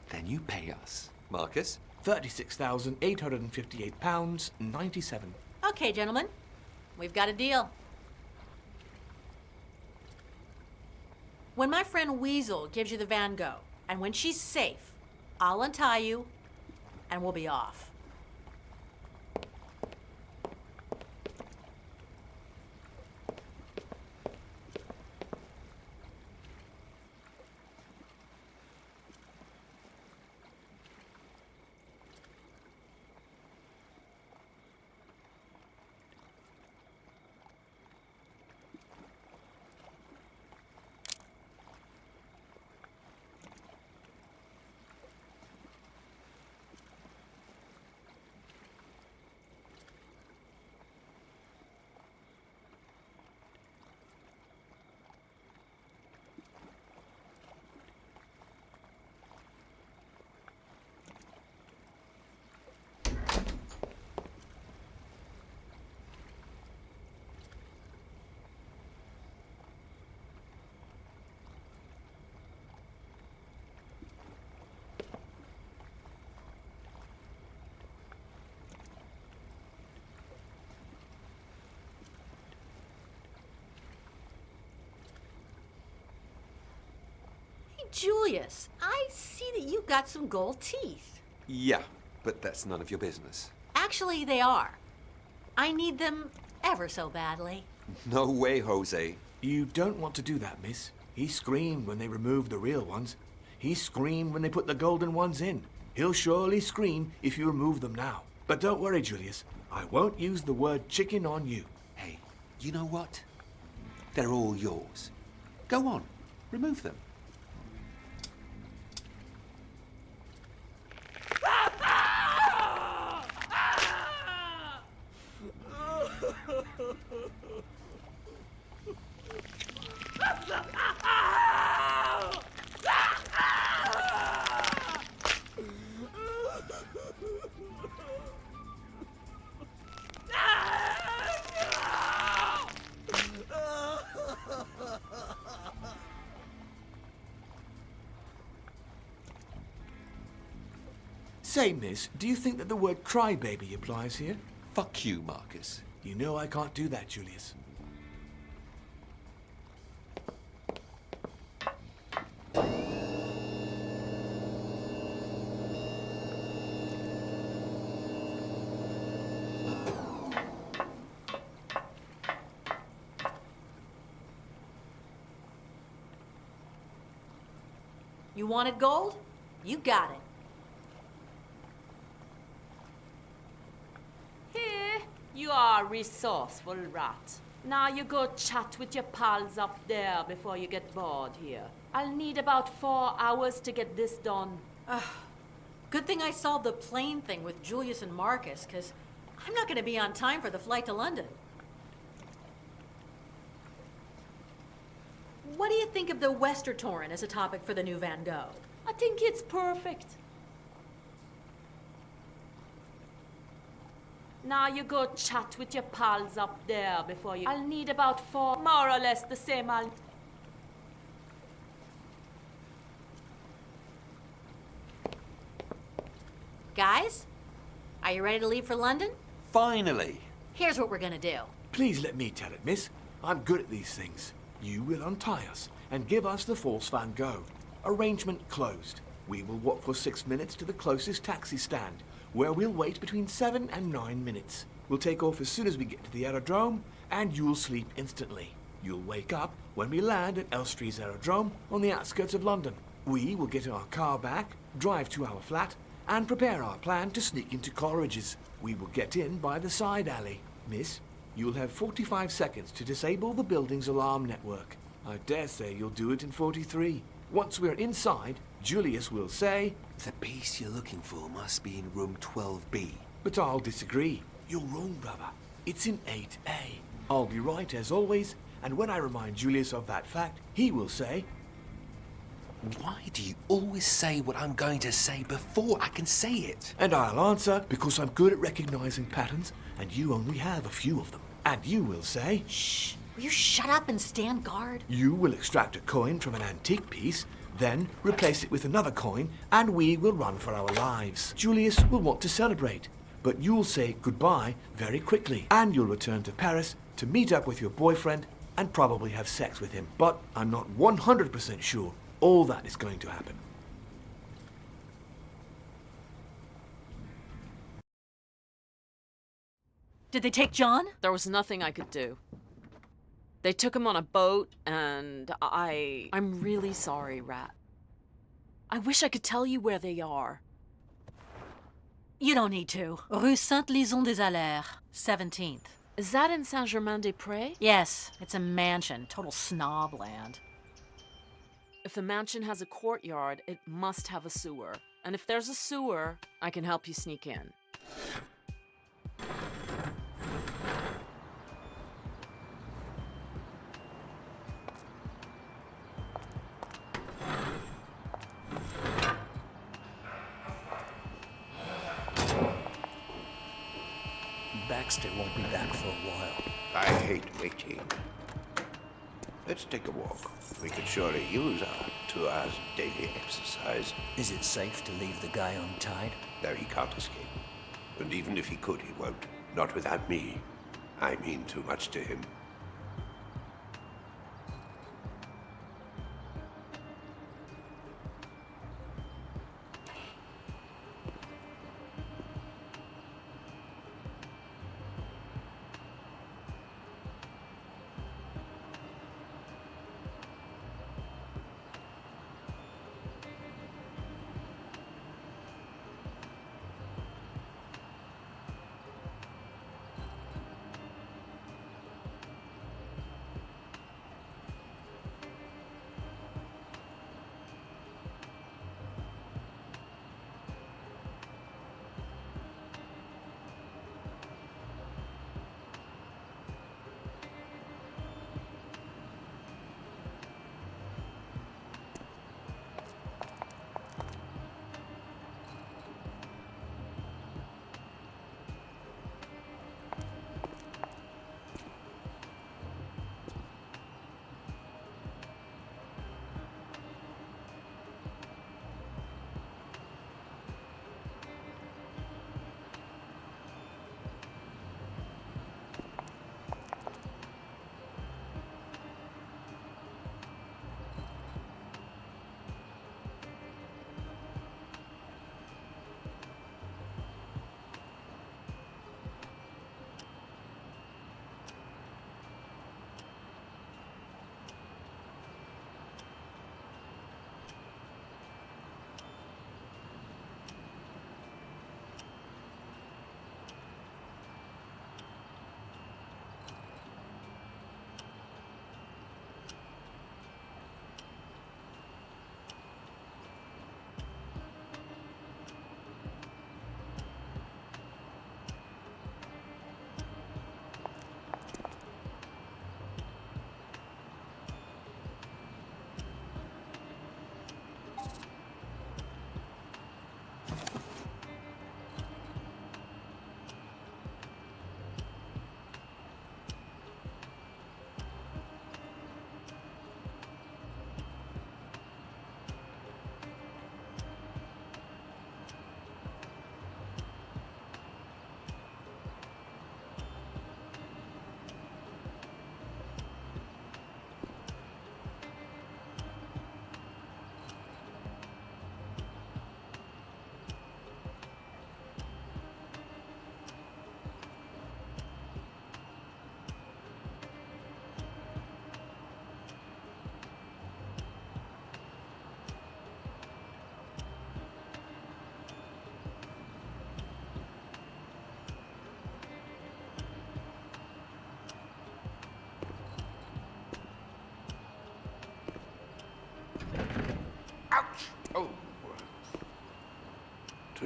Then you pay us. Marcus? £36,858.97. Okay, gentlemen. We've got a deal. When my friend Weasel gives you the Van Gogh, and when she's safe, I'll untie you, and we'll be off. Julius, I see that you got some gold teeth. Yeah, but that's none of your business. Actually, they are. I need them ever so badly. No way, Jose. You don't want to do that, miss. He screamed when they removed the real ones. He screamed when they put the golden ones in. He'll surely scream if you remove them now. But don't worry, Julius. I won't use the word chicken on you. Hey, you know what? They're all yours. Go on, remove them. Say, miss, do you think that the word crybaby applies here? Fuck you, Marcus. You know I can't do that, Julius. You wanted gold? You got it. Here, you are a resourceful rat. Now you go chat with your pals up there before you get bored here. I'll need about 4 hours to get this done. Good thing I solved the plane thing with Julius and Marcus, because I'm not going to be on time for the flight to London. What do you think of the Westertoren as a topic for the new Van Gogh? I think it's perfect. Now you go chat with your pals up there before you... I'll need about 4, more or less the same. Guys, are you ready to leave for London? Finally! Here's what we're gonna do. Please let me tell it, miss. I'm good at these things. You will untie us and give us the false Van Gogh. Arrangement closed. We will walk for 6 minutes to the closest taxi stand, where we'll wait between 7 and 9 minutes. We'll take off as soon as we get to the aerodrome, and you'll sleep instantly. You'll wake up when we land at Elstree Aerodrome on the outskirts of London. We will get our car back, drive to our flat, and prepare our plan to sneak into Coleridge's. We will get in by the side alley. Miss, you'll have 45 seconds to disable the building's alarm network. I dare say you'll do it in 43. Once we're inside, Julius will say, The piece you're looking for must be in room 12B. But I'll disagree. You're wrong, brother. It's in 8A. I'll be right as always, and when I remind Julius of that fact, he will say, Why do you always say what I'm going to say before I can say it? And I'll answer because I'm good at recognizing patterns, and you only have a few of them. And you will say, Shh! Will you shut up and stand guard? You will extract a coin from an antique piece, then replace it with another coin, and we will run for our lives. Julius will want to celebrate, but you'll say goodbye very quickly, and you'll return to Paris to meet up with your boyfriend and probably have sex with him. But I'm not 100% sure all that is going to happen. Did they take John? There was nothing I could do. They took him on a boat, and I'm really sorry, Rat. I wish I could tell you where they are. You don't need to. Rue Saint-Lison-des-Allers, 17th. Is that in Saint-Germain-des-Prés? Yes, it's a mansion. Total snob land. If the mansion has a courtyard, it must have a sewer. And if there's a sewer, I can help you sneak in. Baxter won't be back for a while. I hate waiting. Let's take a walk. We could surely use our 2 hours of daily exercise. Is it safe to leave the guy untied? No, he can't escape. And even if he could, he won't. Not without me. I mean too much to him.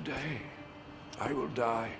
Today, I will die.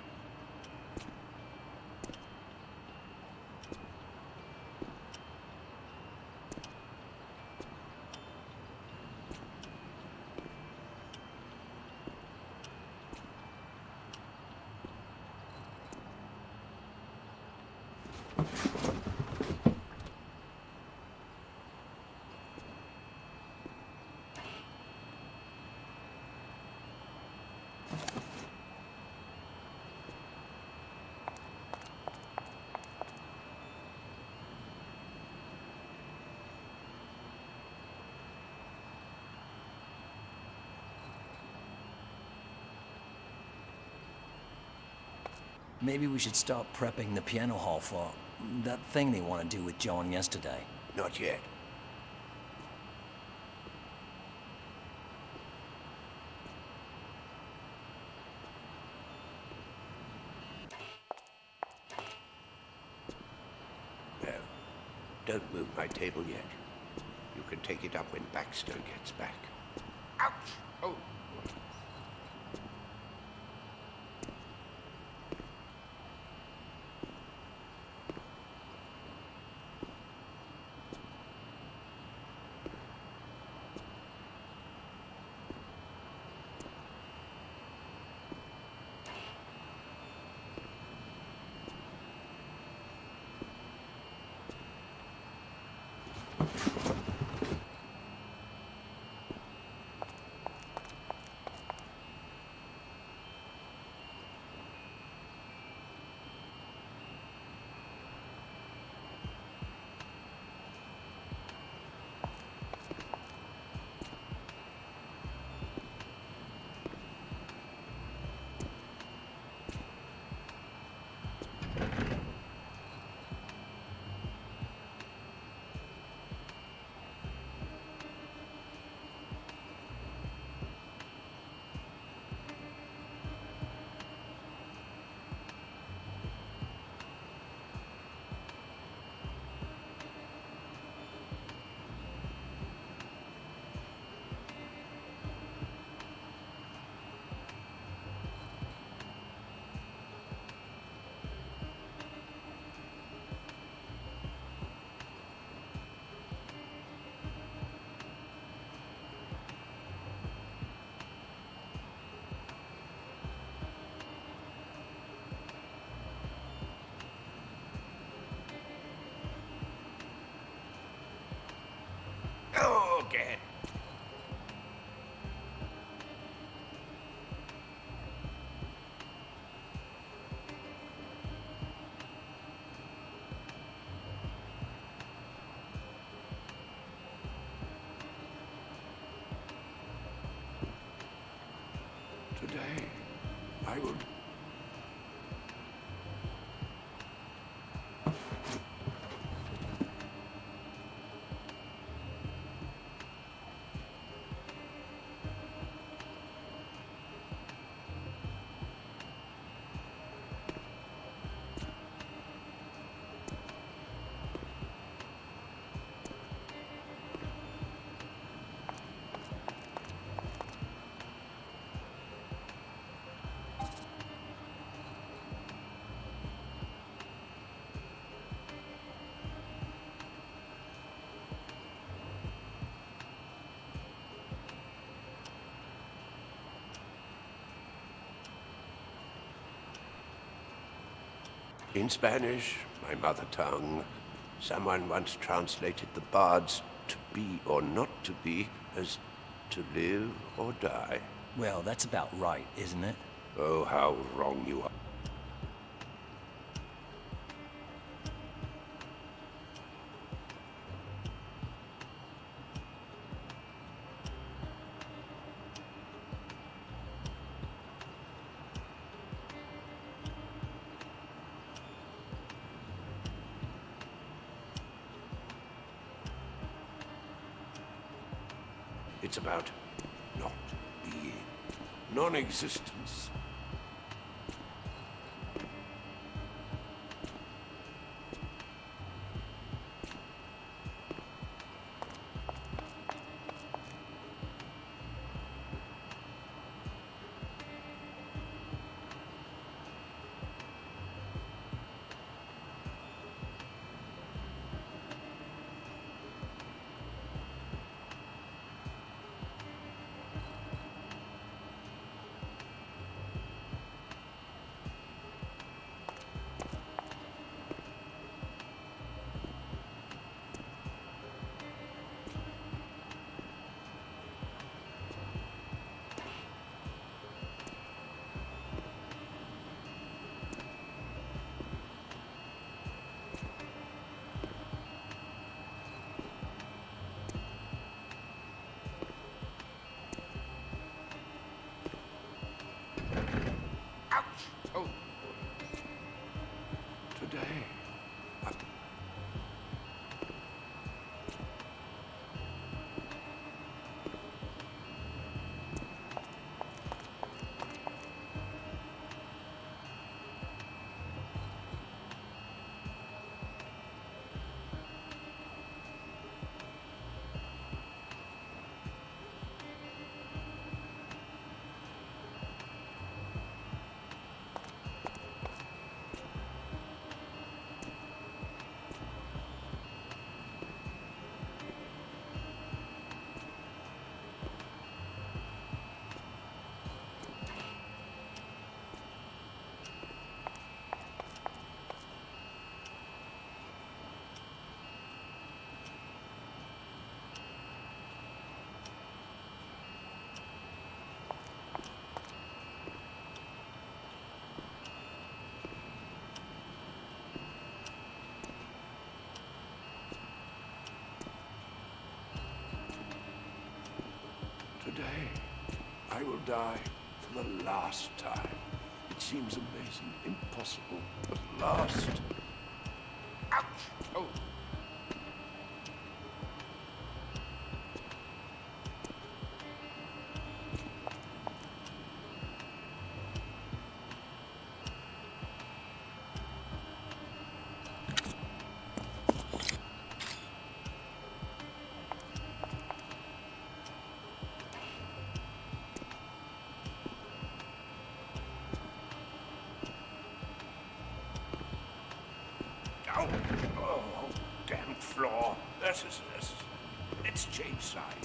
Maybe we should start prepping the piano hall for that thing they want to do with John yesterday. Not yet. Well, don't move my table yet. You can take it up when Baxter gets back. Ouch! Oh! Oh, again. Today, I will... In Spanish, my mother tongue, someone once translated the bards to be or not to be as to live or die. Well, that's about right, isn't it? Oh, how wrong you are. It's about not being, non-existence. Today, I will die for the last time. It seems amazing, impossible, but last. Ouch! Oh. Oh, oh, damn floor. This. Let's change sides.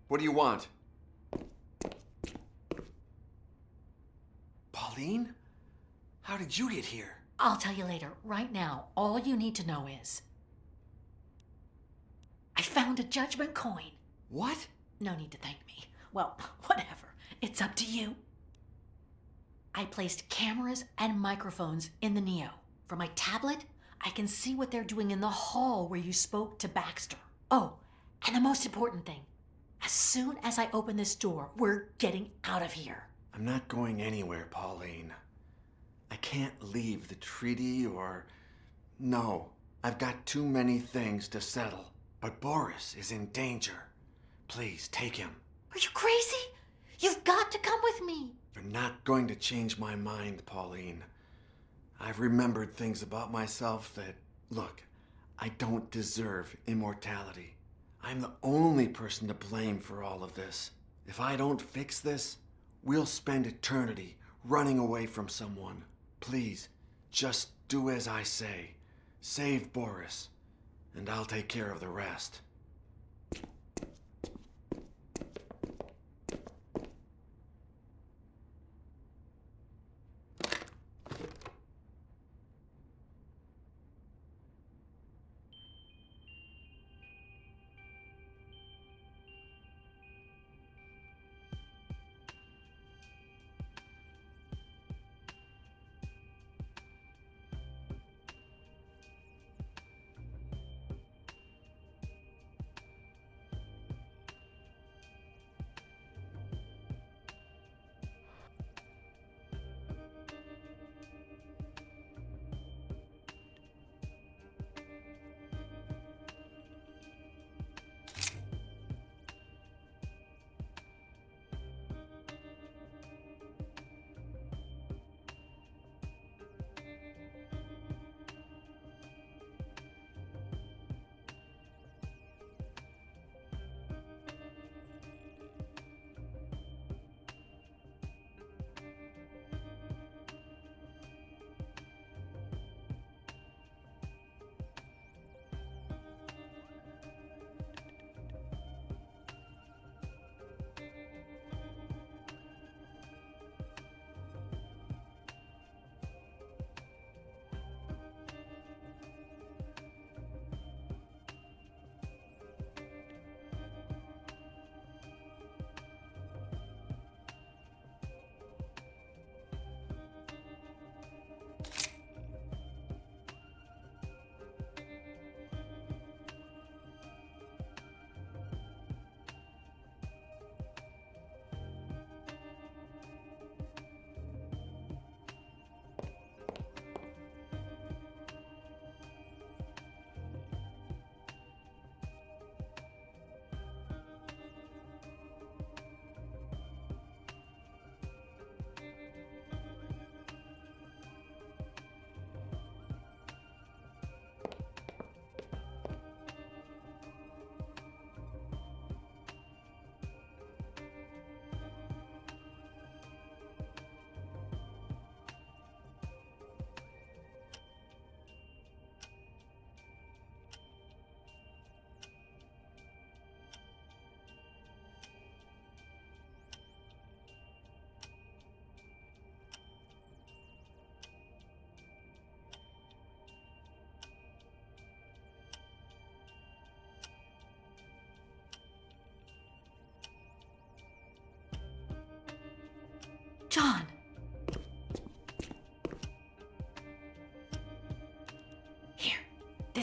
What do you want? Pauline? How did you get here? I'll tell you later. Right now, all you need to know is I found a judgment coin. What? No need to thank me. Well, whatever. It's up to you. I placed cameras and microphones in the Neo. From my tablet, I can see what they're doing in the hall where you spoke to Baxter. Oh, and the most important thing, as soon as I open this door, we're getting out of here. I'm not going anywhere, Pauline. I can't leave the treaty or... No, I've got too many things to settle. But Boris is in danger. Please, take him. Are you crazy? You've got to come with me. You're not going to change my mind, Pauline. I've remembered things about myself that... Look, I don't deserve immortality. I'm the only person to blame for all of this. If I don't fix this, we'll spend eternity running away from someone. Please, just do as I say. Save Boris, and I'll take care of the rest.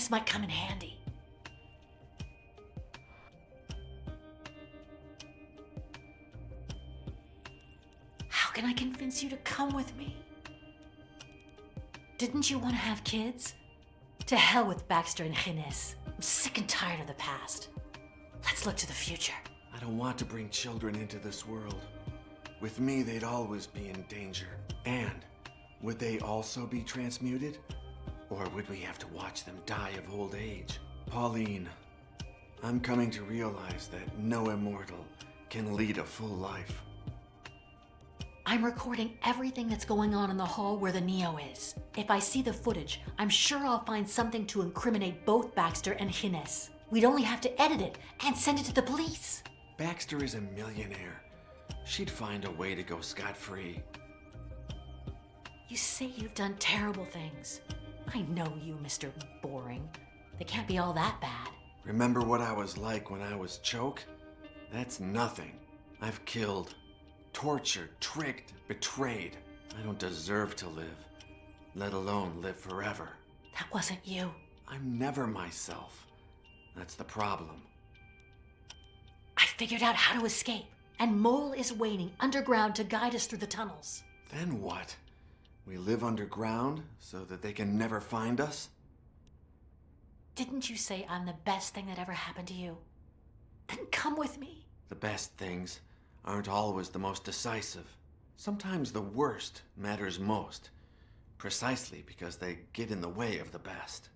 this might come in handy. How can I convince you to come with me? Didn't you want to have kids? To hell with Baxter and Gines. I'm sick and tired of the past. Let's look to the future. I don't want to bring children into this world. With me, they'd always be in danger. And would they also be transmuted? Or would we have to watch them die of old age? Pauline, I'm coming to realize that no immortal can lead a full life. I'm recording everything that's going on in the hall where the Neo is. If I see the footage, I'm sure I'll find something to incriminate both Baxter and Gines. We'd only have to edit it and send it to the police. Baxter is a millionaire. She'd find a way to go scot-free. You say you've done terrible things. I know you, Mr. Boring. They can't be all that bad. Remember what I was like when I was Choke? That's nothing. I've killed, tortured, tricked, betrayed. I don't deserve to live, let alone live forever. That wasn't you. I'm never myself. That's the problem. I figured out how to escape, and Mole is waiting underground to guide us through the tunnels. Then what? We live underground so that they can never find us? Didn't you say I'm the best thing that ever happened to you? Then come with me. The best things aren't always the most decisive. Sometimes the worst matters most, precisely because they get in the way of the best.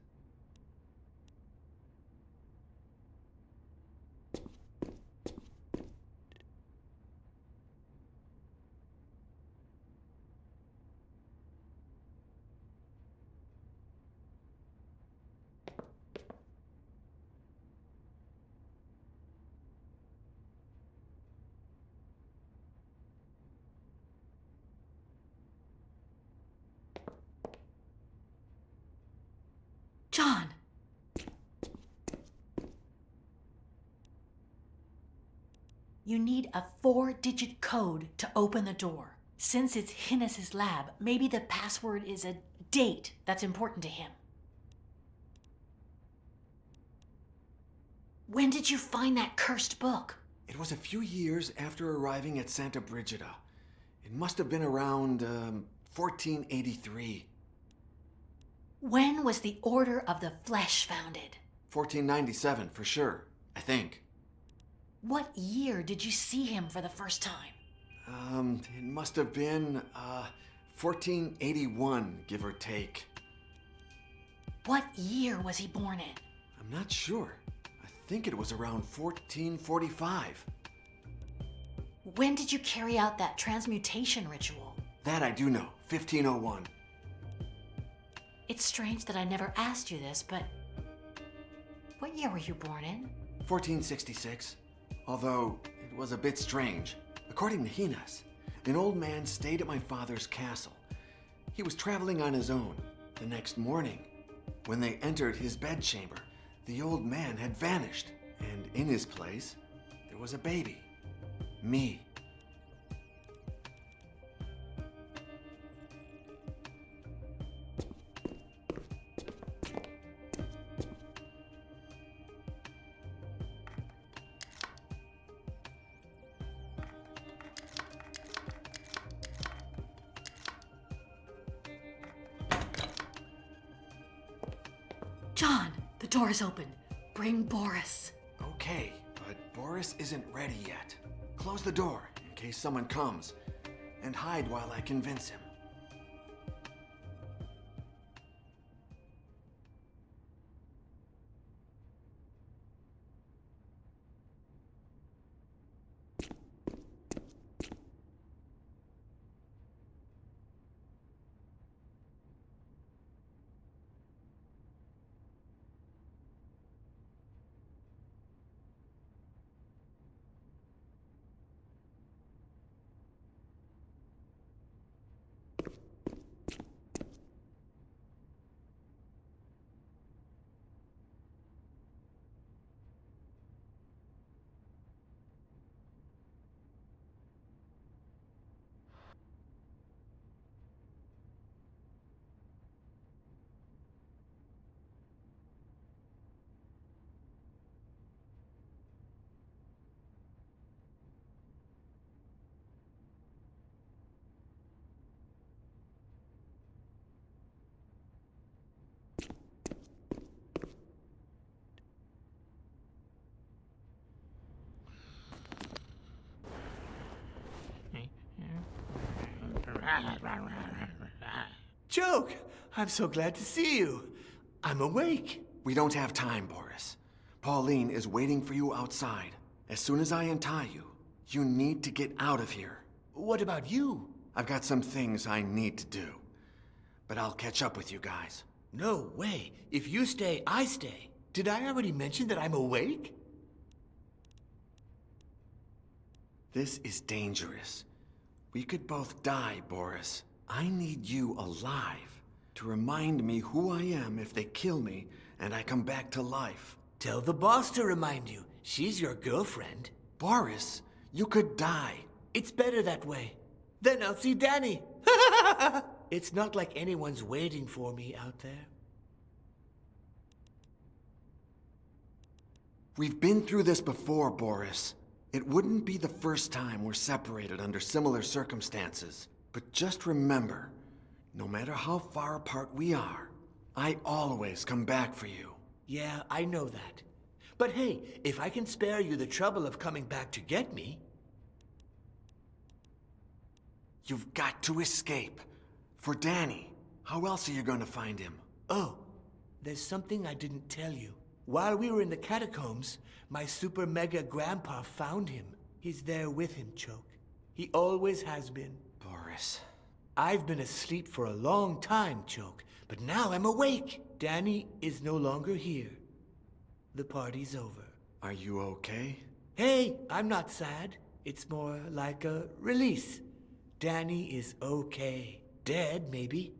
John! You need a 4-digit code to open the door. Since it's Gines' lab, maybe the password is a date that's important to him. When did you find that cursed book? It was a few years after arriving at Santa Brigida. It must have been around 1483. When was the Order of the Flesh founded? 1497, for sure, I think. What year did you see him for the first time? It must have been 1481, give or take. What year was he born in? I'm not sure. I think it was around 1445. When did you carry out that transmutation ritual? That I do know, 1501. It's strange that I never asked you this, but what year were you born in? 1466. Although, it was a bit strange. According to Gines, an old man stayed at my father's castle. He was traveling on his own. The next morning, when they entered his bedchamber, the old man had vanished, and in his place, there was a baby. Me. John, the door is open. Bring Boris. Okay, but Boris isn't ready yet. Close the door in case someone comes, and hide while I convince him. Joke! I'm so glad to see you. I'm awake. We don't have time, Boris. Pauline is waiting for you outside. As soon as I untie you, you need to get out of here. What about you? I've got some things I need to do. But I'll catch up with you guys. No way. If you stay, I stay. Did I already mention that I'm awake? This is dangerous. We could both die, Boris. I need you alive to remind me who I am if they kill me and I come back to life. Tell the boss to remind you. She's your girlfriend. Boris, you could die. It's better that way. Then I'll see Danny. It's not like anyone's waiting for me out there. We've been through this before, Boris. It wouldn't be the first time we're separated under similar circumstances. But just remember, no matter how far apart we are, I always come back for you. Yeah, I know that. But hey, if I can spare you the trouble of coming back to get me... You've got to escape. For Danny. How else are you going to find him? Oh, there's something I didn't tell you. While we were in the catacombs, my super mega grandpa found him. He's there with him, Choke. He always has been. Boris. I've been asleep for a long time, Choke, but now I'm awake. Danny is no longer here. The party's over. Are you okay? Hey, I'm not sad. It's more like a release. Danny is okay. Dead, maybe.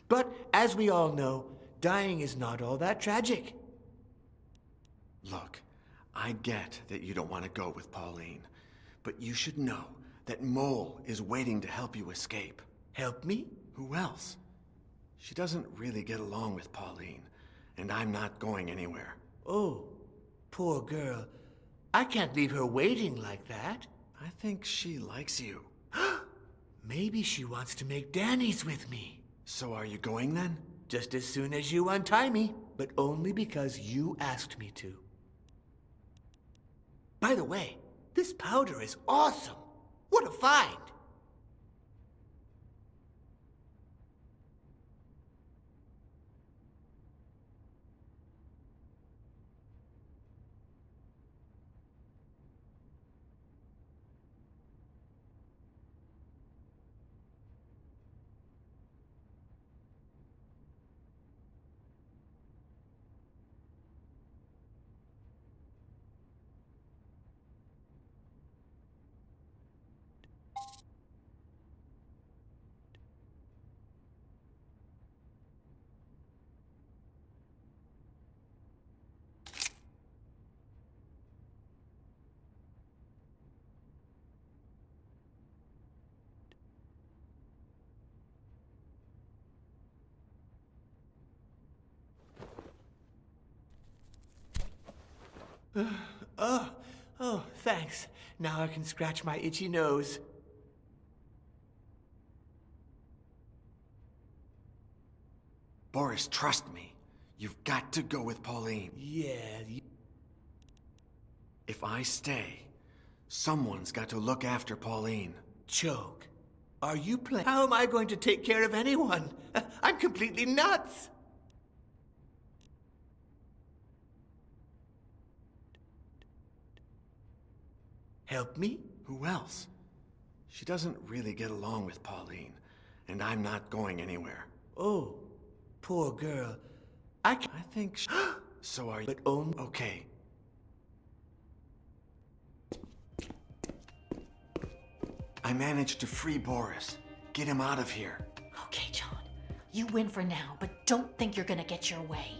But as we all know, dying is not all that tragic. Look, I get that you don't want to go with Pauline, but you should know that Mole is waiting to help you escape. Help me? Who else? She doesn't really get along with Pauline, and I'm not going anywhere. Oh, poor girl. I can't leave her waiting like that. I think she likes you. Maybe she wants to make Danny's with me. So are you going then? Just as soon as you untie me, but only because you asked me to. By the way, this powder is awesome. What a find! Oh, thanks. Now I can scratch my itchy nose. Boris, trust me. You've got to go with Pauline. Yeah. If I stay, someone's got to look after Pauline. Choke. Are you playing? How am I going to take care of anyone? I'm completely nuts. Help me? Who else? She doesn't really get along with Pauline, and I'm not going anywhere. Oh, poor girl. I think so are you. But only... Okay. I managed to free Boris. Get him out of here. Okay, John. You win for now, but don't think you're gonna get your way.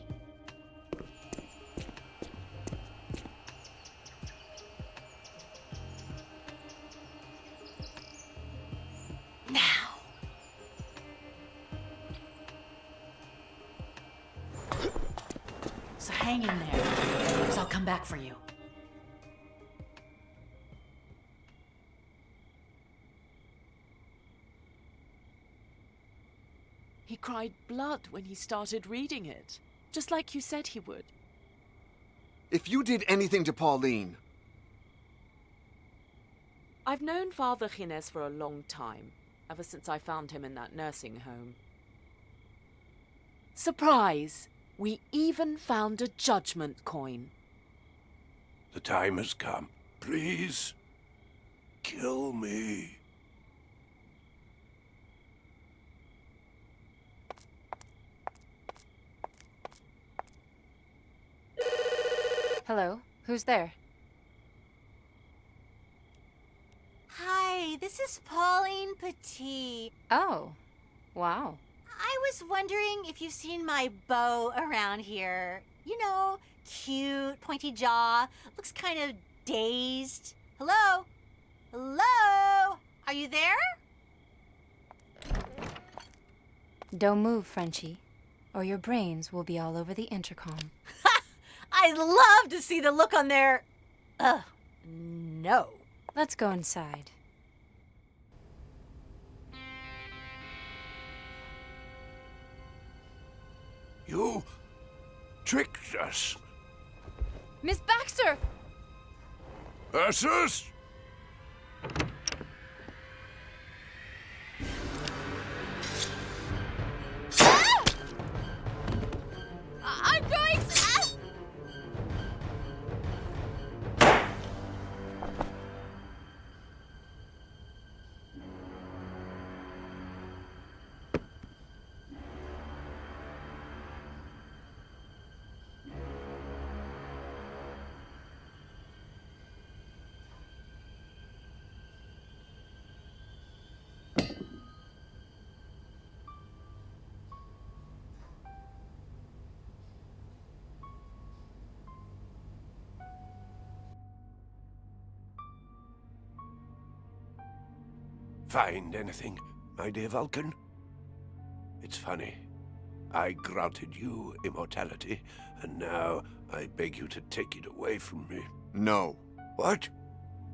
So hang in there, because I'll come back for you. He cried blood when he started reading it, just like you said he would. If you did anything to Pauline... I've known Father Gines for a long time. ever since I found him in that nursing home. Surprise! We even found a judgment coin. The time has come. Please, kill me. Hello? Who's there? Hi, this is Pauline Pese. Oh, wow. I was wondering if you've seen my beau around here. You know, cute, pointy jaw, looks kind of dazed. Hello? Hello? Are you there? Don't move, Frenchie, or your brains will be all over the intercom. I'd love to see the look on their... no. Let's go inside. You tricked us. Miss Baxter! Ursus? I'm going to... Find anything, my dear Vulcan? It's funny. I granted you immortality, and now I beg you to take it away from me. No. What?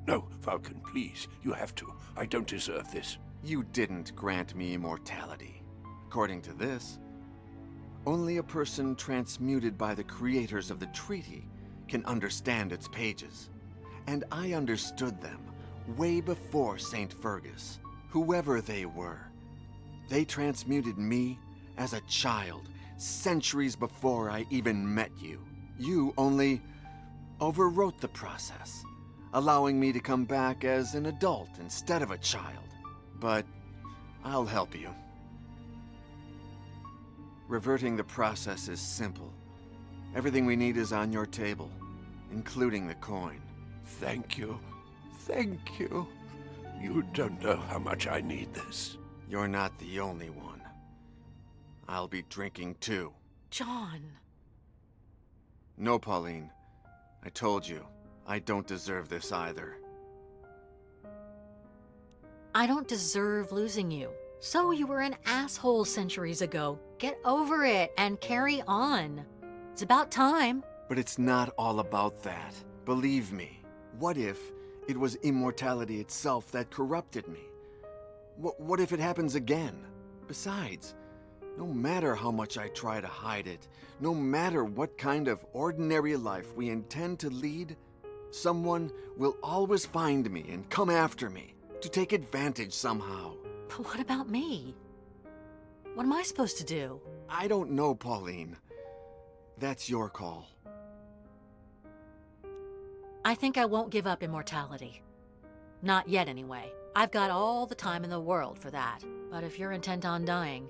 No, Vulcan, please. You have to. I don't deserve this. You didn't grant me immortality. According to this, only a person transmuted by the creators of the treaty can understand its pages. And I understood them way before St. Fergus. Whoever they were, they transmuted me as a child, centuries before I even met you. You only overwrote the process, allowing me to come back as an adult instead of a child. But I'll help you. Reverting the process is simple. Everything we need is on your table, including the coin. Thank you. Thank you. You don't know how much I need this. You're not the only one. I'll be drinking too. John. No, Pauline. I told you, I don't deserve this either. I don't deserve losing you. So you were an asshole centuries ago. Get over it and carry on. It's about time. But it's not all about that. Believe me. What if it was immortality itself that corrupted me? What if it happens again? Besides, no matter how much I try to hide it, no matter what kind of ordinary life we intend to lead, someone will always find me and come after me to take advantage somehow. But what about me? What am I supposed to do? I don't know, Pauline. That's your call. I think I won't give up immortality. Not yet, anyway. I've got all the time in the world for that. But if you're intent on dying,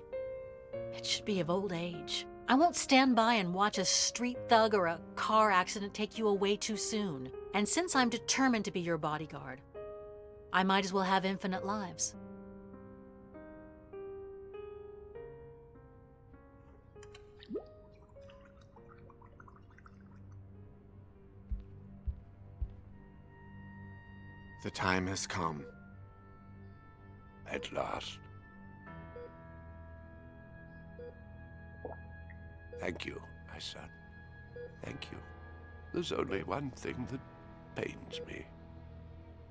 it should be of old age. I won't stand by and watch a street thug or a car accident take you away too soon. And since I'm determined to be your bodyguard, I might as well have infinite lives. The time has come. At last. Thank you, my son. Thank you. There's only one thing that pains me.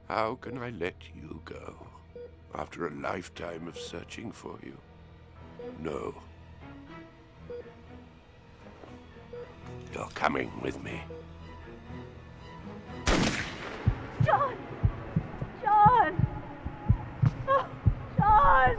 How can I let you go after a lifetime of searching for you? No. You're coming with me. John! John! Oh, John!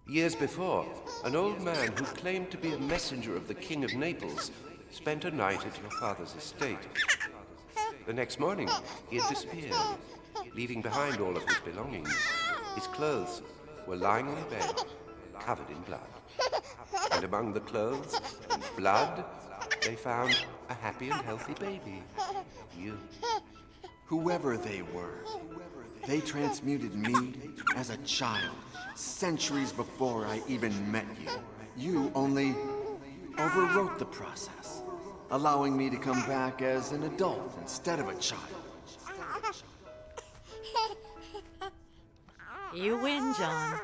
Years before, an old man who claimed to be a messenger of the King of Naples spent a night at your father's estate. The next morning, he had disappeared, leaving behind all of his belongings. His clothes were lying on a bed, covered in blood. And among the clothes and blood, they found a happy and healthy baby. You. Whoever they were, they transmuted me as a child, centuries before I even met you. You only overwrote the process, allowing me to come back as an adult instead of a child. You win, John.